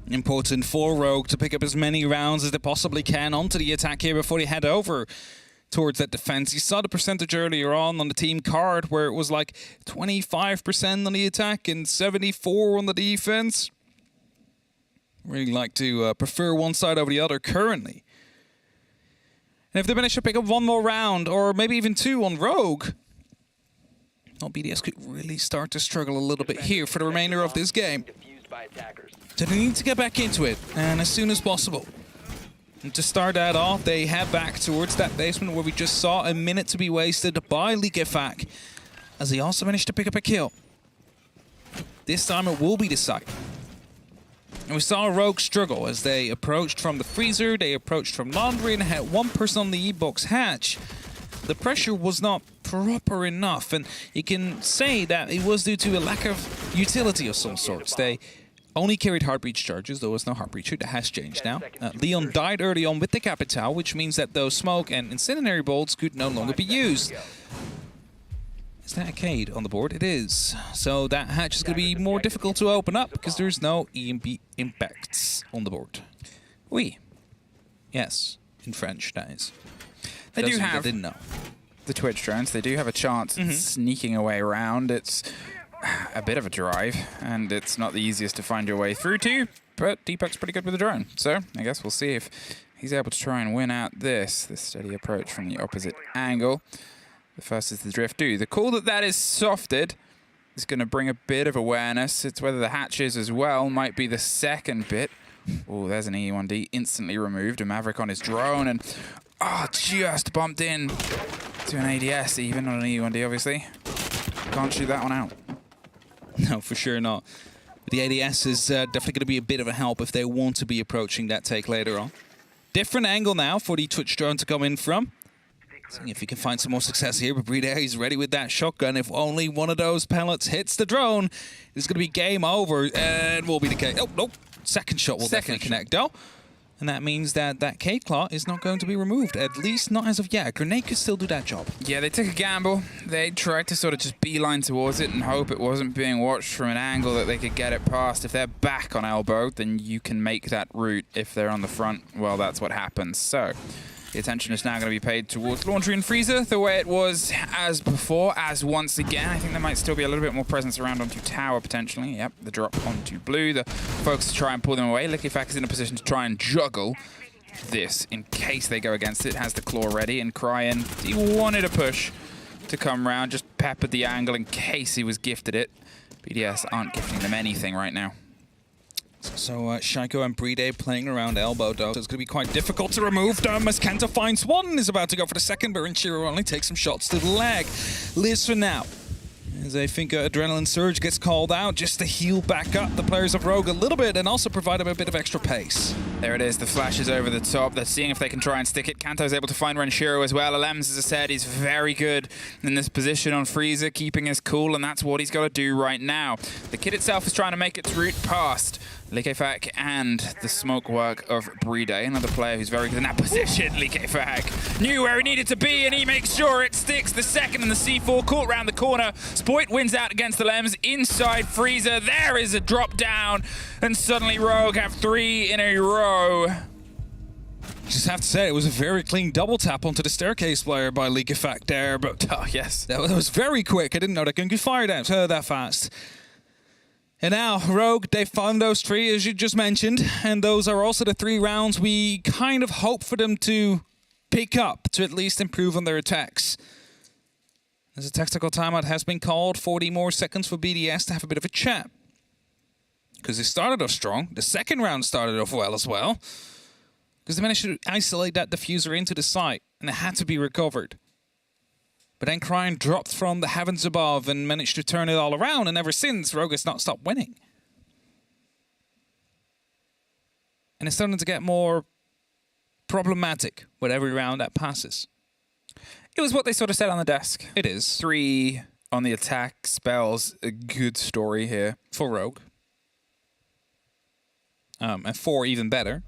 Important for Rogue to pick up as many rounds as they possibly can onto the attack here before they head over towards that defense. You saw the percentage earlier on the team card where it was like 25% on the attack and 74% on the defense. Really like to prefer one side over the other currently. And if they manage to pick up 1 more round, or maybe even 2 on Rogue, well, BDS could really start to struggle a little bit here for the remainder of this game. So they need to get back into it, and as soon as possible. And to start that off, they head back towards that basement where we just saw a minute to be wasted by Liquefax, as he also managed to pick up a kill. This time it will be the site. And we saw Rogue struggle as they approached from the freezer, they approached from laundry, and had 1 person on the E-box hatch. The pressure was not proper enough, and you can say that it was due to a lack of utility of some sorts. They only carried heart breach charges, there was no heart breacher. That has changed now. Leon died early on with the Capital, which means that those smoke and incendiary bolts could no longer be used. Is that a Cade on the board? It is. So that hatch is going to be more difficult to open up because there's no EMP impacts on the board. Oui. Yes, in French, that is. They do have didn't know. the Twitch drones. They do have a chance at sneaking away around. It's a bit of a drive, and it's not the easiest to find your way through to, but Deepak's pretty good with the drone. So I guess we'll see if he's able to try and win out this steady approach from the opposite angle. The first is the drift do. The call that is softed is going to bring a bit of awareness. It's whether the hatches as well might be the second bit. Oh, there's an E1D instantly removed. A Maverick on his drone and just bumped in to an ADS, even on an E1D, obviously. Can't shoot that one out. No, for sure not. But the ADS is definitely going to be a bit of a help if they want to be approaching that take later on. Different angle now for the Twitch drone to come in from. Seeing if he can find some more success here, but Playday is ready with that shotgun. If only one of those pellets hits the drone, it's going to be game over, and will be the case. Oh, nope. Second shot will definitely connect, though. And that means that that Cave Claw is not going to be removed, at least not as of yet. A grenade could still do that job. Yeah, they took a gamble. They tried to sort of just beeline towards it and hope it wasn't being watched from an angle that they could get it past. If they're back on elbow, then you can make that route. If they're on the front, well, that's what happens. So the attention is now going to be paid towards Laundry and Freezer, the way it was as before, as once again. I think there might still be a little bit more presence around onto Tower, potentially. Yep, the drop onto Blue. The folks to try and pull them away. Liquefac is in a position to try and juggle this in case they go against it. Has the claw ready, and Cryan, he wanted a push to come round, just peppered the angle in case he was gifted it. BDS aren't gifting them anything right now. So Shaiko and Playday playing around elbow, though. So it's going to be quite difficult to remove them as Kenta finds one. Is about to go for the second, but Vincere only takes some shots to the leg. Lives for now. As I think Adrenaline Surge gets called out just to heal back up the players of Rogue a little bit and also provide them a bit of extra pace. There it is, the flash is over the top. They're seeing if they can try and stick it. Kanto's able to find Renshiro as well. Alems, as I said, is very good in this position on Freezer, keeping his cool, and that's what he's got to do right now. The kid itself is trying to make its route past Liquefac and the smoke work of Playday. Another player who's very good in that position. Liquefac knew where he needed to be, and he makes sure it sticks. The second and the C4 caught round the corner. Spoit wins out against the Lems inside Freezer. There is a drop down, and suddenly Rogue have 3 in a row. Just have to say, it was a very clean double tap onto the staircase player by Liquefac there, but Oh, yes. that was very quick. I didn't know they could get fired out that fast. And now, Rogue, they found those 3, as you just mentioned, and those are also the 3 rounds we kind of hope for them to pick up, to at least improve on their attacks. As a tactical timeout has been called, 40 more seconds for BDS to have a bit of a chat. Because they started off strong. The second round started off well as well. Because they managed to isolate that diffuser into the site, and it had to be recovered. But then Cryan dropped from the heavens above and managed to turn it all around, and ever since, Rogue has not stopped winning. And it's starting to get more problematic with every round that passes. It was what they sort of said on the desk. It is. 3 on the attack spells a good story here. For Rogue. And 4 even better.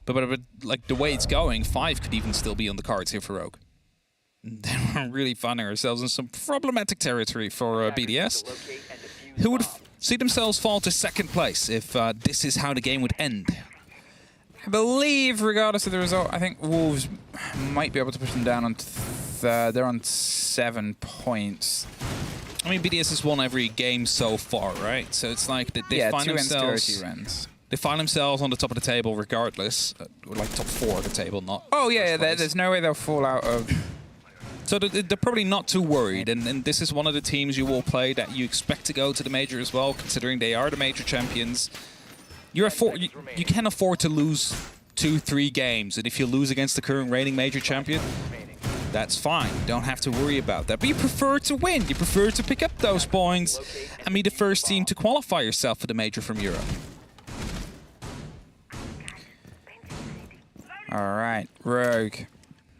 But like the way it's going, 5 could even still be on the cards here for Rogue. We're really finding ourselves in some problematic territory for BDS, who would see themselves fall to second place if this is how the game would end. I believe, regardless of the result, I think Wolves might be able to push them down on third. They're on 7 points. I mean, BDS has won every game so far, right? So it's like they find themselves. They find themselves on the top of the table regardless, or like top 4 of the table, not. Oh yeah, there's no way they'll fall out of. So they're probably not too worried, and this is one of the teams you will play that you expect to go to the major as well, considering they are the major champions. You can afford to lose 2-3 games, and if you lose against the current reigning major champion, that's fine. You don't have to worry about that. But you prefer to win. You prefer to pick up those points and be the first team to qualify yourself for the major from Europe. All right, Rogue.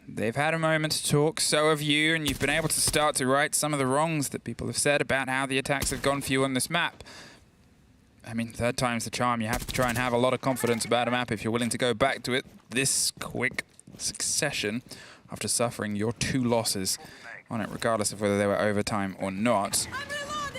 They've had a moment to talk, so have you, and you've been able to start to right some of the wrongs that people have said about how the attacks have gone for you on this map. I mean, third time's the charm. You have to try and have a lot of confidence about a map if you're willing to go back to it this quick succession after suffering your 2 losses on it, regardless of whether they were overtime or not.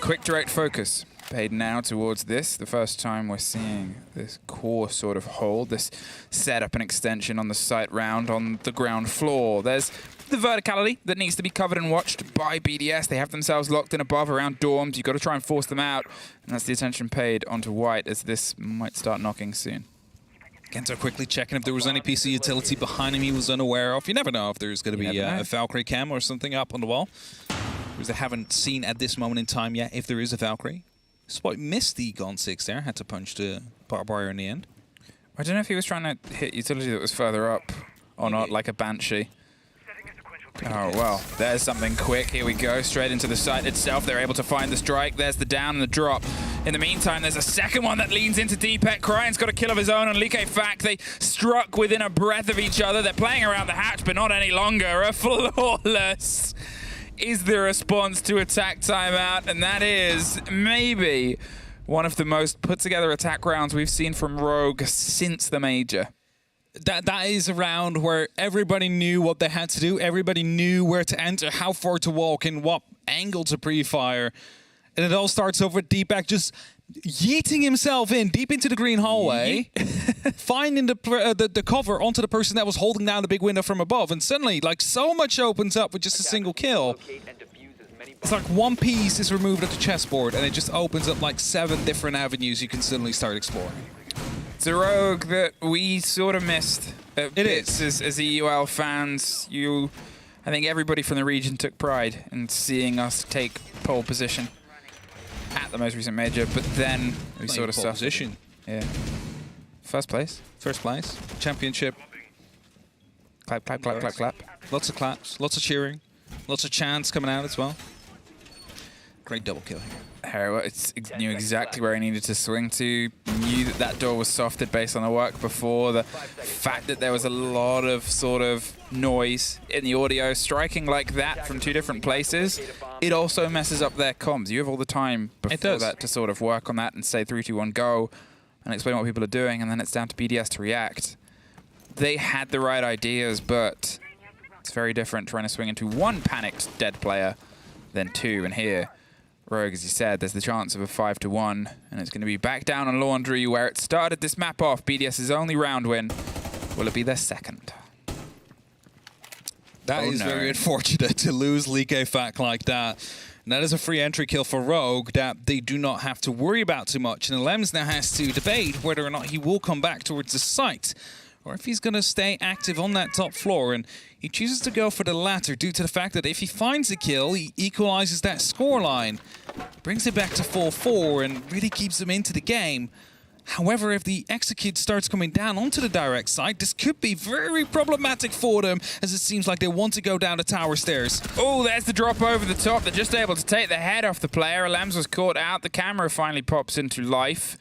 Quick direct focus paid now towards this. The first time we're seeing this core sort of hold, this setup and extension on the site round on the ground floor. There's the verticality that needs to be covered and watched by BDS. They have themselves locked in above around dorms. You've got to try and force them out. And that's the attention paid onto White as this might start knocking soon. Kento quickly checking if there was any PC utility behind him he was unaware of. You never know if there's going to be a Valkyrie cam or something up on the wall. Because they haven't seen at this moment in time yet if there is a Valkyrie. Spoit missed the Gon 6 there, had to punch the barbed wire in the end. I don't know if he was trying to hit utility that was further up or not, like a Banshee. Oh, well, there's something quick. Here we go, straight into the site itself. They're able to find the strike. There's the down and the drop. In the meantime, there's a second one that leans into Deepek. Cryan's got a kill of his own on Likefak. They struck within a breath of each other. They're playing around the hatch, but not any longer. A flawless is the response to attack timeout, and that is maybe one of the most put-together attack rounds we've seen from Rogue since the Major. That is a round where everybody knew what they had to do. Everybody knew where to enter, how far to walk, and what angle to pre-fire. And it all starts over at Deepek just yeeting himself in deep into the green hallway, finding the cover onto the person that was holding down the big window from above. And suddenly, like, so much opens up with just a single kill. It's like one piece is removed at the chessboard, and it just opens up like 7 different avenues you can suddenly start exploring. It's a Rogue that we sort of missed at bits as EUL fans. I think everybody from the region took pride in seeing us take pole position at the most recent Major, but then we sort of suffered. Position. Yeah. First place. First place. Championship. Clap, clap, clap, clap, clap. Lots of claps. Lots of cheering. Lots of chants coming out as well. Great double kill here. Harrow knew exactly where he needed to swing to, knew that that door was softed based on the work before, the fact that there was a lot of sort of noise in the audio, striking like that from 2 different places, it also messes up their comms. You have all the time before that to sort of work on that and say 3, 2, 1, go, and explain what people are doing, and then it's down to BDS to react. They had the right ideas, but it's very different trying to swing into 1 panicked dead player than 2, and here Rogue, as you said, there's the chance of a 5-1, and it's going to be back down on Laundry, where it started this map off. BDS's only round win. Will it be their second? That is very unfortunate to lose Likefak like that. And that is a free entry kill for Rogue that they do not have to worry about too much. And Lems now has to debate whether or not he will come back towards the site, or if he's going to stay active on that top floor. And he chooses to go for the latter due to the fact that if he finds a kill, he equalizes that scoreline, brings it back to 4-4, and really keeps them into the game. However, if the execute starts coming down onto the direct side, this could be very problematic for them, as it seems like they want to go down the tower stairs. Oh, there's the drop over the top. They're just able to take the head off the player. Lems was caught out. The camera finally pops into life.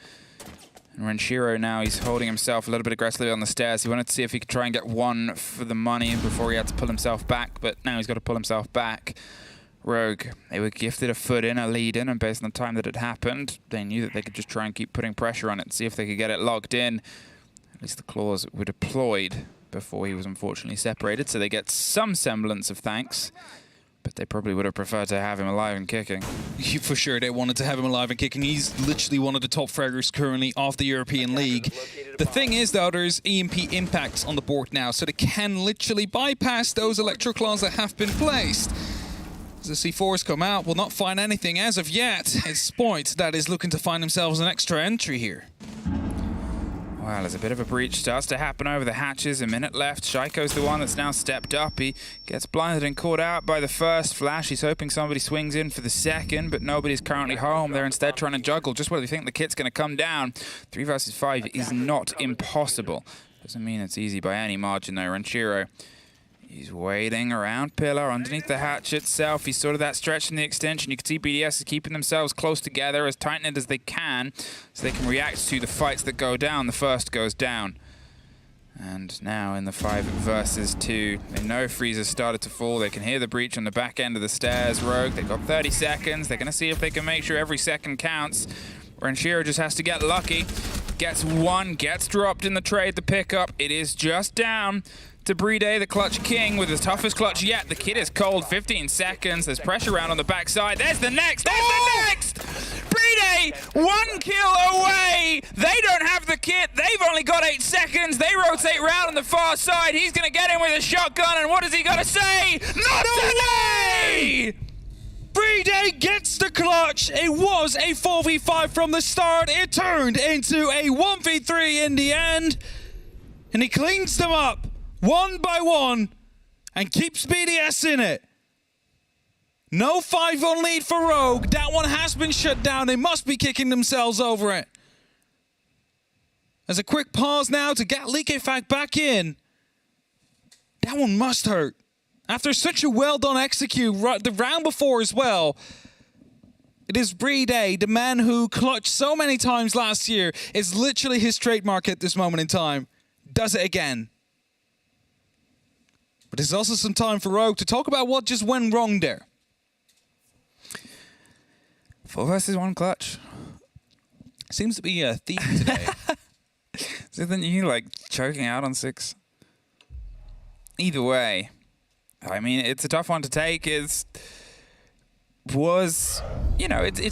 And Renshiro now, he's holding himself a little bit aggressively on the stairs. He wanted to see if he could try and get 1 for the money before he had to pull himself back, but now he's got to pull himself back. Rogue, they were gifted a foot in, a lead in, and based on the time that it happened, they knew that they could just try and keep putting pressure on it and see if they could get it locked in. At least the claws were deployed before he was unfortunately separated, so they get some semblance of thanks. But they probably would have preferred to have him alive and kicking. For sure, they wanted to have him alive and kicking. He's literally one of the top fraggers currently of the European League. The thing is, though, there's EMP impacts on the board now, so they can literally bypass those electro claws that have been placed. As the C4s come out, will not find anything as of yet. It's Spoit that is looking to find themselves an extra entry here. Well, there's a bit of a breach starts to happen over the hatches. A minute left. Shaiko's the one that's now stepped up. He gets blinded and caught out by the first flash. He's hoping somebody swings in for the second, but nobody's currently home. They're instead trying to juggle just whether they think the kit's going to come down. 3 versus 5 is not impossible. Doesn't mean it's easy by any margin, though. Renshiro, he's waiting around Pillar underneath the hatch itself. He's sort of that stretch in the extension. You can see BDS is keeping themselves close together, as tight-knit as they can, so they can react to the fights that go down. The first goes down. And now in the 5 versus 2, they know Freezer's started to fall. They can hear the breach on the back end of the stairs. Rogue, they've got 30 seconds. They're going to see if they can make sure every second counts. Renshiro just has to get lucky. Gets 1, gets dropped in the trade, the pickup. It is just down to Playday, the clutch king, with his toughest clutch yet. The kid is cold, 15 seconds. There's pressure around on the backside. There's the next, there's the next! Playday, 1 kill away! They don't have the kit, they've only got 8 seconds. They rotate round on the far side. He's gonna get in with a shotgun, and what does he gotta say? Not today! Playday gets the clutch. It was a 4v5 from the start. It turned into a 1v3 in the end. And he cleans them up 1 by 1 and keeps BDS in it. No 5-1 lead for Rogue. That one has been shut down. They must be kicking themselves over it. There's a quick pause now to get Likefak back in. That one must hurt. After such a well-done execute the round before as well, it is Playday, the man who clutched so many times last year, is literally his trademark at this moment in time. Does it again. But there's also some time for Rogue to talk about what just went wrong there. 4 versus 1 clutch. Seems to be a theme today. So then you like choking out on 6. Either way, I mean, it's a tough one to take. It's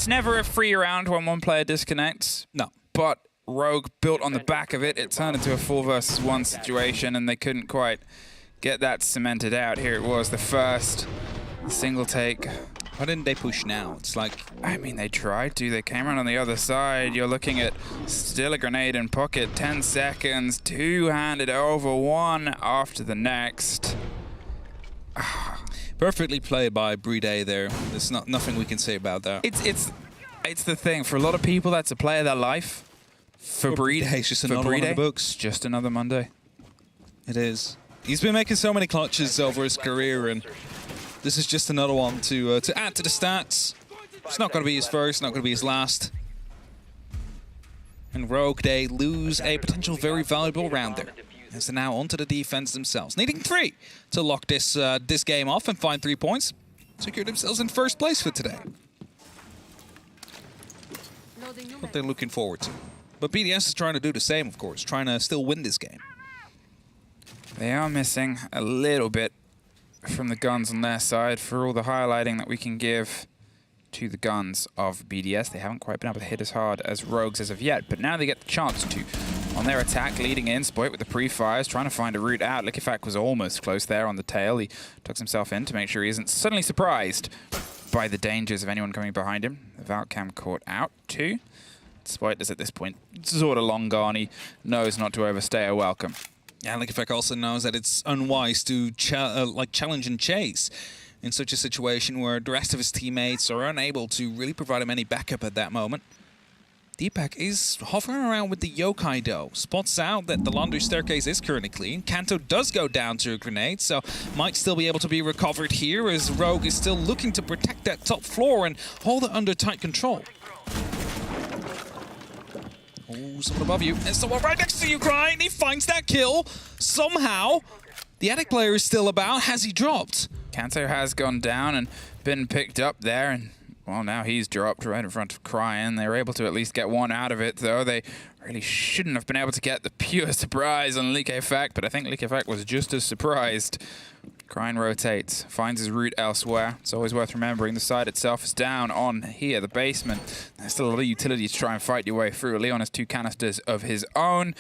never a free round when one player disconnects. No. But Rogue built on the back of it. It turned into a 4 versus 1 situation, and they couldn't quite get that cemented out. Here it was, the first single take. Why didn't they push now? It's like, I mean, they tried to. They came around on the other side. You're looking at still a grenade in pocket. 10 seconds. 2-handed over, one after the next. perfectly played by Playday there. There's nothing we can say about that. It's the thing. For a lot of people, that's a play of their life. For Playday, it's just another one in the books. Just another Monday. It is. He's been making so many clutches over his career, and this is just another one to add to the stats. It's not going to be his first, not going to be his last. And Rogue, they lose a potential very valuable round there. As they're now onto the defense themselves, needing 3 to lock this this game off and find 3 points. Secure themselves in first place for today. What they're looking forward to. But BDS is trying to do the same, of course, trying to still win this game. They are missing a little bit from the guns on their side. For all the highlighting that we can give to the guns of BDS, they haven't quite been able to hit as hard as Rogues as of yet, but now they get the chance to. On their attack, leading in, Spoit with the pre-fires, trying to find a route out. Liquefact was almost close there on the tail. He tucks himself in to make sure he isn't suddenly surprised by the dangers of anyone coming behind him. The Valcam caught out too. Spoit is at this point sort of long gone. He knows not to overstay a welcome. Yeah, Liquefact also knows that it's unwise to challenge and chase in such a situation where the rest of his teammates are unable to really provide him any backup at that moment. Deepak is hovering around with the yokai though. Spots out that the laundry staircase is currently clean. Kanto does go down to a grenade, so might still be able to be recovered here as Rogue is still looking to protect that top floor and hold it under tight control. Oh, someone above you. And someone right next to you, Crying. He finds that kill. Somehow, the Attic player is still about. Has he dropped? Kanto has gone down and been picked up there, and well, now he's dropped right in front of Crying. They were able to at least get one out of it, though. They really shouldn't have been able to get the pure surprise on Liquefact, but I think Liquefact was just as surprised. Crying rotates, finds his route elsewhere. It's always worth remembering the side itself is down on here, the basement. There's still a lot of utility to try and fight your way through. Leon has 2 canisters of his own.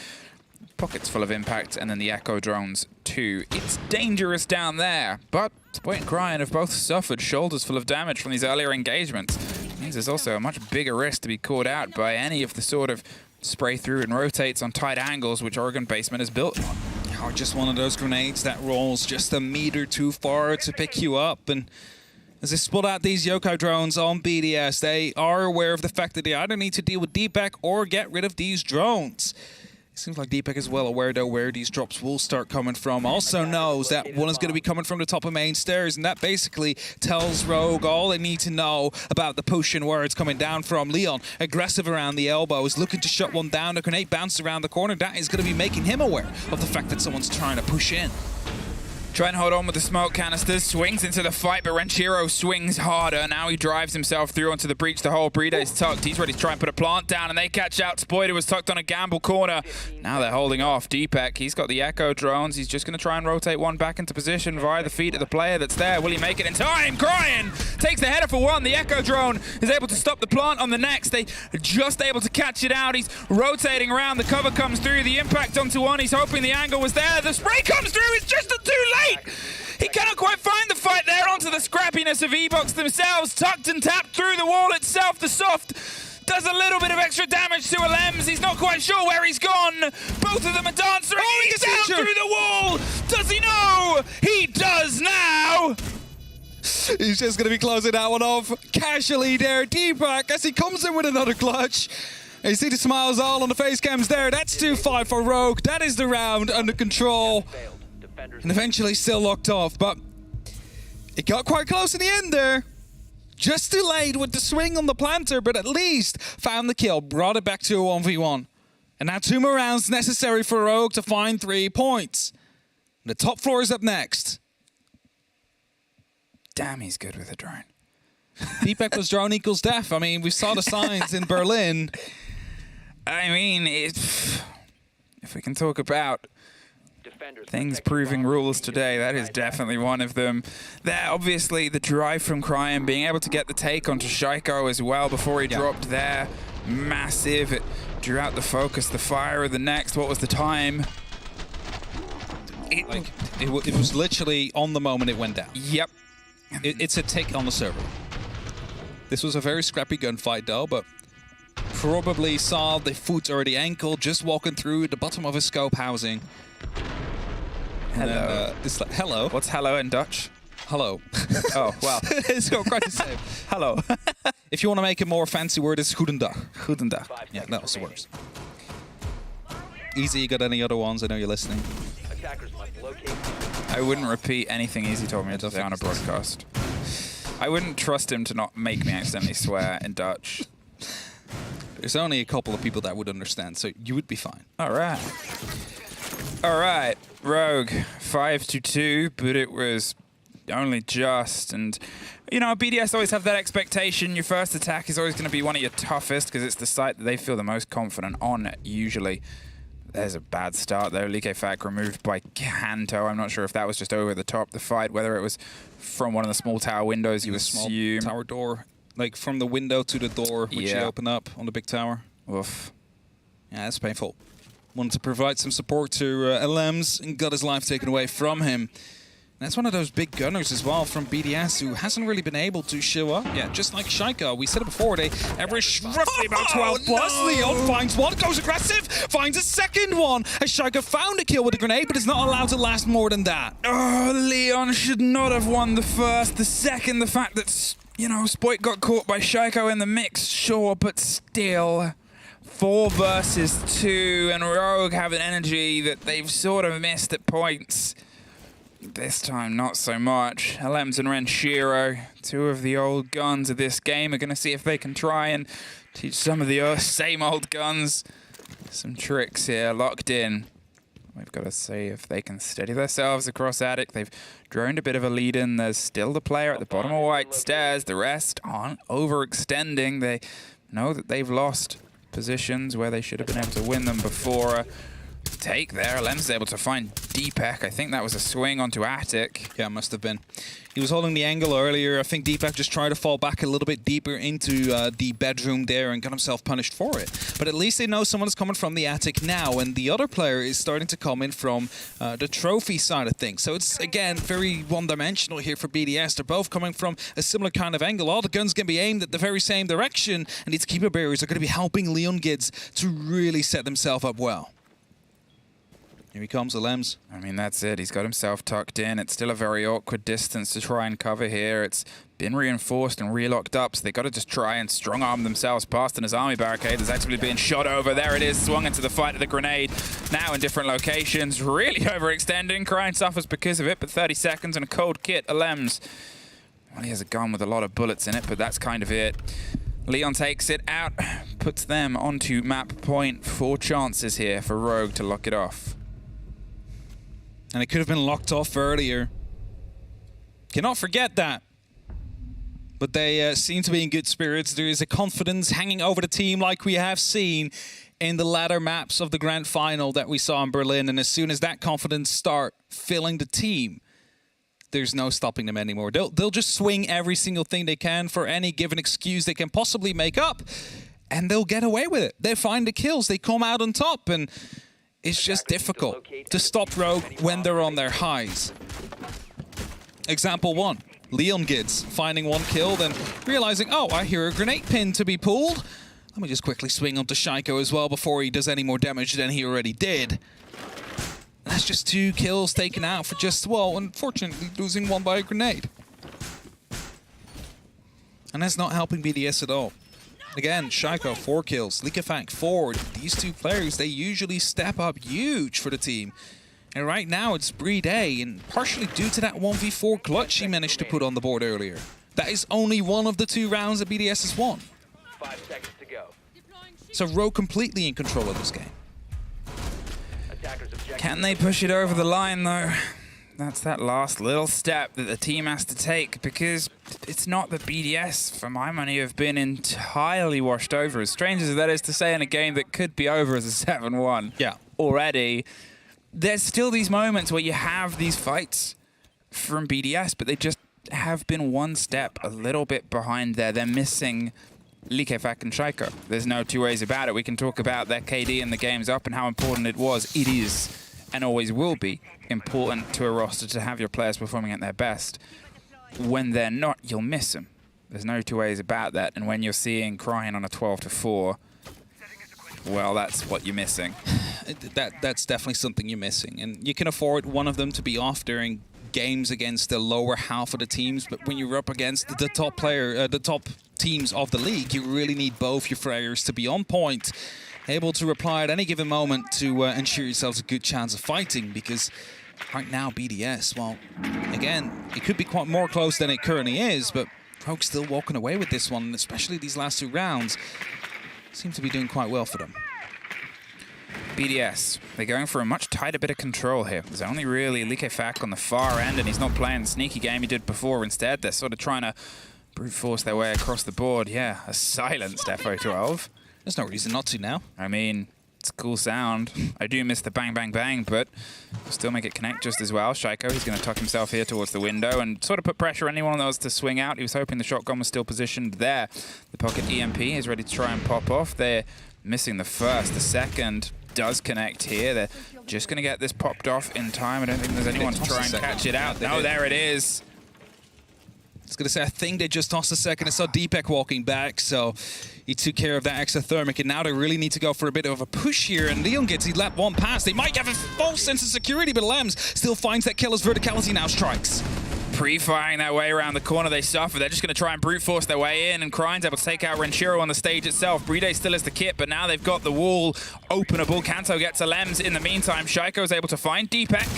Pockets full of impact, and then the Echo drones too. It's dangerous down there, but Spoit and Crying have both suffered shoulders full of damage from these earlier engagements. It means there's also a much bigger risk to be caught out by any of the sort of spray through and rotates on tight angles which Oregon Basement is built on. Or just one of those grenades that rolls just a meter too far to pick you up. And as they spot out these yokai drones on BDS, they are aware of the fact that they either need to deal with Deepak or get rid of these drones. It seems like Deepak is well aware, though, where these drops will start coming from. Also knows that one is going to be coming from the top of main stairs, and that basically tells Rogue all they need to know about the push and where it's coming down from. Leon, aggressive around the elbows, looking to shut one down. A grenade bounced around the corner. That is going to be making him aware of the fact that someone's trying to push in. Trying to hold on with the smoke canisters, swings into the fight, but Renshiro swings harder. Now he drives himself through onto the breach. The whole Breeday's tucked. He's ready to try and put a plant down, and they catch out Spoit, who was tucked on a gamble corner. Now they're holding off. Deepak, he's got the Echo drones. He's just going to try and rotate one back into position via the feet of the player that's there. Will he make it in time? Crying takes the header for one. The Echo drone is able to stop the plant on the next. They are just able to catch it out. He's rotating around. The cover comes through. The impact onto one. He's hoping the angle was there. The spray comes through. It's just too late. He cannot quite find the fight there onto the scrappiness of E-Box themselves. Tucked and tapped through the wall itself. The soft does a little bit of extra damage to Alems. He's not quite sure where he's gone. Both of them are dancing. He's down through the wall. Does he know? He does now. He's just going to be closing that one off casually there. Deepak, as he comes in with another clutch. And you see the smiles all on the face cams there. That's 2-5 for Rogue. That is the round under control. And eventually still locked off, but It got quite close in the end there. Just delayed with the swing on the planter, but at least found the kill, brought it back to a 1v1. And now 2 more rounds necessary for Rogue to find 3 points. The top floor is up next. Damn, he's good with a drone. Deepak was drone equals death. I mean, we saw the signs in Berlin. I mean, if we can talk about Defenders things protecting proving bombs. rules today, that is definitely one of them. There, obviously, the drive from Cryan, being able to get the take onto Shaiko as well before he dropped there. Massive. It drew out the focus, the fire of the next. What was the time? It was literally on the moment it went down. Yep. It's a tick on the server. This was a very scrappy gunfight though, but probably saw the foot's already ankle, just walking through the bottom of his scope housing. And Hello. then, it's like, hello. What's hello in Dutch? Hello. Oh, well. It's quite the same. Hello. If you want to make a more fancy word, it's goedendag. Goedendag. Yeah, that was the worst. Easy, you got any other ones? I know you're listening. Attackers must locate. I wouldn't repeat anything Easy told me to say on a broadcast. I wouldn't trust him to not make me accidentally swear in Dutch. There's only a couple of people that would understand, so you would be fine. All right. All right. Rogue, 5-2, but it was only just. And, you know, BDS always have that expectation. Your first attack is always going to be one of your toughest because it's the site that they feel the most confident on, usually. There's a bad start there. Likefak removed by Kanto. I'm not sure if that was just over the top, the fight, whether it was from one of the small tower windows, you assume. Small tower door, like from the window to the door, which you open up on the big tower. Oof. Yeah, that's painful. Wanted to provide some support to LMs and got his life taken away from him. And that's one of those big gunners as well from BDS who hasn't really been able to show up. Yeah, just like Shaiko. We said it before, they average roughly about 12 plus. no! Leon finds one, goes aggressive, finds a second one. As Shaiko found a kill with a grenade, but is not allowed to last more than that. Oh, Leon should not have won the first. The second, the fact that, you know, Spoit got caught by Shaiko in the mix, sure, but still. 4 versus 2, and Rogue have an energy that they've sort of missed at points. This time, not so much. LMs and Renshiro, 2 of the old guns of this game, are going to see if they can try and teach some of the same old guns some tricks here, locked in. We've got to see if they can steady themselves across Attic. They've droned a bit of a lead in. There's still the player at the bottom of White Stairs. The rest aren't overextending. They know that they've lost positions where they should have been able to win them before. Take there. Lem's able to find Deepak. I think that was a swing onto Attic. Yeah, must have been. He was holding the angle earlier. I think Deepak just tried to fall back a little bit deeper into the bedroom there and got himself punished for it. But at least they know someone is coming from the attic now, and the other player is starting to come in from the trophy side of things. So it's, again, very one-dimensional here for BDS. They're both coming from a similar kind of angle. All the guns can be aimed at the very same direction, and these keeper barriers are going to be helping Leon Gids to really set themselves up well. Here he comes, Alems. I mean, that's it. He's got himself tucked in. It's still a very awkward distance to try and cover here. It's been reinforced and relocked up, so they've got to just try and strong-arm themselves past an army barricade that's actively being shot over. There it is, swung into the fight of the grenade. Now in different locations, really overextending. Cryan suffers because of it, but 30 seconds and a cold kit. Alems, well, he has a gun with a lot of bullets in it, but that's kind of it. Leon takes it out, puts them onto map point. 4 chances here for Rogue to lock it off. And it could have been locked off earlier. Cannot forget that. But they seem to be in good spirits. There is a confidence hanging over the team like we have seen in the latter maps of the grand final that we saw in Berlin. And as soon as that confidence starts filling the team, there's no stopping them anymore. They'll just swing every single thing they can for any given excuse they can possibly make up. And they'll get away with it. They find the kills. They come out on top. And it's just difficult to stop Rogue when they're on their highs. Example 1, Leon Gids finding 1 kill, then realizing, oh, I hear a grenade pin to be pulled. Let me just quickly swing onto Shaiko as well before he does any more damage than he already did. That's just 2 kills taken out for just, well, unfortunately losing 1 by a grenade. And that's not helping BDS at all. Again, Shaiko, 4 kills. Likefak, 4. These 2 players, they usually step up huge for the team. And right now it's Playday, and partially due to that 1v4 clutch he managed to put on the board earlier. That is only one of the 2 rounds that BDS has won. 5 seconds to go. So Rogue completely in control of this game. Attackers objective. Can they push it over the line, though? That's that last little step that the team has to take, because it's not that BDS, for my money, have been entirely washed over. As strange as that is to say in a game that could be over as a 7-1 already, there's still these moments where you have these fights from BDS, but they just have been one step a little bit behind there. They're missing Likefak and Shaiko. There's no 2 ways about it. We can talk about their KD and the game's up and how important it was. It is, and always will be, important to a roster to have your players performing at their best. When they're not, you'll miss them. There's no 2 ways about that. And when you're seeing Crying on a 12-4, well, that's what you're missing. That's definitely something you're missing. And you can afford one of them to be off during games against the lower half of the teams, but when you're up against the top teams of the league, you really need both your players to be on point, able to reply at any given moment to ensure yourselves a good chance of fighting, because right now BDS, well, again, it could be quite more close than it currently is, but Rogue's still walking away with this one, especially these last 2 rounds. Seem to be doing quite well for them. BDS, they're going for a much tighter bit of control here. There's only really Likefak on the far end, and he's not playing the sneaky game he did before. Instead, they're sort of trying to brute force their way across the board. Yeah, a silenced FO12. There's no reason not to now. I mean, it's a cool sound. I do miss the bang, bang, bang, but still make it connect just as well. Shaiko, he's going to tuck himself here towards the window and sort of put pressure on anyone that was to swing out. He was hoping the shotgun was still positioned there. The pocket EMP is ready to try and pop off. They're missing the first. The second does connect here. They're just going to get this popped off in time. I don't think there's anyone to try and catch it out. No, there it is. I was going to say, I think they just tossed a second. I saw Deepak walking back, so he took care of that extra thermic, and now they really need to go for a bit of a push here, and Leon gets he lap 1 pass. They might have a false sense of security, but Lems still finds that killer's verticality now strikes. Pre-firing their way around the corner, they suffer. They're just going to try and brute force their way in, and Crying's able to take out Vincere on the stage itself. Playday still has the kit, but now they've got the wall openable. Kanto gets a Lems. In the meantime, Shaiko is able to find Deepak.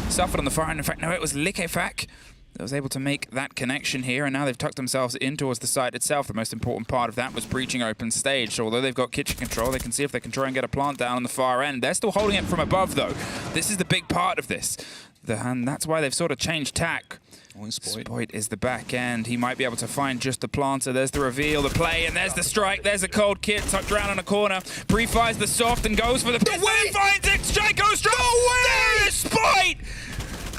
Suffered on the far end. In fact, no, it was Likefak that was able to make that connection here, and now they've tucked themselves in towards the site itself. The most important part of that was breaching open stage. So although they've got kitchen control, they can see if they can try and get a plant down on the far end. They're still holding it from above, though. This is the big part of this. And that's why they've sort of changed tack. Spoit is the back end. He might be able to find just the planter. There's the reveal, the play, and there's the strike. There's a cold kit tucked around on a corner. Pre-fires the soft and goes for the pistol. Finds it. Strike goes strong. There is Spoit!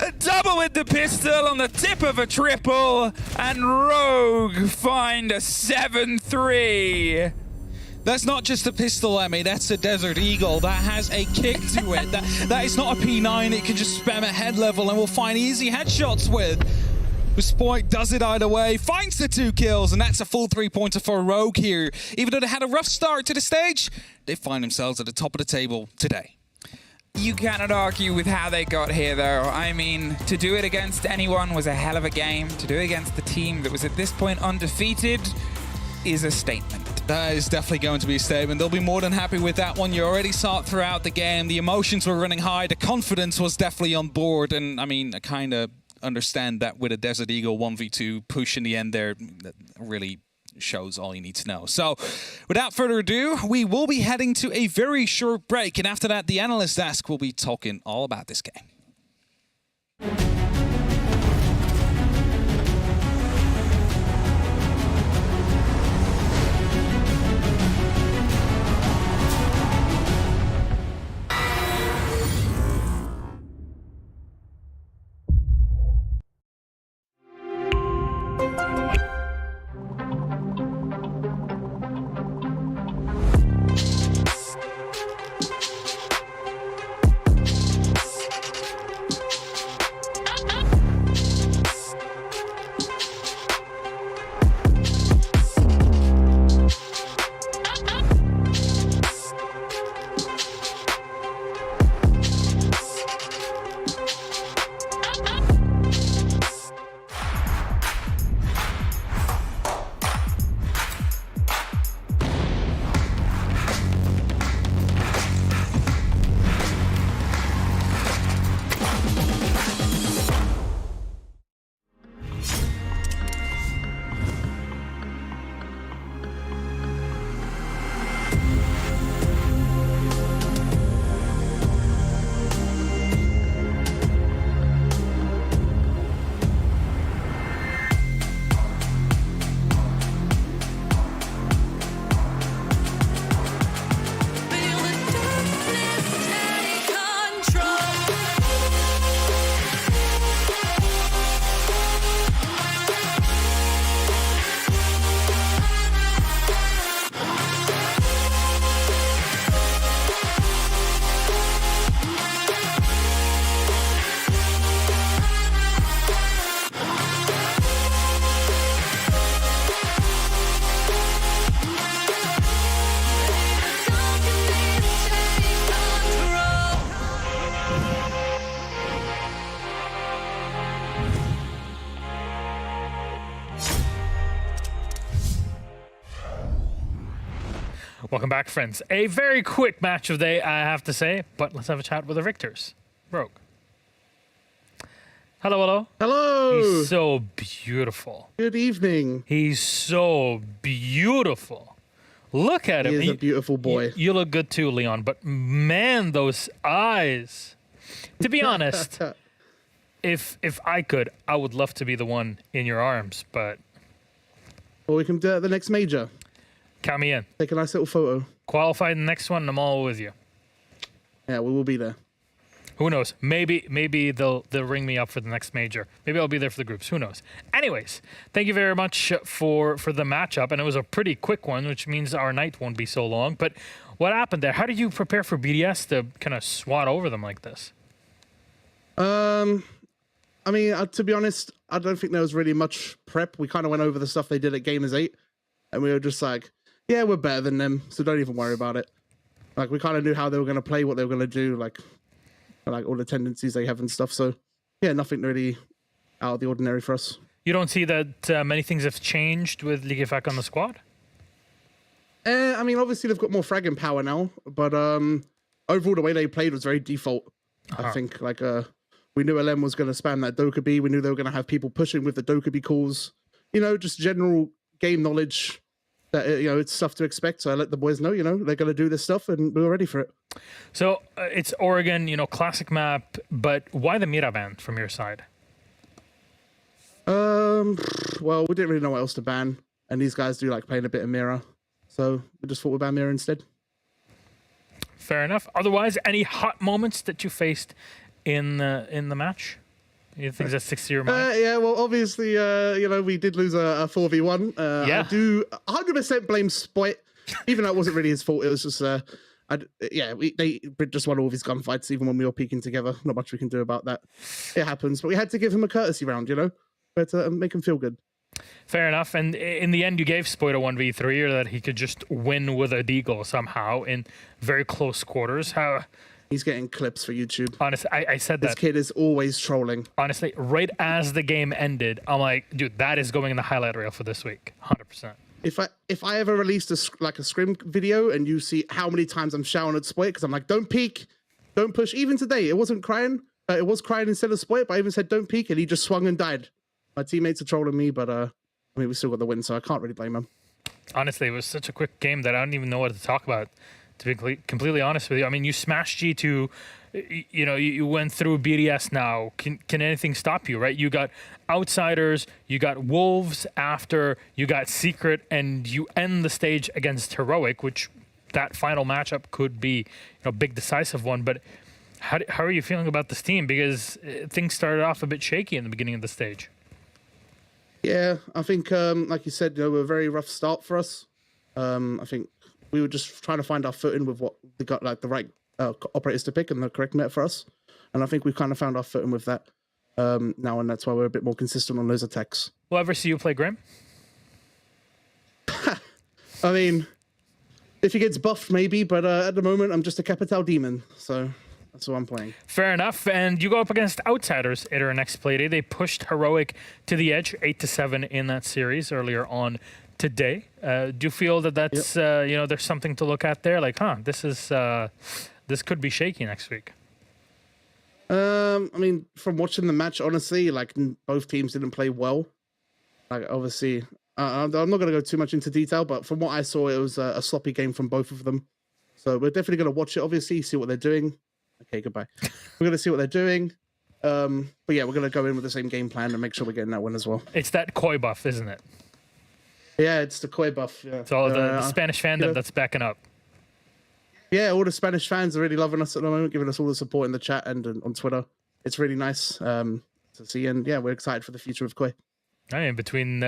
A double with the pistol on the tip of a triple, and Rogue find a 7-3. That's not just a pistol, Emmy, that's a Desert Eagle. That has a kick to it. That is not a P9 it can just spam at head level and will find easy headshots with. Spoit does it either way, finds the 2 kills, and that's a full 3-pointer for Rogue here. Even though they had a rough start to the stage, they find themselves at the top of the table today. You cannot argue with how they got here, though. I mean, to do it against anyone was a hell of a game. To do it against the team that was at this point undefeated is a statement. That is definitely going to be a statement. They'll be more than happy with that one. You already saw it throughout the game. The emotions were running high. The confidence was definitely on board. And I mean, I kind of understand that with a Desert Eagle 1v2 push in the end there, that really shows all you need to know. So without further ado, we will be heading to a very short break. And after that, the analyst desk will be talking all about this game. Welcome back, friends. A very quick match of the day, I have to say, but let's have a chat with the victors. Rogue. Hello, hello. Hello. He's so beautiful. Good evening. He's so beautiful. Look at him. He is a beautiful boy. You look good too, Leon, but man, those eyes. To be honest, if I could, I would love to be the one in your arms, but... Well, we can do it at the next major. Count me in. Take a nice little photo. Qualify the next one, and I'm all with you. Yeah, we will be there. Who knows? Maybe they'll ring me up for the next major. Maybe I'll be there for the groups. Who knows? Anyways, thank you very much for the matchup, and it was a pretty quick one, which means our night won't be so long. But what happened there? How did you prepare for BDS to kind of swat over them like this? I mean, to be honest, I don't think there was really much prep. We kind of went over the stuff they did at Gamers 8, and we were just like, yeah, we're better than them, so don't even worry about it. Like, we kind of knew how they were going to play, what they were going to do, like all the tendencies they have and stuff. So, yeah, nothing really out of the ordinary for us. You don't see that many things have changed with Ligefak on the squad? I mean, obviously they've got more fragging power now, but overall the way they played was very default. I think, like, we knew LM was going to spam that Dokkaebi. We knew they were going to have people pushing with the Dokkaebi calls. You know, just general game knowledge that, it's stuff to expect. So I let the boys know, they're going to do this stuff, and we were ready for it. So it's Oregon, classic map, but why the Mira from your side? Well, we didn't really know what else to ban, and these guys do like playing a bit of Mira, so we just thought we'd ban Mira instead. Fair enough. Otherwise, any hot moments that you faced in the match? You think that sticks to your mind? Yeah, well, obviously, we did lose a 4v1. Yeah. I do 100% blame Spoit, even though it wasn't really his fault. It was just, they just won all of his gunfights, even when we were peeking together. Not much we can do about that. It happens, but we had to give him a courtesy round, but make him feel good. Fair enough. And in the end, you gave Spoit a 1v3, or that he could just win with a deagle somehow in very close quarters. How... He's getting clips for YouTube. Honestly, I said that. This kid is always trolling. Honestly, right as the game ended, I'm like, dude, that is going in the highlight reel for this week. 100%. If I ever released a scrim video and you see how many times I'm shouting at Spoit, because I'm like, don't peek, don't push. Even today, it wasn't crying. It was crying instead of Spoit, but I even said, don't peek, and he just swung and died. My teammates are trolling me, but I mean, we still got the win, so I can't really blame him. Honestly, it was such a quick game that I don't even know what to talk about. To be completely honest with you, I mean, you smashed G2, you went through BDS now. Can anything stop you, right? You got Outsiders, you got Wolves after, you got Secret, and you end the stage against Heroic, which that final matchup could be a big decisive one. But how are you feeling about this team? Because things started off a bit shaky in the beginning of the stage. Yeah, I think, like you said, a very rough start for us. I think we were just trying to find our footing with what we got, like the right operators to pick and the correct meta for us. And I think we've kind of found our footing with that now, and that's why we're a bit more consistent on those attacks. Will I ever see you play Grim? I mean, if he gets buffed, maybe, but at the moment, I'm just a Capital Demon, so that's what I'm playing. Fair enough. And you go up against Outsiders at our next Playday. They pushed Heroic to the edge, 8-7 in that series earlier on today. Do you feel that that's there's something to look at there? Like, this could be shaky next week. I mean, from watching the match, honestly, like both teams didn't play well. Like, obviously, I'm not going to go too much into detail, but from what I saw, it was a sloppy game from both of them. So we're definitely going to watch it, obviously, see what they're doing. Okay, goodbye. We're going to see what they're doing. But yeah, we're going to go in with the same game plan and make sure we're getting that win as well. It's that Koi buff, isn't it? Yeah, it's the Koi buff. Yeah. It's all the Spanish fandom that's backing up. Yeah, all the Spanish fans are really loving us at the moment, giving us all the support in the chat and on Twitter. It's really nice to see, and yeah, we're excited for the future of Koi. I mean, between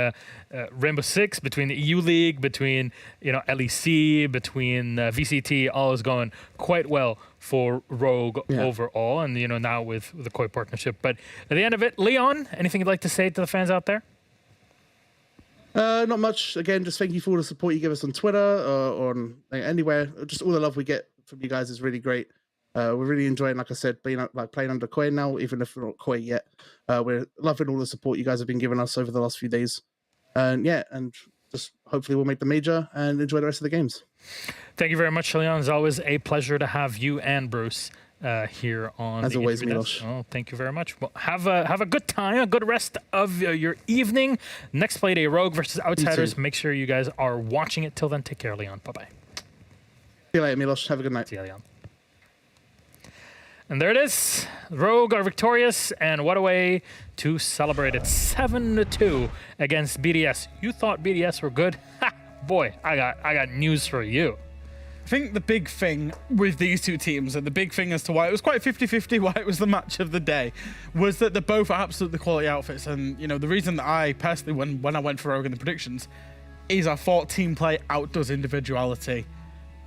Rainbow Six, between the EU League, between LEC, between VCT, all is going quite well for Rogue overall, and now with the Koi partnership. But at the end of it, Leon, anything you'd like to say to the fans out there? Not much. Again, just thank you for all the support you give us on Twitter or on anywhere. Just all the love we get from you guys is really great. We're really enjoying, like I said, playing under Koi now, even if we're not Koi yet. We're loving all the support you guys have been giving us over the last few days. And yeah, and just hopefully we'll make the major and enjoy the rest of the games. Thank you very much, Leon. It's always a pleasure to have you and Bruce here on. As always, Milos. Oh, thank you very much. Well, have a good time, a good rest of your evening. Next Playday, Rogue versus Outsiders. Make sure you guys are watching it. Till then, take care, Leon. Bye-bye. See you later, Milos. Have a good night. See you, Leon. And there it is. Rogue are victorious, and what a way to celebrate it. 7-2 against BDS. You thought BDS were good? Ha! Boy, I got news for you. I think the big thing with these two teams, and the big thing as to why it was quite 50-50, why it was the match of the day, was that they're both absolutely quality outfits. And, you know, the reason that I personally, when I went for Rogue in the predictions, is I thought team play outdoes individuality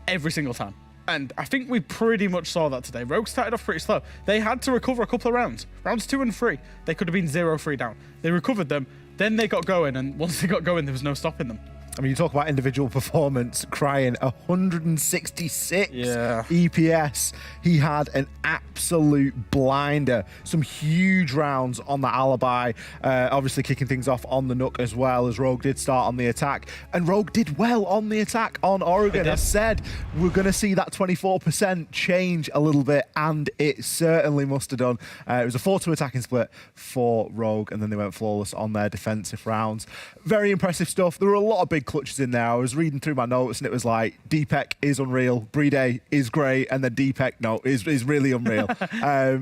every single time. And I think we pretty much saw that today. Rogue started off pretty slow. They had to recover a couple of rounds. Rounds 2 and 3, they could have been 0-3 down. They recovered them, then they got going, and once they got going, there was no stopping them. I mean, you talk about individual performance, crying 166 EPS. He had an absolute blinder. Some huge rounds on the alibi. Obviously kicking things off on the Nook as well, as Rogue did start on the attack. And Rogue did well on the attack on Oregon. I said we're going to see that 24% change a little bit, and it certainly must have done. It was a 4-2 attacking split for Rogue, and then they went flawless on their defensive rounds. Very impressive stuff. There were a lot of big clutches in there. I was reading through my notes and it was like Deepek is unreal, Playday is great, and then Deepek is really unreal.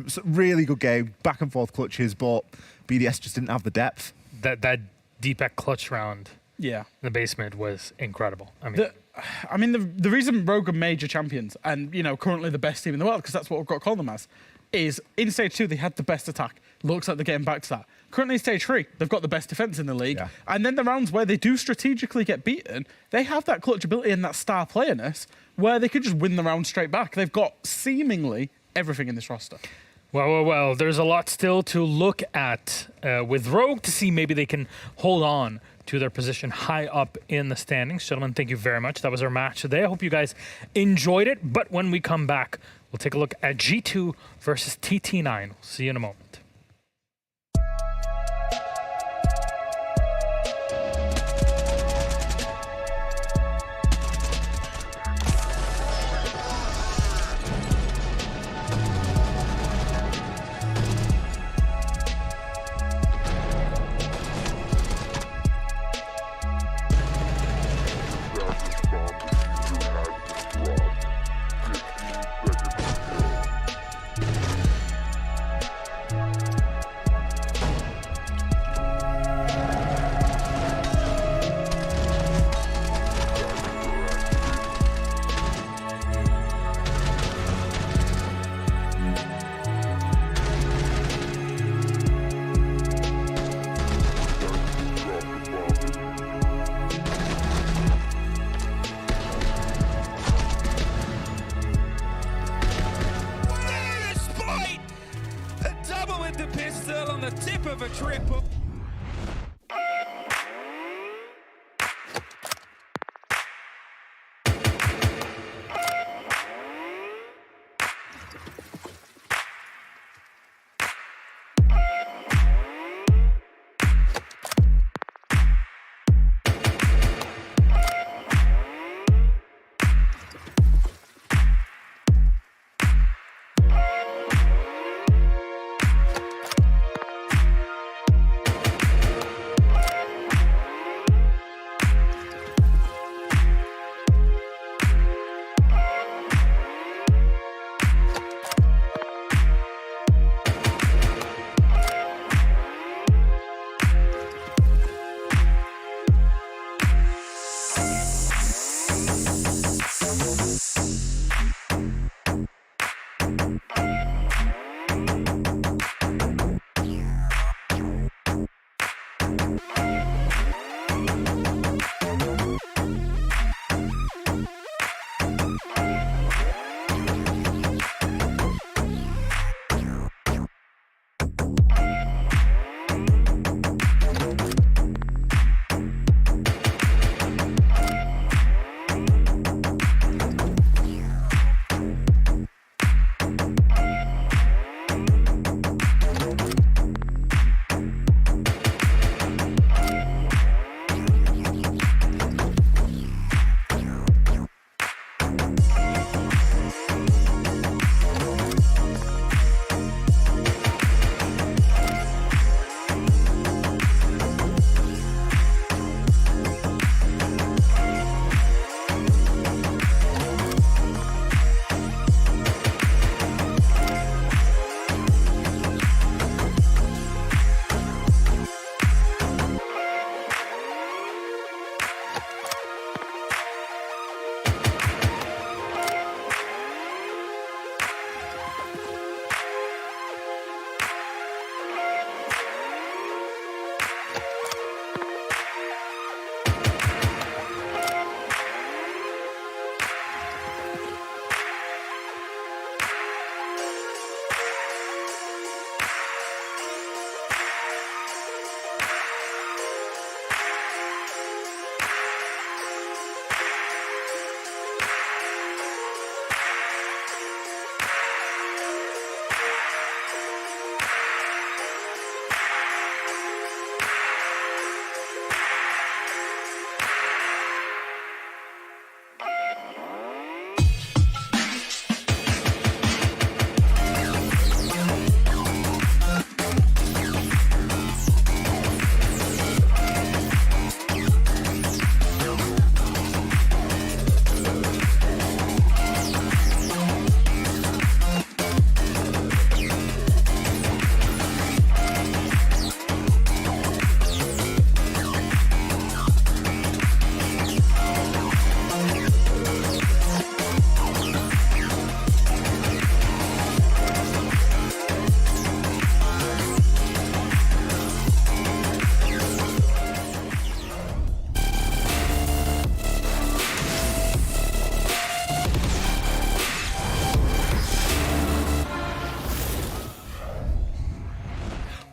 So really good game, back and forth clutches, but BDS just didn't have the depth. That Deepek clutch round, in the basement was incredible. I mean, the reason Rogue are major champions and, you know, currently the best team in the world, because that's what we've got to call them as, is in stage 2 they had the best attack. Looks like they're getting back to that. Currently in stage 3, they've got the best defense in the league. Yeah. And then the rounds where they do strategically get beaten, they have that clutch ability and that star playerness where they could just win the round straight back. They've got seemingly everything in this roster. Well, there's a lot still to look at with Rogue to see maybe they can hold on to their position high up in the standings. Gentlemen, thank you very much. That was our match today. I hope you guys enjoyed it. But when we come back, we'll take a look at G2 versus TT9. We'll see you in a moment.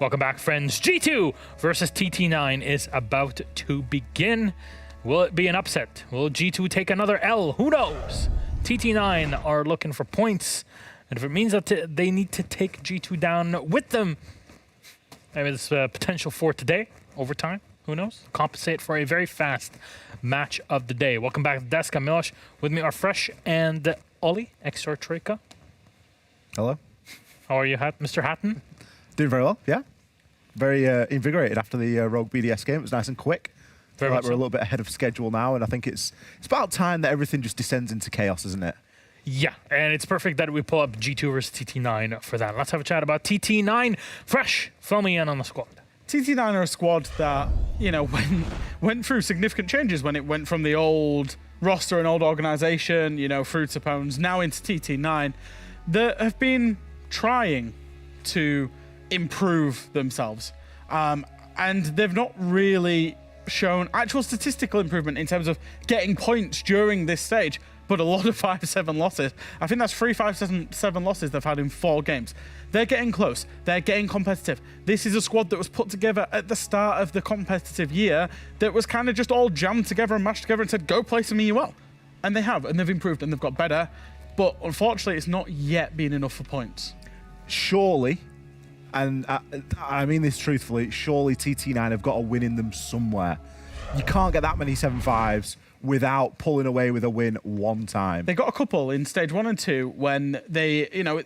Welcome back, friends. G2 versus TT9 is about to begin. Will it be an upset? Will G2 take another L? Who knows? TT9 are looking for points, and if it means that they need to take G2 down with them, maybe there's potential for today, overtime. Who knows? Compensate for a very fast match of the day. Welcome back to the desk. I'm Milosh. With me are Fresh and Ollie, Extra Troika. Hello. How are you, Mr. Hatton? Doing very well, yeah. Very invigorated after the Rogue BDS game. It was nice and quick. Very Feel like much we're a so. little bit ahead of schedule now, and I think it's about time that everything just descends into chaos, isn't it? Yeah, and it's perfect that we pull up G2 versus TT9 for that. Let's have a chat about TT9. Fresh, fill me in on the squad. TT9 are a squad that, you know, went through significant changes when it went from the old roster and old organization, you know, through to Pones, now into TT9, that have been trying to improve themselves. And they've not really shown actual statistical improvement in terms of getting points during this stage, but a lot of 5-7 losses. I think that's 3 5-7 losses they've had in 4 games. They're getting close. They're getting competitive. This is a squad that was put together at the start of the competitive year that was kind of just all jammed together and mashed together and said, go play some EUL. And they have, and they've improved and they've got better. But unfortunately, it's not yet been enough for points. Surely, and I mean this truthfully, surely TT9 have got a win in them somewhere. You can't get that many 7-5s without pulling away with a win one time. They got a couple in stage 1 and 2 when they, you know,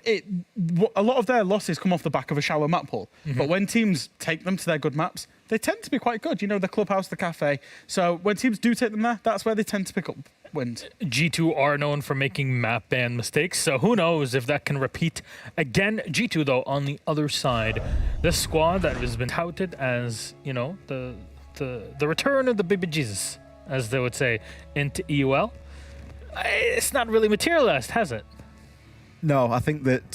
a lot of their losses come off the back of a shallow map pool. But when teams take them to their good maps, they tend to be quite good. You know, the clubhouse, the cafe. So when teams do take them there, that's where they tend to pick up wins. G2 are known for making map ban mistakes, so who knows if that can repeat again. G2, though, on the other side, this squad that has been touted as, you know, the return of the baby Jesus, as they would say, into EUL, it's not really materialized, has it? No, I think that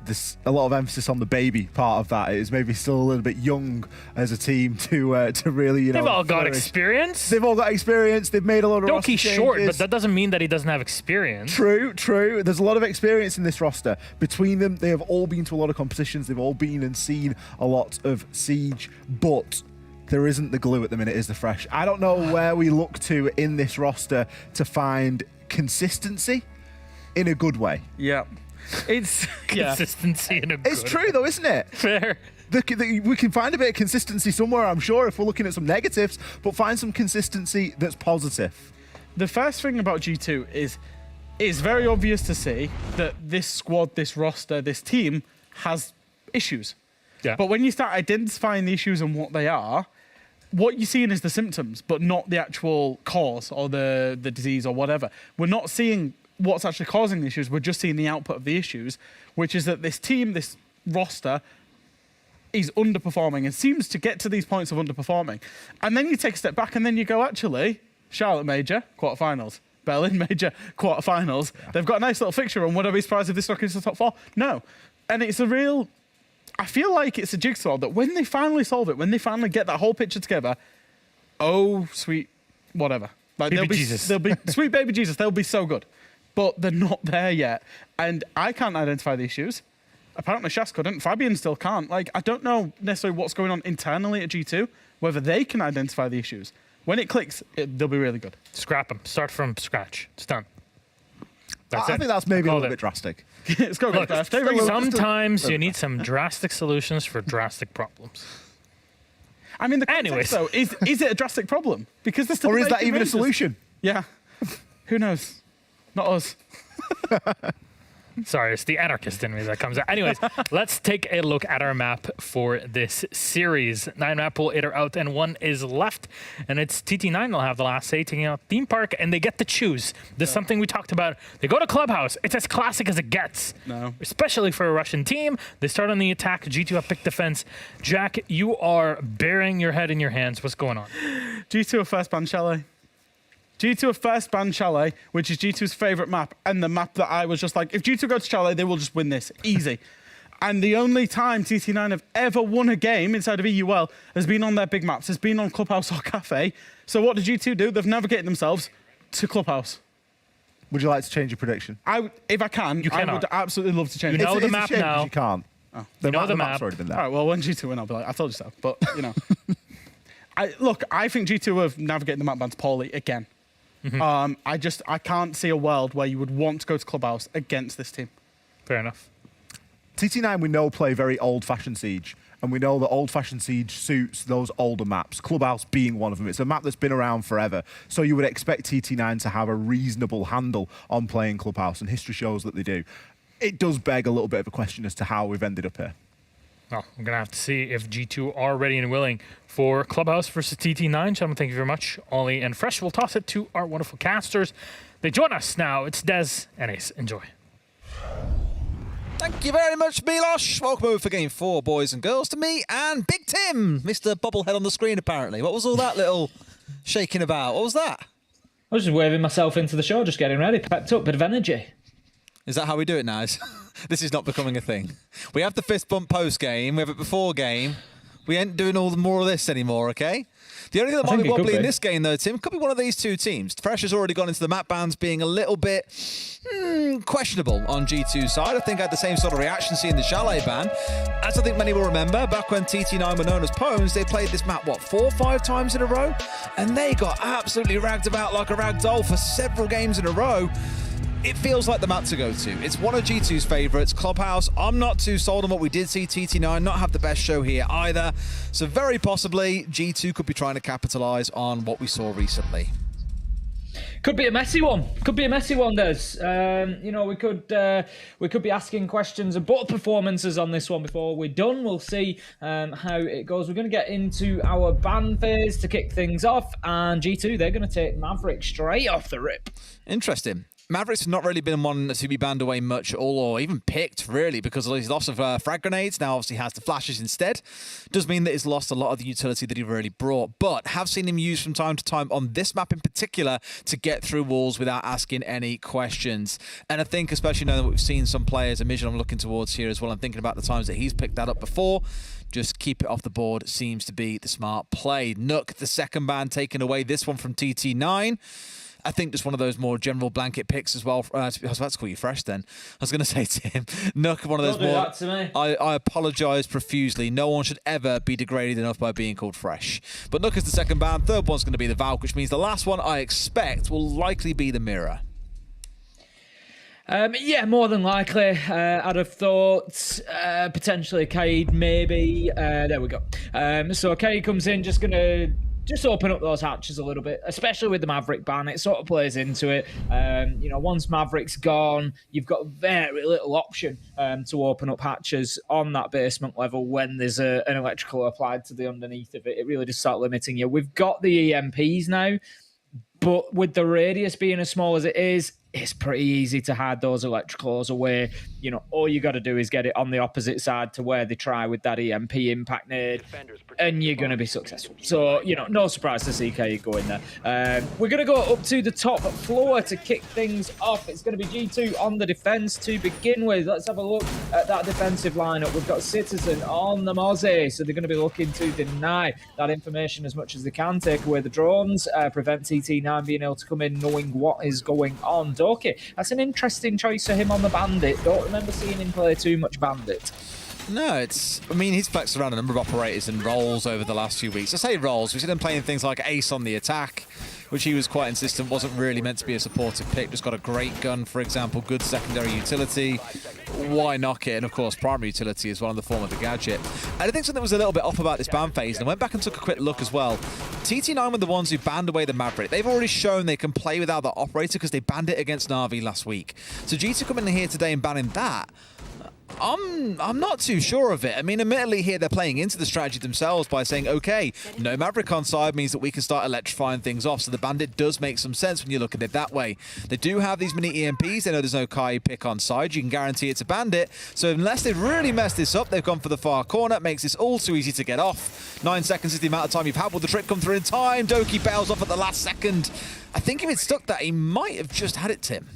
there's a lot of emphasis on the baby part of that. It is maybe still a little bit young as a team to really, you know. They've all got flourish. experience. They've all got experience. They've made a lot of roster Doki's short, but changes. that doesn't mean that he doesn't have experience. True. There's a lot of experience in this roster. Between them, they have all been to a lot of competitions. They've all been and seen a lot of Siege, but there isn't the glue at the minute, is the Fresh. I don't know where we look to in this roster to find consistency in a good way. Yeah. It's Consistency in a good It's true though, isn't it? Fair. We can find a bit of consistency somewhere, I'm sure, if we're looking at some negatives, but find some consistency that's positive. The first thing about G2 is it's very obvious to see that this squad, this roster, this team has issues. Yeah. But when you start identifying the issues and what they are, what you're seeing is the symptoms, but not the actual cause or the disease or whatever. We're not seeing what's actually causing the issues. We're just seeing the output of the issues, which is that this team, this roster, is underperforming and seems to get to these points of underperforming. And then you take a step back and then you go, actually, Charlotte Major, quarterfinals. Berlin Major, quarterfinals. Yeah. They've got a nice little fixture, and would I be surprised if they snuck into the top 4? No. And it's a real... I feel like it's a jigsaw that when they finally solve it, when they finally get that whole picture together, oh, sweet whatever. Like Baby Jesus. They'll be sweet baby Jesus. They'll be so good. But they're not there yet. And I can't identify the issues. Apparently Shas couldn't. Fabian still can't. Like, I don't know necessarily what's going on internally at G2, whether they can identify the issues. When it clicks, they'll be really good. Scrap them. Start from scratch. It's done. I think that's maybe a little bit drastic. Let's go. Look, sometimes you need some drastic solutions for drastic problems. I mean, the context, though, is it a drastic problem? Because there's still or is that even a solution? Yeah. Who knows? Not us. Sorry, it's the anarchist in me that comes out. Anyways, let's take a look at our map for this series. 9 map pool, 8 are out, and 1 is left. And it's TT9 will have the last say, taking out Theme Park, and they get to choose. This is something we talked about. They go to Clubhouse. It's as classic as it gets. No. Especially for a Russian team. They start on the attack. G2 have picked defense. Jack, you are burying your head in your hands. What's going on? G2 are first ban Chalet. G2 are first ban Chalet, which is G2's favourite map, and the map that I was just like, if G2 go to Chalet, they will just win this. Easy. And the only time TT9 have ever won a game inside of EUL has been on their big maps, has been on Clubhouse or Cafe. So what did G2 do? They've navigated themselves to Clubhouse. Would you like to change your prediction? If I can, I would absolutely love to change You it. know the It's a map shame now. You can't. The know the map's map. already been there. All right, well, when G2 win, I'll be like, I told you so. But, you know. I think G2 have navigated the map bans poorly again. I can't see a world where you would want to go to Clubhouse against this team. Fair enough. TT9 we know play very old-fashioned Siege, and we know that old-fashioned Siege suits those older maps, Clubhouse being one of them. It's a map that's been around forever, so you would expect TT9 to have a reasonable handle on playing Clubhouse, and history shows that they do. It does beg a little bit of a question as to how we've ended up here. Well, we're going to have to see if G2 are ready and willing for Clubhouse versus TT9. Gentlemen, thank you very much. Ollie and Fresh. We'll toss it to our wonderful casters. They join us now. It's Des and Ace. Enjoy. Thank you very much, Milosh. Welcome over for Game 4, boys and girls, to me and Big Tim, Mr. Bobblehead on the screen, apparently. What was all that little shaking about? What was that? I was just waving myself into the show, just getting ready, pepped up, bit of energy. Is that how we do it now? This is not becoming a thing. We have the fist bump post-game, we have it before game. We ain't doing more of this anymore, okay? The only thing that might be wobbly in this game, though, Tim, could be one of these two teams. Fresh has already gone into the map bans being a little bit questionable on G2's side. I think I had the same sort of reaction seeing the Chalet ban. As I think many will remember, back when TT9 were known as Poems, they played this map, 4 or 5 times in a row? And they got absolutely ragged about like a rag doll for several games in a row. It feels like the map to go to. It's one of G2's favourites. Clubhouse, I'm not too sold on what we did see TT9 not have the best show here either. So very possibly G2 could be trying to capitalise on what we saw recently. Could be a messy one. Could be a messy one, Des. You know, we could be asking questions of both performances on this one before we're done. We'll see how it goes. We're going to get into our ban phase to kick things off, and G2, they're going to take Maverick straight off the rip. Interesting. Maverick's not really been one to be banned away much at all, or even picked, really, because of his loss of frag grenades. Now, obviously, has the flashes instead. Does mean that he's lost a lot of the utility that he really brought, but have seen him used from time to time on this map in particular to get through walls without asking any questions. And I think, especially knowing that we've seen some players, a Mission I'm looking towards here as well, I'm thinking about the times that he's picked that up before. Just keep it off the board seems to be the smart play. Nook, the second ban, taken away. This one from TT9. I think just one of those more general blanket picks as well. I was about to call you Fresh then. I was going to say Tim. Nook, one of those more... Don't do that to me. I apologise profusely. No one should ever be degraded enough by being called Fresh. But Nook is the second ban. Third one's going to be the Valk, which means the last one I expect will likely be the Mirror. Yeah, more than likely. I'd have thought potentially Kaid, maybe. There we go. So Kaid comes in, just going to open up those hatches a little bit, especially with the Maverick ban. It sort of plays into it. You know, once Maverick's gone, you've got very little option to open up hatches on that basement level when there's an electrical applied to the underneath of it. It really just starts limiting you. We've got the EMPs now, but with the radius being as small as it is, it's pretty easy to hide those electricals away. You know, all you got to do is get it on the opposite side to where they try with that EMP impact nade, and you're going to be successful. So, you know, no surprise to see Kaid go in there. We're going to go up to the top floor to kick things off. It's going to be G2 on the defense to begin with. Let's have a look at that defensive lineup. We've got Citizen on the Mozzie, so they're going to be looking to deny that information as much as they can, take away the drones, prevent TT9 being able to come in knowing what is going on. Doki, that's an interesting choice for him on the Bandit. Don't remember seeing him play too much Bandit. No, I mean, he's flexed around a number of operators and roles over the last few weeks. I say roles, we've seen him playing things like Ace on the attack, which he was quite insistent wasn't really meant to be a supportive pick. Just got a great gun, for example, good secondary utility. Why knock it? And of course, primary utility as well in the form of the gadget. And I think something was a little bit off about this ban phase, and I went back and took a quick look as well. TT9 were the ones who banned away the Maverick. They've already shown they can play without the operator because they banned it against Navi last week. So G2 coming in here today and banning that, I'm not too sure of it. I mean, admittedly here they're playing into the strategy themselves by saying, okay, no Maverick on side means that we can start electrifying things off. So the Bandit does make some sense when you look at it that way. They do have these mini EMPs. They know there's no Kai pick on side. You can guarantee it's a Bandit. So unless they've really messed this up, they've gone for the far corner. It makes this all too easy to get off. 9 seconds is the amount of time you've had. Will the trick come through in time? Doki bails off at the last second. I think if it stuck that, he might have just had it, Tim.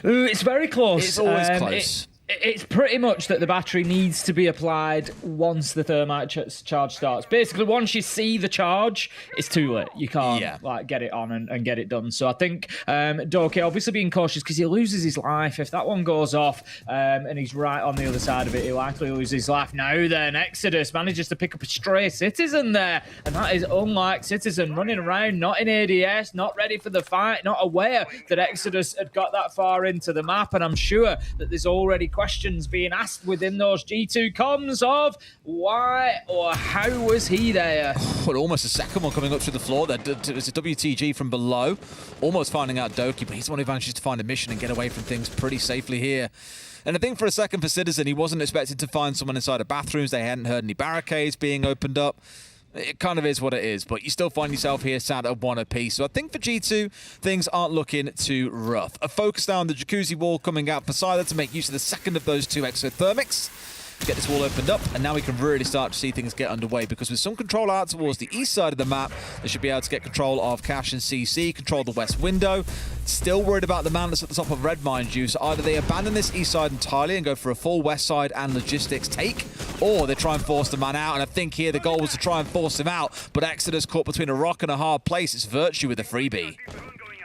Ooh, it's very close. It's always close. It's pretty much that the battery needs to be applied once the thermite charge starts. Basically, once you see the charge, it's too late. You can't like get it on and get it done. So I think Doki obviously being cautious because he loses his life. If that one goes off and he's right on the other side of it, he'll likely lose his life. Now then, Exodus manages to pick up a stray Citizen there. And that is unlike Citizen, running around, not in ADS, not ready for the fight, not aware that Exodus had got that far into the map. And I'm sure that there's already questions being asked within those G2 comms of why or how was he there? Well, almost a second one coming up through the floor there. It's a WTG from below, almost finding out Doki, but he's the one who manages to find a mission and get away from things pretty safely here. And I think for a second for Citizen, he wasn't expected to find someone inside of bathrooms. They hadn't heard any barricades being opened up. It kind of is what it is, but you still find yourself here sat at 1 apiece. So I think for G2, things aren't looking too rough. A focus down the jacuzzi wall coming out for Siler to make use of the second of those 2 exothermics. Get this wall opened up, and now we can really start to see things get underway, because with some control out towards the east side of the map, they should be able to get control of Cash and CC, control the west window. Still worried about the man that's at the top of red, mind you, so either they abandon this east side entirely and go for a full west side and logistics take, or they try and force the man out, and I think here the goal was to try and force him out, but Exodus caught between a rock and a hard place. It's Virtue with a freebie.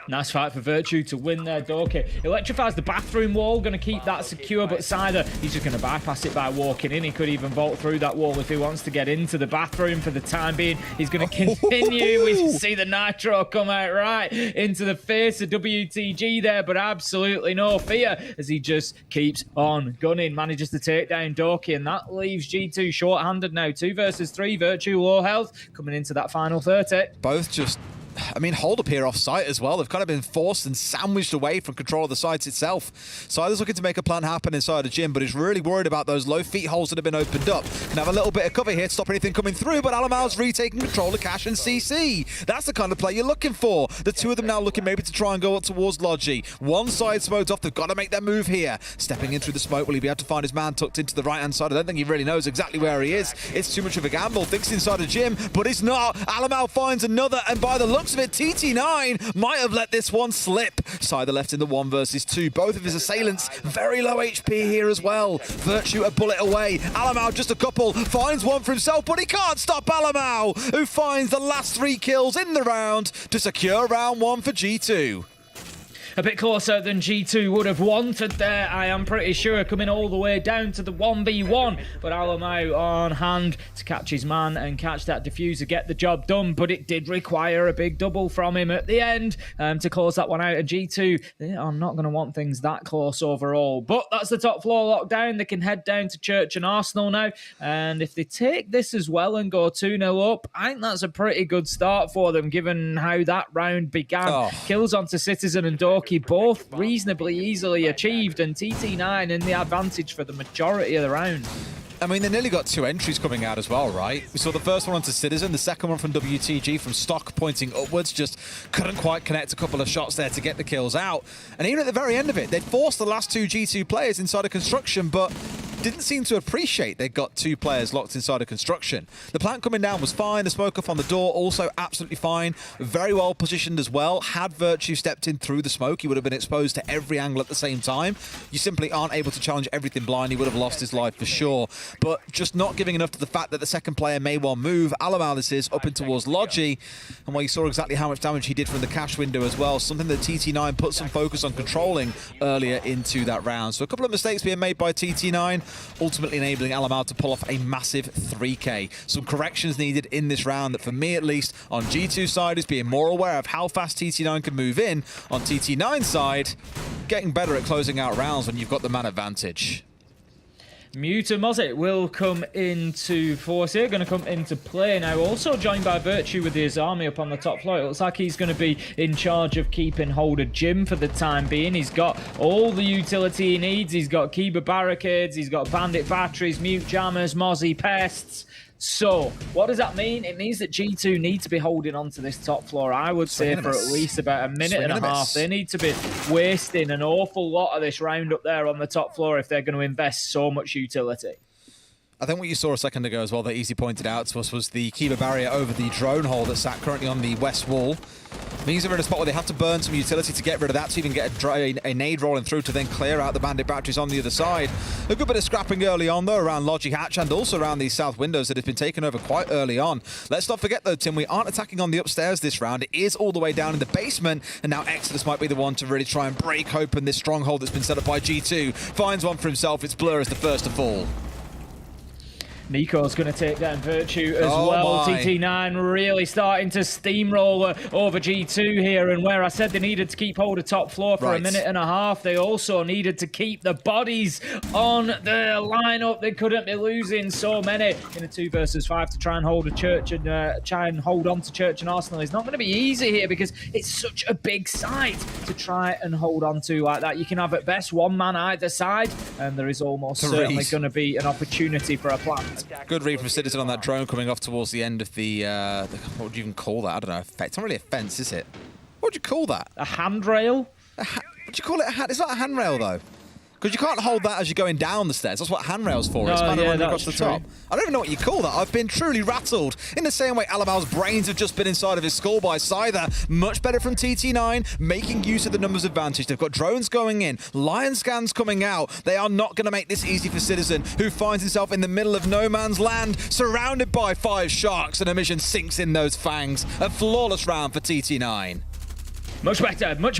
Nice fight for Virtue to win there, Doki. Electrifies the bathroom wall, going to keep that secure, but Sider, he's just going to bypass it by walking in. He could even vault through that wall if he wants to get into the bathroom for the time being. He's going to continue. We see the Nitro come out right into the face of WTG there, but absolutely no fear as he just keeps on gunning. Manages to take down Doki, and that leaves G2 short-handed now. 2 versus 3, Virtue low health, coming into that final 30. Both just... I mean, hold up here off site as well. They've kind of been forced and sandwiched away from control of the site itself. Siler's looking to make a plan happen inside the gym, but he's really worried about those low feet holes that have been opened up. Can have a little bit of cover here to stop anything coming through, but Alamal's retaking control of Cash and CC. That's the kind of play you're looking for. The 2 of them now looking maybe to try and go up towards Logi. One side smoked off. They've got to make their move here. Stepping in through the smoke, will he be able to find his man tucked into the right-hand side? I don't think he really knows exactly where he is. It's too much of a gamble. Thinks inside a gym, but it's not. Alamal finds another, and by the looks of it, TT9 might have let this one slip. Sider left in the 1 versus 2. Both of his assailants very low HP here as well. Virtue a bullet away. Alamal just a couple. Finds one for himself, but he can't stop Alamal, who finds the last 3 kills in the round to secure round 1 for G2. A bit closer than G2 would have wanted there, I am pretty sure, coming all the way down to the 1v1. But Alamau on hand to catch his man and catch that diffuser, get the job done. But it did require a big double from him at the end to close that one out. And G2, they are not going to want things that close overall. But that's the top floor lockdown. They can head down to Church and Arsenal now. And if they take this as well and go 2-0 up, I think that's a pretty good start for them, given how that round began. Kills onto Citizen and Dork, both reasonably easily achieved, and TT9 in the advantage for the majority of the round. I mean, they nearly got 2 entries coming out as well, right? We saw the first one onto Citizen, the second one from WTG from stock pointing upwards, just couldn't quite connect a couple of shots there to get the kills out. And even at the very end of it, they'd forced the last 2 G2 players inside of construction, but didn't seem to appreciate they'd got 2 players locked inside of construction. The plant coming down was fine. The smoke off on the door, also absolutely fine. Very well positioned as well. Had Virtue stepped in through the smoke, he would have been exposed to every angle at the same time. You simply aren't able to challenge everything blind. He would have lost his life for sure. But just not giving enough to the fact that the second player may well move. Alamalis is up in towards Logi. And while you saw exactly how much damage he did from the cash window as well, something that TT9 put some focus on controlling earlier into that round. So a couple of mistakes being made by TT9, ultimately enabling Alamal to pull off a massive 3K. Some corrections needed in this round that, for me at least, on G2 side is being more aware of how fast TT9 can move in. On TT9 side, getting better at closing out rounds when you've got the man advantage. Muta Mozzie will come into force here, going to come into play now. Also joined by Virtue with his army up on the top floor. It looks like he's going to be in charge of keeping hold of Jim for the time being. He's got all the utility he needs. He's got Kiba barricades, he's got bandit batteries, mute jammers, Mozzie pests. So, what does that mean? It means that G2 need to be holding on to this top floor, I would say, for at least about a minute and a half. They need to be wasting an awful lot of this round up there on the top floor if they're going to invest so much utility. I think what you saw a second ago as well that Easy pointed out to us was the Kiba barrier over the drone hole that sat currently on the west wall. Means they're in a spot where they have to burn some utility to get rid of that to even get a nade rolling through to then clear out the bandit batteries on the other side. A good bit of scrapping early on though around Logi Hatch and also around these south windows that have been taken over quite early on. Let's not forget though, Tim, we aren't attacking on the upstairs this round. It is all the way down in the basement, and now Exodus might be the one to really try and break open this stronghold that's been set up by G2. Finds one for himself. It's Blur as the first to fall. Nico's going to take down Virtue as well. My. TT9 really starting to steamroller over G2 here. And where I said they needed to keep hold of top floor for a minute and a half, they also needed to keep the bodies on the lineup. They couldn't be losing so many in a 2 versus 5 to try and hold a church and try and hold on to Church and Arsenal. It's not going to be easy here because it's such a big site to try and hold on to like that. You can have at best 1 man either side, and there is almost certainly going to be an opportunity for a plant. Good read from Citizen on that drone coming off towards the end of the what would you even call that? I don't know. It's not really a fence, is it? What would you call that? A handrail? Would you call it a hand? It's not a handrail though. Because you can't hold that as you're going down the stairs. That's what handrail's for. It's kind of running across the top. I don't even know what you call that. I've been truly rattled. In the same way Alamal's brains have just been inside of his skull by Scyther. Much better from TT9, making use of the numbers advantage. They've got drones going in, lion scans coming out. They are not going to make this easy for Citizen, who finds himself in the middle of no man's land, surrounded by 5 sharks, and a mission sinks in those fangs. A flawless round for TT9. Much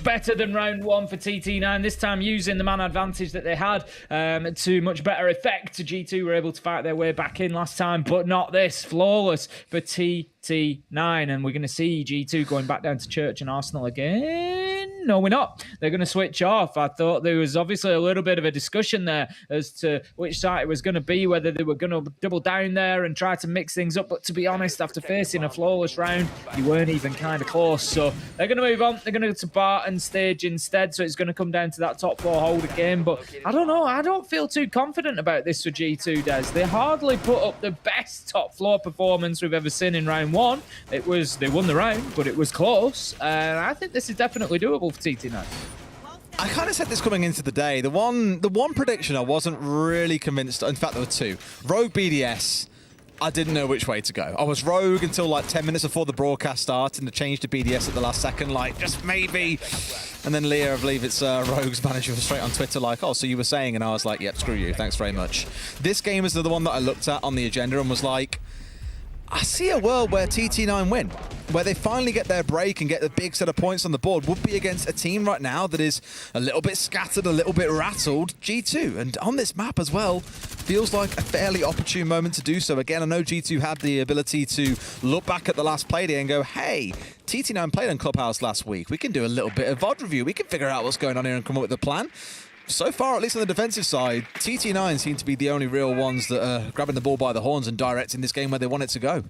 better than round 1 for TT9. This time using the man advantage that they had to much better effect. G2 were able to fight their way back in last time, but not this. Flawless for TT9. And we're going to see G2 going back down to Church and Arsenal again. No, we're not. They're going to switch off. I thought there was obviously a little bit of a discussion there as to which side it was going to be, whether they were going to double down there and try to mix things up. But to be honest, after facing a flawless round, you weren't even kind of close. So they're going to move on. They're going to go to Barton stage instead. So it's going to come down to that top floor hold again. But I don't know. I don't feel too confident about this for G2, Des. They hardly put up the best top floor performance we've ever seen in round 1. They won the round, but it was close. And I think this is definitely doable for TT9. I kind of said this coming into the day. The one prediction I wasn't really convinced. In fact, there were 2. Rogue BDS. I didn't know which way to go. I was Rogue until like 10 minutes before the broadcast started, and to change to BDS at the last second, like just maybe. And then Leah, I believe it's Rogue's manager, was straight on Twitter like, oh, so you were saying, and I was like, yep, screw you, thanks very much. This game is the one that I looked at on the agenda and was like, I see a world where TT9 win, where they finally get their break and get the big set of points on the board. Would be against a team right now that is a little bit scattered, a little bit rattled, G2. And on this map as well, feels like a fairly opportune moment to do so. Again, I know G2 had the ability to look back at the last Playday and go, hey, TT9 played on Clubhouse last week. We can do a little bit of VOD review. We can figure out what's going on here and come up with a plan. So far, at least on the defensive side, TT9 seem to be the only real ones that are grabbing the ball by the horns and directing this game where they want it to go.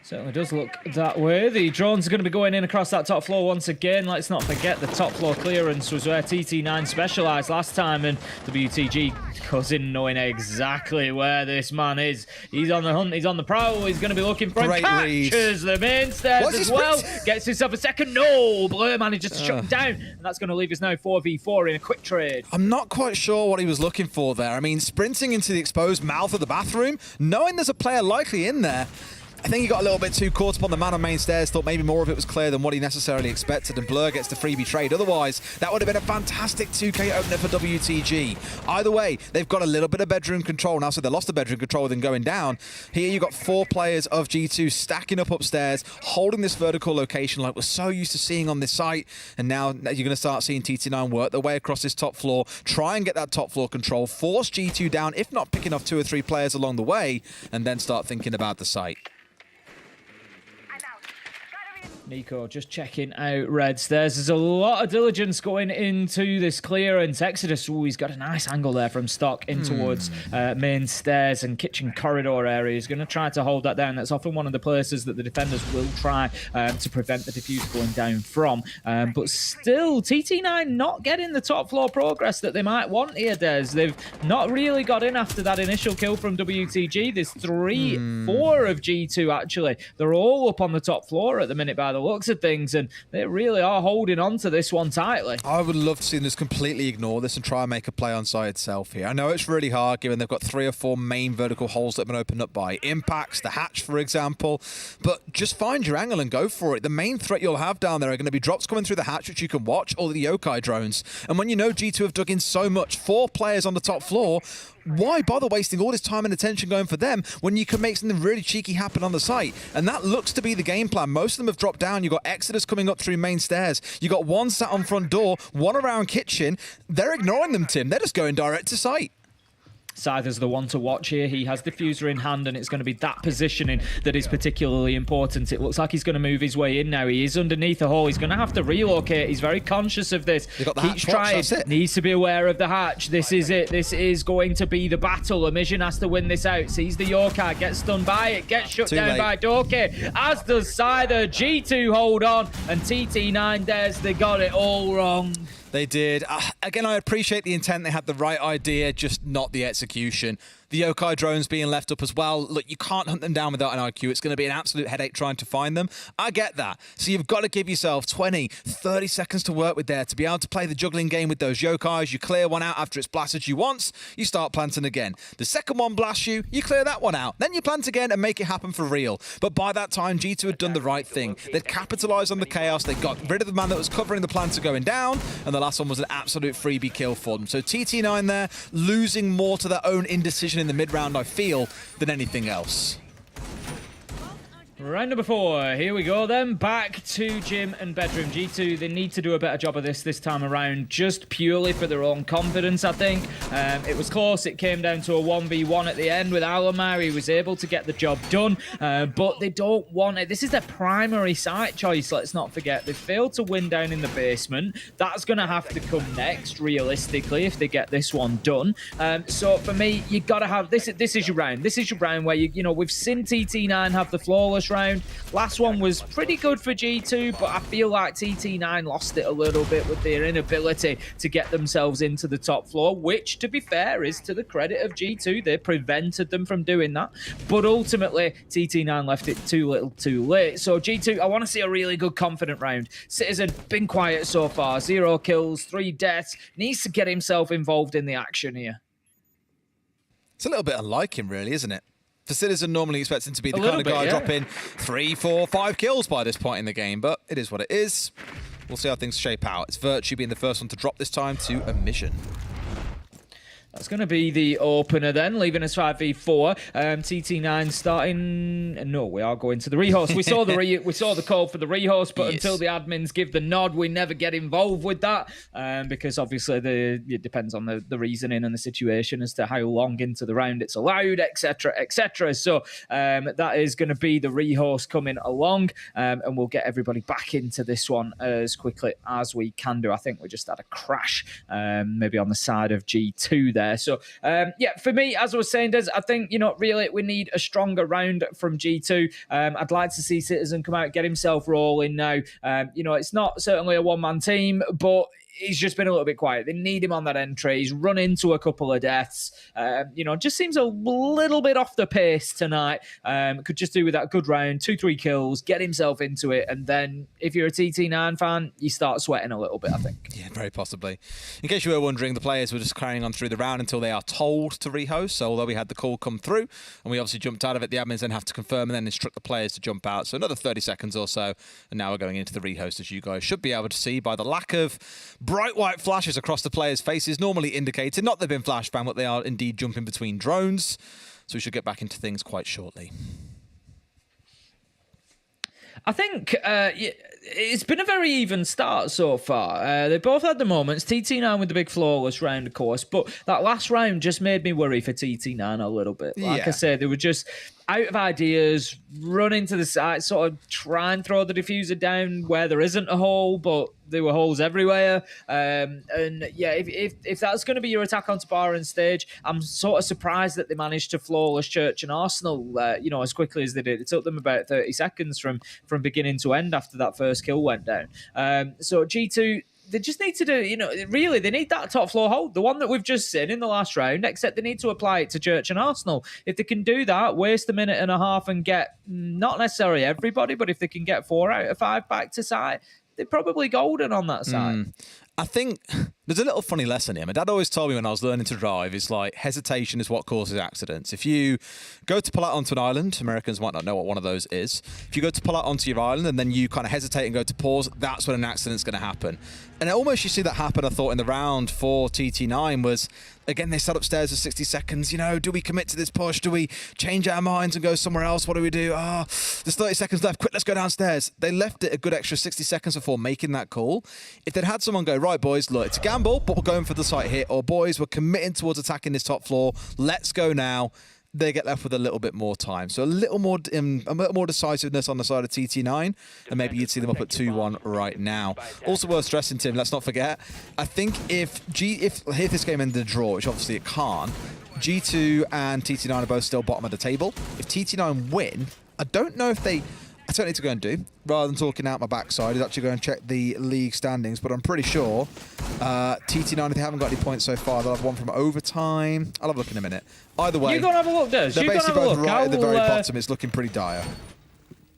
Certainly does look that way. The drones are going to be going in across that top floor once again. Let's not forget the top floor clearance was where TT9 specialised last time, and WTG goes in knowing exactly where this man is. He's on the hunt, he's on the prowl, he's going to be looking for him. Catches the main stairs as well. Gets himself a second. No, Blur manages to shut him down, and that's going to leave us now 4v4 in a quick trade. I'm not quite sure what he was looking for there. I mean, sprinting into the exposed mouth of the bathroom, knowing there's a player likely in there, I think he got a little bit too caught up on the man on main stairs, thought maybe more of it was clear than what he necessarily expected, and Blur gets the freebie trade. Otherwise, that would have been a fantastic 2K opener for WTG. Either way, they've got a little bit of bedroom control now, so they lost the bedroom control with them going down. Here you've got 4 players of G2 stacking up upstairs, holding this vertical location like we're so used to seeing on this site, and now you're going to start seeing TT9 work their way across this top floor, try and get that top floor control, force G2 down, if not picking off 2 or 3 players along the way, and then start thinking about the site. Nico just checking out red stairs. There's a lot of diligence going into this clearance. Exodus, ooh, he's got a nice angle there from stock in towards main stairs and kitchen corridor area. He's going to try to hold that down. That's often one of the places that the defenders will try to prevent the defuse going down from. But still, TT9 not getting the top floor progress that they might want here, Des. They've not really got in after that initial kill from WTG. There's 4 of G2, actually. They're all up on the top floor at the minute, by the the looks of things, and they really are holding on to this one tightly. I would love to see them just completely ignore this and try and make a play on site itself here. I know it's really hard given they've got 3 or 4 main vertical holes that have been opened up by impacts, the hatch, for example, but just find your angle and go for it. The main threat you'll have down there are going to be drops coming through the hatch, which you can watch, or the yokai drones. And when you know G2 have dug in so much, 4 players on the top floor, why bother wasting all this time and attention going for them when you can make something really cheeky happen on the site? And that looks to be the game plan. Most of them have dropped down. You've got Exodus coming up through main stairs. You've got 1 sat on front door, 1 around kitchen. They're ignoring them, Tim. They're just going direct to site. Scyther's the one to watch here. He has diffuser in hand, and it's going to be that positioning that is particularly important. It looks like he's going to move his way in now. He is underneath the hole. He's going to have to relocate. He's very conscious of this. Keeps trying. Needs to be aware of the hatch. This is it. This is going to be the battle. Amision has to win this out. Sees the yokai, gets stunned by it, gets shut down by Dorky, as does Scyther. G2 hold on, and TT9 dares. They got it all wrong. They did. Again, I appreciate the intent. They had the right idea, just not the execution. The yokai drones being left up as well. Look, you can't hunt them down without an IQ. It's going to be an absolute headache trying to find them. I get that. So you've got to give yourself 20, 30 seconds to work with there to be able to play the juggling game with those yokais. You clear one out after it's blasted you once, you start planting again. The second one blasts you, you clear that one out. Then you plant again and make it happen for real. But by that time, G2 had done the right thing. They'd capitalised on the chaos. They got rid of the man that was covering the planter going down, and the last one was an absolute freebie kill for them. So TT9 there, losing more to their own indecision in the mid-round, I feel, than anything else. Round number 4, here we go then. Back to gym and bedroom. G2, they need to do a better job of this time around, just purely for their own confidence, I think. It was close. It came down to a 1v1 at the end with Alamar. He was able to get the job done, but they don't want it. This is their primary site choice, let's not forget. They failed to win down in the basement. That's going to have to come next, realistically, if they get this one done. So for me, you got to have... This is your round. This is your round where, you know, we've seen TT9 have the flawless round. Last one was pretty good for G2, but I feel like TT9 lost it a little bit with their inability to get themselves into the top floor, which, to be fair, is to the credit of G2. They prevented them from doing that, but ultimately TT9 left it too little too late. So G2, I want to see a really good confident round. Citizen, been quiet so far, 0 kills, 3 deaths, needs to get himself involved in the action here. It's a little bit unlike him, really, isn't it? For Citizen, normally expects him to be the kind of guy dropping 3, 4, 5 kills by this point in the game, but it is what it is. We'll see how things shape out. It's Virtue being the first one to drop this time to a mission. That's going to be the opener then, leaving us 5v4. TT9 starting... No, we are going to the rehost. We saw the call for the rehost, but until the admins give the nod, we never get involved with that, because obviously it depends on the reasoning and the situation as to how long into the round it's allowed, etc., etc. So that is going to be the rehost coming along, and we'll get everybody back into this one as quickly as we can do. I think we just had a crash, maybe on the side of G2 there. So, yeah, for me, as I was saying, Des, I think, you know, really we need a stronger round from G2. I'd like to see Citizen come out, get himself rolling now. You know, it's not certainly a one-man team, but he's just been a little bit quiet. They need him on that entry. He's run into a couple of deaths. You know, just seems a little bit off the pace tonight. Could just do with that good round, 2-3 kills, get himself into it, and then if you're a TT9 fan, you start sweating a little bit, I think. Yeah, very possibly. In case you were wondering, the players were just carrying on through the round until they are told to rehost. So although we had the call come through, and we obviously jumped out of it, the admins then have to confirm and then instruct the players to jump out. So another 30 seconds or so, and now we're going into the rehost, as you guys should be able to see by the lack of bright white flashes across the players' faces, normally indicated not they've been flashbang, but they are indeed jumping between drones. So we should get back into things quite shortly. I think it's been a very even start so far. They both had the moments. TT9 with the big flawless round, of course, but that last round just made me worry for TT9 a little bit. Like I said, they were just out of ideas, run into the side, sort of try and throw the diffuser down where there isn't a hole, but there were holes everywhere. And yeah, if that's going to be your attack onto bar and stage, I'm sort of surprised that they managed to flawless Church and Arsenal, you know, as quickly as they did. It took them about 30 seconds from beginning to end after that first kill went down. So G2, they just need to do, really, they need that top floor hold, the one that we've just seen in the last round, except they need to apply it to Church and Arsenal. If they can do that, waste a minute and a half and get not necessarily everybody, but if they can get 4 out of 5 back to site, they're probably golden on that side. I think there's a little funny lesson here. My dad always told me when I was learning to drive is like hesitation is what causes accidents. If you go to pull out onto an island, Americans might not know what one of those is. If you go to pull out onto your island and then you kind of hesitate and go to pause, that's when an accident's going to happen. And almost you see that happen, I thought, in the round for TT9 was, again, they sat upstairs for 60 seconds. Do we commit to this push? Do we change our minds and go somewhere else? What do we do? There's 30 seconds left. Quick, let's go downstairs. They left it a good extra 60 seconds before making that call. If they'd had someone go, right, boys, look, it's a gamble, but we're going for the site hit. Or, boys, we're committing towards attacking this top floor. Let's go now. They get left with a little bit more time. So a little more decisiveness on the side of TT9, and maybe you'd see them up at 2-1 right now. Also worth stressing, Tim, let's not forget, I think if this game ended a draw, which obviously it can't, G2 and TT9 are both still bottom of the table. If TT9 win, I don't know if they... I don't need to go and do, rather than talking out my backside, is actually go and check the league standings, but I'm pretty sure TT9, if they haven't got any points so far, they'll have one from overtime. I'll have a look in a minute. Either way, You go and have a look, Des. they're You go and have basically a both look. right at the very bottom. It's looking pretty dire.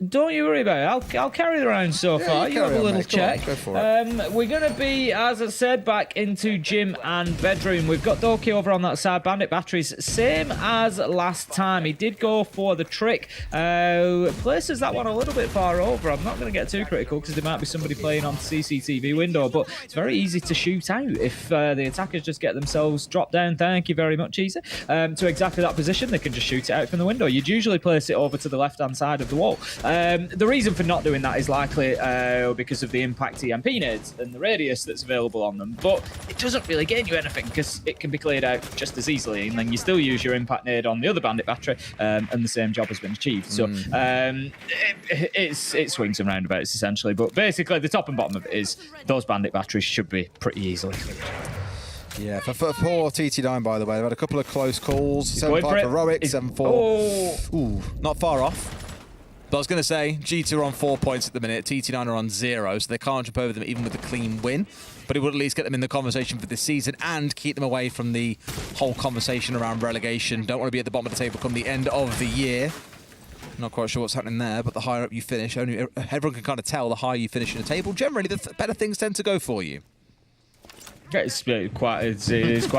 Don't you worry about it. I'll carry the round so far. You have a little mate. check. Go for it. We're going to be, as I said, back into gym and bedroom. We've got Doki over on that side. Bandit batteries, same as last time. He did go for the trick. Places that one a little bit far over. I'm not going to get too critical because there might be somebody playing on the CCTV window, but it's very easy to shoot out if the attackers just get themselves dropped down. Thank you very much, Easy. To exactly that position, they can just shoot it out from the window. You'd usually place it over to the left-hand side of the wall. The reason for not doing that is likely because of the impact EMP nades and the radius that's available on them, but it doesn't really gain you anything because it can be cleared out just as easily, and then you still use your impact nade on the other bandit battery, and the same job has been achieved. So it swings and roundabouts essentially, but basically the top and bottom of it is those bandit batteries should be pretty easily cleared. Yeah, for poor TT9, by the way, they've had a couple of close calls. 7-5 heroic, 7-4. Ooh, not far off. But I was going to say, G2 are on 4 points at the minute, TT9 are on 0, so they can't jump over them even with a clean win. But it would at least get them in the conversation for this season and keep them away from the whole conversation around relegation. Don't want to be at the bottom of the table come the end of the year. Not quite sure what's happening there, but the higher up you finish, everyone can kind of tell the higher you finish in the table. Generally, the better things tend to go for you. It's quite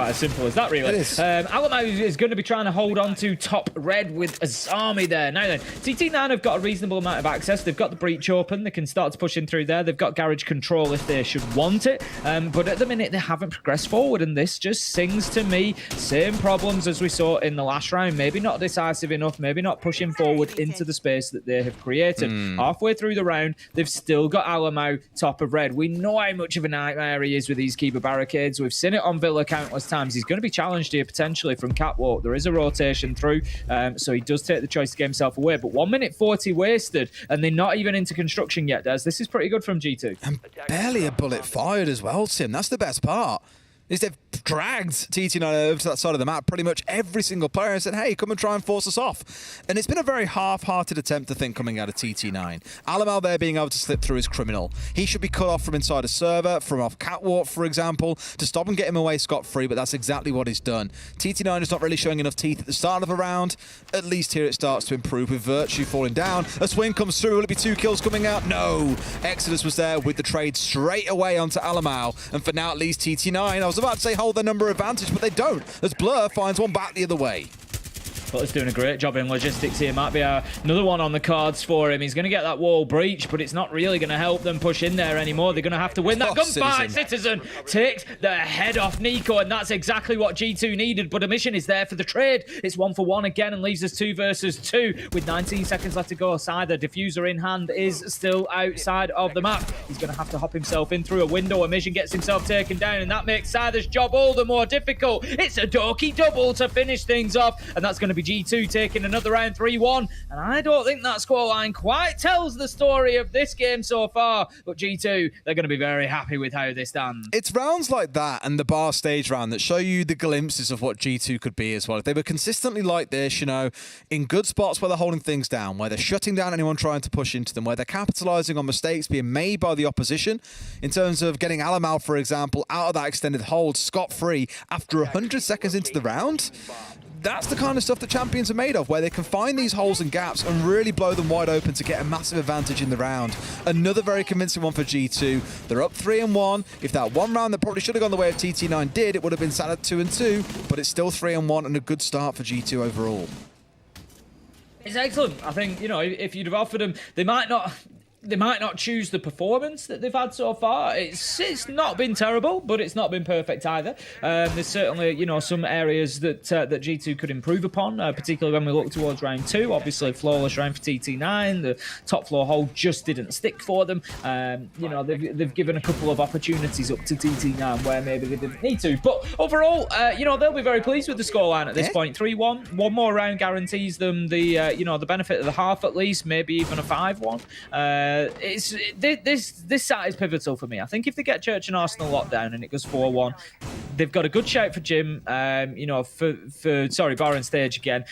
as simple as that, really. It is. Alamo is going to be trying to hold on to top red with Azami there. Now then, TT9 have got a reasonable amount of access. They've got the breach open. They can start to push in through there. They've got garage control if they should want it. But at the minute, they haven't progressed forward, and this just sings to me same problems as we saw in the last round. Maybe not decisive enough, maybe not pushing forward into the space that they have created. Halfway through the round, they've still got Alamo top of red. We know how much of a nightmare he is with these keeper barricades. We've seen it on Villa countless times. He's going to be challenged here potentially from Catwalk. There is a rotation through, so he does take the choice to get himself away. But 1 minute 40 wasted, and they're not even into construction yet, Des. This is pretty good from G2. And barely a bullet fired as well, Tim. That's the best part. Is they've dragged TT9 over to that side of the map, pretty much every single player, and said, hey, come and try and force us off. And it's been a very half-hearted attempt, I think, coming out of TT9. Alamal there being able to slip through is criminal. He should be cut off from inside a server, from off Catwalk, for example, to stop and get him away scot-free, but that's exactly what he's done. TT9 is not really showing enough teeth at the start of a round. At least here it starts to improve with Virtue falling down. A swing comes through. Will it be 2 kills coming out? No. Exodus was there with the trade straight away onto Alamal. And for now, at least TT9, I was about to say hold their number advantage, but they don't, as Blur finds one back the other way. Butler's doing a great job in logistics here. Might be another one on the cards for him. He's going to get that wall breach, but it's not really going to help them push in there anymore. They're going to have to win that gunfight. Citizen takes the head off Nico, and that's exactly what G2 needed, but a mission is there for the trade. It's 1-for-1 again and leaves us 2 versus 2 with 19 seconds left to go. Cyther, diffuser in hand, is still outside of the map. He's going to have to hop himself in through a window. Mission gets himself taken down, and that makes Cyther's job all the more difficult. It's a Doki double to finish things off, and that's going to be be G2 taking another round 3-1. And I don't think that scoreline quite tells the story of this game so far. But G2, they're going to be very happy with how this stands. It's rounds like that and the bar stage round that show you the glimpses of what G2 could be as well. If they were consistently like this, you know, in good spots where they're holding things down, where they're shutting down anyone trying to push into them, where they're capitalizing on mistakes being made by the opposition, in terms of getting Alamal, for example, out of that extended hold scot-free after 100 seconds into the round, that's the kind of stuff that champions are made of, where they can find these holes and gaps and really blow them wide open to get a massive advantage in the round. Another very convincing one for G2. They're up 3-1. If that one round that probably should have gone the way of TT9 did, it would have been sat at 2-2, but it's still 3-1 and a good start for G2 overall. It's excellent. I think, you know, if you'd have offered them, they might not choose the performance that they've had so far. It's not been terrible, but it's not been perfect either. There's certainly, you know, some areas that G2 could improve upon, particularly when we look towards round 2. Obviously, flawless round for TT9. The top floor hold just didn't stick for them. You know, they've given a couple of opportunities up to TT9 where maybe they didn't need to. But overall, you know, they'll be very pleased with the scoreline at this point. 3-1. One more round guarantees them the, you know, the benefit of the half at least, maybe even a 5-1. This side is pivotal for me. I think if they get Church and Arsenal locked down and it goes 4-1, they've got a good shout for Jim. You know, sorry, bar and stage again.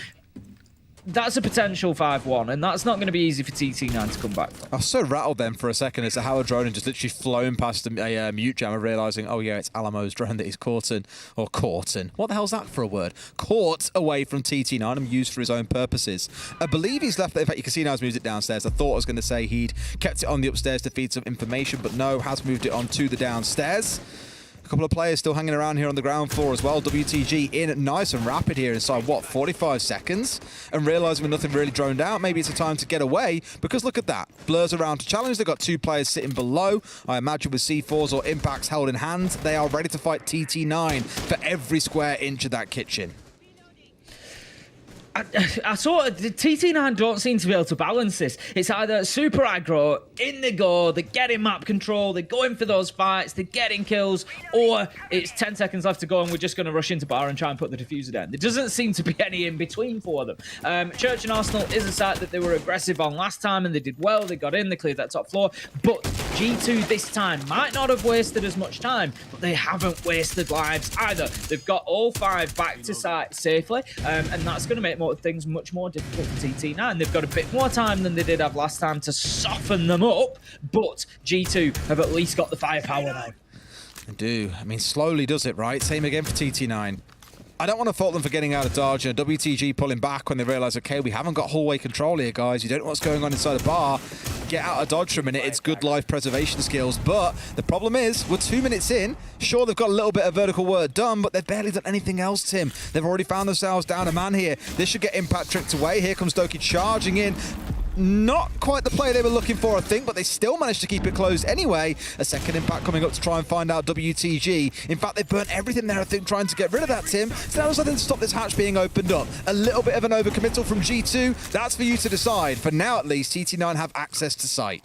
That's a potential 5-1, and that's not going to be easy for TT9 to come back from. I was so rattled then for a second as to how a drone just literally flown past a mute jammer, realising, oh yeah, it's Alamo's drone that he's caught in. What the hell's that for a word? Caught away from TT9 and used for his own purposes. I believe he's left, in fact, you can see now he's moved it downstairs. I thought I was going to say he'd kept it on the upstairs to feed some information, but no, has moved it on to the downstairs. A couple of players still hanging around here on the ground floor as well. WTG in nice and rapid here inside, what, 45 seconds? And realising with nothing really droned out, maybe it's a time to get away, because look at that. Blurs around to challenge. They've got 2 players sitting below. I imagine with C4s or impacts held in hand, they are ready to fight TT9 for every square inch of that kitchen. I sort of, the TT9 don't seem to be able to balance this. It's either super aggro, in they go, they're getting map control, they're going for those fights, they're getting kills, or it's 10 seconds left to go and we're just going to rush into bar and try and put the diffuser down. There doesn't seem to be any in between for them. Church and Arsenal is a site that they were aggressive on last time and they did well, they got in, they cleared that top floor, but G2 this time might not have wasted as much time, but they haven't wasted lives either. They've got all 5 back to site safely, and that's going to make things much more difficult for TT9. They've got a bit more time than they did have last time to soften them up, but G2 have at least got the firepower now. They do. I mean, slowly does it, right? Same again for TT9. I don't want to fault them for getting out of dodge. You know, WTG pulling back when they realise, okay, we haven't got hallway control here, guys. You don't know what's going on inside a bar. Get out of dodge for a minute. It's good life preservation skills. But the problem is, we're 2 minutes in. Sure, they've got a little bit of vertical work done, but they've barely done anything else, Tim. They've already found themselves down a man here. This should get impact tricked away. Here comes Doki charging in. Not quite the play they were looking for, I think, but they still managed to keep it closed anyway. A second impact coming up to try and find out WTG. In fact, they've burnt everything there, I think, trying to get rid of that, Tim. So now there's nothing to stop this hatch being opened up. A little bit of an overcommittal from G2. That's for you to decide. For now, at least, TT9 have access to site.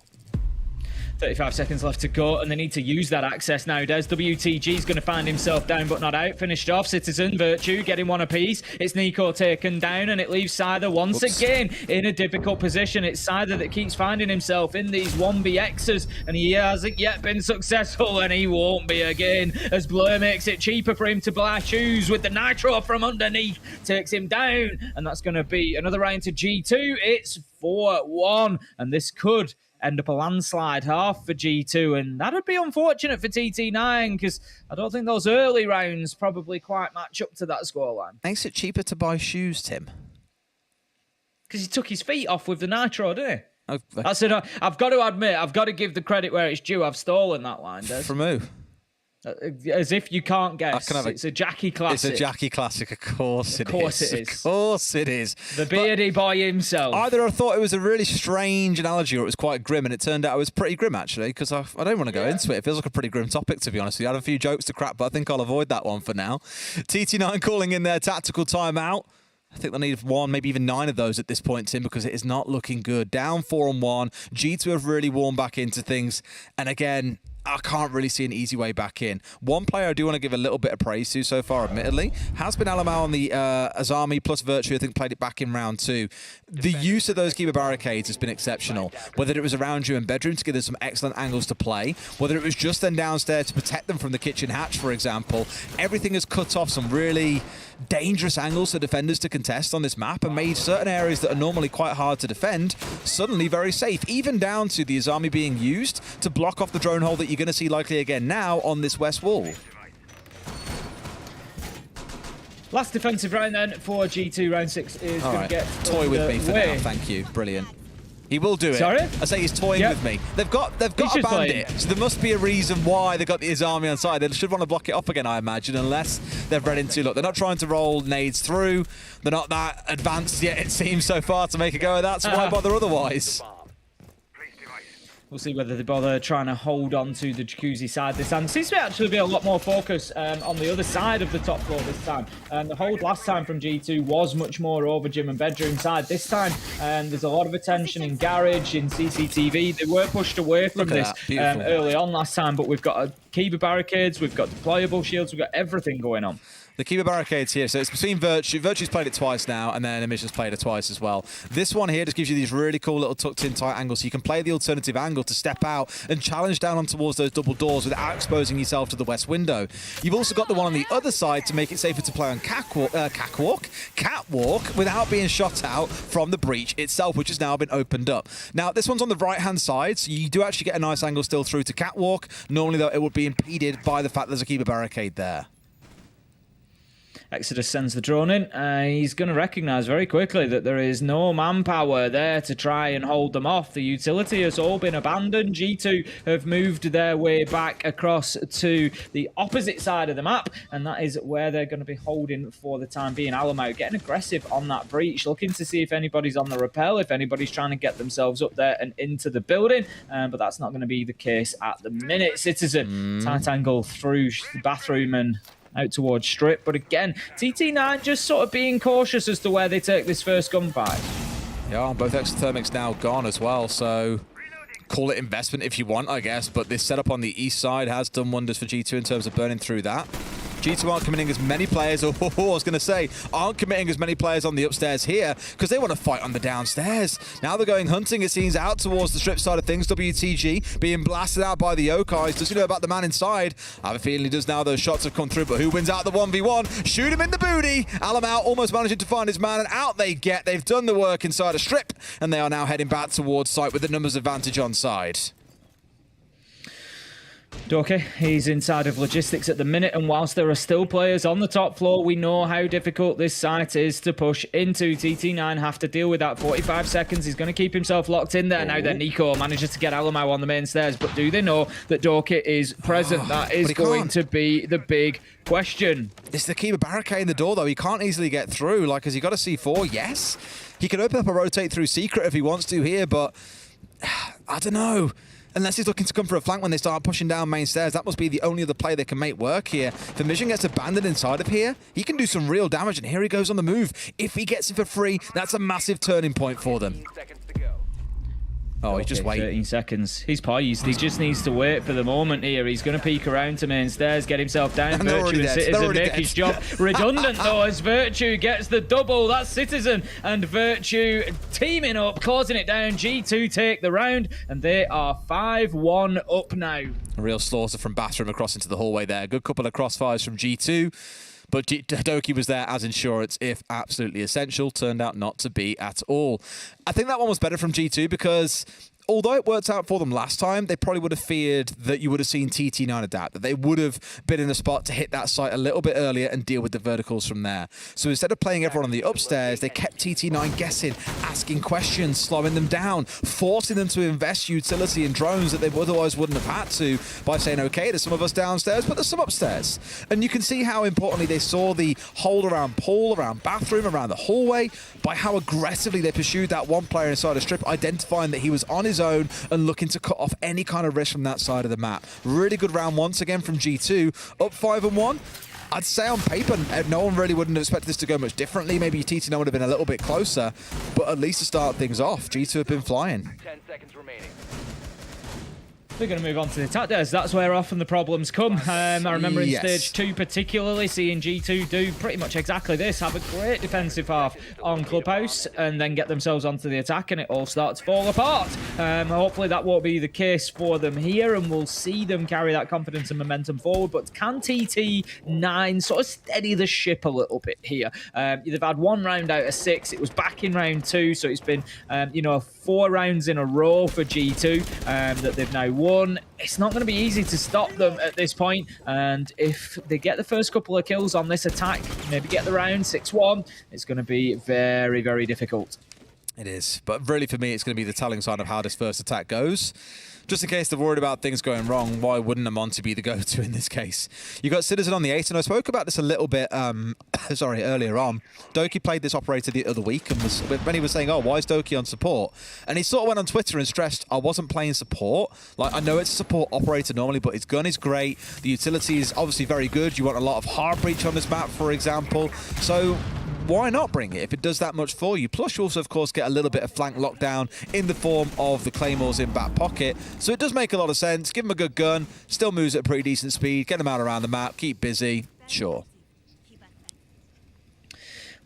35 seconds left to go, and they need to use that access now. Des WTG's going to find himself down but not out. Finished off. Citizen, Virtue getting one apiece. It's Nico taken down, and it leaves Scyther once again in a difficult position. It's Scyther that keeps finding himself in these 1BXs, and he hasn't yet been successful, and he won't be again, as Blur makes it cheaper for him to buy shoes with the Nitro from underneath. Takes him down, and that's going to be another round to G2. It's 4-1, and this could end up a landslide half for G2, and that'd be unfortunate for TT9 because I don't think those early rounds probably quite match up to that scoreline. Makes it cheaper to buy shoes, Tim. Because he took his feet off with the Nitro, didn't he? Okay. I said, I've got to admit, I've got to give the credit where it's due. I've stolen that line, Des. From who? As if you can't guess. It's a Jackie classic. It's a Jackie classic, of course it is. Of course it is. Of course it is. The beardy boy himself. Either I thought it was a really strange analogy or it was quite grim, and it turned out it was pretty grim, actually, because I don't want to go into it. It feels like a pretty grim topic, to be honest. We had a few jokes to crack, but I think I'll avoid that one for now. TT9 calling in their tactical timeout. I think they'll need 1, maybe even 9 of those at this point, Tim, because it is not looking good. Down 4-1. G2 have really warmed back into things. And again, I can't really see an easy way back in. One player I do want to give a little bit of praise to so far, admittedly, has been Alamau on the Azami plus Virtue. I think played it back in round 2. The use of those keeper barricades has been exceptional. Whether it was around you in bedroom to give them some excellent angles to play, whether it was just then downstairs to protect them from the kitchen hatch, for example, everything has cut off some really dangerous angles for defenders to contest on this map and made certain areas that are normally quite hard to defend suddenly very safe, even down to the Azami being used to block off the drone hole that you're going to see likely again now on this west wall. Last defensive round then for G2. Round 6 is going to get toy with me for now, thank you. Brilliant. He will do it. Sorry? I say he's toying with me. They've got a bandit, so there must be a reason why they got the Azami on side. They should want to block it off again, I imagine, unless they've read into, look, they're not trying to roll nades through. They're not that advanced yet, it seems, so far to make a go of that, so why bother otherwise? We'll see whether they bother trying to hold on to the Jacuzzi side this time. Seems to actually be a lot more focus on the other side of the top floor this time. The hold last time from G2 was much more over gym and bedroom side. This time, there's a lot of attention in garage, in CCTV. They were pushed away from this early on last time, but we've got Kiba barricades, we've got deployable shields, we've got everything going on. The Kiba barricades here, so it's between Virtue. Virtue's played it twice now, and then Emission's played it twice as well. This one here just gives you these really cool little tucked-in tight angles, so you can play the alternative angle to step out and challenge down on towards those double doors without exposing yourself to the west window. You've also got the one on the other side to make it safer to play on catwalk without being shot out from the breach itself, which has now been opened up. Now, this one's on the right-hand side, so you do actually get a nice angle still through to catwalk. Normally, though, it would be impeded by the fact there's a Kiba barricade there. Exodus sends the drone in. He's going to recognise very quickly that there is no manpower there to try and hold them off. The utility has all been abandoned. G2 have moved their way back across to the opposite side of the map, and that is where they're going to be holding for the time being. Alamo getting aggressive on that breach, looking to see if anybody's on the rappel, if anybody's trying to get themselves up there and into the building, but that's not going to be the case at the minute. Citizen, tight angle through the bathroom and out towards Strip, but again, TT9 just sort of being cautious as to where they take this first gunfight. Yeah, both exothermics now gone as well, so call it investment if you want, I guess, but this setup on the east side has done wonders for G2 in terms of burning through that. G2 aren't committing as many players, I was going to say, aren't committing as many players on the upstairs here because they want to fight on the downstairs. Now they're going hunting, it seems, out towards the Strip side of things. WTG being blasted out by the Okais. Does he know about the man inside? I have a feeling he does now. Those shots have come through, but who wins out the 1v1? Shoot him in the booty. Alamau almost managing to find his man, and out they get. They've done the work inside a Strip, and they are now heading back towards site with the numbers advantage on side. Doki, he's inside of logistics at the minute, and whilst there are still players on the top floor, we know how difficult this site is to push into. TT9 have to deal with that. 45 seconds, he's going to keep himself locked in there. Now that Nico manages to get Alamau on the main stairs, but do they know that Doki is present? That is going to be the big question. It's the Kiba barricade in the door, though. He can't easily get through. Like, has he got a C4? Yes. He can open up a rotate through secret if he wants to here, but I don't know. Unless he's looking to come for a flank when they start pushing down main stairs, that must be the only other play they can make work here. If the mission gets abandoned inside of here, he can do some real damage, and here he goes on the move. If he gets it for free, that's a massive turning point for them. Oh, he's just waiting. 13 seconds. He's poised. He just needs to wait for the moment here. He's going to peek around to main stairs, get himself down. And Virtue and Citizen make his job redundant, though, as Virtue gets the double. That's Citizen and Virtue teaming up, closing it down. G2 take the round, and they are 5-1 up now. A real slaughter from Bathroom across into the hallway there. Good couple of crossfires from G2. But Doki was there as insurance if absolutely essential. Turned out not to be at all. I think that one was better from G2 because although it worked out for them last time, they probably would have feared that you would have seen TT9 adapt, that they would have been in a spot to hit that site a little bit earlier and deal with the verticals from there. So instead of playing everyone on the upstairs, they kept TT9 guessing, asking questions, slowing them down, forcing them to invest utility in drones that they otherwise wouldn't have had to by saying, okay, there's some of us downstairs, but there's some upstairs. And you can see how importantly they saw the hold around pool, around bathroom, around the hallway, by how aggressively they pursued that one player inside a Strip, identifying that he was on his own and looking to cut off any kind of risk from that side of the map. Really good round once again from G2. Up 5-1. I'd say on paper, no one really wouldn't have expected this to go much differently. Maybe TT9 would have been a little bit closer, but at least to start things off, G2 have been flying. 10 seconds remaining. they're going to move on to the attack dares. That's where often the problems come. I remember in stage 2 particularly, seeing G2 do pretty much exactly this, have a great defensive half on Clubhouse and then get themselves onto the attack and it all starts to fall apart. Hopefully that won't be the case for them here and we'll see them carry that confidence and momentum forward. But can TT9 sort of steady the ship a little bit here? They've had 1 round out of 6. It was back in round 2, so it's been 4 rounds in a row for G2 that they've now won. It's not going to be easy to stop them at this point, and if they get the first couple of kills on this attack, maybe get the round 6-1, it's going to be very, very difficult. It is, but really for me, it's going to be the telling sign of how this first attack goes. Just in case they're worried about things going wrong, why wouldn't Amonte be the go-to in this case? You got Citizen on the 8, and I spoke about this a little bit, earlier on. Doki played this operator the other week, and when he was saying, oh, why is Doki on support? And he sort of went on Twitter and stressed, I wasn't playing support. Like, I know it's a support operator normally, but his gun is great. The utility is obviously very good. You want a lot of hard breach on this map, for example. So why not bring it if it does that much for you? Plus, you also, of course, get a little bit of flank lockdown in the form of the Claymores in back pocket. So it does make a lot of sense. Give him a good gun, still moves at a pretty decent speed, get him out around the map, keep busy, sure.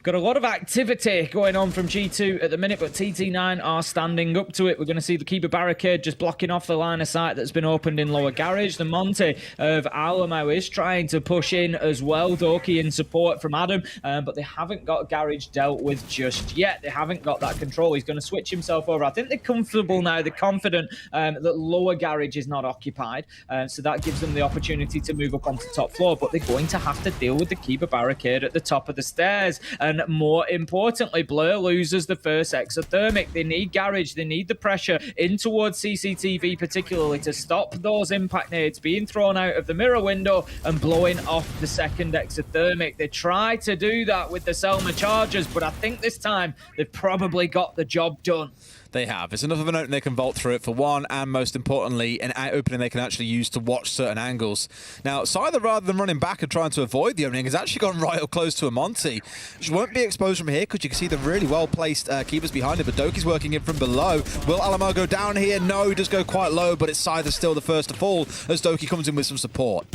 Got a lot of activity going on from G2 at the minute, but TT9 are standing up to it. We're going to see the keeper barricade just blocking off the line of sight that's been opened in lower garage. The Monte of Alamo is trying to push in as well. Doki in support from Adam, but they haven't got garage dealt with just yet. They haven't got that control. He's going to switch himself over. I think they're comfortable now. They're confident that lower garage is not occupied, so that gives them the opportunity to move up onto top floor, but they're going to have to deal with the keeper barricade at the top of the stairs. And more importantly, Blur loses the first exothermic. They need garage. They need the pressure in towards CCTV, particularly to stop those impact nades being thrown out of the mirror window and blowing off the second exothermic. They try to do that with the Selma Chargers, but I think this time they've probably got the job done. They have. It's enough of an opening they can vault through it for one, and most importantly, an opening they can actually use to watch certain angles. Now, Scyther, rather than running back and trying to avoid the opening, has actually gone right up close to Amonte. She won't be exposed from here because you can see the really well-placed keepers behind it, but Doki's working in from below. Will Alamo go down here? No, he does go quite low, but it's Scyther still the first to fall as Doki comes in with some support.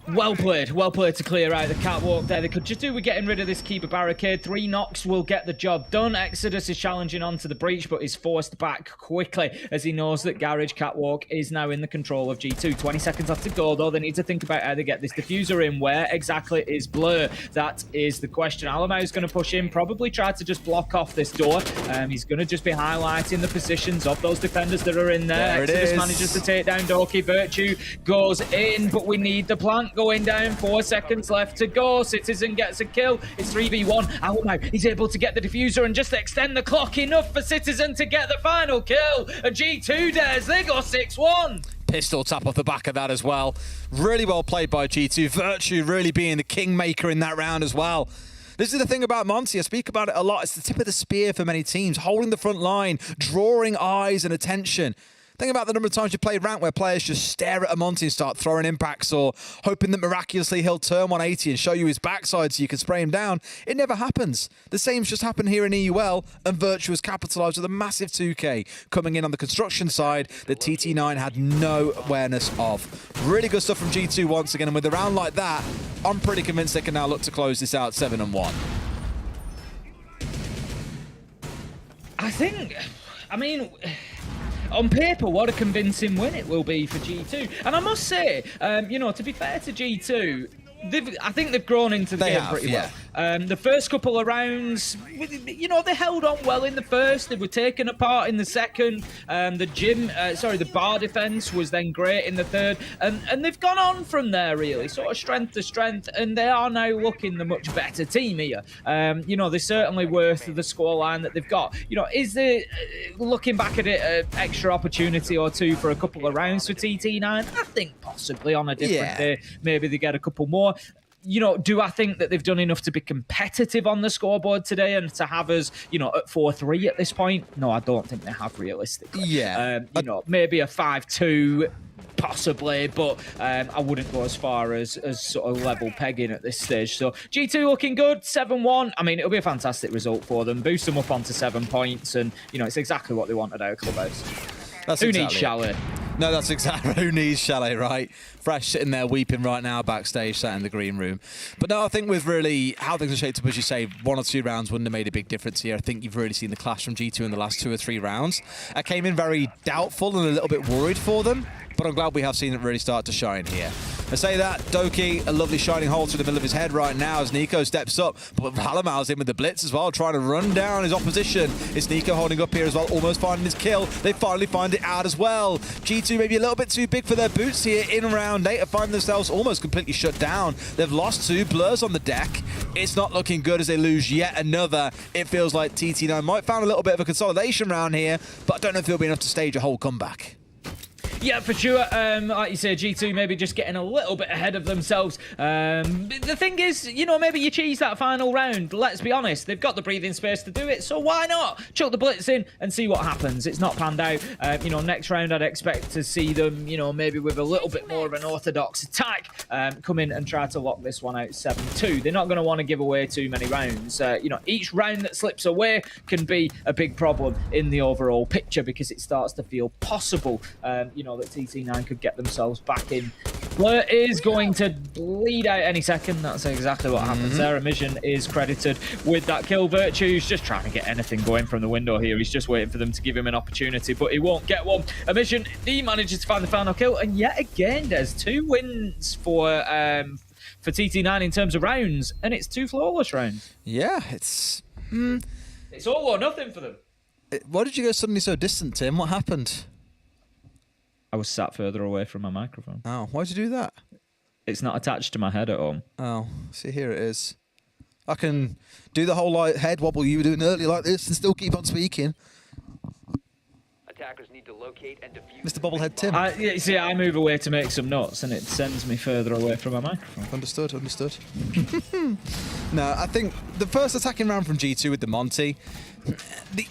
Well played to clear out the catwalk there. They could just do with getting rid of this keeper barricade. 3 knocks will get the job done. Exodus is challenging onto the breach, but is forced back quickly as he knows that Garage Catwalk is now in the control of G2. 20 seconds left to go, though. They need to think about how they get this diffuser in. Where exactly is Blur? That is the question. Alamo is going to push in, probably try to just block off this door. He's going to just be highlighting the positions of those defenders that are in there. Exodus manages to take down Doki. Virtue goes in, but we need the plant going down. 4 seconds left to go. Citizen gets a kill. It's 3v1. Alamo, he's able to get the diffuser and just extend the clock enough for Citizen to get the final kill. A G2 dares. They go 6-1. Pistol tap off the back of that as well. Really well played by G2. Virtue really being the kingmaker in that round as well. This is the thing about Monty. I speak about it a lot. It's the tip of the spear for many teams. Holding the front line, drawing eyes and attention. Think about the number of times you play rank where players just stare at Amonte and start throwing impacts or hoping that miraculously he'll turn 180 and show you his backside so you can spray him down. It never happens. The same's just happened here in EUL, and Virtue has capitalised with a massive 2K coming in on the construction side that TT9 had no awareness of. Really good stuff from G2 once again, and with a round like that, I'm pretty convinced they can now look to close this out 7-1. I mean, on paper, what a convincing win it will be for G2. And I must say, to be fair to G2, I think they've grown into the game pretty well. The first couple of rounds, they held on well in the first. They were taken apart in the second. The bar defense was then great in the third. And they've gone on from there, really, sort of strength to strength. And they are now looking the much better team here. They're certainly worth the scoreline that they've got. Is there, looking back at it, an extra opportunity or two for a couple of rounds for TT9? I think possibly on a different day. Maybe they get a couple more. Do I think that they've done enough to be competitive on the scoreboard today and to have us, at 4-3 at this point? No, I don't think they have realistically. Maybe a 5-2 possibly, but I wouldn't go as far as sort of level pegging at this stage. So G2 looking good, 7-1. I mean, it'll be a fantastic result for them. Boost them up onto 7 points, and it's exactly what they wanted out of Clubhouse. Who needs Chalet? No, that's exactly who needs Chalet, right? Fresh sitting there weeping right now backstage, sat in the green room. But no, I think with really how things are shaped up, as you say, 1 or 2 rounds wouldn't have made a big difference here. I think you've really seen the clash from G2 in the last 2 or 3 rounds. I came in very doubtful and a little bit worried for them, but I'm glad we have seen it really start to shine here. I say that, Doki, a lovely shining hole through the middle of his head right now as Nico steps up, but Halamal's in with the blitz as well, trying to run down his opposition. It's Nico holding up here as well, almost finding his kill. They finally find it out as well. G2 maybe a little bit too big for their boots here in round 8, find themselves almost completely shut down. They've lost 2 blurs on the deck. It's not looking good as they lose yet another. It feels like TT9 might find a little bit of a consolidation round here, but I don't know if it'll be enough to stage a whole comeback. Yeah, for sure. Like you say, G2 maybe just getting a little bit ahead of themselves. The thing is, you know, maybe you cheese that final round. Let's be honest, they've got the breathing space to do it, so why not? Chuck the blitz in and see what happens. It's not panned out. You know, next round I'd expect to see them, you know, maybe with a little bit more of an orthodox attack, come in and try to lock this one out 7-2. They're not going to want to give away too many rounds. You know, each round that slips away can be a big problem in the overall picture because it starts to feel possible, you know, that TT9 could get themselves back in. Blur is going to bleed out any second. That's exactly what happens there. Emission is credited with that kill. Virtue's just trying to get anything going from the window here. He's just waiting for them to give him an opportunity, but he won't get one. Emission, he manages to find the final kill, and yet again, there's 2 wins for TT9 in terms of rounds, and it's 2 flawless rounds. Yeah, it's... It's all or nothing for them. Why did you go suddenly so distant, Tim? What happened? I was sat further away from my microphone. Oh, why'd you do that? It's not attached to my head at home. Oh, see, here it is. I can do the whole like, head wobble you were doing earlier like this and still keep on speaking. Attackers need to locate and defuse. Mr. Bobblehead Tim. Yeah, see, I move away to make some notes and it sends me further away from my microphone. Understood. No, I think the first attacking round from G2 with the Monty,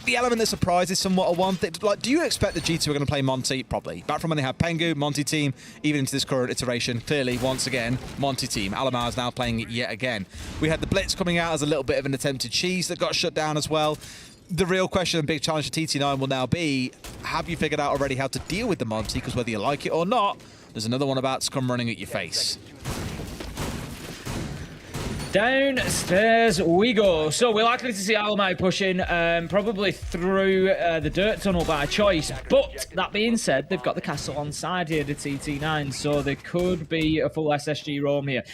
the element that surprises somewhat a one thing. Like, do you expect that G2 are going to play Monty? Probably. Back from when they had Pengu, Monty team, even into this current iteration, clearly, once again, Monty team. Alamar is now playing it yet again. We had the Blitz coming out as a little bit of an attempted cheese that got shut down as well. The real question and big challenge for TT9 will now be, have you figured out already how to deal with the Monty? Because whether you like it or not, there's another one about to come running at your face. Downstairs we go. So we're likely to see Alamai pushing probably through the dirt tunnel by choice. But that being said, they've got the castle on side here, the TT9, so there could be a full SSG roam here.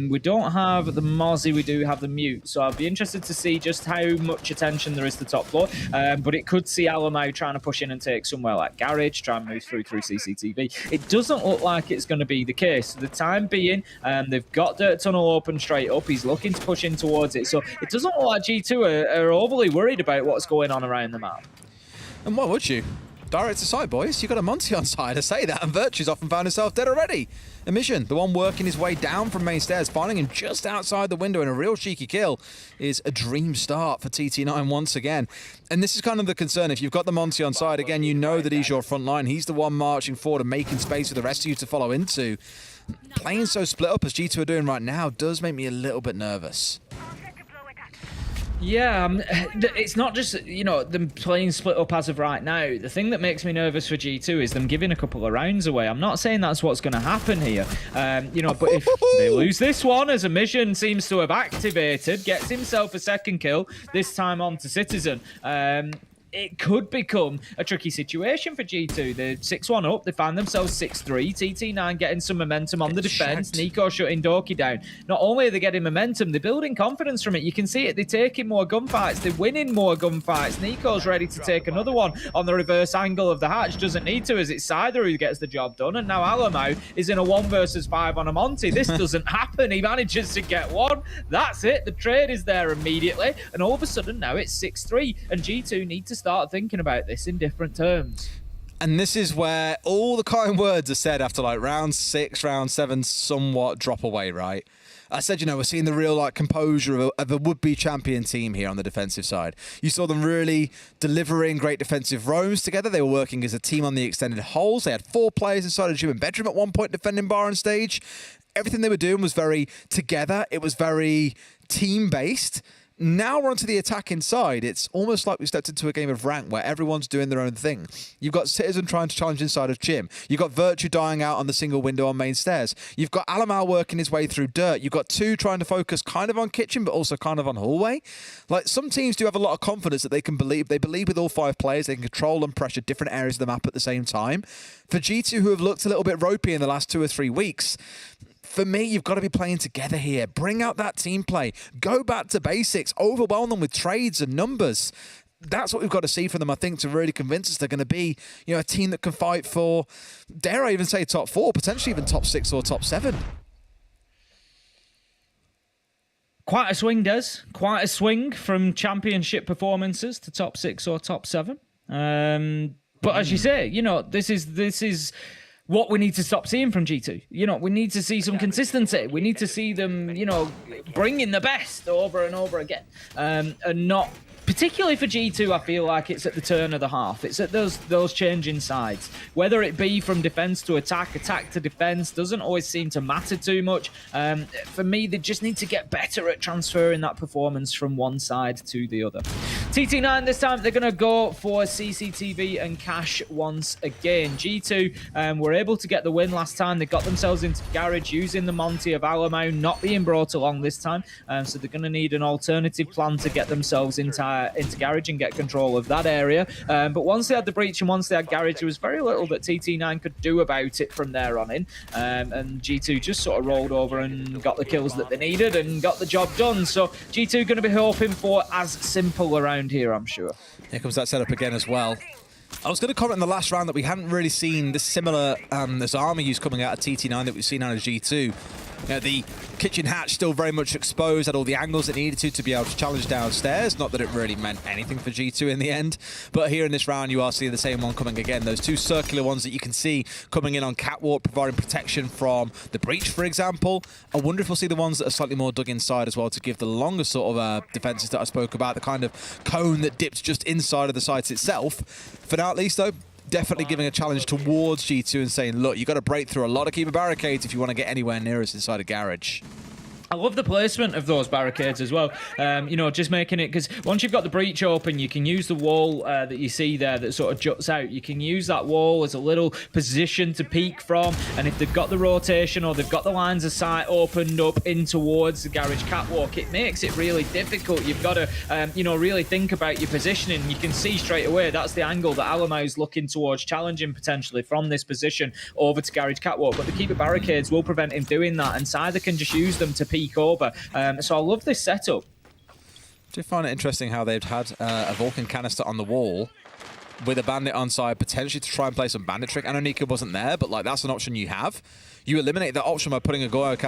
We don't have the Mozzie, we do have the Mute. So I'd be interested to see just how much attention there is to top floor. But it could see Alamai trying to push in and take somewhere like Garage, try and move through CCTV. It doesn't look like it's going to be the case. For the time being, they've got dirt tunnel open straight up. He's looking to push in towards it, so it doesn't look like G2 are overly worried about what's going on around the map. And why would you? Direct to side, boys. You've got a Monty on side, I say that, and Virtue's often found himself dead already. Emission, the one working his way down from main stairs, finding him just outside the window in a real cheeky kill, is a dream start for TT9 once again. And this is kind of the concern. If you've got the Monty on side, again, you know that he's your front line. He's the one marching forward and making space for the rest of you to follow into. Playing so split up as G2 are doing right now does make me a little bit nervous. Yeah, it's not just, you know, them playing split up as of right now. The thing that makes me nervous for G2 is them giving a couple of rounds away. I'm not saying that's what's going to happen here, you know, but if they lose this one, as Emission seems to have activated, gets himself a second kill, this time on to Citizen, it could become a tricky situation for G2. They're 6-1 up. They find themselves 6-3. TT9 getting some momentum on the defense. Nico shutting Doki down. Not only are they getting momentum, they're building confidence from it. You can see it. They're taking more gunfights. They're winning more gunfights. Nico's ready to take another one on the reverse angle of the hatch. Doesn't need to, as it's Cider who gets the job done. And now Alamo is in a 1 versus 5 on a Monty. This doesn't happen. He manages to get one. That's it. The trade is there immediately. And all of a sudden now it's 6-3. And G2 need to start thinking about this in different terms. And this is where all the kind words are said after like round 6, round 7 somewhat drop away, right? I said, you know, we're seeing the real like composure of a would-be champion team here on the defensive side. You saw them really delivering great defensive roams together. They were working as a team on the extended holes. They had 4 players inside a gym and bedroom at one point defending bar on stage. Everything they were doing was very together. It was very team-based. Now we're onto the attacking side. It's almost like we stepped into a game of rank where everyone's doing their own thing. You've got Citizen trying to challenge inside of Gym. You've got Virtue dying out on the single window on main stairs. You've got Alamal working his way through dirt. You've got 2 trying to focus kind of on kitchen, but also kind of on hallway. Like, some teams do have a lot of confidence that they believe with all 5 players, they can control and pressure different areas of the map at the same time. For G2, who have looked a little bit ropey in the last 2 or 3 weeks, for me, you've got to be playing together here. Bring out that team play. Go back to basics. Overwhelm them with trades and numbers. That's what we've got to see from them, I think, to really convince us they're going to be, a team that can fight for, dare I even say, top 4, potentially even top 6 or top 7. Quite a swing, Des. Quite a swing from championship performances to top 6 or top 7. But as you say, this is what we need to stop seeing from G2. We need to see some consistency. We need to see them, bringing the best over and over again. And not, particularly for G2, I feel like it's at the turn of the half. It's at those changing sides. Whether it be from defense to attack to defense, doesn't always seem to matter too much. For me, they just need to get better at transferring that performance from one side to the other. TT9 this time, they're going to go for CCTV and Cash once again. G2 were able to get the win last time. They got themselves into Garage using the Monty of Alamau not being brought along this time. So they're going to need an alternative plan to get themselves into Garage and get control of that area. But once they had the breach and once they had Garage, there was very little that TT9 could do about it from there on in. And G2 just sort of rolled over and got the kills that they needed and got the job done. So G2 going to be hoping for as simple around here, I'm sure. Here comes that setup again as well. I was going to comment in the last round that we hadn't really seen this similar this armor use coming out of TT9 that we've seen out of G2. The kitchen hatch still very much exposed, had all the angles it needed to be able to challenge downstairs. Not that it really meant anything for G2 in the end. But here in this round, you are seeing the same one coming again. Those 2 circular ones that you can see coming in on catwalk, providing protection from the breach, for example. I wonder if we'll see the ones that are slightly more dug inside as well to give the longer sort of defenses that I spoke about, the kind of cone that dips just inside of the site itself. For now, at least, though, definitely giving a challenge towards G2 and saying, look, you've got to break through a lot of keeper barricades if you want to get anywhere near us inside a Garage. I love the placement of those barricades as well. Just making it, because once you've got the breach open, you can use the wall that you see there that sort of juts out. You can use that wall as a little position to peek from. And if they've got the rotation or they've got the lines of sight opened up in towards the Garage catwalk, it makes it really difficult. You've got to, really think about your positioning. You can see straight away that's the angle that Alamau's looking towards, challenging potentially from this position over to Garage catwalk. But the keeper barricades will prevent him doing that, and Cyther can just use them to peek over. So I love this setup. Do you find it interesting how they've had a Vulcan canister on the wall with a bandit on side, potentially to try and play some bandit trick? I know Nika wasn't there, but like that's an option you have. You eliminate that option by putting a Goyo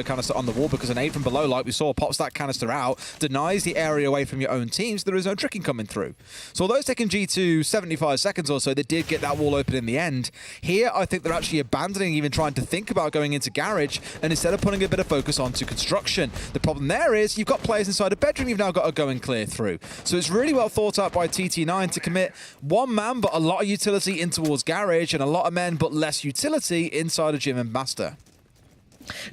canister on the wall, because an aid from below, like we saw, pops that canister out, denies the area away from your own team, so there is no tricking coming through. So although it's taken G2 75 seconds or so, they did get that wall open in the end. Here, I think they're actually abandoning even trying to think about going into Garage, and instead of putting a bit of focus onto construction. The problem there is you've got players inside a bedroom you've now got to go and clear through. So it's really well thought out by TT9 to commit one man but a lot of utility in towards Garage, and a lot of men but less utility inside of Gym and Master.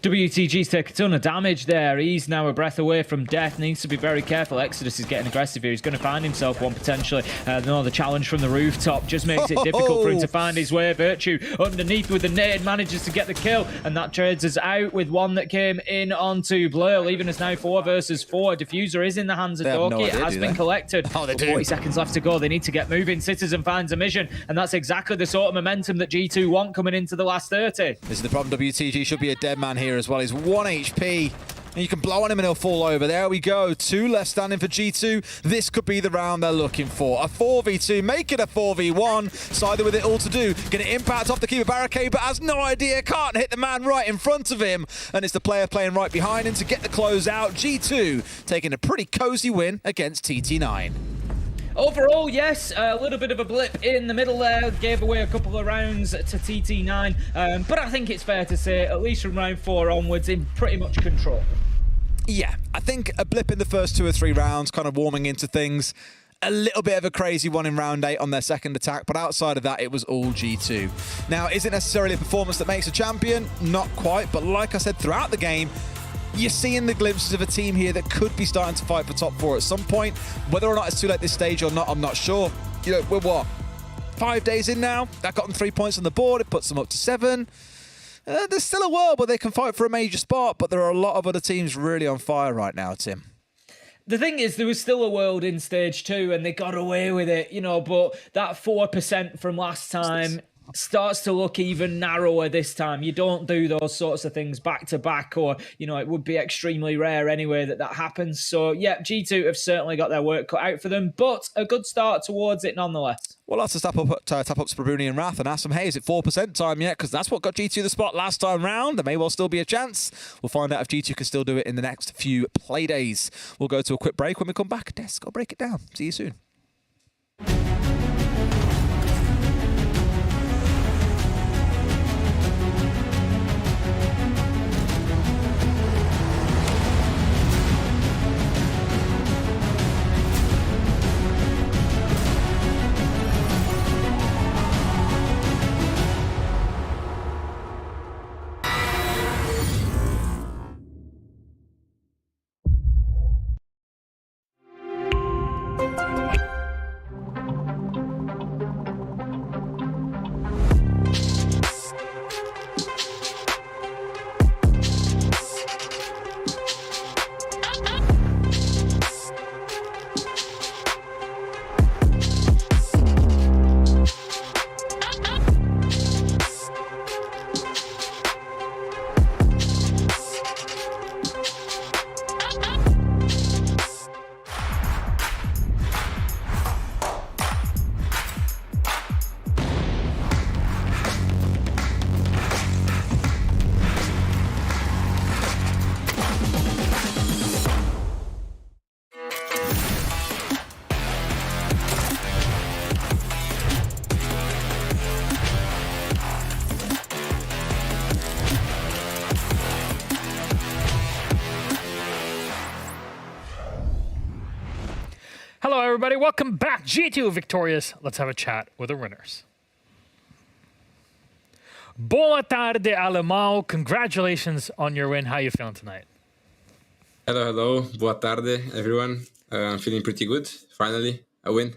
WTG's take a ton of damage there. He's now a breath away from death. Needs to be very careful. Exodus is getting aggressive here. He's going to find himself one potentially. The challenge from the rooftop just makes it difficult for him to find his way. Virtue underneath with the nade manages to get the kill, and that trades us out with one that came in onto Blur, leaving us now 4 versus 4. Diffuser is in the hands of Doki. It has been collected. 40 seconds left to go. They need to get moving. Citizen finds a mission, and that's exactly the sort of momentum that G2 want coming into the last 30. This is the problem. WTG should be a dead man here as well. He's 1 HP. And you can blow on him and he'll fall over. There we go. 2 left standing for G2. This could be the round they're looking for. A 4v2. Make it a 4v1. Cyther with it all to do. Going to impact off the keeper barricade, but has no idea. Can't hit the man right in front of him. And it's the player playing right behind him to get the close out. G2 taking a pretty cozy win against TT9. Overall, yes, a little bit of a blip in the middle there. Gave away a couple of rounds to TT9. But I think it's fair to say, at least from round 4 onwards, in pretty much control. Yeah, I think a blip in the first 2 or 3 rounds, kind of warming into things. A little bit of a crazy one in round 8 on their second attack, but outside of that, it was all G2. Now, is it necessarily a performance that makes a champion? Not quite, but like I said, throughout the game, you're seeing the glimpses of a team here that could be starting to fight for top 4 at some point. Whether or not it's too late this stage or not, I'm not sure. You know, we're what? 5 days in now. That got them 3 points on the board. It puts them up to 7. There's still a world where they can fight for a major spot, but there are a lot of other teams really on fire right now, Tim. The thing is, there was still a world in stage 2 and they got away with it, you know, but that 4% from last time starts to look even narrower this time. You don't do those sorts of things back to back, or, you know, it would be extremely rare anyway that happens. So, yeah, G2 have certainly got their work cut out for them, but a good start towards it nonetheless. Well, let's tap up to Bruni and Wrath and ask them, hey, is it 4% time yet? Because that's what got G2 the spot last time round. There may well still be a chance. We'll find out if G2 can still do it in the next few play days. We'll go to a quick break. When we come back, Des, go break it down. See you soon. Hello, everybody. Welcome back. G2 victorious. Let's have a chat with the winners. Boa tarde, Alemão. Congratulations on your win. How are you feeling tonight? Hello. Boa tarde, everyone. I'm feeling pretty good. Finally, a win.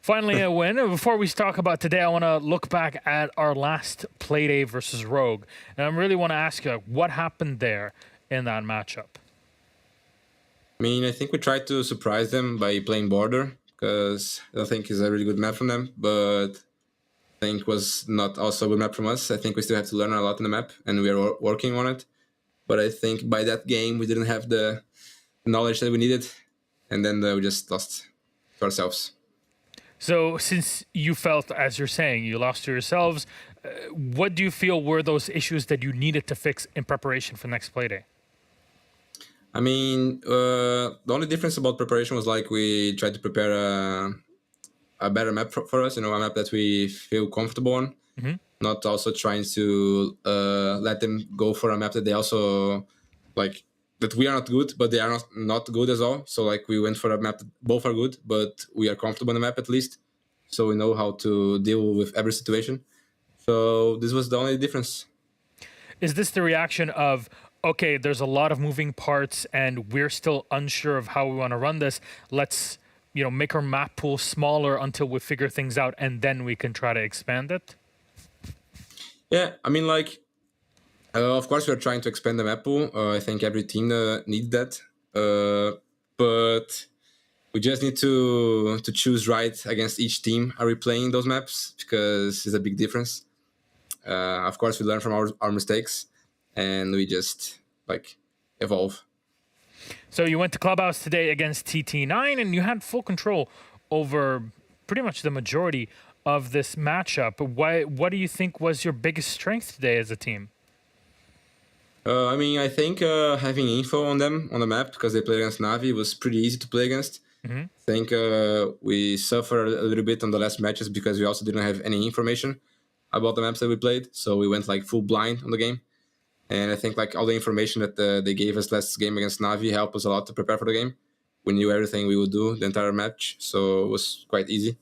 Finally, a win. Before we talk about today, I want to look back at our last Playday versus Rogue. And I really want to ask you, what happened there in that matchup? I mean, I think we tried to surprise them by playing Border, because I don't think it's a really good map from them, but I think was not also a good map from us. I think we still have to learn a lot in the map, and we are working on it. But I think by that game, we didn't have the knowledge that we needed, and then we just lost to ourselves. So since you felt, as you're saying, you lost to yourselves, what do you feel were those issues that you needed to fix in preparation for next Playday? I mean, the only difference about preparation was like we tried to prepare a better map for us, you know, a map that we feel comfortable on. Mm-hmm. Not also trying to let them go for a map that they also like, that we are not good, but they are not good as well. So like we went for a map that both are good, but we are comfortable on the map at least. So we know how to deal with every situation. So this was the only difference. Is this the reaction of, okay, there's a lot of moving parts and we're still unsure of how we want to run this. Let's, you know, make our map pool smaller until we figure things out and then we can try to expand it? Yeah, I mean, like, of course, we're trying to expand the map pool. I think every team needs that. But we just need to choose right against each team. Are we playing those maps? Because it's a big difference. Of course, we learn from our mistakes. And we just, like, evolve. So you went to Clubhouse today against TT9, and you had full control over pretty much the majority of this matchup. What do you think was your biggest strength today as a team? I mean, I think having info on them, on the map, because they play against Navi, was pretty easy to play against. Mm-hmm. I think we suffered a little bit on the last matches because we also didn't have any information about the maps that we played. So we went, like, full blind on the game. And I think like all the information that they gave us last game against Navi helped us a lot to prepare for the game. We knew everything we would do the entire match, so it was quite easy.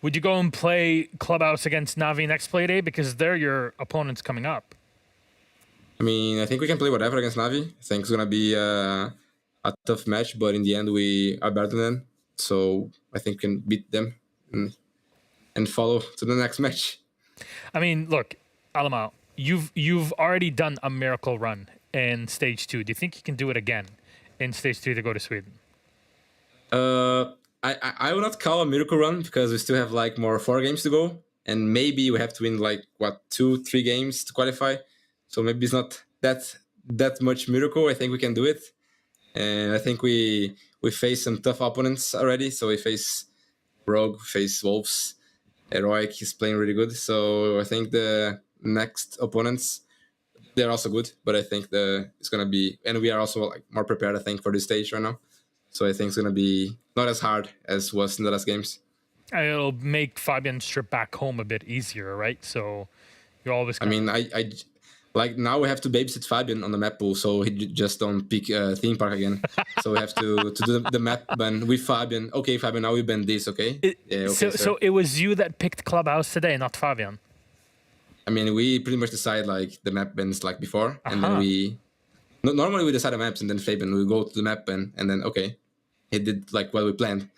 Would you go and play Clubhouse against Navi next Playday? Because they're your opponents coming up. I mean, I think we can play whatever against Navi. I think it's gonna be a tough match, but in the end, we are better than them. So I think we can beat them and follow to the next match. I mean, look, Alamao, you've already done a miracle run in stage 2. Do you think you can do it again in stage 3 to go to Sweden? I would not call a miracle run because we still have like more 4 games to go, and maybe we have to win like 2-3 games to qualify. So maybe it's not that much miracle. I think we can do it, and I think we face some tough opponents already. So we face Rogue, face Wolves. Heroic is playing really good. So I think the next opponents, they're also good, but I think it's gonna be, and we are also like more prepared, I think, for this stage right now. So I think it's gonna be not as hard as was in the last games. And it'll make Fabian's trip back home a bit easier, right? So you're always. I mean, I like now we have to babysit Fabian on the map pool, so he just don't pick theme park again. So we have to do the map ban with Fabian. Okay, Fabian, now we ban this. Okay. Yeah. Okay. So it was you that picked Clubhouse today, not Fabian. I mean, we pretty much decide like the map bans like before, and then we normally we decide the maps, and then Fabian will go to the map ban, and then okay, he did like what we planned,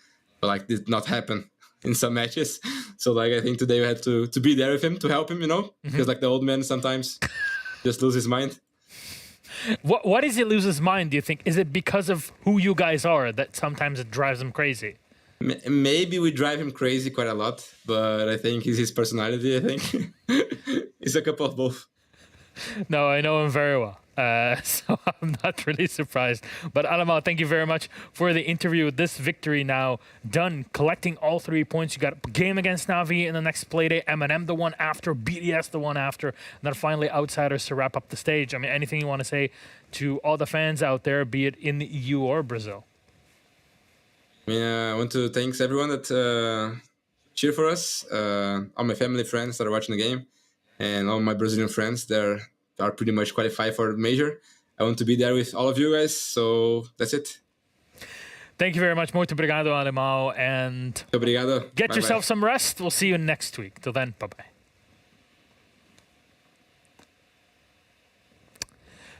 but like this did not happen in some matches. So like I think today we had to be there with him to help him, you know, because like the old man sometimes just lose his mind. What is he lose his mind, do you think? Is it because of who you guys are that sometimes it drives him crazy? Maybe we drive him crazy quite a lot, but I think it's his personality, I think. It's a couple of both. No, I know him very well. So I'm not really surprised. But Alamao, thank you very much for the interview. This victory now done, collecting all 3 points. You got a game against Navi in the next Playday, M&M the one after, BDS the one after, and then finally Outsiders to wrap up the stage. I mean, anything you want to say to all the fans out there, be it in the EU or Brazil? I mean, I want to thank everyone that cheer for us, all my family, friends that are watching the game, and all my Brazilian friends that are pretty much qualified for the major. I want to be there with all of you guys, so that's it. Thank you very much. Muito obrigado, Alemão, and obrigado. Get Bye yourself bye. some rest. We'll see you next week. Till then, bye-bye.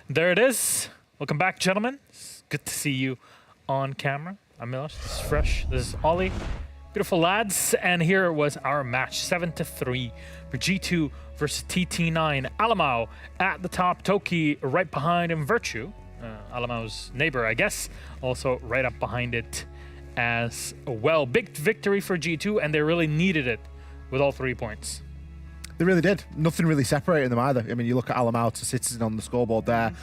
There it is. Welcome back, gentlemen. It's good to see you on camera. I'm Milos. This is Fresh. This is Ollie. Beautiful lads. And here was our match, 7-3 for G2 versus TT9. Alamao at the top. Toki right behind him. Virtue, Alamao's neighbor, I guess, also right up behind it as well. Big victory for G2, and they really needed it with all 3 points. They really did. Nothing really separating them either. I mean, you look at Alamao to Citizen on the scoreboard there.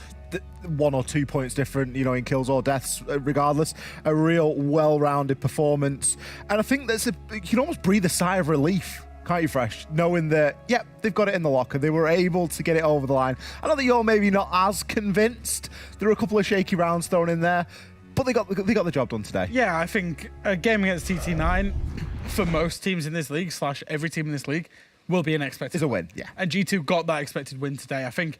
1 or 2 points different, you know, in kills or deaths, regardless. A real well-rounded performance. And I think you can almost breathe a sigh of relief, can't you, Fresh? Knowing that, yep, they've got it in the locker. They were able to get it over the line. I know that you're maybe not as convinced. There were a couple of shaky rounds thrown in there, but they got the job done today. Yeah, I think a game against TT9, for most teams in this league, / every team in this league, will be an expected It's a win, yeah. And G2 got that expected win today. I think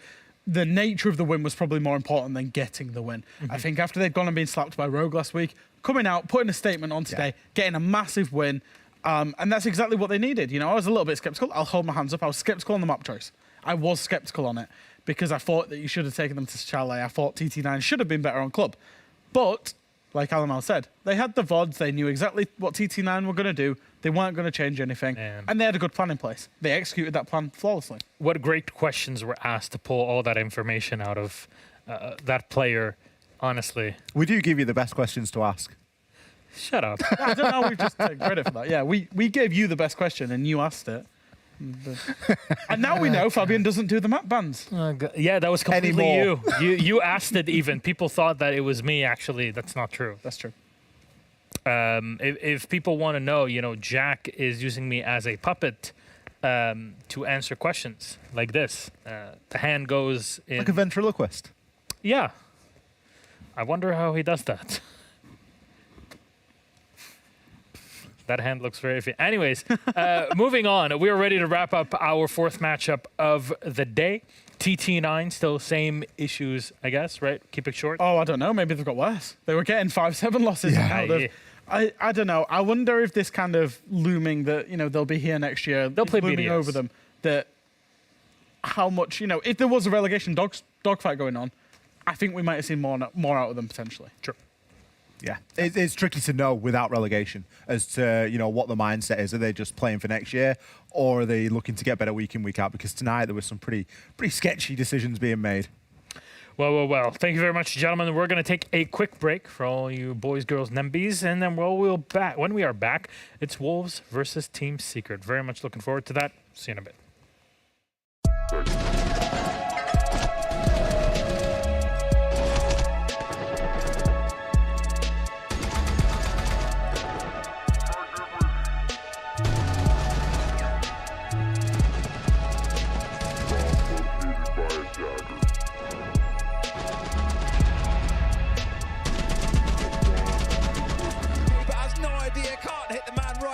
the nature of the win was probably more important than getting the win. I think after they'd gone and been slapped by Rogue last week, coming out, putting a statement on today, getting a massive win, and that's exactly what they needed. You know, I was a little bit skeptical. I'll hold my hands up. I was skeptical on the map choice. I was skeptical on it because I thought that you should have taken them to Chalet. I thought TT9 should have been better on club. But, like Alamal said, they had the VODs. They knew exactly what TT9 were going to do. They weren't going to change anything. And they had a good plan in place. They executed that plan flawlessly. What great questions were asked to pull all that information out of that player, honestly. We do give you the best questions to ask. Shut up. I don't know. We just take credit for that. Yeah, we gave you the best question and you asked it. And now we know Fabian doesn't do the map bans. Yeah, that was completely you. You asked it even. People thought that it was me. Actually, that's not true. That's true. If people want to know, you know, Jack is using me as a puppet to answer questions like this. The hand goes in... Like a ventriloquist. Yeah. I wonder how he does that. That hand looks very... Anyways, moving on. We're ready to wrap up our 4th matchup of the day. TT9, still same issues, I guess, right? Keep it short. Oh, I don't know. Maybe they've got worse. They were getting 5-7 losses. Yeah. I don't know. I wonder if this kind of looming that, you know, they'll be here next year. They'll play looming BDS. over them. That how much, you know, if there was a relegation, dogs dogfight going on, I think we might have seen more out of them potentially. Sure. Yeah, it's tricky to know without relegation as to what the mindset is. Are they just playing for next year, or are they looking to get better week in, week out? Because tonight there were some pretty sketchy decisions being made. Well. Thank you very much, gentlemen. We're going to take a quick break for all you boys, girls, NEMBs, and then when we are back, it's Wolves versus Team Secret. Very much looking forward to that. See you in a bit.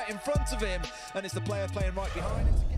In front of him, and it's the player playing right behind him.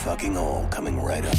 fucking all coming right up.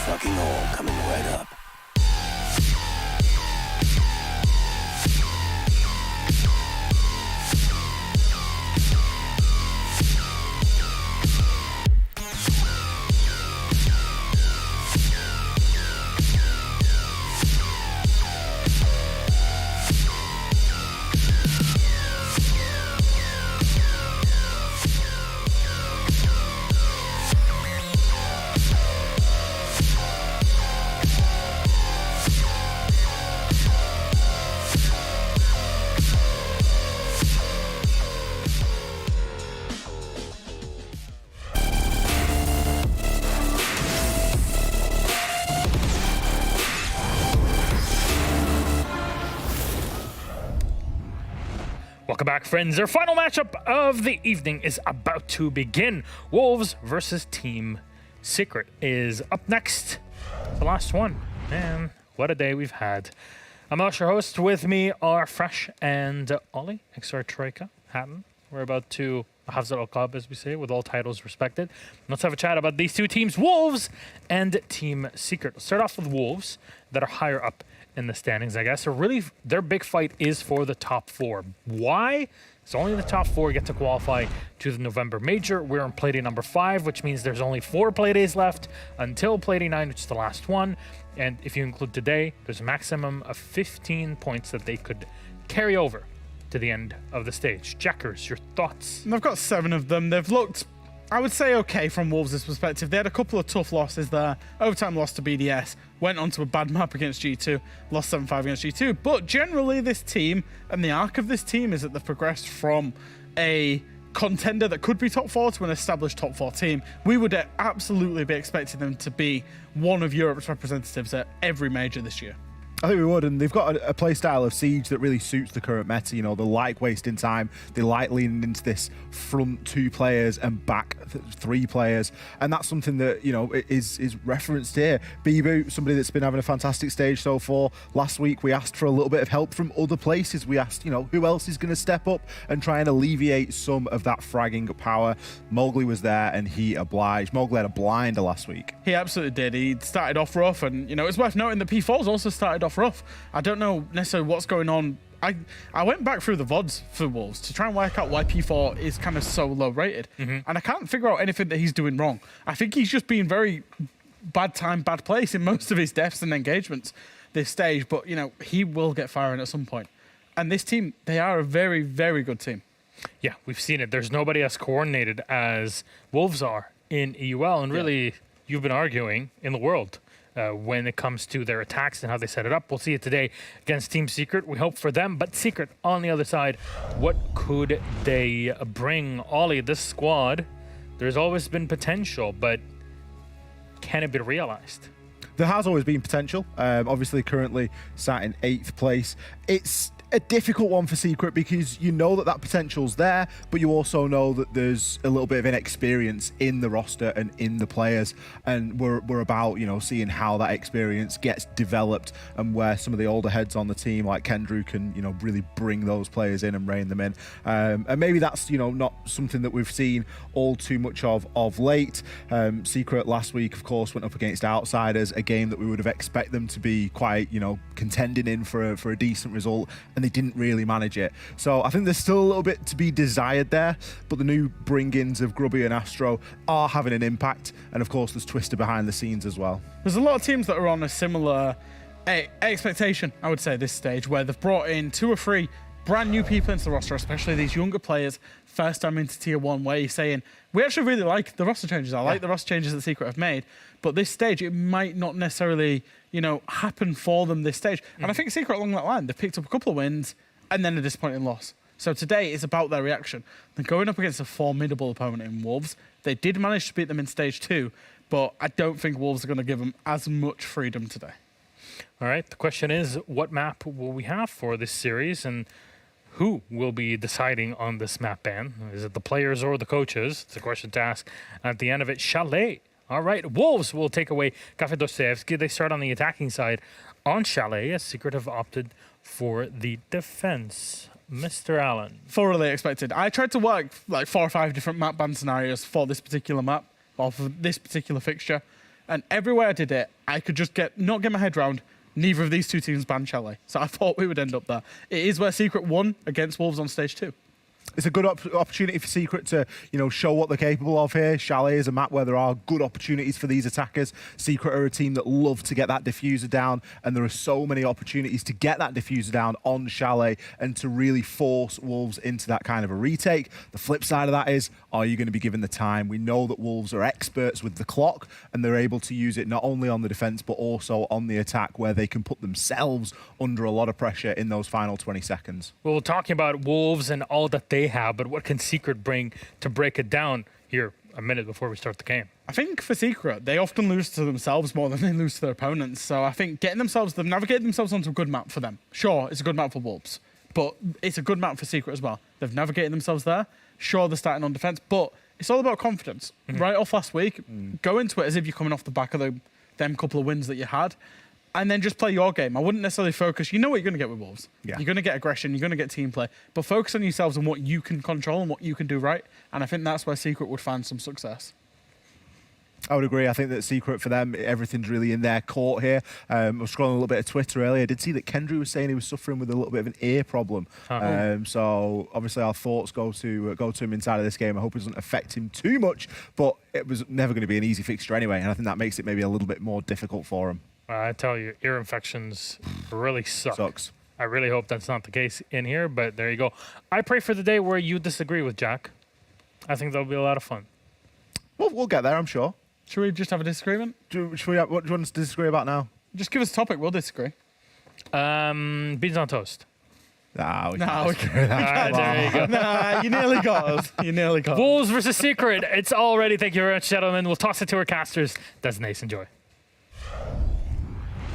Fucking all coming right up. Welcome back, friends. Our final matchup of the evening is about to begin. Wolves versus Team Secret is up next. The last one. Man, what a day we've had. I'm Ash, your host. With me are Fresh and Ollie, XR Troika, Hatton. We're about to Hafzal al-Qab, as we say, with all titles respected. Let's have a chat about these two teams, Wolves and Team Secret. Let's start off with Wolves, that are higher up in the standings, I guess. So really, their big fight is for the top 4. Why? It's only the top 4 get to qualify to the November Major. We're in Playday number 5, which means there's only 4 Playdays left until Playday 9, which is the last one. And if you include today, there's a maximum of 15 points that they could carry over to the end of the stage. Jackers, your thoughts? And they've got 7 of them. They've looked, I would say, okay from Wolves' perspective. They had a couple of tough losses there. Overtime loss to BDS, went on to a bad map against G2, lost 7-5 against G2. But generally, this team and the arc of this team is that they've progressed from a contender that could be top 4 to an established top 4 team. We would absolutely be expecting them to be one of Europe's representatives at every major this year. I think we would, and they've got a play style of Siege that really suits the current meta. You know, they like wasting time, they like leaning into this front 2 players and back 3 players, and that's something that, you know, is referenced here. Bibu, somebody that's been having a fantastic stage so far. Last week we asked for a little bit of help from other places. We asked, you know, who else is going to step up and try and alleviate some of that fragging power. Mowgli was there and he obliged. Mowgli had a blinder last week. He absolutely did. He started off rough, and, you know, it's worth noting that P4's also started off rough. I don't know necessarily what's going on. I went back through the VODs for Wolves to try and work out why P4 is kind of so low rated, and I can't figure out anything that he's doing wrong. I think he's just being very bad time, bad place in most of his deaths and engagements this stage, but, you know, he will get firing at some point. And this team, they are a very, very good team. Yeah, we've seen it. There's nobody as coordinated as Wolves are in EUL, and really, you've been arguing in the world when it comes to their attacks and how they set it up. We'll see it today against Team Secret. We hope for them, but Secret on the other side, what could they bring? Ollie, this squad, there's always been potential, but can it be realized? There has always been potential. Obviously, currently sat in 8th place. It's a difficult one for Secret because you know that potential's there, but you also know that there's a little bit of inexperience in the roster and in the players, and we're about, you know, seeing how that experience gets developed and where some of the older heads on the team like Kendrew can, you know, really bring those players in and rein them in, and maybe that's, you know, not something that we've seen all too much of late. Secret last week, of course, went up against Outsiders, a game that we would have expected them to be quite, you know, contending in for a decent result, and they didn't really manage it. So I think there's still a little bit to be desired there, but the new bring-ins of Grubby and Astro are having an impact, and of course there's Twister behind the scenes as well. There's a lot of teams that are on a similar expectation, I would say, this stage, where they've brought in 2 or 3 brand new people into the roster, especially these younger players, first time into Tier 1, where you're saying, we actually really like the roster changes. I like the roster changes that Secret have made, but this stage, it might not necessarily, you know, happen for them this stage. And I think Secret along that line, they've picked up a couple of wins and then a disappointing loss. So today is about their reaction. They're going up against a formidable opponent in Wolves. They did manage to beat them in stage 2, but I don't think Wolves are going to give them as much freedom today. All right, the question is, what map will we have for this series, and who will be deciding on this map ban? Is it the players or the coaches? It's a question to ask at the end of it. Chalet. All right, Wolves will take away Cafe Dostoevsky. They start on the attacking side on Chalet, as Secret have opted for the defense. Mr. Allen. Thoroughly expected. I tried to work like 4 or 5 different map ban scenarios for this particular map, or for this particular fixture, and everywhere I did it, I could just not get my head round. Neither of these 2 teams banned Chalet, so I thought we would end up there. It is where Secret won against Wolves on stage 2. It's a good opportunity for Secret to, you know, show what they're capable of here. Chalet is a map where there are good opportunities for these attackers. Secret are a team that love to get that diffuser down, and there are so many opportunities to get that diffuser down on Chalet and to really force Wolves into that kind of a retake. The flip side of that is, are you going to be given the time? We know that Wolves are experts with the clock, and they're able to use it not only on the defense but also on the attack, where they can put themselves under a lot of pressure in those final 20 seconds. Well, we're talking about Wolves and all that they have, but what can Secret bring to break it down here a minute before we start the game? I think for Secret, they often lose to themselves more than they lose to their opponents. So I think they've navigated themselves onto a good map for them. Sure, it's a good map for Wolves, but it's a good map for Secret as well. They've navigated themselves there. Sure, they're starting on defense, but it's all about confidence. Right off last week, go into it as if you're coming off the back of them couple of wins that you had, and then just play your game. I wouldn't necessarily focus. You know what you're going to get with Wolves. Yeah. You're going to get aggression. You're going to get team play. But focus on yourselves and what you can control and what you can do right. And I think that's where Secret would find some success. I would agree. I think that Secret for them, everything's really in their court here. I was scrolling a little bit of Twitter earlier. I did see that Kendry was saying he was suffering with a little bit of an ear problem. So obviously our thoughts go to him inside of this game. I hope it doesn't affect him too much, but it was never going to be an easy fixture anyway, and I think that makes it maybe a little bit more difficult for him. I tell you, ear infections really suck. Sucks. I really hope that's not the case in here, but there you go. I pray for the day where you disagree with Jack. I think that'll be a lot of fun. Well, we'll get there, I'm sure. Should we just have a disagreement? What do you want us to disagree about now? Just give us a topic. We'll disagree. Beans on toast. Nah, we No, can't disagree with that. There you go. Nah, you nearly got us. You nearly got us. Wolves versus Secret. It's all ready. Thank you very much, gentlemen. We'll toss it to our casters. Designates. Enjoy.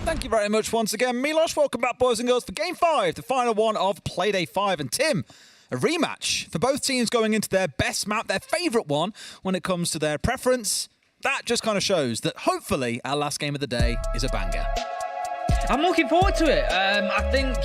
Thank you very much once again, Milos. Welcome back, boys and girls, for Game 5, the final one of Playday 5. And Tim, a rematch for both teams going into their best map, their favourite one when it comes to their preference. That just kind of shows that hopefully our last game of the day is a banger. I'm looking forward to it. I think,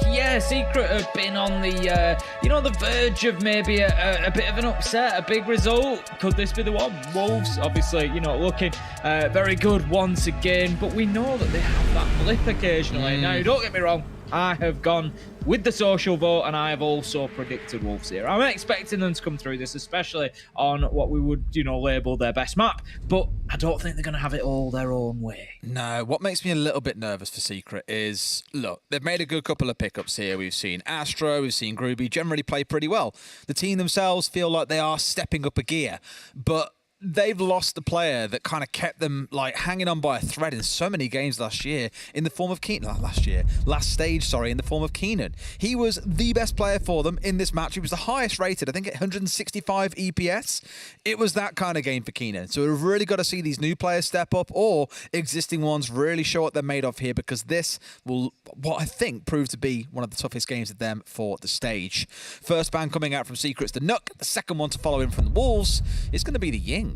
Secret have been on the, the verge of maybe a bit of an upset, a big result. Could this be the one? Wolves, obviously, looking very good once again, but we know that they have that blip occasionally. Now, don't get me wrong. I have gone with the social vote, and I have also predicted Wolves here. I'm expecting them to come through this, especially on what we would, label their best map. But I don't think they're going to have it all their own way. No, what makes me a little bit nervous for Secret is, look, they've made a good couple of pickups here. We've seen Astro, we've seen Groovy generally play pretty well. The team themselves feel like they are stepping up a gear, but they've lost the player that kind of kept them hanging on by a thread in so many games last year in the form of Keenan. Last stage, in the form of Keenan. He was the best player for them in this match. He was the highest rated, I think at 165 EPS. It was that kind of game for Keenan. So we've really got to see these new players step up or existing ones really show what they're made of here, because this will, what I think, prove to be one of the toughest games of them for the stage. First ban coming out from Secret's the Nook. The second one to follow in from the Wolves is going to be the Ying.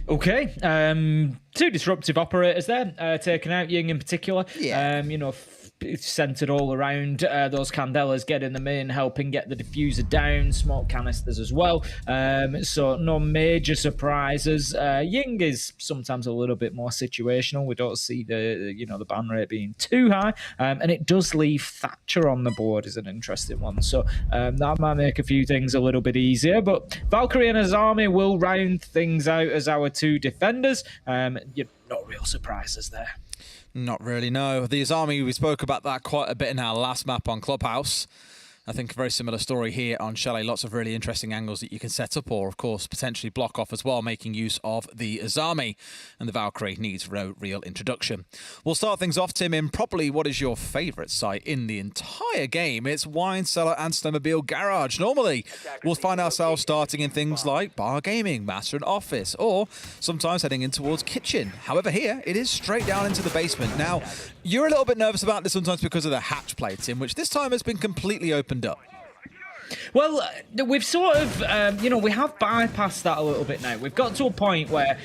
Okay, two disruptive operators there, taking out Ying in particular. Yeah. It's centered all around those Candelas, getting them in, helping get the diffuser down, smoke canisters as well. So no major surprises. Ying is sometimes a little bit more situational. We don't see the ban rate being too high, and it does leave Thatcher on the board is an interesting one. So that might make a few things a little bit easier. But Valkyrie and his army will round things out as our two defenders. No real surprises there. Not really, no. The Azami, we spoke about that quite a bit in our last map on Clubhouse. I think a very similar story here on Chalet. Lots of really interesting angles that you can set up or, of course, potentially block off as well, making use of the Azami. And the Valkyrie needs no real introduction. We'll start things off, Tim, in probably what is your favourite site in the entire game. It's Wine Cellar and Snowmobile Garage. Normally, we'll find ourselves starting in things like bar gaming, master and office, or sometimes heading in towards kitchen. However, here, it is straight down into the basement. Now, you're a little bit nervous about this sometimes because of the hatch plate, Tim, which this time has been completely opened up. Well, we've sort of, we have bypassed that a little bit now. We've got to a point where,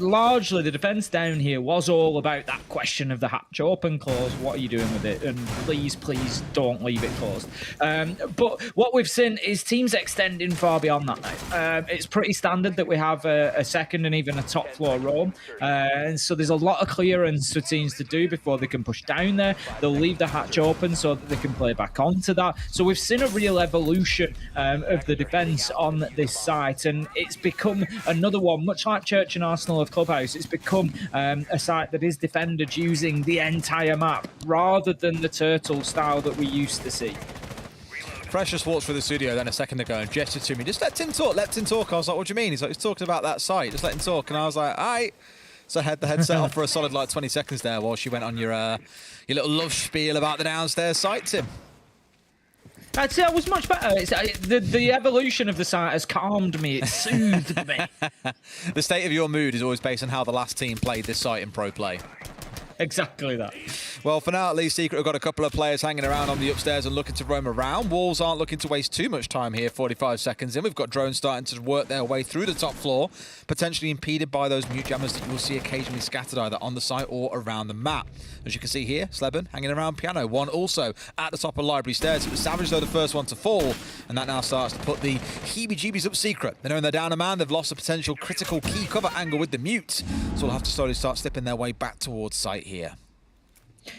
largely the defence down here was all about that question of the hatch open, closed. What are you doing with it? And please don't leave it closed. But what we've seen is teams extending far beyond that now. It's pretty standard that we have a second and even a top floor roam. And so there's a lot of clearance for teams to do before they can push down there. They'll leave the hatch open so that they can play back onto that. So we've seen a real evolution of the defence on this site, and it's become another one, much like Church and Arsenal of Clubhouse. It's become a site that is defended using the entire map rather than the turtle style that we used to see. Precious walked through the studio then a second ago and gestured to me, just let Tim talk. I was like, what do you mean? He's like, he's talking about that site, just let him talk. And I was like, all right. So I had the headset off for a solid 20 seconds there while she went on your little love spiel about the downstairs site, Tim. I'd say I was much better. The evolution of the site has calmed me. It soothed me. The state of your mood is always based on how the last team played this site in pro play. Exactly that. Well, for now, at least, Secret have got a couple of players hanging around on the upstairs and looking to roam around. Wolves aren't looking to waste too much time here, 45 seconds in. We've got drones starting to work their way through the top floor, potentially impeded by those mute jammers that you will see occasionally scattered either on the site or around the map. As you can see here, Sleben hanging around piano. One also at the top of library stairs. It was Savage, though, the first one to fall, and that now starts to put the heebie-jeebies up Secret. They know they're down a man. They've lost a potential critical key cover angle with the mute, so we'll have to slowly start slipping their way back towards site here.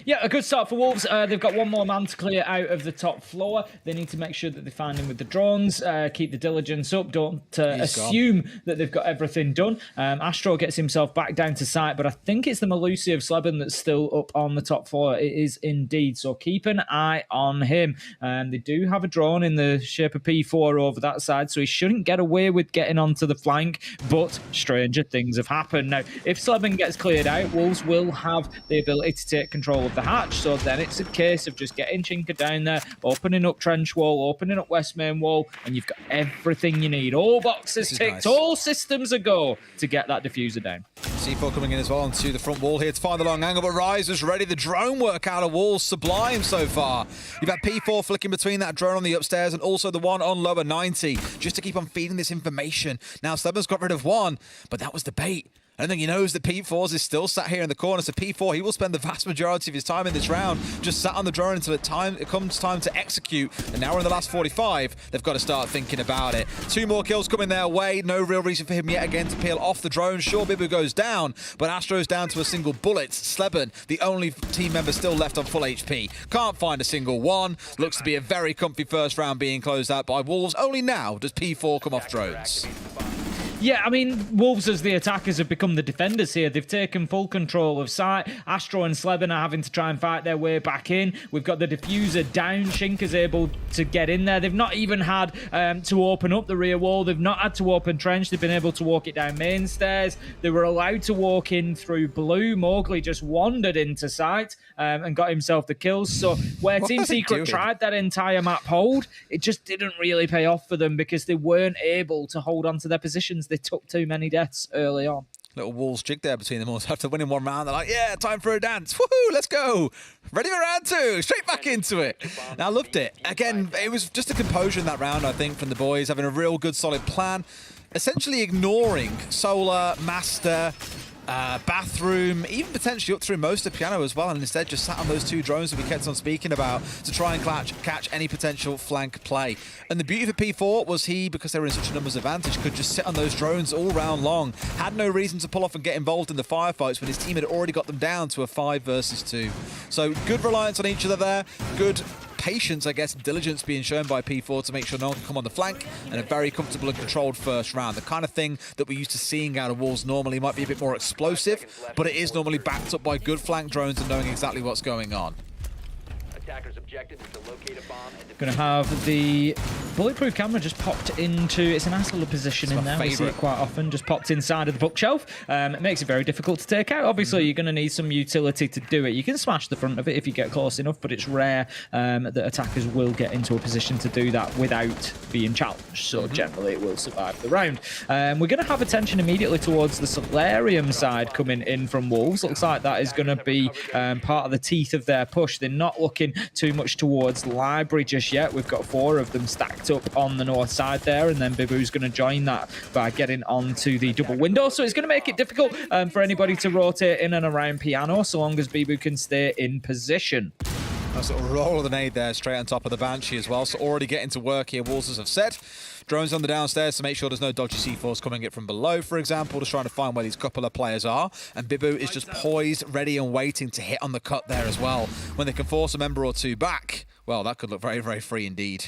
Yeah, a good start for Wolves. They've got one more man to clear out of the top floor. They need to make sure that they find him with the drones, keep the diligence up, don't assume that they've got everything done. Astro gets himself back down to site, but I think it's the Malusi of Sleben that's still up on the top floor. It is indeed, so keep an eye on him. They do have a drone in the shape of P4 over that side, so he shouldn't get away with getting onto the flank, but stranger things have happened. Now, if Sleben gets cleared out, Wolves will have the ability to take control of the hatch, so then it's a case of just getting Chinka down there, opening up trench wall, opening up west main wall, and you've got everything you need. All boxes ticked, nice. All systems a go to get that diffuser down. C4 coming in as well onto the front wall here to find the long angle, but Rise is ready. The drone work out of Walls sublime so far. You've had P4 flicking between that drone on the upstairs and also the one on lower 90, just to keep on feeding this information. Now Sleben's got rid of one, but that was the bait. I don't think he knows that P4 is still sat here in the corner. So P4, he will spend the vast majority of his time in this round just sat on the drone until it comes time to execute. And now we're in the last 45. They've got to start thinking about it. 2 more kills coming their way. No real reason for him yet again to peel off the drone. Sure, Bibu goes down, but Astro's down to a single bullet. Sleben, the only team member still left on full HP. Can't find a single one. Looks to be a very comfy first round being closed out by Wolves. Only now does P4 come off drones. Yeah, I mean, Wolves as the attackers have become the defenders here. They've taken full control of site. Astro and Sleben are having to try and fight their way back in. We've got the diffuser down. Shinka's able to get in there. They've not even had to open up the rear wall. They've not had to open trench. They've been able to walk it down main stairs. They were allowed to walk in through blue. Mowgli just wandered into site and got himself the kills. So where Team Secret tried that entire map hold, it just didn't really pay off for them because they weren't able to hold on to their positions. They took too many deaths early on. Little Wolves jig there between them all. After winning one round, they're like, yeah, time for a dance. Woohoo, let's go. Ready for round 2. Straight back into it. Now, I loved it. Again, it was just a composure in that round, I think, from the boys, having a real good, solid plan. Essentially ignoring Solar, Master, Bathroom, even potentially up through most of Piano as well, and instead just sat on those 2 drones that we kept on speaking about to try and catch any potential flank play. And the beauty for P4 was he, because they were in such a numbers advantage, could just sit on those drones all round long. Had no reason to pull off and get involved in the firefights when his team had already got them down to a 5 versus 2. So good reliance on each other there, good patience, I guess, diligence being shown by P4 to make sure no one can come on the flank, and a very comfortable and controlled first round. The kind of thing that we're used to seeing out of Wolves normally might be a bit more explosive, but it is normally backed up by good flank drones and knowing exactly what's going on. Attacker's objective is to locate a bomb and Going to have the bulletproof camera just popped into, it's a nice little position in there. We see it quite often, just popped inside of the bookshelf. It makes it very difficult to take out. Obviously, you're going to need some utility to do it. You can smash the front of it if you get close enough, but it's rare that attackers will get into a position to do that without being challenged. So generally, it will survive the round. We're going to have attention immediately towards the Solarium side coming in from Wolves. Looks like that is going to be part of the teeth of their push. They're not looking too much towards Library just yet. We've got 4 of them stacked up on the north side there, and then Bibu's going to join that by getting onto the double window. So it's going to make it difficult for anybody to rotate in and around Piano, so long as Bibu can stay in position. Nice little roll of the nade there, straight on top of the Banshee as well. So already getting to work here, Wolves, as I've said. Drones on the downstairs to make sure there's no dodgy C4s coming in from below, for example, just trying to find where these couple of players are. And Bibu is just poised, ready and waiting to hit on the cut there as well. When they can force a member or 2 back, well, that could look very, very free indeed.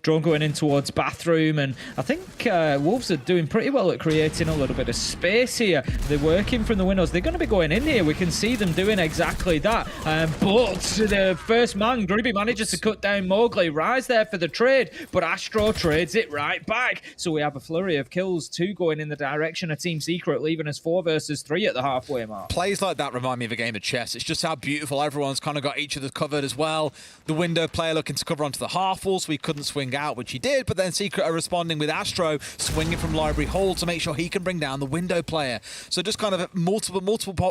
Drone going in towards Bathroom, and I think Wolves are doing pretty well at creating a little bit of space here. They're working from the windows. They're going to be going in here. We can see them doing exactly that. But the first man, Gribby, manages to cut down Mowgli. Rise there for the trade, but Astro trades it right back. So we have a flurry of kills, 2 going in the direction of Team Secret, leaving us 4 versus 3 at the halfway mark. Plays like that remind me of a game of chess. It's just how beautiful everyone's kind of got each other covered as well. The window player looking to cover onto the half wall, so we couldn't didn't swing out, which he did, but then Secret are responding with Astro swinging from Library Hall to make sure he can bring down the window player. So just kind of a multiple,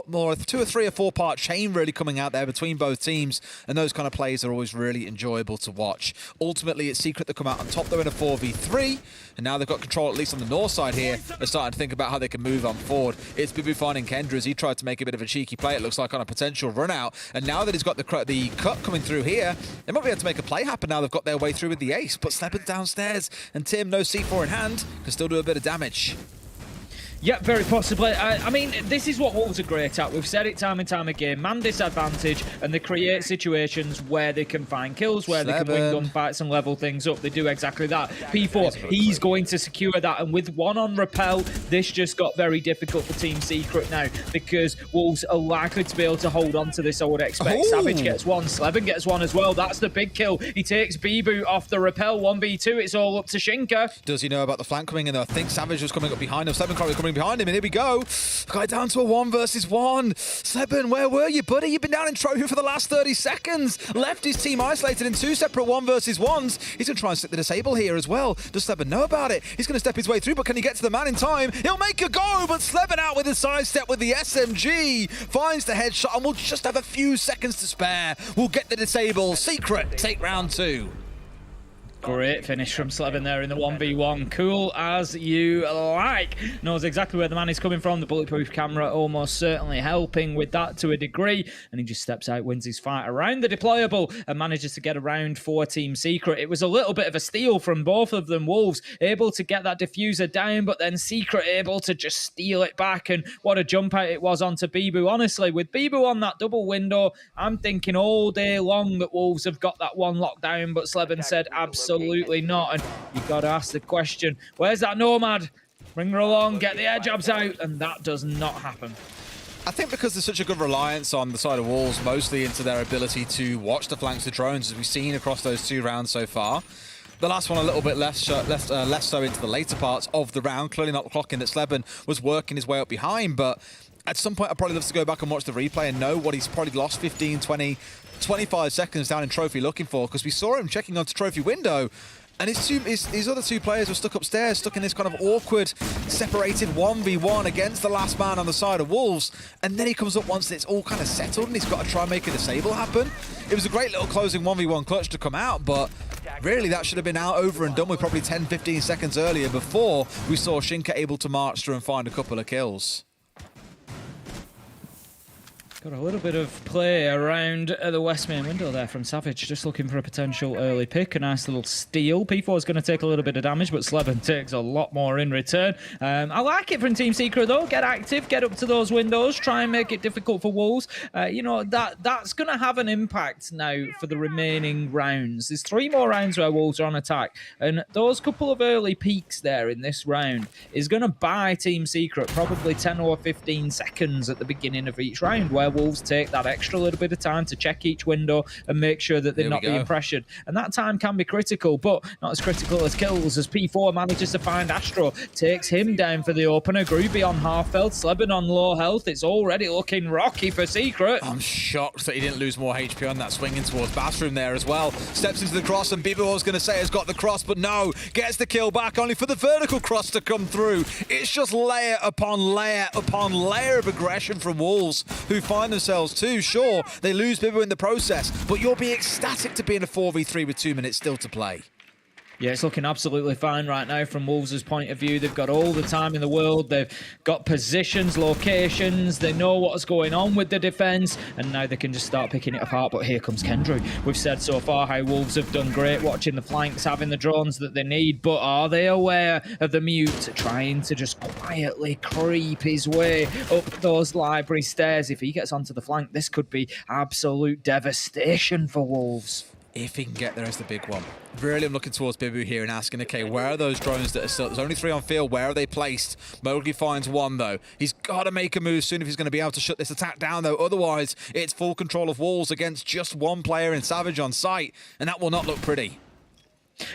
more 2 or 3 or 4 part chain really coming out there between both teams, and those kind of plays are always really enjoyable to watch. Ultimately, it's Secret that come out on top. They're in a 4v3, and now they've got control at least on the north side here. They're starting to think about how they can move on forward. It's Bibu finding Kendra as he tried to make a bit of a cheeky play, it looks like, on a potential run out, and now that he's got the cut coming through here, they might be able to make a play happen now they've got their way through with the ace, but Slepen's downstairs, and Tim, no C4 in hand, can still do a bit of damage. Yeah, very possibly. I mean, this is what Wolves are great at. We've said it time and time again. Man disadvantage, and they create situations where they can find kills, where they can win gunfights and level things up. They do exactly that. P4, he's going to secure that, and with 1 on Repel, this just got very difficult for Team Secret now, because Wolves are likely to be able to hold on to this, I would expect. Savage gets 1, Sleben gets 1 as well. That's the big kill. He takes Bibu off the Repel, 1v2. It's all up to Shinka. Does he know about the flank coming in? I think Savage was coming up behind him. Sleben probably coming behind him, and here we go. Got it down to a 1 versus 1. Sleben, where were you, buddy? You've been down in trophy for the last 30 seconds. Left his team isolated in 2 separate 1 versus 1s. He's going to try and stick the disable here as well. Does Sleben know about it? He's going to step his way through, but can he get to the man in time? He'll make a go, but Sleben out with a sidestep with the SMG. Finds the headshot, and we'll just have a few seconds to spare. We'll get the disable. Secret take round 2. Great finish from Sleben there in the 1v1. Cool as you like. Knows exactly where the man is coming from. The bulletproof camera almost certainly helping with that to a degree. And he just steps out, wins his fight around the deployable, and manages to get around for Team Secret. It was a little bit of a steal from both of them. Wolves able to get that diffuser down, but then Secret able to just steal it back. And what a jump out it was onto Bibu. Honestly, with Bibu on that double window, I'm thinking all day long that Wolves have got that one locked down, but Sleben said absolutely not. And you got to ask the question, where's that Nomad? Bring her along, get the air jabs out, and that does not happen. I think because there's such a good reliance on the side of Wolves, mostly into their ability to watch the flanks of drones, as we've seen across those 2 rounds so far. The last one a little bit less so into the later parts of the round, clearly not clocking that Sleben was working his way up behind, but at some point I'd probably love to go back and watch the replay and know what he's probably lost 15, 20, 25 seconds down in trophy looking for, because we saw him checking onto trophy window, and his other 2 players were stuck upstairs, stuck in this kind of awkward, separated 1v1 against the last man on the side of Wolves, and then he comes up once it's all kind of settled and he's got to try and make a disable happen. It was a great little closing 1v1 clutch to come out, but really that should have been out over and done with probably 10-15 seconds earlier, before we saw Shinka able to march through and find a couple of kills. Got a little bit of play around the west main window there from Savage, just looking for a potential early pick. A nice little steal. P4 is going to take a little bit of damage, but Sleben takes a lot more in return. I like it from Team Secret though. Get active, get up to those windows, try and make it difficult for Wolves. You know, that's going to have an impact now for the remaining rounds. There's 3 more rounds where Wolves are on attack, and those couple of early peaks there in this round is going to buy Team Secret probably 10 or 15 seconds at the beginning of each round, where Wolves take that extra little bit of time to check each window and make sure that they're not being pressured. And that time can be critical, but not as critical as kills, as P4 manages to find Astro, takes him down for the opener. Groovy on half health, Sleben on low health. It's already looking rocky for Secret. I'm shocked that he didn't lose more HP on that swinging towards Bathroom there as well. Steps into the cross, and Bibu was going to say has got the cross, but no, gets the kill back, only for the vertical cross to come through. It's just layer upon layer upon layer of aggression from Wolves, who find themselves too. Sure, they lose Bibu in the process, but you'll be ecstatic to be in a 4v3 with 2 minutes still to play. Yeah, it's looking absolutely fine right now from Wolves' point of view. They've got all the time in the world. They've got positions, locations. They know what's going on with the defense, and now they can just start picking it apart. But here comes Kendra. We've said so far how Wolves have done great watching the flanks, having the drones that they need, but are they aware of the mute trying to just quietly creep his way up those library stairs? If he gets onto the flank, this could be absolute devastation for Wolves. If he can get there is the big one. Really, I'm looking towards Bibu here and asking, okay, where are those drones that are still... There's only 3 on field. Where are they placed? Mowgli finds 1, though. He's got to make a move soon if he's going to be able to shut this attack down, though. Otherwise, it's full control of Wolves against just 1 player in Savage on site, and that will not look pretty.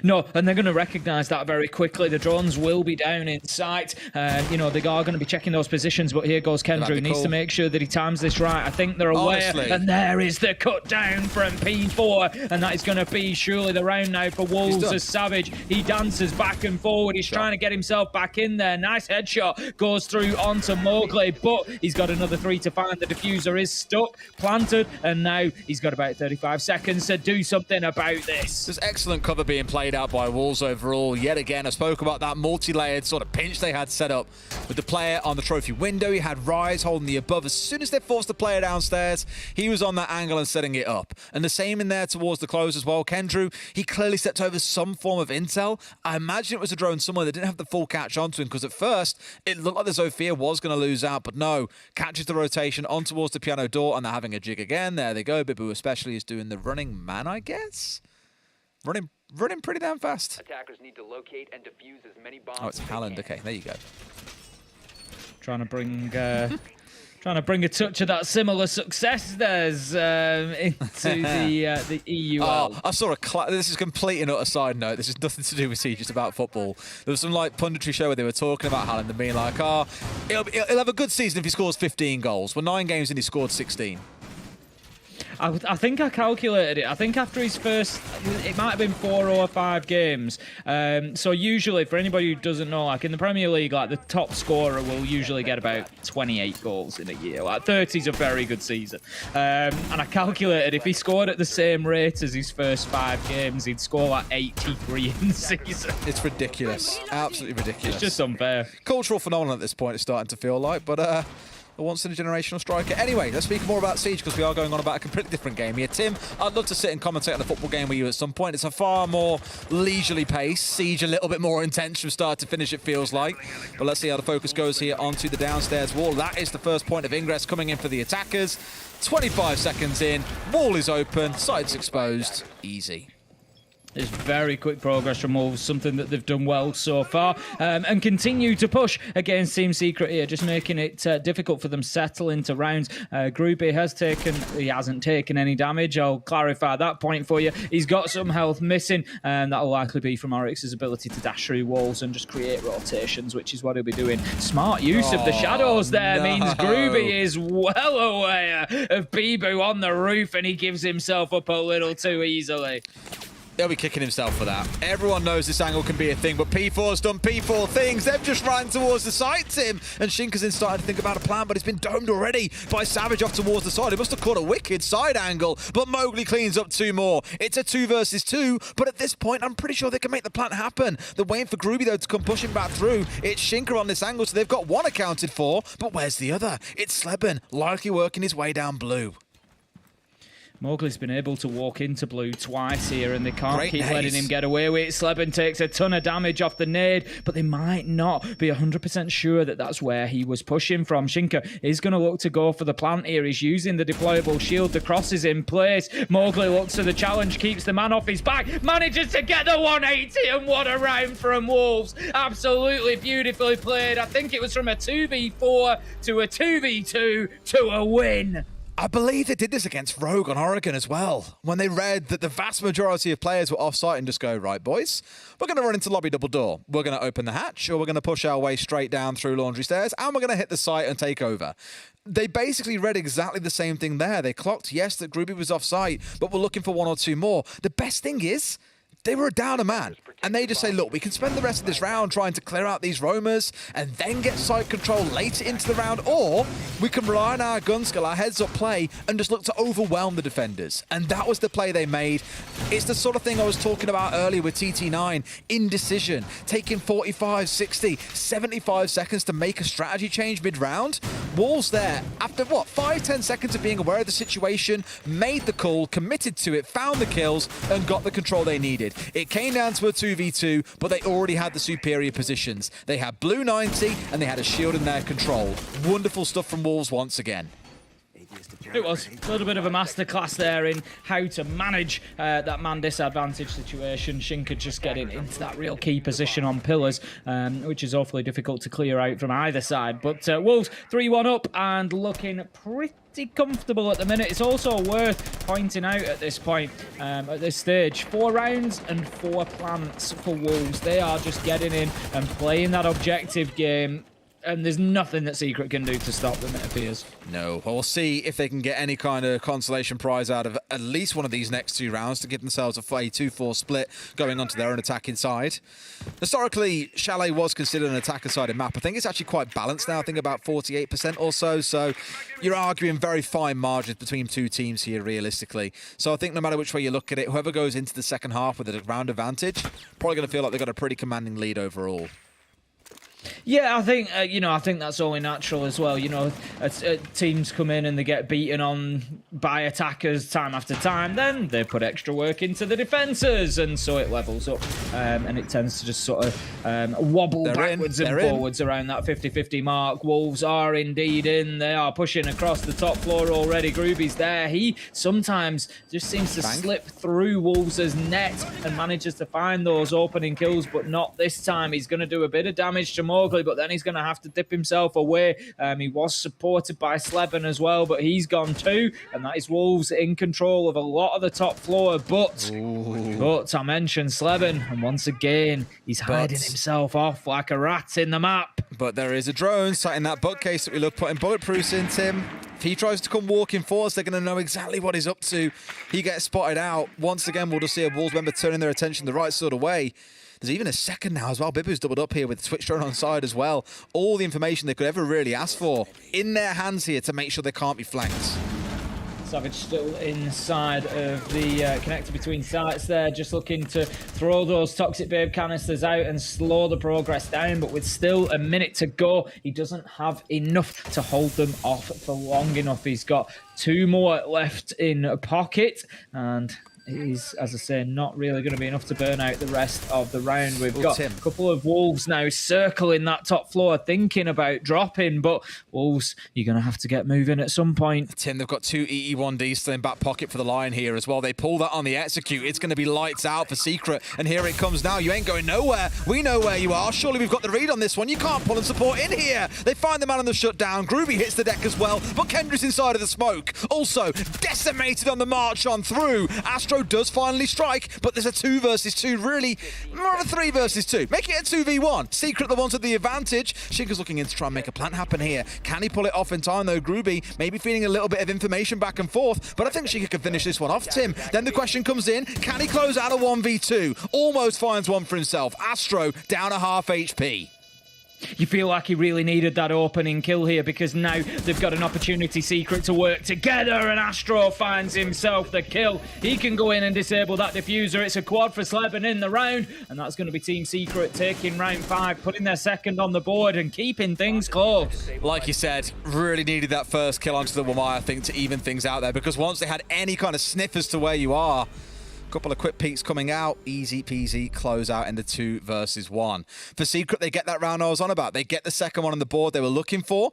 No, and they're going to recognise that very quickly. The drones will be down in sight. You know, they are going to be checking those positions, but here goes Kendrew. Needs to make sure that he times this right. I think they're aware. Honestly. And there is the cut down from P4. And that is going to be surely the round now for Wolves as Savage. He dances back and forward. He's trying to get himself back in there. Nice headshot. Goes through onto Mowgli, but he's got another 3 to find. The diffuser is stuck, planted, and now he's got about 35 seconds to do something about this. There's excellent cover being played out by Wolves overall. Yet again, I spoke about that multi-layered sort of pinch they had set up with the player on the trophy window. He had Rise holding the above. As soon as they forced the player downstairs, he was on that angle and setting it up. And the same in there towards the close as well. Kendrew, he clearly stepped over some form of intel. I imagine it was a drone somewhere that didn't have the full catch onto him, because at first it looked like the Zofia was going to lose out, but no, catches the rotation on towards the piano door, and they're having a jig again. There they go. Bibu especially is doing the running man, I guess. Running pretty damn fast. Attackers need to locate and defuse as many bombs. Oh, it's Halland. Okay, there you go. Trying to bring a touch of that similar success there's into the EUL. Oh, I saw this is complete and utter side note. This is nothing to do with Siege, it's about football. There was some like punditry show where they were talking about Halland and being like, he'll have a good season if he scores 15 goals. Well, 9 games and he scored 16. I think I calculated it. I think after his first, it might have been 4 or 5 games. So usually, for anybody who doesn't know, like in the Premier League, like the top scorer will usually get about 28 goals in a year. Like 30 is a very good season. And I calculated if he scored at the same rate as his first 5 games, he'd score like 83 in the season. It's ridiculous. Absolutely ridiculous. It's just unfair. Cultural phenomenon at this point, it's starting to feel like, but a once-in-a-generational striker. Anyway, let's speak more about Siege, because we are going on about a completely different game here. Tim, I'd love to sit and commentate on a football game with you at some point. It's a far more leisurely pace. Siege a little bit more intense from start to finish, it feels like. But let's see how the focus goes here onto the downstairs wall. That is the first point of ingress coming in for the attackers. 25 seconds in, wall is open, sights exposed, easy. It's very quick progress from Wolves, something that they've done well so far, and continue to push against Team Secret here, just making it difficult for them to settle into rounds. Groupie hasn't taken any damage. I'll clarify that point for you. He's got some health missing, and that'll likely be from Oryx's ability to dash through walls and just create rotations, which is what he'll be doing. Smart use of the shadows there means Groupie is well aware of Bibu on the roof, and he gives himself up a little too easily. He'll be kicking himself for that. Everyone knows this angle can be a thing, but P4's done P4 things. They've just ran towards the side, Tim. And Shinka's in starting to think about a plan, but it's been domed already by Savage off towards the side. He must have caught a wicked side angle, but Mowgli cleans up 2 more. It's a 2 versus 2, but at this point, I'm pretty sure they can make the plant happen. They're waiting for Groovy, though, to come pushing back through. It's Shinka on this angle, so they've got 1 accounted for, but where's the other? It's Sleben, likely working his way down blue. Mowgli's been able to walk into blue twice here, and they can't keep letting him get away with it. Sleben takes a ton of damage off the nade, but they might not be 100% sure that that's where he was pushing from. Shinka is going to look to go for the plant here. He's using the deployable shield. The cross is in place. Mowgli looks to the challenge, keeps the man off his back, manages to get the 180, and what a round from Wolves. Absolutely beautifully played. I think it was from a 2v4 to a 2v2 to a win. I believe they did this against Rogue on Oregon as well, when they read that the vast majority of players were off-site and just go, right, boys, we're going to run into lobby double door. We're going to open the hatch, or we're going to push our way straight down through laundry stairs, and we're going to hit the site and take over. They basically read exactly the same thing there. They clocked, yes, that Groovy was off-site, but we're looking for 1 or 2 more. The best thing is, they were down a man, and they just say, look, we can spend the rest of this round trying to clear out these roamers and then get site control later into the round, or we can rely on our gun skill, our heads-up play, and just look to overwhelm the defenders. And that was the play they made. It's the sort of thing I was talking about earlier with TT9, indecision, taking 45, 60, 75 seconds to make a strategy change mid-round. Wolves there, after what, 5-10 seconds of being aware of the situation, made the call, committed to it, found the kills, and got the control they needed. It came down to a 2v2, but they already had the superior positions. They had blue 90, and they had a shield in their control. Wonderful stuff from Wolves once again. It was a little bit of a masterclass there in how to manage that man disadvantage situation. Shinka just getting into that real key position on pillars, which is awfully difficult to clear out from either side. But Wolves 3-1 up and looking pretty pretty comfortable at the minute. It's also worth pointing out at this point, at this stage, 4 rounds and 4 plants for Wolves. They are just getting in and playing that objective game. And there's nothing that Secret can do to stop them, it appears. No. Well, we'll see if they can get any kind of consolation prize out of at least one of these next 2 rounds to give themselves a 2-4 split going onto their own attacking side. Historically, Chalet was considered an attacker-sided map. I think it's actually quite balanced now. I think about 48% or so. So you're arguing very fine margins between 2 teams here, realistically. So I think no matter which way you look at it, whoever goes into the second half with a round advantage, probably going to feel like they've got a pretty commanding lead overall. Yeah, I think I think that's only natural as well. Teams come in and they get beaten on by attackers time after time, then they put extra work into the defenses, and so it levels up, and it tends to just sort of wobble backwards and forwards around that 50-50 mark. Wolves are indeed in. They are pushing across the top floor already. Groovy's there. He sometimes just seems to slip through Wolves' net and manages to find those opening kills, but not this time. He's going to do a bit of damage to Mowgli, but then he's going to have to dip himself away. He was supported by Sleben as well, but he's gone too, and that is Wolves in control of a lot of the top floor. But I mentioned Sleben, and once again, he's hiding himself off like a rat in the map. But there is a drone sat in that bookcase that we love putting bulletproofs in, Tim. If he tries to come walking for us, they're going to know exactly what he's up to. He gets spotted out. Once again, we'll just see a Wolves member turning their attention the right sort of way. There's even a second now as well. Bibu's doubled up here with Twitch drone on side as well. All the information they could ever really ask for in their hands here to make sure they can't be flanked. Savage still inside of the connector between sites there, just looking to throw those Toxic Babe canisters out and slow the progress down, but with still a minute to go, he doesn't have enough to hold them off for long enough. He's got 2 more left in a pocket, and it is, as I say, not really going to be enough to burn out the rest of the round. We've got a couple of Wolves now circling that top floor, thinking about dropping, but Wolves, you're going to have to get moving at some point. Tim, they've got 2 EE1Ds still in back pocket for the line here as well. They pull that on the execute. It's going to be lights out for Secret, and here it comes now. You ain't going nowhere. We know where you are. Surely we've got the read on this one. You can't pull and support in here. They find the man on the shutdown. Groovy hits the deck as well, but Kendra's inside of the smoke. Also decimated on the march on through. Astro does finally strike, but there's a 2 versus 2, really more of a 3 versus 2. Make it a 2v1. Secret the ones with the advantage. Shinka's looking in to try and make a plant happen here. Can he pull it off in time though? Groovy maybe feeding a little bit of information back and forth, but I think Shinka can finish this one off, Tim. Then the question comes in, can he close out a 1v2? Almost finds one for himself. Astro down a half HP. You feel like he really needed that opening kill here, because now they've got an opportunity, Secret, to work together, and Astro finds himself the kill. He can go in and disable that diffuser. It's a quad for Sleben in the round, and that's going to be Team Secret taking round 5, putting their second on the board and keeping things close. Like you said, really needed that first kill onto the Wamai, I think, to even things out there, because once they had any kind of sniff as to where you are, couple of quick peeks coming out, easy peasy close out in the 2 versus 1. For Secret, they get that round I was on about. They get the second one on the board they were looking for.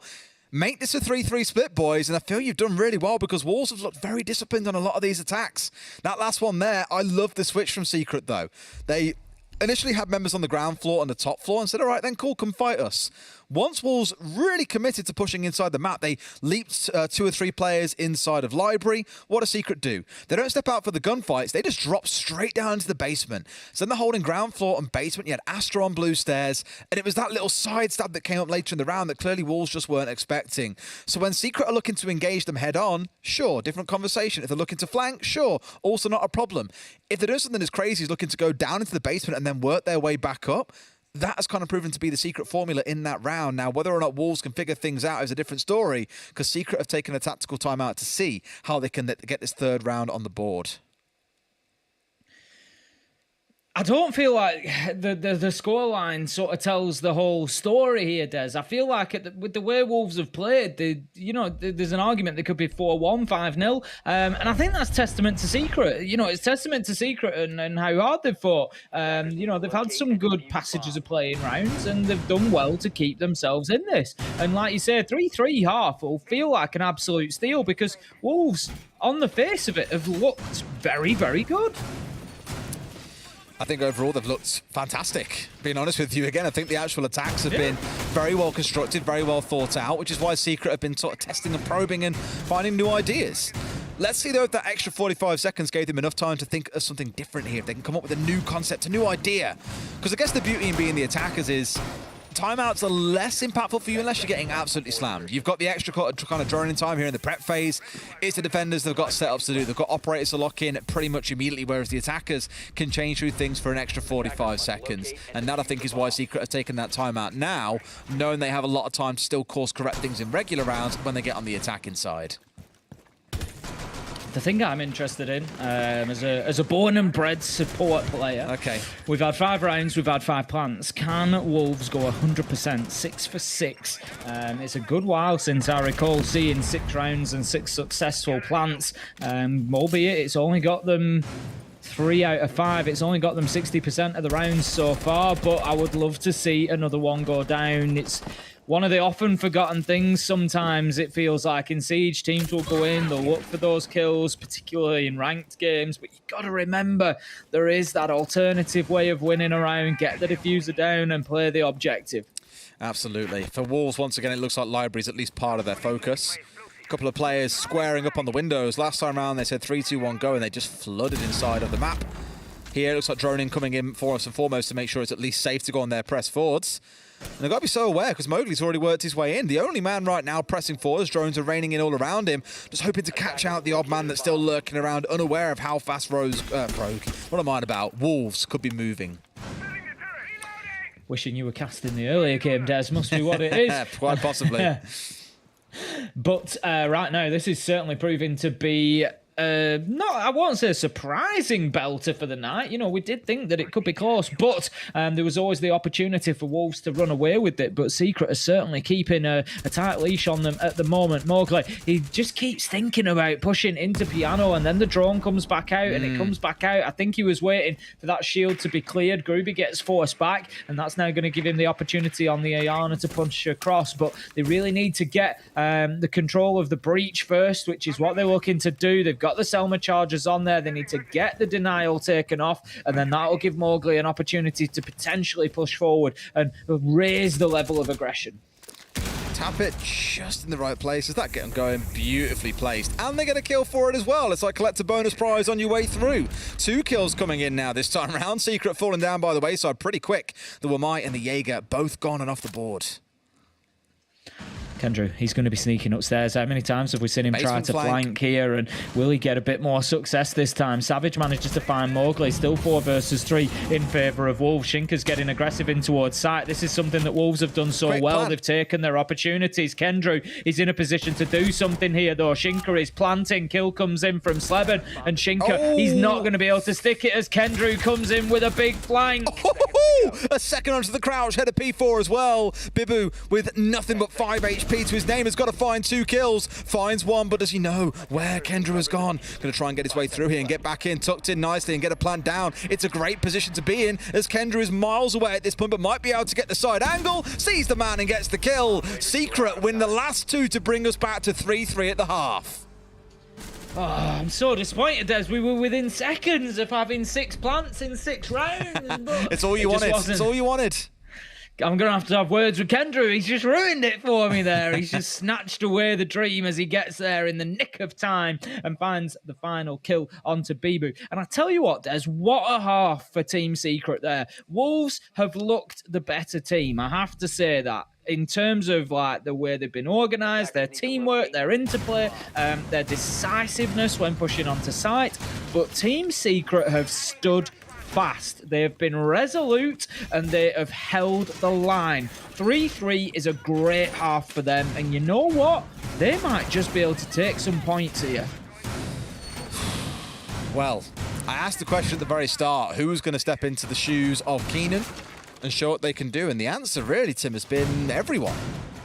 Make this a 3-3 split, boys, and I feel you've done really well, because Wolves have looked very disciplined on a lot of these attacks. That last one there, I love the switch from Secret, though. They initially had members on the ground floor and the top floor and said, all right, then cool, come fight us. Once Wolves really committed to pushing inside the map, they leaped 2 or 3 players inside of Library. What does Secret do? They don't step out for the gunfights. They just drop straight down into the basement. So then they're holding ground floor and basement. You had Astra on blue stairs, and it was that little side stab that came up later in the round that clearly Wolves just weren't expecting. So when Secret are looking to engage them head on, sure, different conversation. If they're looking to flank, sure, also not a problem. If they're doing something as crazy as looking to go down into the basement and then work their way back up, that has kind of proven to be the Secret formula in that round. Now, whether or not Wolves can figure things out is a different story, because Secret have taken a tactical timeout to see how they can get this 3rd round on the board. I don't feel like the scoreline sort of tells the whole story here, Des. I feel like with the way Wolves have played, there's an argument they could be 4-1, 5-0. And I think that's testament to Secret. It's testament to Secret and how hard they've fought. They've had some good passages of play in rounds, and they've done well to keep themselves in this. And like you say, 3-3 half will feel like an absolute steal, because Wolves, on the face of it, have looked very, very good. I think overall they've looked fantastic. Being honest with you, again, I think the actual attacks have been very well constructed, very well thought out, which is why Secret have been sort of testing and probing and finding new ideas. Let's see, though, if that extra 45 seconds gave them enough time to think of something different here, if they can come up with a new concept, a new idea. Because I guess the beauty in being the attackers is timeouts are less impactful for you unless you're getting absolutely slammed. You've got the extra kind of droning time here in the prep phase. It's the defenders, they've got setups to do. They've got operators to lock in pretty much immediately, whereas the attackers can change through things for an extra 45 seconds. And that, I think, is why Secret have taken that timeout now, knowing they have a lot of time to still course correct things in regular rounds when they get on the attacking side. The thing I'm interested in, as a born and bred support player, okay, we've had 5 rounds, we've had 5 plants. Can Wolves go 100%, 6 for 6? It's a good while since I recall seeing 6 rounds and 6 successful plants, albeit it's only got them 3 out of 5. It's only got them 60% of the rounds so far, but I would love to see another one go down. It's one of the often forgotten things. Sometimes it feels like in Siege, teams will go in, they'll look for those kills, particularly in ranked games, but you've got to remember there is that alternative way of winning a round. Get the diffuser down and play the objective. Absolutely. For Wolves, once again, it looks like Library's at least part of their focus. A couple of players squaring up on the windows. Last time around, they said 3, 2, 1, go, and they just flooded inside of the map. Here, it looks like droning coming in first and foremost to make sure it's at least safe to go on their press forwards. And they've got to be so aware because Mowgli's already worked his way in. The only man right now pressing forward as drones are raining in all around him, just hoping to catch out the odd man that's still lurking around, unaware of how fast Wolves could be moving. Wishing you were casting the earlier game, Des, must be what it is. Quite possibly. But right now, this is certainly proving to be I won't say a surprising belter for the night. You know, we did think that it could be close, but there was always the opportunity for Wolves to run away with it. But Secret is certainly keeping a tight leash on them at the moment. Mowgli, he just keeps thinking about pushing into Piano, and then the drone comes back out, and it comes back out. I think he was waiting for that shield to be cleared. Groovy gets forced back, and that's now going to give him the opportunity on the Ayana to punch across. But they really need to get the control of the breach first, which is what they're looking to do. They've got the Selma charges on there. They need to get the denial taken off, and then that'll give Mowgli an opportunity to potentially push forward and raise the level of aggression. Tap it just in the right places. That get them going, beautifully placed. And they get a kill for it as well. It's like collect a bonus prize on your way through. 2 kills coming in now this time round. Secret falling down by the wayside pretty quick. The Wamai and the Jaeger both gone and off the board. Kendrew, he's going to be sneaking upstairs. How many times have we seen him try to flank here? And will he get a bit more success this time? Savage manages to find Mowgli. Still 4 versus 3 in favour of Wolves. Shinka's getting aggressive in towards site. This is something that Wolves have done so well. They've taken their opportunities. Kendrew is in a position to do something here, though. Shinka is planting. Kill comes in from Sleben. And Shinka, he's not going to be able to stick it as Kendrew comes in with a big flank. A second onto the crouch, head of P4 as well. Bibu with nothing but 5 HP to his name has got to find 2 kills. Finds 1, but does he know where Kendrew has gone? Going to try and get his way through here and get back in, tucked in nicely and get a plant down. It's a great position to be in as Kendrew is miles away at this point, but might be able to get the side angle. Sees the man and gets the kill. Secret win the last 2 to bring us back to 3-3 at the half. Oh, I'm so disappointed as we were within seconds of having 6 plants in 6 rounds. It's all you wanted. It's all you wanted. I'm going to have words with Kendrew. He's just ruined it for me there. He's just snatched away the dream as he gets there in the nick of time and finds the final kill onto Bibu. And I tell you what, Des, what a half for Team Secret there. Wolves have looked the better team. I have to say that. In terms of like the way they've been organised, their teamwork, their interplay, their decisiveness when pushing onto site. But Team Secret have stood fast. They have been resolute and they have held the line. 3-3 is a great half for them. And you know what? They might just be able to take some points here. Well, I asked the question at the very start, who's going to step into the shoes of Keenan and show what they can do? And the answer really, Tim, has been everyone.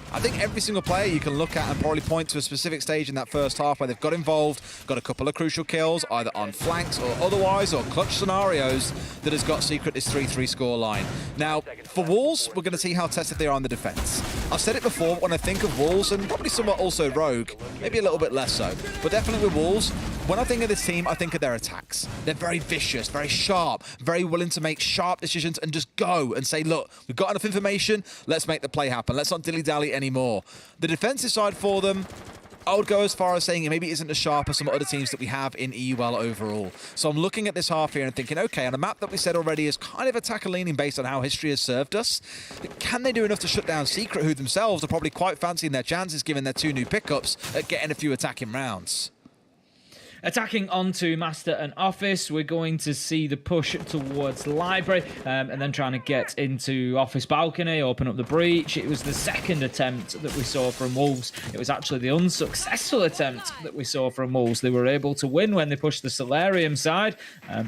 I think every single player you can look at and probably point to a specific stage in that first half where they've got involved, got a couple of crucial kills, either on flanks or otherwise, or clutch scenarios that has got Secret this 3-3 scoreline. Now, for Wolves, we're going to see how tested they are on the defense. I've said it before, when I think of Wolves, and probably somewhat also Rogue, maybe a little bit less so, but definitely with Wolves, when I think of this team, I think of their attacks. They're very vicious, very sharp, very willing to make sharp decisions and just go and say, look, we've got enough information, let's make the play happen. Let's not dilly-dally anymore. The defensive side for them, I would go as far as saying it maybe isn't as sharp as some other teams that we have in EUL overall. So I'm looking at this half here and thinking, okay, on a map that we said already is kind of attacker-leaning based on how history has served us, can they do enough to shut down Secret, who themselves are probably quite fancying their chances given their 2 new pickups at getting a few attacking rounds? Attacking onto Master and Office, we're going to see the push towards Library and then trying to get into Office Balcony, open up the breach. It was the second attempt that we saw from Wolves. It was actually the unsuccessful attempt that we saw from Wolves. They were able to win when they pushed the Solarium side,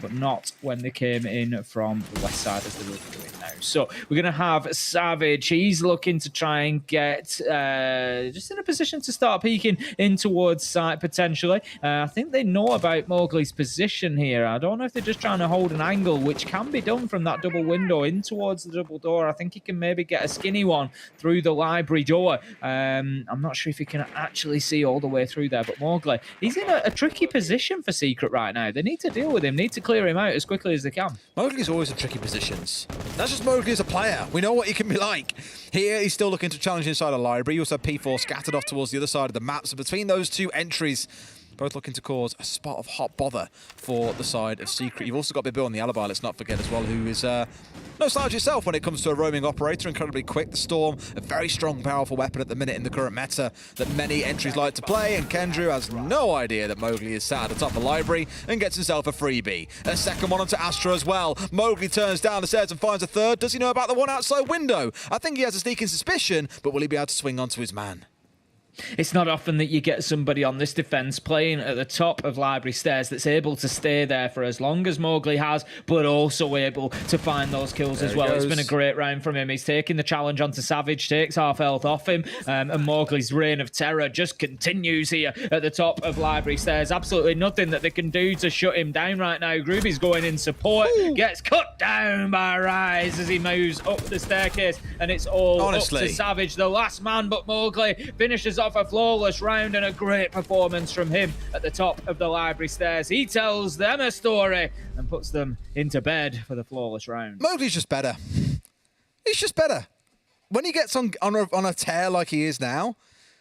but not when they came in from the west side as they were doing now. So we're going to have Savage. He's looking to try and get just in a position to start peeking in towards site potentially. I think they know about Mowgli's position here. I don't know if they're just trying to hold an angle, which can be done from that double window in towards the double door. I think he can maybe get a skinny one through the library door. I'm not sure if he can actually see all the way through there, but Mowgli, he's in a tricky position for Secret right now. They need to deal with him, need to clear him out as quickly as they can. Mowgli's always in tricky positions. That's just Mowgli as a player. We know what he can be like. Here, he's still looking to challenge inside a library. You also have P4 scattered off towards the other side of the map. So between those 2 entries, both looking to cause a spot of hot bother for the side of Secret. You've also got Big Bill on the alibi, let's not forget as well, who is no slouch itself when it comes to a roaming operator, incredibly quick. The Storm, a very strong, powerful weapon at the minute in the current meta that many entries like to play, and Kendrew has no idea that Mowgli is sat at the top of the library and gets himself a freebie. A second one onto Astra as well. Mowgli turns down the stairs and finds a third. Does he know about the one outside window? I think he has a sneaking suspicion, but will he be able to swing onto his man? It's not often that you get somebody on this defense playing at the top of library stairs that's able to stay there for as long as Mowgli has, but also able to find those kills as well. It's been a great round from him. He's taking the challenge onto Savage, takes half health off him, and Mowgli's reign of terror just continues here at the top of library stairs. Absolutely nothing that they can do to shut him down right now. Groovy's going in support, gets cut down by Rise as he moves up the staircase, and it's all up to Savage, the last man, but Mowgli finishes off a flawless round and a great performance from him at the top of the library stairs. He tells them a story and puts them into bed for the flawless round. Mowgli's just better. He's just better. When he gets on a tear like he is now,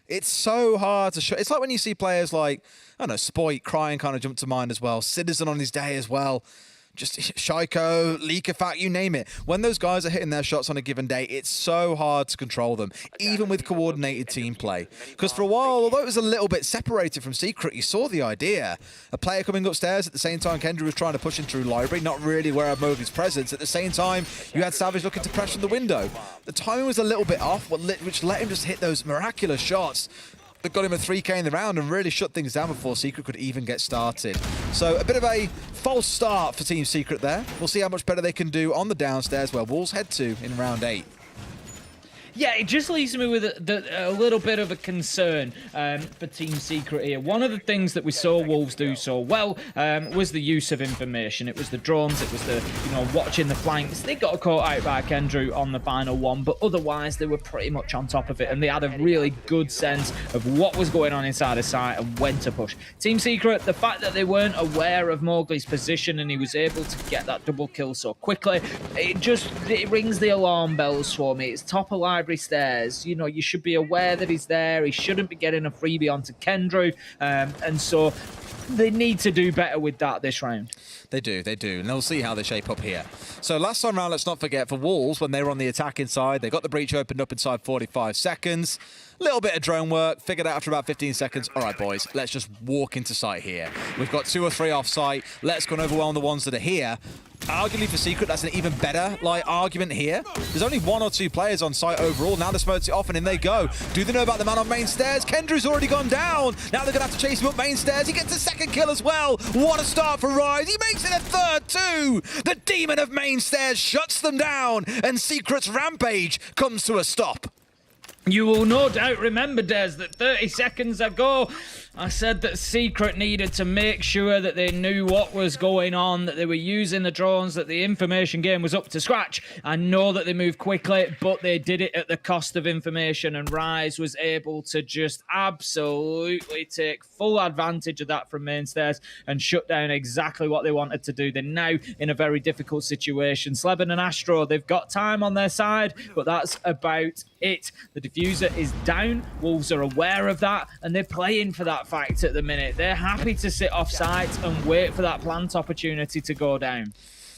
it's so hard to show. It's like when you see players like, I don't know, Spoit, Crying kind of jumped to mind as well. Citizen on his day as well. Just Shaiko, Leakafat, you name it. When those guys are hitting their shots on a given day, it's so hard to control them, even with coordinated team play. Because for a while, although it was a little bit separated from Secret, you saw the idea. A player coming upstairs at the same time Kendrew was trying to push him through library, not really aware of Mowgli's presence. At the same time, you had Savage looking to press from the window. The timing was a little bit off, which let him just hit those miraculous shots that got him a 3K in the round and really shut things down before Secret could even get started. So a bit of a false start for Team Secret there. We'll see how much better they can do on the downstairs where Wolves head to in round 8. Yeah, it just leaves me with a little bit of a concern for Team Secret here. One of the things that we saw Wolves do so well was the use of information. It was the drones, it was the, watching the flanks. They got caught out by Kendrew on the final one, but otherwise they were pretty much on top of it, and they had a really good sense of what was going on inside the site and when to push. Team Secret, the fact that they weren't aware of Mowgli's position and he was able to get that double kill so quickly, it rings the alarm bells for me. It's top of library stairs. You should be aware that he's there. He shouldn't be getting a freebie onto Kendrew, and so they need to do better with that this round. They do, and they'll see how they shape up here. So last time round, let's not forget, for Wolves, when they were on the attack inside, they got the breach opened up inside 45 seconds. Little bit of drone work, figured out after about 15 seconds. All right, boys, let's just walk into site here. We've got 2 or 3 off site. Let's go and overwhelm the ones that are here. Arguably for Secret, that's an even better argument here. There's only 1 or 2 players on site overall. Now the smokes it off and in they go. Do they know about the man on main stairs? Kendrew's already gone down. Now they're going to have to chase him up main stairs. He gets a second kill as well. What a start for Rise. He makes it a third too. The demon of main stairs shuts them down and Secret's rampage comes to a stop. You will no doubt remember, Des, that 30 seconds ago, I said that Secret needed to make sure that they knew what was going on, that they were using the drones, that the information game was up to scratch. I know that they moved quickly, but they did it at the cost of information, and Rise was able to just absolutely take full advantage of that from mainstairs and shut down exactly what they wanted to do. They're now in a very difficult situation. Sleben and Astro, they've got time on their side, but that's about it. The diffuser is down. Wolves are aware of that, and they're playing for that fact at the minute. They're happy to sit off site and wait for that plant opportunity to go down.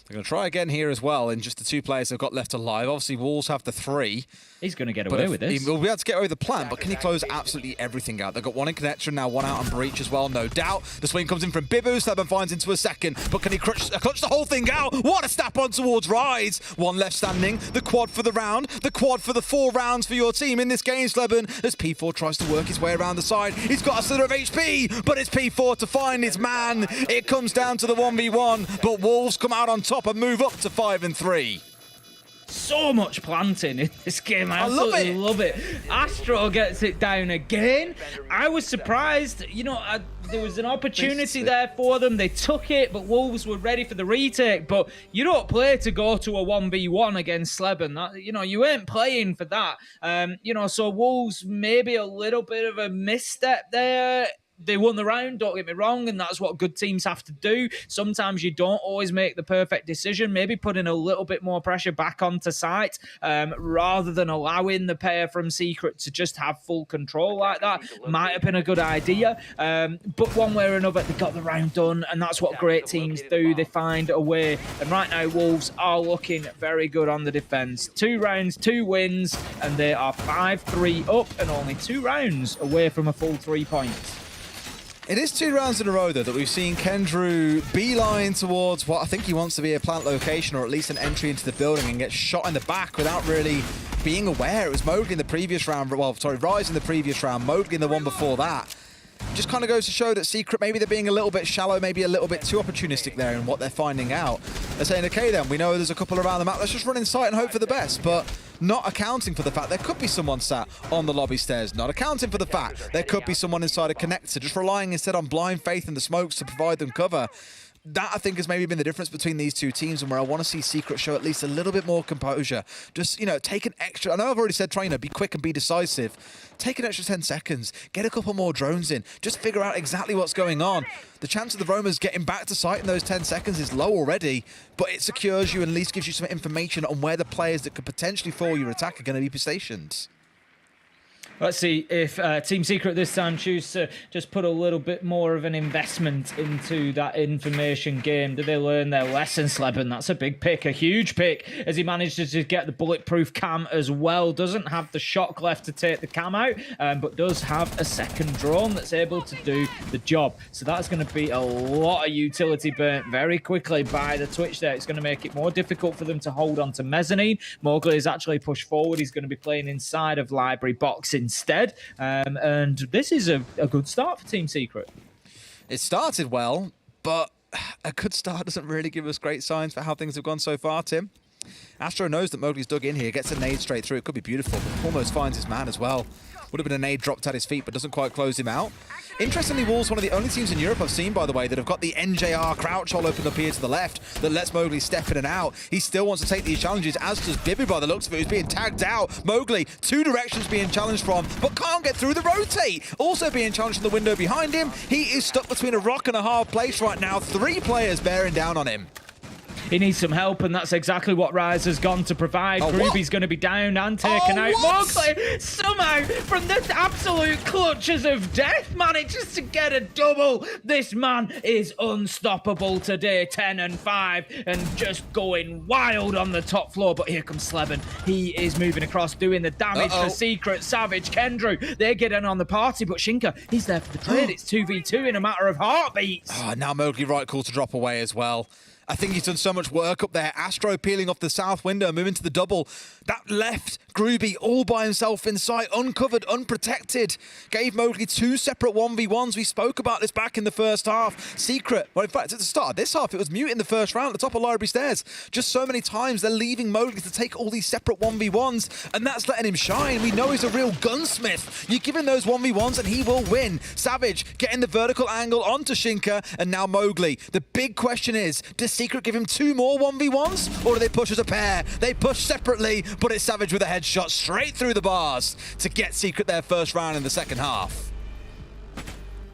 They're going to try again here as well in just the 2 players they've got left alive. Obviously, Wolves have the 3. He's going to get away with this. He'll be able to get away with the plan, but can he close absolutely everything out? They've got 1 in connection now, 1 out on breach as well, no doubt. The swing comes in from Bibu, Sleben finds into a second, but can he clutch the whole thing out? What a snap on towards Rise. 1 left standing, the quad for the round, the quad for the 4 rounds for your team in this game, Sleben, as P4 tries to work his way around the side. He's got a slither of HP, but it's P4 to find his man. It comes down to the 1v1, but Wolves come out on top and move up to 5 and 3. So much planting in this game. I absolutely love it. Astro gets it down again. I was surprised. You know, there was an opportunity there for them. They took it, but Wolves were ready for the retake. But you don't play to go to a 1v1 against Sleben. That, you know, you ain't playing for that. You know, so Wolves maybe a little bit of a misstep there. They won the round, don't get me wrong, and that's what good teams have to do. Sometimes you don't always make the perfect decision, maybe putting a little bit more pressure back onto site rather than allowing the pair from Secret to just have full control like that. Might have been a good idea, but one way or another, they got the round done, and that's what great teams do. They find a way, and right now, Wolves are looking very good on the defense. 2 rounds, 2 wins, and they are 5-3 up and only 2 rounds away from a full 3 points. It is 2 rounds in a row, though, that we've seen Kendrew beeline towards what I think he wants to be a plant location, or at least an entry into the building, and get shot in the back without really being aware. It was Mowgli in the previous round, Rise in the previous round, Mowgli in the one before that. Just kind of goes to show that Secret, maybe they're being a little bit shallow, maybe a little bit too opportunistic there in what they're finding out. They're saying, okay then, we know there's a couple around the map, let's just run in sight and hope for the best, but not accounting for the fact there could be someone sat on the lobby stairs, not accounting for the fact there could be someone inside a connector, just relying instead on blind faith in the smokes to provide them cover. That, I think, has maybe been the difference between these 2 teams, and where I want to see Secret show at least a little bit more composure. Just, you know, take an extra... I know I've already said try, you know, be quick and be decisive. Take an extra 10 seconds. Get a couple more drones in. Just figure out exactly what's going on. The chance of the Roamers getting back to site in those 10 seconds is low already, but it secures you and at least gives you some information on where the players that could potentially foil your attack are going to be stationed. Let's see if Team Secret this time choose to just put a little bit more of an investment into that information game. Do they learn their lesson, Sleben? That's a big pick, a huge pick, as he manages to get the bulletproof cam as well. Doesn't have the shock left to take the cam out, but does have a second drone that's able to do the job. So that's going to be a lot of utility burnt very quickly by the Twitch there. It's going to make it more difficult for them to hold on to Mezzanine. Mowgli is actually pushed forward. He's going to be playing inside of Library Box instead. And this is a good start for Team Secret. It started well, but a good start doesn't really give us great signs for how things have gone so far, Tim. Astro knows that Mowgli's dug in here, gets a nade straight through. It could be beautiful, but almost finds his man as well. Would have been a nade dropped at his feet, but doesn't quite close him out. Interestingly, Wolves, one of the only teams in Europe I've seen, by the way, that have got the NJR crouch hole opened up here to the left that lets Mowgli step in and out. He still wants to take these challenges, as does Bibi by the looks of it, who's being tagged out. Mowgli, 2 directions being challenged from, but can't get through the rotate. Also being challenged from the window behind him. He is stuck between a rock and a hard place right now. 3 players bearing down on him. He needs some help, and that's exactly what Rise has gone to provide. Groovy's going to be down and taken out. Mowgli, somehow, from the absolute clutches of death, manages to get a double. This man is unstoppable today, 10 and 5, and just going wild on the top floor. But here comes Sleben. He is moving across, doing the damage for Secret. Savage, Kendrew, they get in on the party, but Shinka, he's there for the trade. It's 2v2 in a matter of heartbeats. Oh, now Mowgli right call to drop away as well. I think he's done so much work up there. Astro peeling off the south window, moving to the double. That left Groovy all by himself in sight, uncovered, unprotected. Gave Mowgli 2 separate 1v1s. We spoke about this back in the first half. Secret, well, in fact, at the start of this half, it was Mute in the first round at the top of Library Stairs. Just so many times they're leaving Mowgli to take all these separate 1v1s, and that's letting him shine. We know he's a real gunsmith. You give him those 1v1s and he will win. Savage getting the vertical angle onto Shinka, and now Mowgli. The big question is, does Secret give him 2 more 1v1s, or do they push as a pair? They push separately, but it's Savage with a headshot straight through the bars to get Secret their first round in the second half.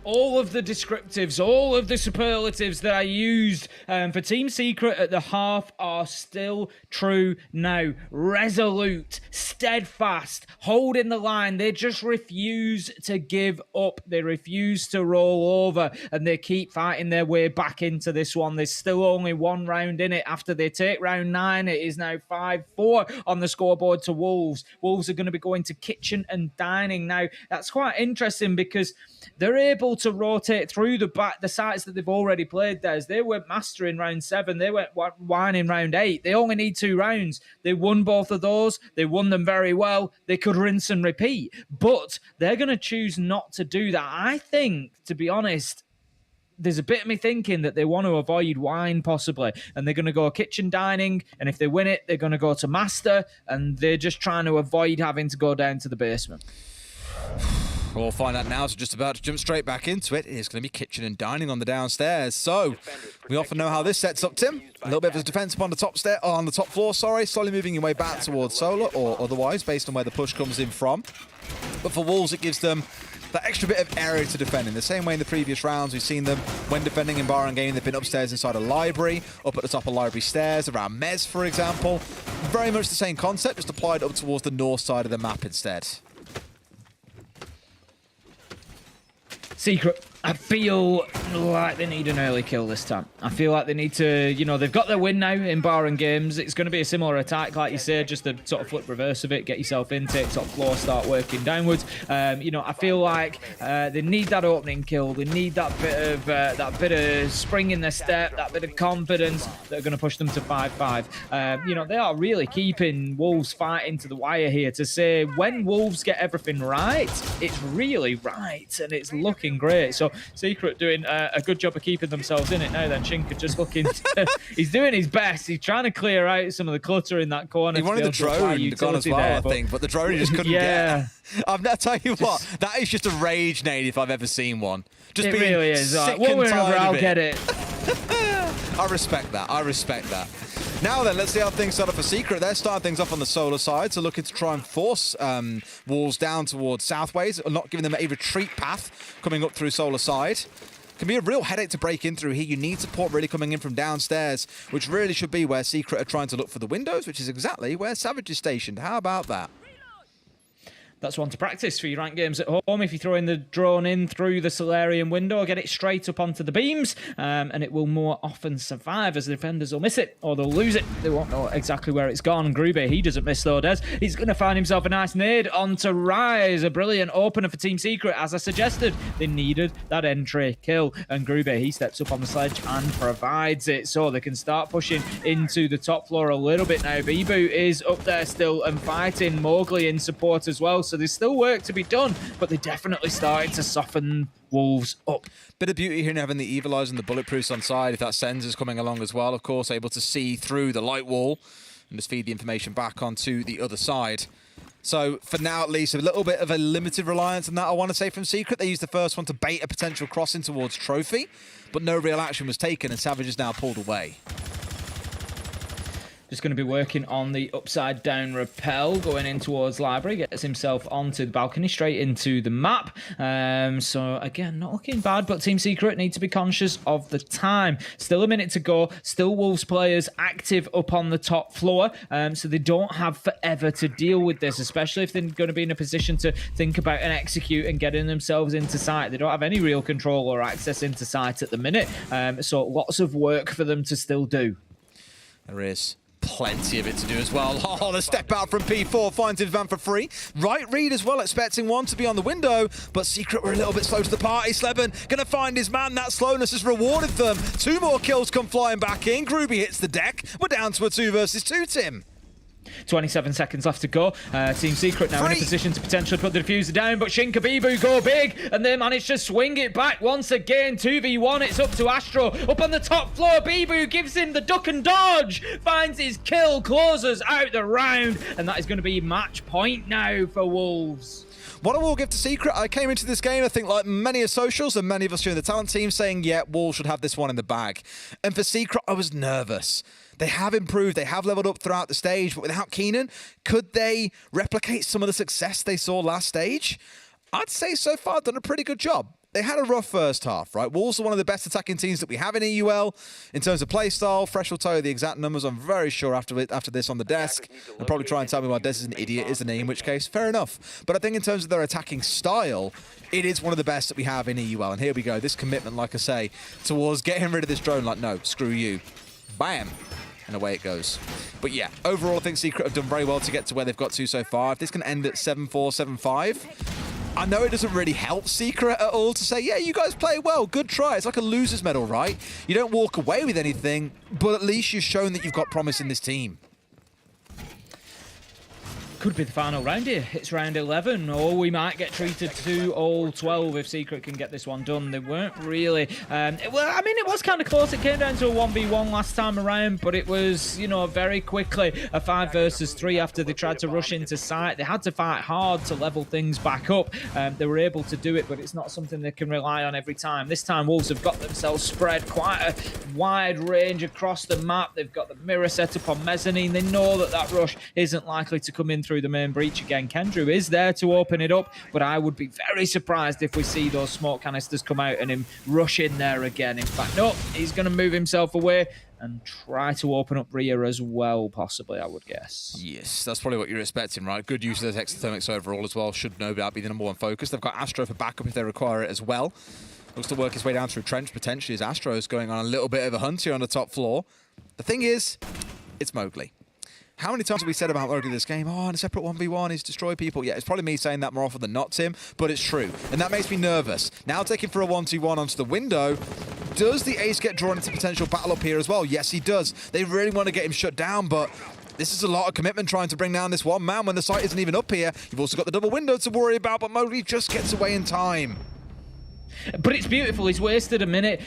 All of the descriptives, all of the superlatives that I used for Team Secret at the half are still true now. Resolute, steadfast, holding the line. They just refuse to give up. They refuse to roll over, and they keep fighting their way back into this one. There's still only 1 round in it. After they take round 9, it is now 5-4 on the scoreboard to Wolves. Wolves are going to be going to Kitchen and Dining now. That's quite interesting because they're able to rotate through the sites that they've already played. They went Master in round 7. They went Wine in round 8. They only need 2 rounds. They won both of those. They won them very well. They could rinse and repeat. But they're going to choose not to do that. I think, to be honest, there's a bit of me thinking that they want to avoid Wine possibly, and they're going to go Kitchen Dining, and if they win it, they're going to go to Master, and they're just trying to avoid having to go down to the basement. We'll find out now, so just about to jump straight back into it. It's going to be Kitchen and Dining on the downstairs. So we often know how this sets up, Tim. A little bit of a defense upon the top floor, slowly moving your way back towards Solar or otherwise, based on where the push comes in from. But for Wolves, it gives them that extra bit of area to defend. In the same way in the previous rounds, we've seen them when defending in Bar and Game, they've been upstairs inside a library, up at the top of Library Stairs, around Mez, for example. Very much the same concept, just applied up towards the north side of the map instead. Secret, I feel like they need an early kill this time. I feel like they need to, they've got their win now in Bar and Games. It's going to be a similar attack, like you said, just a sort of flip reverse of it, get yourself in, take top floor, start working downwards. I feel like they need that opening kill. They need that bit of spring in their step, that bit of confidence that are going to push them to 5-5. They are really keeping Wolves fighting to the wire here to say when Wolves get everything right, it's really right, and it's looking great. So Secret doing a good job of keeping themselves in it now. Then Shinka just looking he's doing his best. He's trying to clear out some of the clutter in that corner. He wanted the drone to go as well, I think, but the drone he just couldn't get. I'll tell you what, that is just a rage nade if I've ever seen one. Just it being really is. sick One and way or another, tired I'll of it. get it. I respect that. Now then, let's see how things start up for Secret. They're starting things off on the Solar side, so looking to try and force Wolves down towards Southways, or not giving them a retreat path coming up through Solar side. Can be a real headache to break in through here. You need support really coming in from downstairs, which really should be where Secret are trying to look for the windows, which is exactly where Savage is stationed. How about that? That's one to practice for your ranked games at home. If you throw in the drone in through the Solarium window, get it straight up onto the beams, and it will more often survive, as the defenders will miss it or they'll lose it. They won't know exactly where it's gone. Groovy, he doesn't miss though, Des. He's going to find himself a nice nade onto Rise. A brilliant opener for Team Secret. As I suggested, they needed that entry kill. And Groovy, he steps up on the sledge and provides it, so they can start pushing into the top floor a little bit now. Bibu is up there still and fighting Mowgli in support as well. So there's still work to be done, but they're definitely starting to soften Wolves up. Bit of beauty here in having the Evil Eyes and the Bulletproofs on side. If that Sensor's coming along as well, of course, able to see through the light wall and just feed the information back onto the other side. So for now, at least, a little bit of a limited reliance on that, I want to say, from Secret. They used the first one to bait a potential crossing towards Trophy, but no real action was taken, and Savage is now pulled away. Just going to be working on the upside down rappel, going in towards Library, gets himself onto the balcony, straight into the map. So again, not looking bad, but Team Secret need to be conscious of the time. Still a minute to go, still Wolves players active up on the top floor, so they don't have forever to deal with this, especially if they're going to be in a position to think about and execute and getting themselves into sight. They don't have any real control or access into sight at the minute, so lots of work for them to still do. There is plenty of it to do as well. Oh, the step out from P4 finds his van for free. Right read as well, expecting one to be on the window, but Secret were a little bit slow to the party. Sleben going to find his man. That slowness has rewarded them. 2 more kills come flying back in. Groovy hits the deck. We're down to a 2 versus 2, Tim. 27 seconds left to go. Team Secret now in a position to potentially put the diffuser down, but Shinka Bibu go big, and they manage to swing it back once again. 2v1, it's up to Astro. Up on the top floor, Bibu gives him the duck and dodge, finds his kill, closes out the round, and that is going to be match point now for Wolves. What I will give to Secret, I came into this game, I think, like many of socials and many of us here in the talent team, saying, yeah, Wolves should have this one in the bag. And for Secret, I was nervous. They have improved, they have leveled up throughout the stage, but without Keenan, could they replicate some of the success they saw last stage? I'd say so far done a pretty good job. They had a rough first half, right? Wolves are one of the best attacking teams that we have in EUL in terms of play style. Fresh will tell you the exact numbers, I'm very sure, after this on the desk. And probably try and tell me why Des is an idiot, isn't he? In which case, fair enough. But I think in terms of their attacking style, it is one of the best that we have in EUL. And here we go, this commitment, like I say, towards getting rid of this drone, like, no, screw you. Bam. And away it goes. But yeah, overall, I think Secret have done very well to get to where they've got to so far. If this can end at 7-4, 7-5, I know it doesn't really help Secret at all to say, yeah, you guys play well, good try. It's like a loser's medal, right? You don't walk away with anything, but at least you've shown that you've got promise in this team. Could be the final round here. It's round 11, or we might get treated to all 12 if Secret can get this one done. They weren't really... well, I mean, it was kind of close. It came down to a 1v1 last time around, but it was, you know, very quickly a 5 versus 3 after they tried to rush into site. They had to fight hard to level things back up. They were able to do it, but it's not something they can rely on every time. This time, Wolves have got themselves spread quite a wide range across the map. They've got the mirror set up on mezzanine. They know that that rush isn't likely to come in through the main breach again. Kendrew is there to open it up, but I would be very surprised if we see those smoke canisters come out and him rush in there again. In fact, no, he's going to move himself away and try to open up rear as well, possibly, I would guess. Yes, that's probably what you're expecting, right? Good use of those exothermics overall as well. Should no doubt be the #1 focus. They've got Astro for backup if they require it as well. Looks to work his way down through Trench, potentially, as Astro's going on a little bit of a hunt here on the top floor. The thing is, it's Mowgli. How many times have we said about Mowgli this game? Oh, in a separate 1v1, he's destroyed people. Yeah, it's probably me saying that more often than not, Tim, but it's true. And that makes me nervous. Now taking for a 1-2-1 onto the window. Does the ace get drawn into potential battle up here as well? Yes, he does. They really want to get him shut down, but this is a lot of commitment trying to bring down this one man when the site isn't even up here. You've also got the double window to worry about, but Mowgli just gets away in time. But it's beautiful. He's wasted a minute.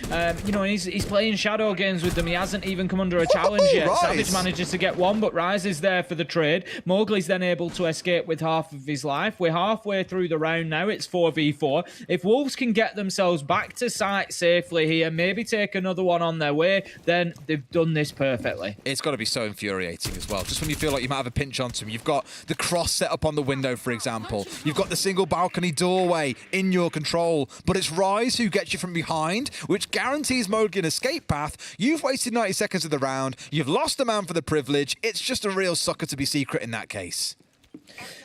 You know, he's playing shadow games with them. He hasn't even come under a challenge yet. Rise. Savage manages to get one, but Rise is there for the trade. Mowgli's then able to escape with half of his life. We're halfway through the round now. It's 4v4. If Wolves can get themselves back to site safely here, maybe take another one on their way, then they've done this perfectly. It's got to be so infuriating as well. Just when you feel like you might have a pinch onto him. You've got the cross set up on the window, for example. You've got the single balcony doorway in your control, but it's Rise who gets you from behind, which guarantees Mowgli an escape path. You've wasted 90 seconds of the round. You've lost a man for the privilege. It's just a real sucker to be Secret in that case.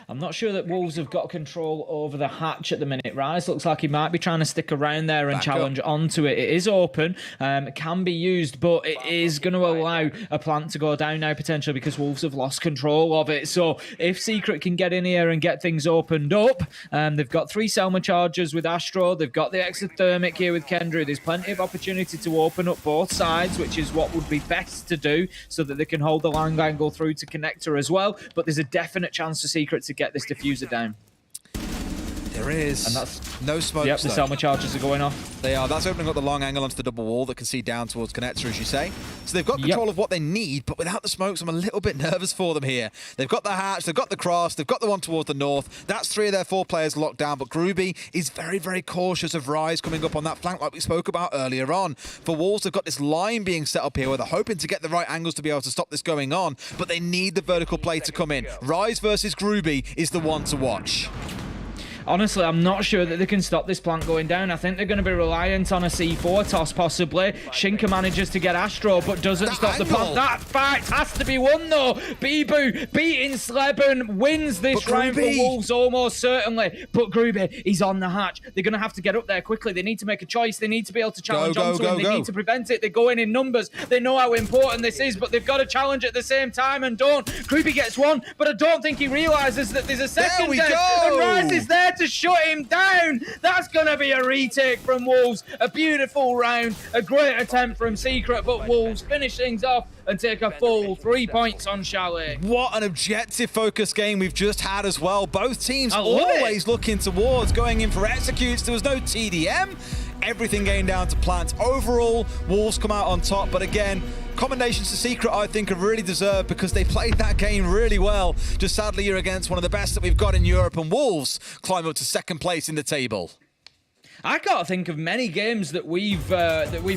I'm not sure that Wolves have got control over the hatch at the minute. Rise looks like he might be trying to stick around there and challenge onto it. It is open, it can be used, but it is going to allow a plant to go down now potentially because Wolves have lost control of it. So if Secret can get in here and get things opened up, they've got 3 Selma chargers with Astro. They've got the exothermic here with Kendrew. There's plenty of opportunity to open up both sides, which is what would be best to do so that they can hold the long angle through to connector as well. But there's a definite chance for Secret to get this diffuser down. There is. And that's no smoke. Yep, the Selma charges are going off. They are. That's opening up the long angle onto the double wall that can see down towards connector, as you say. So they've got control of what they need, but without the smokes, I'm a little bit nervous for them here. They've got the hatch, they've got the cross, they've got the one towards the north. That's 3 of their 4 players locked down, but Groovy is very, very cautious of Rise coming up on that flank like we spoke about earlier on. For Wolves, they've got this line being set up here where they're hoping to get the right angles to be able to stop this going on, but they need the vertical play to come in. Rise versus Groovy is the one to watch. Honestly, I'm not sure that they can stop this plant going down. I think they're going to be reliant on a C4 toss, possibly. Shinka manages to get Astro, but doesn't stop the plant. That fight has to be won, though. Bibu beating Sleben wins this round for Wolves, almost certainly. But Groovy, he's on the hatch. They're going to have to get up there quickly. They need to make a choice. They need to be able to challenge onto him. They need to prevent it. They're going in numbers. They know how important this is, but they've got to challenge at the same time and don't. Groovy gets one, but I don't think he realises that there's a second. There we go. And Rise is there to shut him down. That's going to be a retake from Wolves. A beautiful round, a great attempt from Secret, but Wolves finish things off and take a full 3 points on Chalet. What an objective-focused game we've just had as well. Both teams always looking towards going in for executes. There was no TDM. Everything going down to plants. Overall, Wolves come out on top, but again, commendations to Secret, I think, are really deserved because they played that game really well. Just sadly, you're against one of the best that we've got in Europe, and Wolves climb up to second place in the table. I can't think of many games that we've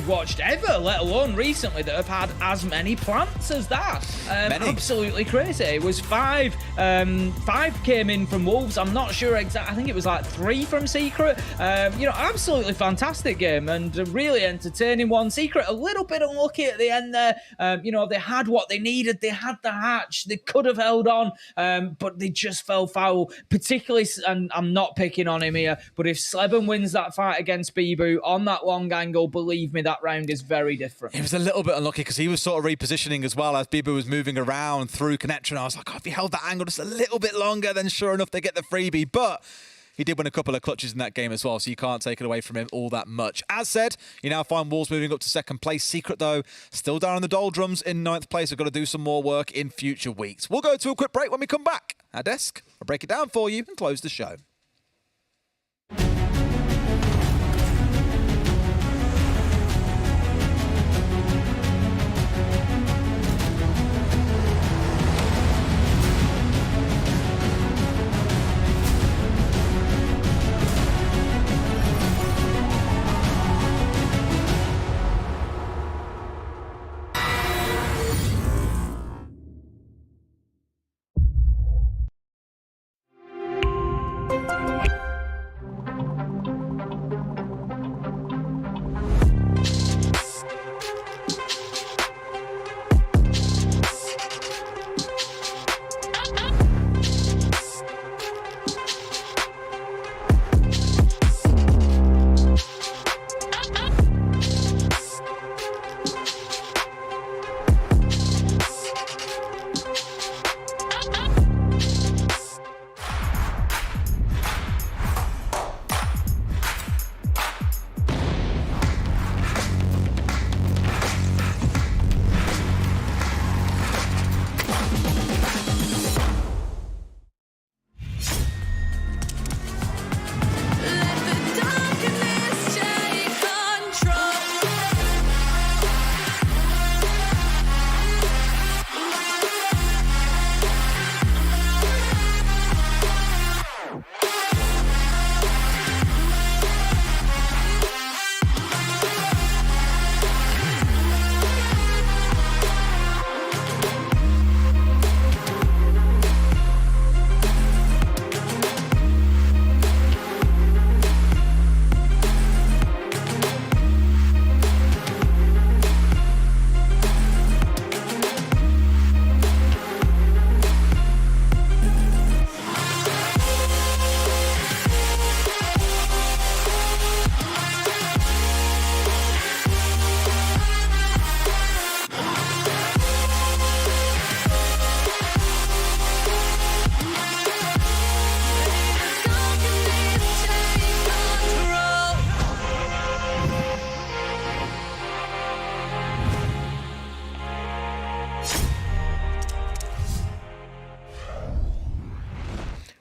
watched ever, let alone recently, that have had as many plants as that. Absolutely crazy. It was five came in from Wolves. I'm not sure exactly. I think it was like 3 from Secret. Absolutely fantastic game and a really entertaining one. Secret a little bit unlucky at the end there. They had what they needed. They had the hatch. They could have held on, but they just fell foul. Particularly, and I'm not picking on him here, but if Sleben wins that fight against Bibu on that long angle, believe me, that round is very different. He was a little bit unlucky because he was sort of repositioning as well as Bibu was moving around through connection. I was like, if he held that angle just a little bit longer, then sure enough, they get the freebie. But he did win a couple of clutches in that game as well, so you can't take it away from him all that much. As said, you now find Wolves moving up to second place. Secret, though, still down in the doldrums in 9th place. We've got to do some more work in future weeks. We'll go to a quick break. When we come back, our desk, I'll break it down for you and close the show.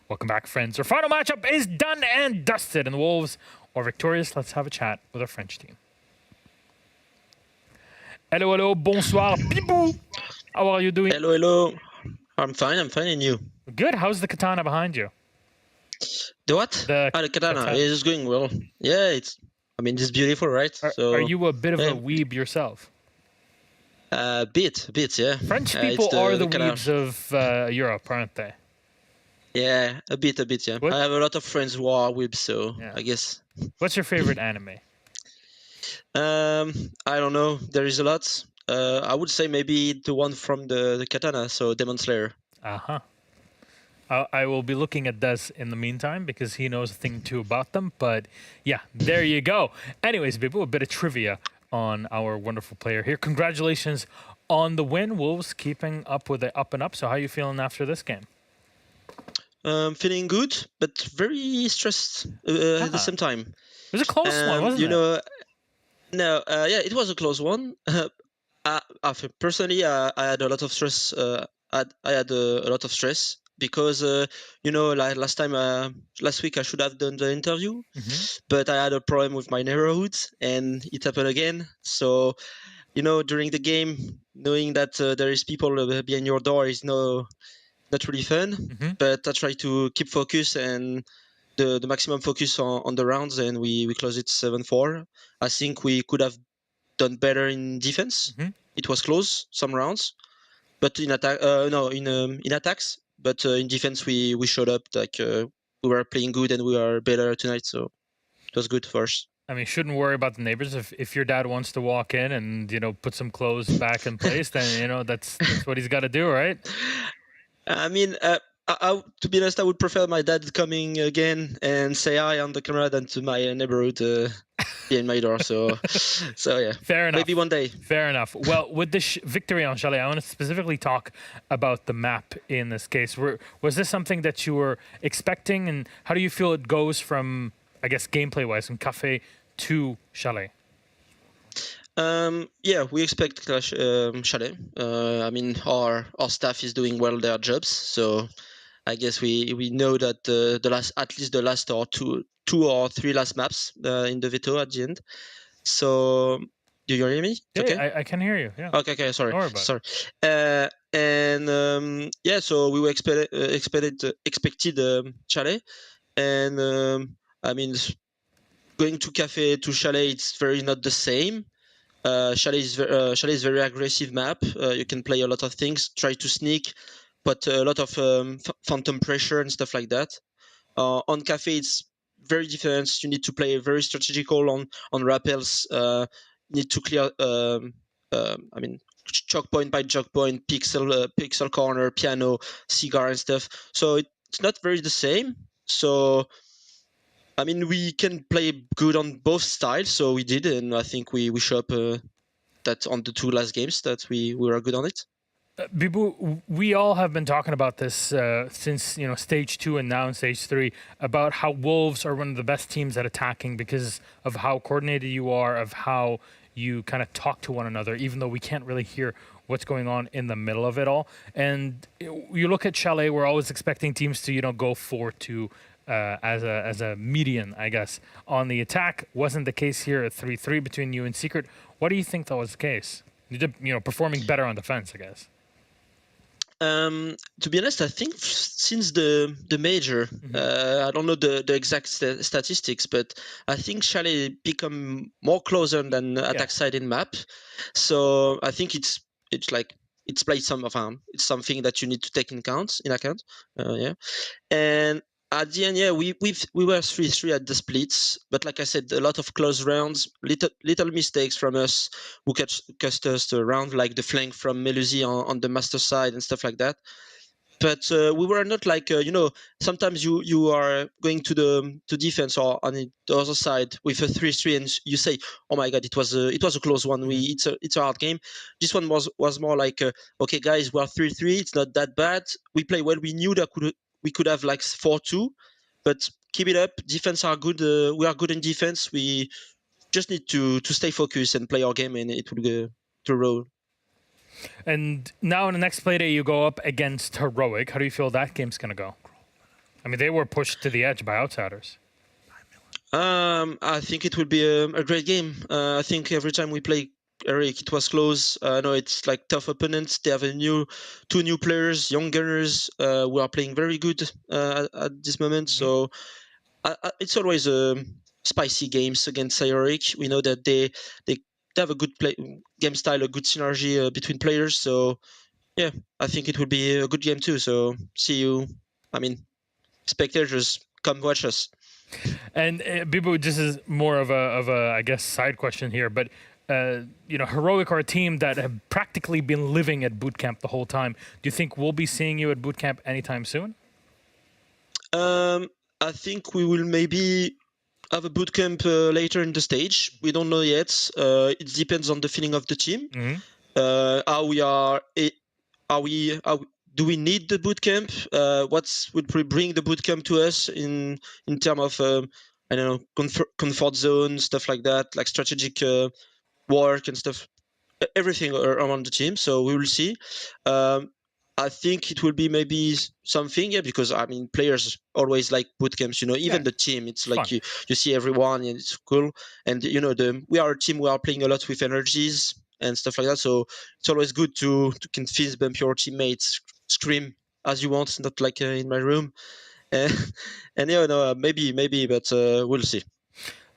Welcome back, friends. Our final matchup is done and dusted, and the Wolves are victorious. Let's have a chat with our French team. Hello, hello, bonsoir, Bibou. How are you doing? Hello, hello. I'm fine, and you? Good. How's the katana behind you? The what? The katana. It's going well. Yeah, it's beautiful, right? Are you a bit of a weeb yourself? A bit, yeah. French people are the weebs of Europe, aren't they? Yeah, a bit, yeah. I have a lot of friends who are weebs, so yeah. I guess. What's your favorite anime? I don't know. There is a lot. I would say maybe the one from the katana, so Demon Slayer. Uh-huh. I will be looking at Des in the meantime because he knows a thing or two about them. But yeah, there you go. Anyways, people, a bit of trivia on our wonderful player here. Congratulations on the win. Wolves keeping up with the up and up. So how are you feeling after this game? Feeling good, but very stressed at the same time. It was a close one, wasn't you it? know, no, yeah, it was a close one. Personally, I had a lot of stress. I had a lot of stress because like last week I should have done the interview, but I had a problem with my neighborhood, and it happened again. So, during the game, knowing that there is people behind your door is not really fun. But I try to keep focus and the maximum focus on the rounds, and we closed it 7-4. I think we could have done better in defense. It was close some rounds, but in attack, in attacks. But in defense, we showed up like we were playing good and we are better tonight. So it was good for us. I mean, shouldn't worry about the neighbors. If your dad wants to walk in and put some clothes back in place, then that's what he's got to do, right? I mean, to be honest, I would prefer my dad coming again and say hi on the camera than to my neighborhood behind my door. So yeah. Fair enough. Maybe one day. Fair enough. Well, with this victory on Chalet, I want to specifically talk about the map in this case. Was this something that you were expecting, and how do you feel it goes from, I guess, gameplay-wise, from Café to Chalet? Yeah, we expect Chalet. I mean, our staff is doing well their jobs, so I guess we know that at least the last or two or three last maps in the veto at the end. So, do you hear me? Yeah, okay? I can hear you. Yeah. Okay. Sorry. Don't worry about Sorry. Yeah, so we were expected Chalet, and I mean, going to Café to Chalet, it's very not the same. Chalet is very aggressive map. You can play a lot of things, try to sneak, but a lot of phantom pressure and stuff like that. On Café, it's very different. You need to play very strategical on rappels. Need to clear, I mean, choke point by choke point, pixel corner, piano, cigar and stuff. So it's not very the same. So, I mean, we can play good on both styles, so we did, and I think we show up that on the two last games that we were good on it. Bibu, we all have been talking about this since stage 2 and now in stage 3 about how Wolves are one of the best teams at attacking because of how coordinated you are, of how you kind of talk to one another, even though we can't really hear what's going on in the middle of it all. And you look at Chalet, we're always expecting teams to go 4-2. As a median, I guess, on the attack. Wasn't the case here at 3-3 between you and Secret. What do you think that was the case? You did, performing better on defense, I guess. To be honest, I think since the major, I don't know the exact statistics, but I think Chalet become more closer than attack side in map. So I think it's like it's played it's something that you need to take in account. Yeah, and at the end, yeah, we were 3-3 at the splits, but like I said, a lot of close rounds, little mistakes from us who cost us the round, like the flank from Melusi on the master side and stuff like that. But we were not like sometimes you are going to defense or on the other side with a 3-3 and you say, oh my god, it was a close one. It's a hard game. This one was more like okay guys, we're 3-3. It's not that bad. We play well. We knew that we could have like 4-2, but keep it up. Defense are good. We are good in defense. We just need to stay focused and play our game, and it will go to roll. And now in the next Playday, you go up against Heroic. How do you feel that game's going to go? I mean, they were pushed to the edge by Outsiders. I think it will be a great game. I think every time we play Eric, it was close. I know it's like tough opponents. They have two new players, young gunners, who are playing very good at this moment. So it's always spicy games against Eric. We know that they have a good game style, a good synergy between players. So yeah, I think it will be a good game too. So see you. I mean, spectators, come watch us. And Bibu, this is more of a I guess side question here, but. Heroic are a team that have practically been living at bootcamp the whole time. Do you think we'll be seeing you at bootcamp anytime soon? I think we will maybe have a bootcamp later in the stage. We don't know yet. It depends on the feeling of the team. How we are do we need the bootcamp? What would bring the bootcamp to us in terms of I don't know, comfort zone, stuff like that, like strategic work and stuff, everything around the team. So we will see. I think it will be maybe something, yeah, because I mean, players always like bootcamps, you know, even the team, it's like you see everyone and it's cool. And, you know, we are a team, we are playing a lot with energies and stuff like that. So it's always good to can fist bump your teammates, scream as you want, not like in my room. And yeah, no, maybe, but we'll see.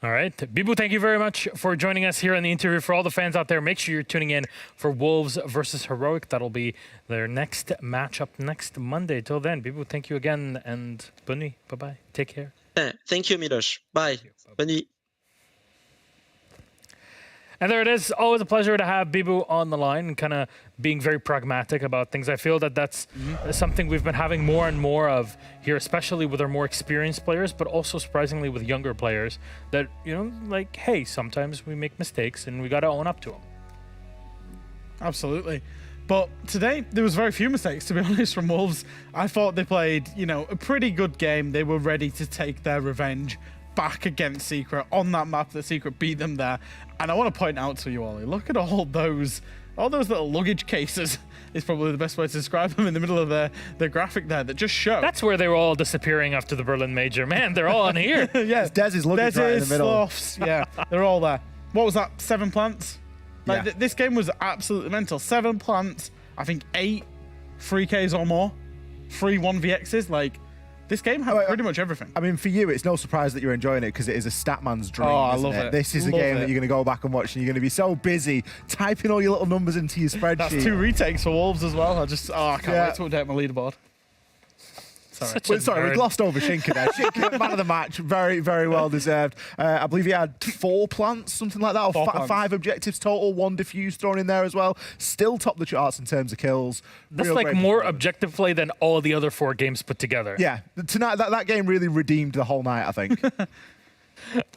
All right. Bibu, thank you very much for joining us here in the interview. For all the fans out there, make sure you're tuning in for Wolves versus Heroic. That'll be their next matchup next Monday. Till then, Bibu, thank you again. And Bunny, bye-bye. Take care. Thank you, Miloš. Bye. Bunny. And there it is. Always a pleasure to have Bibu on the line and kind of being very pragmatic about things. I feel that that's something we've been having more and more of here, especially with our more experienced players, but also surprisingly with younger players that, you know, like, hey, sometimes we make mistakes and we got to own up to them. Absolutely. But today, there was very few mistakes, to be honest, from Wolves. I thought they played, you know, a pretty good game. They were ready to take their revenge back against Secret on that map that Secret beat them there. And I want to point out to you, Ollie, look at all those little luggage cases is probably the best way to describe them in the middle of the graphic there that just show. That's where they were all disappearing after the Berlin Major. Man, they're all on here. Yeah, Dez's luggage right in the middle. Sloths, yeah, they're all there. What was that? 7 plants? Like this game was absolutely mental. 7 plants, I think 8 3Ks or more, 3 1VXs, like. This game had pretty much everything. I mean, for you, it's no surprise that you're enjoying it because it is a statman's dream. I love it. This is a game that you're going to go back and watch, and you're going to be so busy typing all your little numbers into your spreadsheet. That's 2 retakes for Wolves as well. I can't wait to update my leaderboard. Sorry, we glossed over Schinker there. Schinker, man of the match, very, very well deserved. I believe he had 4 plants, something like that, or 5 objectives total, 1 diffuse thrown in there as well. Still top the charts in terms of kills. That's like more objective play than all the other 4 games put together. Yeah, tonight that game really redeemed the whole night, I think.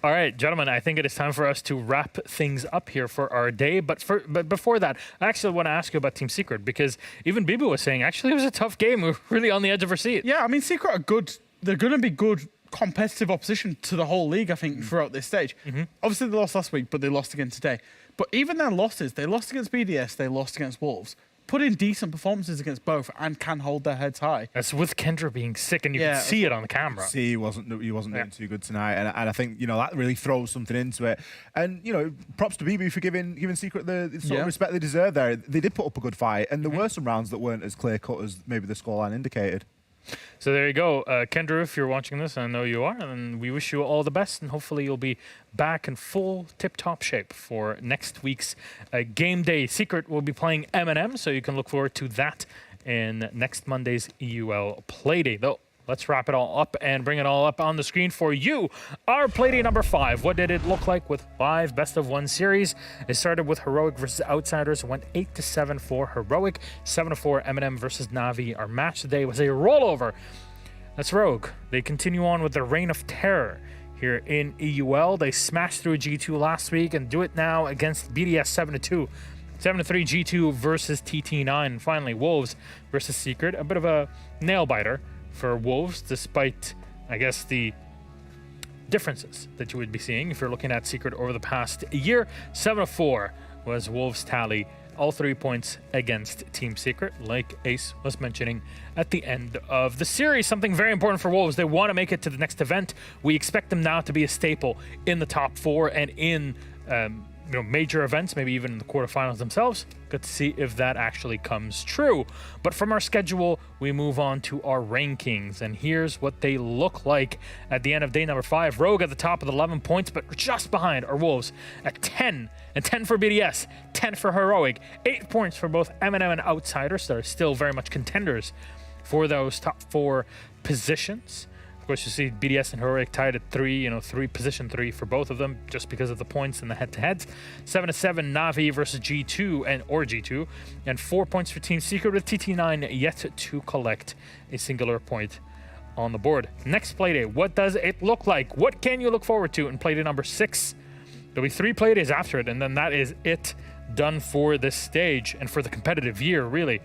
All right, gentlemen, I think it is time for us to wrap things up here for our day. But before that, I actually want to ask you about Team Secret, because even Bibu was saying, actually, it was a tough game. We were really on the edge of our seat. Yeah, I mean, Secret are good. They're going to be good competitive opposition to the whole league, I think, throughout this stage. Obviously, they lost last week, but they lost again today. But even their losses, they lost against BDS, they lost against Wolves. Put in decent performances against both and can hold their heads high. That's with Kendra being sick, and you can see it on the camera. He wasn't doing too good tonight, and I think, you know, that really throws something into it. And, you know, props to BB for giving Secret the sort of respect they deserve there. They did put up a good fight, and there were some rounds that weren't as clear cut as maybe the scoreline indicated. So there you go. Kendra, if you're watching this, I know you are, and we wish you all the best, and hopefully you'll be back in full tip-top shape for next week's game day. Secret will be playing M&M, so you can look forward to that in next Monday's EUL Playday. Though, let's wrap it all up and bring it all up on the screen for you. Our Playday number 5. What did it look like with 5 best-of-1 series? It started with Heroic versus Outsiders. Went 8-7 for Heroic. 7-4 M&M versus Navi. Our match today was a rollover. That's Rogue. They continue on with their reign of terror here in EUL. They smashed through G2 last week and do it now against BDS 7-2. 7-3 G2 versus TT9. And finally, Wolves versus Secret. A bit of a nail-biter for Wolves, despite, I guess, the differences that you would be seeing if you're looking at Secret over the past year. 7-4 was Wolves' tally. All 3 points against Team Secret, like Ace was mentioning at the end of the series. Something very important for Wolves. They want to make it to the next event. We expect them now to be a staple in the top 4 and in major events, maybe even in the quarterfinals themselves. Good to see if that actually comes true. But from our schedule, we move on to our rankings, and here's what they look like at the end of day number 5. Rogue at the top with 11 points, but just behind are Wolves at 10, and 10 for BDS, 10 for Heroic, 8 points for both M&M and Outsiders that are still very much contenders for those top 4 positions. Of course, you see BDS and Heroic tied at 3, position 3 for both of them, just because of the points in the head-to-heads. 7-7 Navi versus G2, and 4 points for Team Secret, with TT9 yet to collect a singular point on the board. Next Playday, what does it look like? What can you look forward to in Playday number 6? There'll be 3 Playdays after it, and then that is it, done for this stage and for the competitive year, really.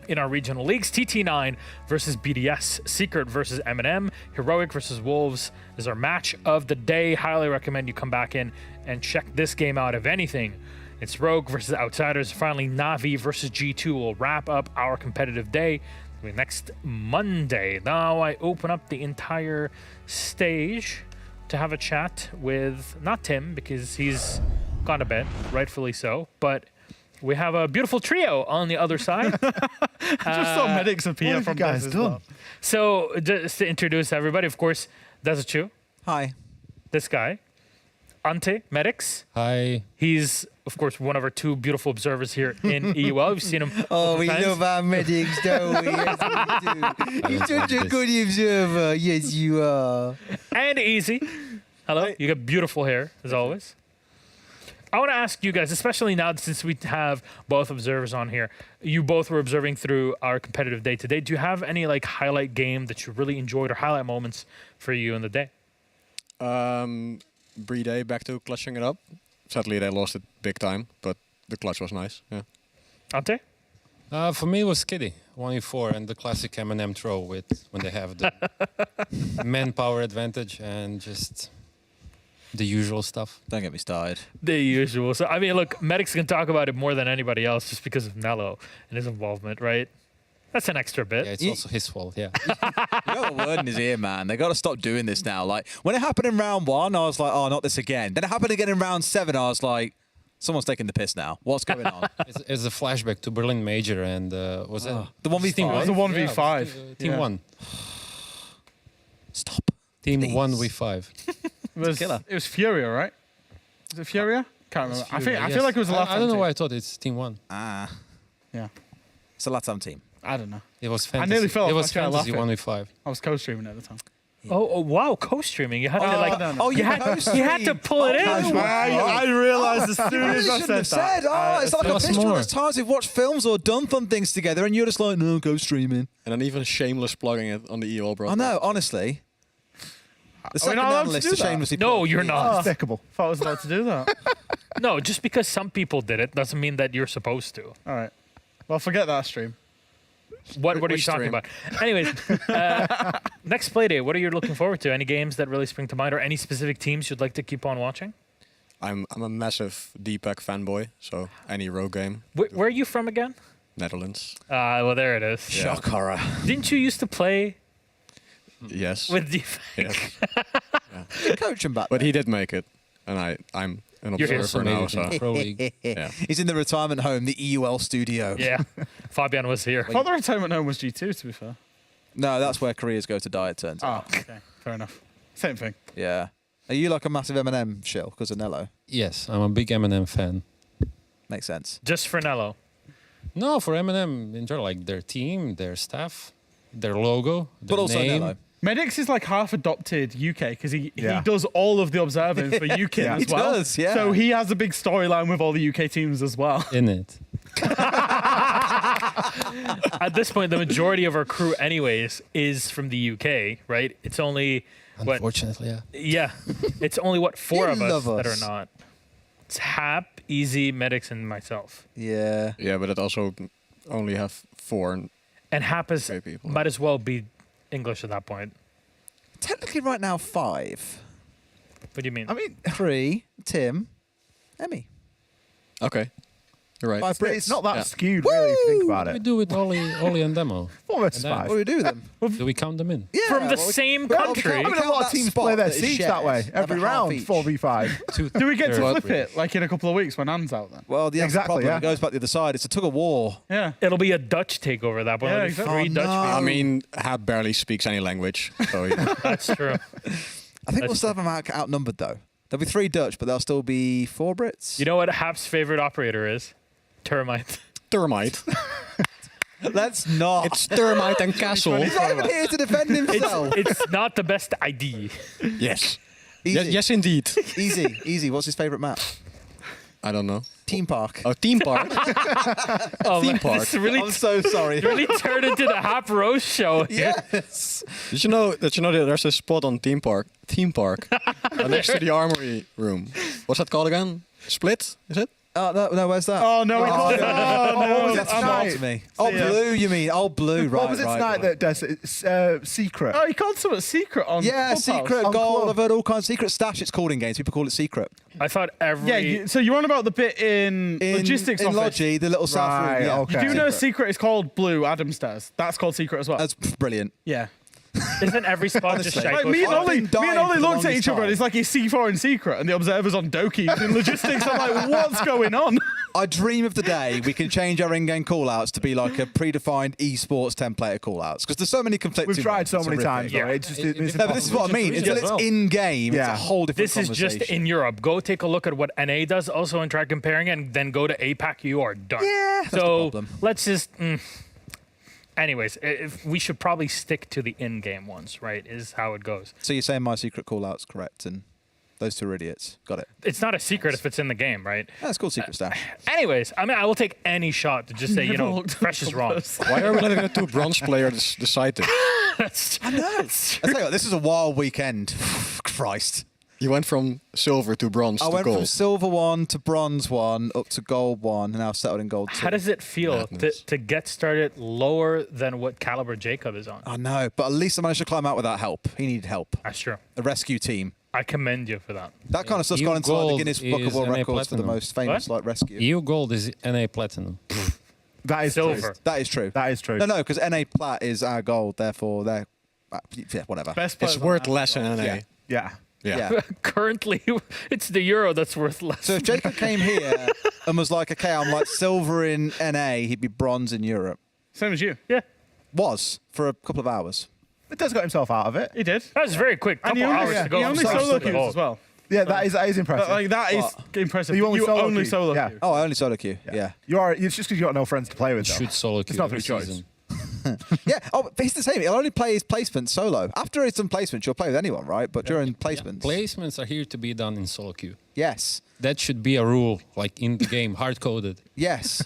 In our regional leagues, TT9 versus BDS, Secret versus M&M, Heroic versus Wolves is our match of the day. Highly recommend you come back in and check this game out. If anything, it's Rogue versus Outsiders. Finally, Navi versus G2 will wrap up our competitive day next Monday. Now I open up the entire stage to have a chat with, not Tim, because he's gone to bed, rightfully so, but we have a beautiful trio on the other side. I just saw medics appear from guys as well. So just to introduce everybody, of course, Dezachu. Hi. This guy. Ante, medics. Hi. He's, of course, one of our two beautiful observers here in EUL. We've seen him. Oh, we times. love our medics, don't we? Yes, we do. You're such a good observer. Yes, you are. And Easy. Hello. You got beautiful hair, as always. I want to ask you guys, especially now since we have both observers on here, you both were observing through our competitive day today. Do you have any like highlight game that you really enjoyed or highlight moments for you in the day? Playday back to clutching it up. Sadly, they lost it big time, but the clutch was nice. Yeah. Ante? For me, it was Skiddy 1v4 and the classic M&M throw with when they have the manpower advantage and just the usual stuff. Don't get me started. The usual. So, I mean, look, medics can talk about it more than anybody else just because of Nello and his involvement, right? That's an extra bit. Yeah, it's also his fault, yeah. You got a word in his ear, man. They got to stop doing this now. Like, when it happened in round 1, I was like, oh, not this again. Then it happened again in round 7. I was like, someone's taking the piss now. What's going on? It's a flashback to Berlin Major and was it the 1v5? Team It was a 1v5. Team 1. Stop. Team Please. 1v5. It was Furia, right? Was it Furia? Can't remember. I feel like it was the last I don't know why I thought it's Team 1. Ah. Yeah. It's a Latam team. I don't know. It was fantasy. I nearly fell off It my was chair fantasy laughing. 1v5. I was co-streaming at the time. Oh wow, co-streaming. You had to like. no. Oh, you had to pull it in. I realised as soon as I said that. It's like a picture of those times we've watched films or done fun things together, and you're just like, no, go streaming. And then even shameless plugging it on the EOL, bro. I know, honestly. The Are we second not allowed to analyst do is that? shamelessly No, plugged. you're not. Despicable. Thought I was allowed to do that. No, just because some people did it doesn't mean that you're supposed to. All right. Well, forget that stream. What are you Which talking stream? about? Anyways, next Playday, what are you looking forward to? Any games that really spring to mind or any specific teams you'd like to keep on watching? I'm a massive D-Pack fanboy, so any rogue game. Where are you from again? Netherlands. Well, there it is. Shock horror. Didn't you used to play Yes. with D? Yes. Coach him back. But he did make it, and I'm an You're observer now, so Pro League. yeah. He's in the retirement home, the EUL studio. Yeah, Fabian was here. I thought the retirement home was G2, to be fair. No, that's where careers go to die, it turns out. Oh, okay. Fair enough. Same thing. Yeah. Are you like a massive M&M shill because of Nello? Yes, I'm a big M&M fan. Makes sense. Just for Nello. No, for M&M in general, like their team, their staff, their logo, their But also name. Nello. Medics is like half adopted UK because he does all of the observing for UK as well. He does, yeah. So he has a big storyline with all the UK teams as well. In it. At this point, the majority of our crew, anyways, is from the UK, right? It's only what? Unfortunately, yeah. Yeah, it's only what 4 You of us love that us. are not. It's Hap, Easy, Medics, and myself. Yeah. Yeah, but it also only have 4. And Hap is Okay, people. might as well be English at that point. Technically right now 5. What do you mean? I mean, 3, Tim, Emmy. Okay. You're right. 5 Brits. it's not that Yeah. skewed, really, if you think about We it. do it Oli and Demo. Almost And then- 5. What do we do with them? Do we count them in? Yeah, From the well, same well, we country. can't- I mean, a count lot of that teams spot play their that is siege that way. shared. Every Have a half round, each. 4v5. Do we get to Fair. flip it like in a couple of weeks when Anne's out then? Well, that's Exactly, the problem. yeah. It goes back the other side. It's a tug of war. Yeah. It'll be a Dutch takeover at that point. Yeah, There'll be exactly. 3 Dutch no. people. I mean, Hab barely speaks any language, so That's true. I think we'll still have them outnumbered, though. There'll be 3 Dutch, but there'll still be 4 Brits. You know what Hap's favorite operator is? Termite. Thermite. Let's not. It's Thermite and Castle. He's not even here to defend himself. It's not the best ID. Yes. Easy. Yes, indeed. Easy. What's his favourite map? I don't know. Team Park. Oh, Team Park. Oh, Theme man, park. this really, I'm so sorry. really turned into the Hap Rose show here. Yes. Did you know that there's a spot on Theme Park next to the armory room? What's that called again? Split? Is it? Oh, no, where's that? Oh, no, we can't. What was it That's not to me. Oh, blue, you mean? Oh, blue, right. What was it tonight that does secret? Oh, you can't say it's secret on Yeah, Clubhouse. secret On gold. Club. I've heard all kinds of secret stash. It's called in games. People call it secret. I thought every. Yeah, so you're on about the bit in logistics in office. Logi, the little south room. Right, Yeah. okay. You do know secret is called blue, Adamstairs. That's called secret as well. That's brilliant. Yeah. Isn't every spot just Honestly. shite? Like, me and I've Ollie been dying for the looked at longest each other and time. it's like it's C4 in secret and the observer's on Doki in logistics. I'm like, what's going on? I dream of the day we can change our in-game callouts to be like a predefined esports template of callouts because there's so many conflicting. We've tried ones. so It's many horrific. times. Yeah. No, but this is what I mean. Until it's in-game, it's a whole different This is just conversation. in Europe. Go take a look at what NA does also and try comparing it, and then go to APAC. You are done. Yeah, that's the So problem. let's just. Anyways, if we should probably stick to the in-game ones, right? Is how it goes. So you're saying my secret callout's correct and those two are idiots. Got it. It's not a secret if it's in the game, right? That's called secret stash. Anyways, I mean, I will take any shot to just say, you know, Fresh is wrong. Why are we letting the two bronze players decide this? I know. I tell you what, this is a wild weekend. Christ. You went from silver to bronze I to went gold. from silver 1 to bronze 1 up to gold 1 and now settled in gold 2. How does it feel to get started lower than what caliber Jacob is on? I know, but at least I managed to climb out without help. He needed help. That's true. A rescue team. I commend you for that. That kind of stuff's EU gone into like, the gold Guinness Book of is World NA Records for the platinum. most famous like rescue. EU gold is NA platinum. That is Silver. True. That is true. That is true. No, because NA plat is our gold, therefore they're yeah, whatever. Best It's players worth on less in NA. Yeah. Yeah. Yeah. Currently, it's the euro that's worth less. So if Jacob came here and was like, okay, I'm like silver in NA, he'd be bronze in Europe. Same as you. Yeah. Was for a couple of hours. It does got himself out of it. He did. That was very quick. And Couple he only, hours to go. he from only silver solo to queues gold. as well. Yeah, that is impressive. Like, that is What? impressive. You only solo queue. solo Yeah. queue. Oh, I only solo queue. Yeah. It's just because you got no friends to play with. Though. Should solo It's queue not every through choice. season. Yeah. Oh, but he's the same. He'll only play his placement solo. After he's done placements, you'll play with anyone, right? But during placements. Placements are here to be done in solo queue. Yes. That should be a rule, like in the game, hard coded. Yes.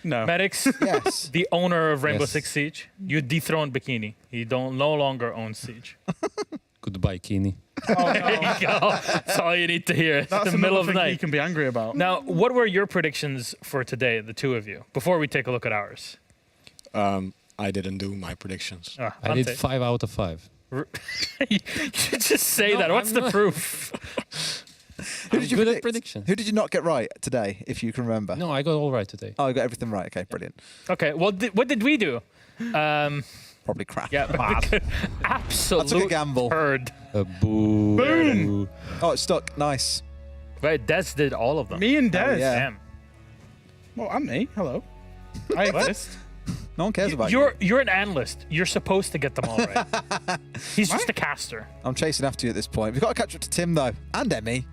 No. Medics, Yes. the owner of Rainbow Yes. Six Siege, you dethroned Bikini. He no longer owns Siege. Goodbye, Kini. There you go. That's all you need to hear. It's That's the middle of another the thing he night. can be angry about. Now, what were your predictions for today, the two of you, before we take a look at ours? I didn't do my predictions. I did Ante. 5 out of 5. You just say No, that. What's I'm the not. proof? Who did you good at predict? predictions. Who did you not get right today, if you can remember? No, I got all right today. Oh, you got everything right. Okay, brilliant. Okay, well, what did we do? Probably crap. Yeah, absolute I took a gamble. turd. A boo. Boom. Oh, it's stuck. Nice. Right, Des did all of them. Me and Des. yeah. Damn. Well, and me. Hello. I exist. No one cares about you. You're an analyst. You're supposed to get them all right. He's just a caster. I'm chasing after you at this point. We've got to catch up to Tim, though. And Emmy.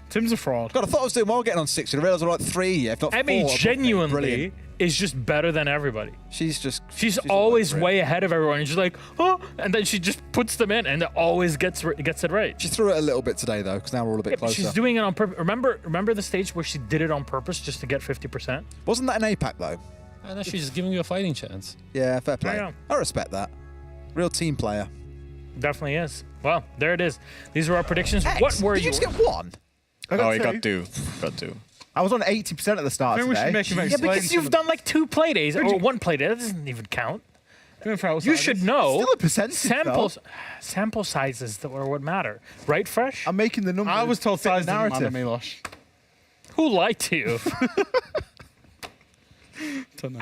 Tim's a fraud. God, I thought I was doing well getting on 6. I realised I'm like 3, if not 4. Emmy genuinely Brilliant. is just better than everybody. She's always way ahead of everyone. And she's like, oh, and then she just puts them in and it always gets it right. She threw it a little bit today, though, because now we're all a bit Yeah, but closer. she's doing it on purpose. Remember the stage where she did it on purpose just to get 50%? Wasn't that an APAC, though? And she's giving you a fighting chance. Yeah, fair play. Yeah. I respect that. Real team player. Definitely is. Well, there it is. These were our predictions. X, What were did you yours? just get 1? Oh, he got 2. Got 2. I was on 80% at the start I think we should today. make him Yeah, explain. because you've done like 2 play days Who'd or you- 1 play day. That doesn't even count. Doing for You should outsiders. know. Still a percentage, Sample sizes that are what matter, right? Fresh. I'm making the numbers. I was told fit the size didn't matter, narrative. Milosh. Who lied to you?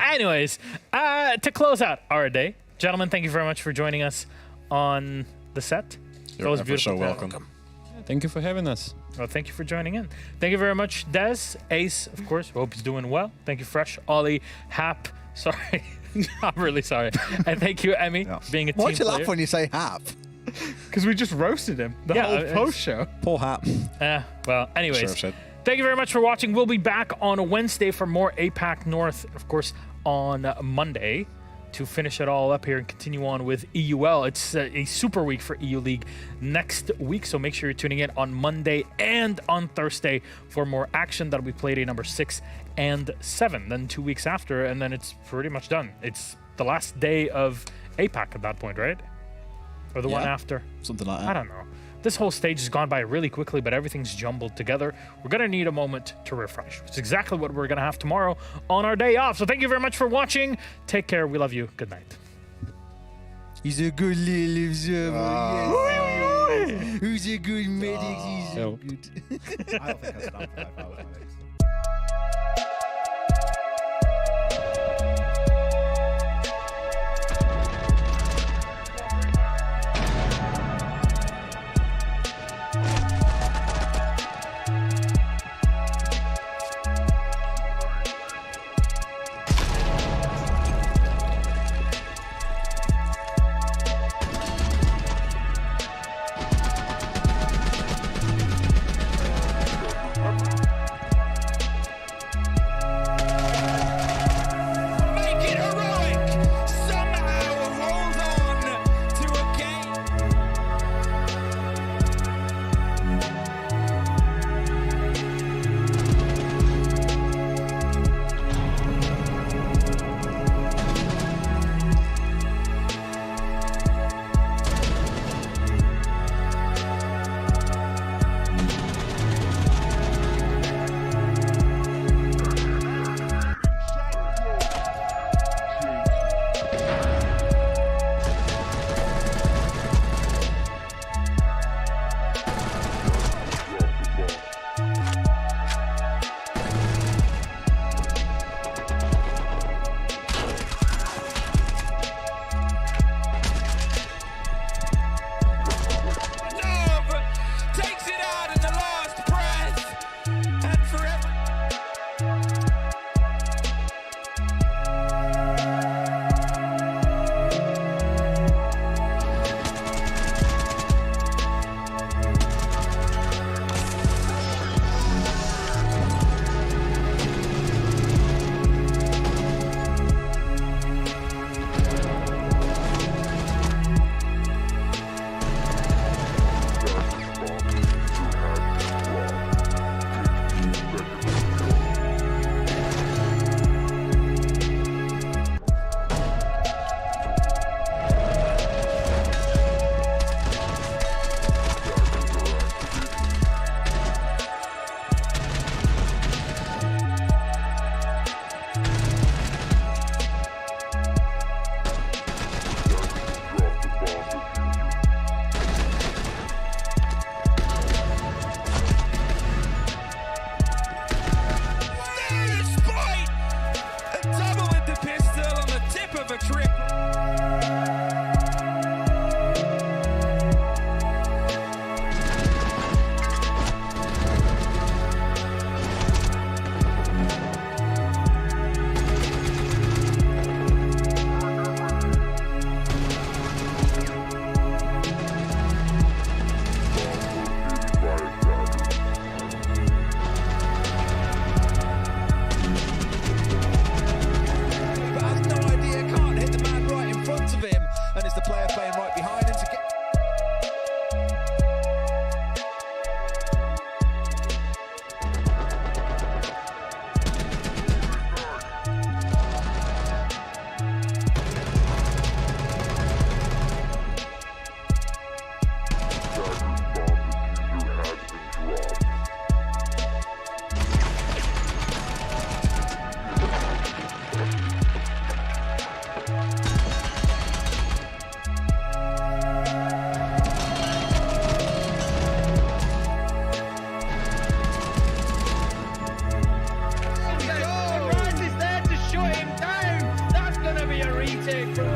Anyways, to close out our day, gentlemen, thank you very much for joining us on the set. You're was ever beautiful. so welcome. Thank you for having us. Well, thank you for joining in. Thank you very much, Des, Ace, of course. Hope he's doing well. Thank you, Fresh, Ollie, Hap. Sorry, I'm really sorry. And thank you, Emmy, being a team Why'd you player. laugh when you say Hap? Because we just roasted him the Yeah, whole it's- post show. Poor Hap. Well, anyways. Sure, said. Thank you very much for watching. We'll be back on a Wednesday for more APAC North, of course, on Monday to finish it all up here and continue on with EUL. It's a super week for EU League next week, so make sure you're tuning in on Monday and on Thursday for more action. That'll be Playday number 6 and 7. Then 2 weeks after, and then it's pretty much done. It's the last day of APAC at that point, right? Or the one Yeah. after? Something like that. I don't know. This whole stage has gone by really quickly, but everything's jumbled together. We're going to need a moment to refresh. It's exactly what we're going to have tomorrow on our day off. So thank you very much for watching. Take care. We love you. Good night. He's a good little observer. Yes. Who's a good medic? He's so good. I don't think I stand for that if I was medics. Take from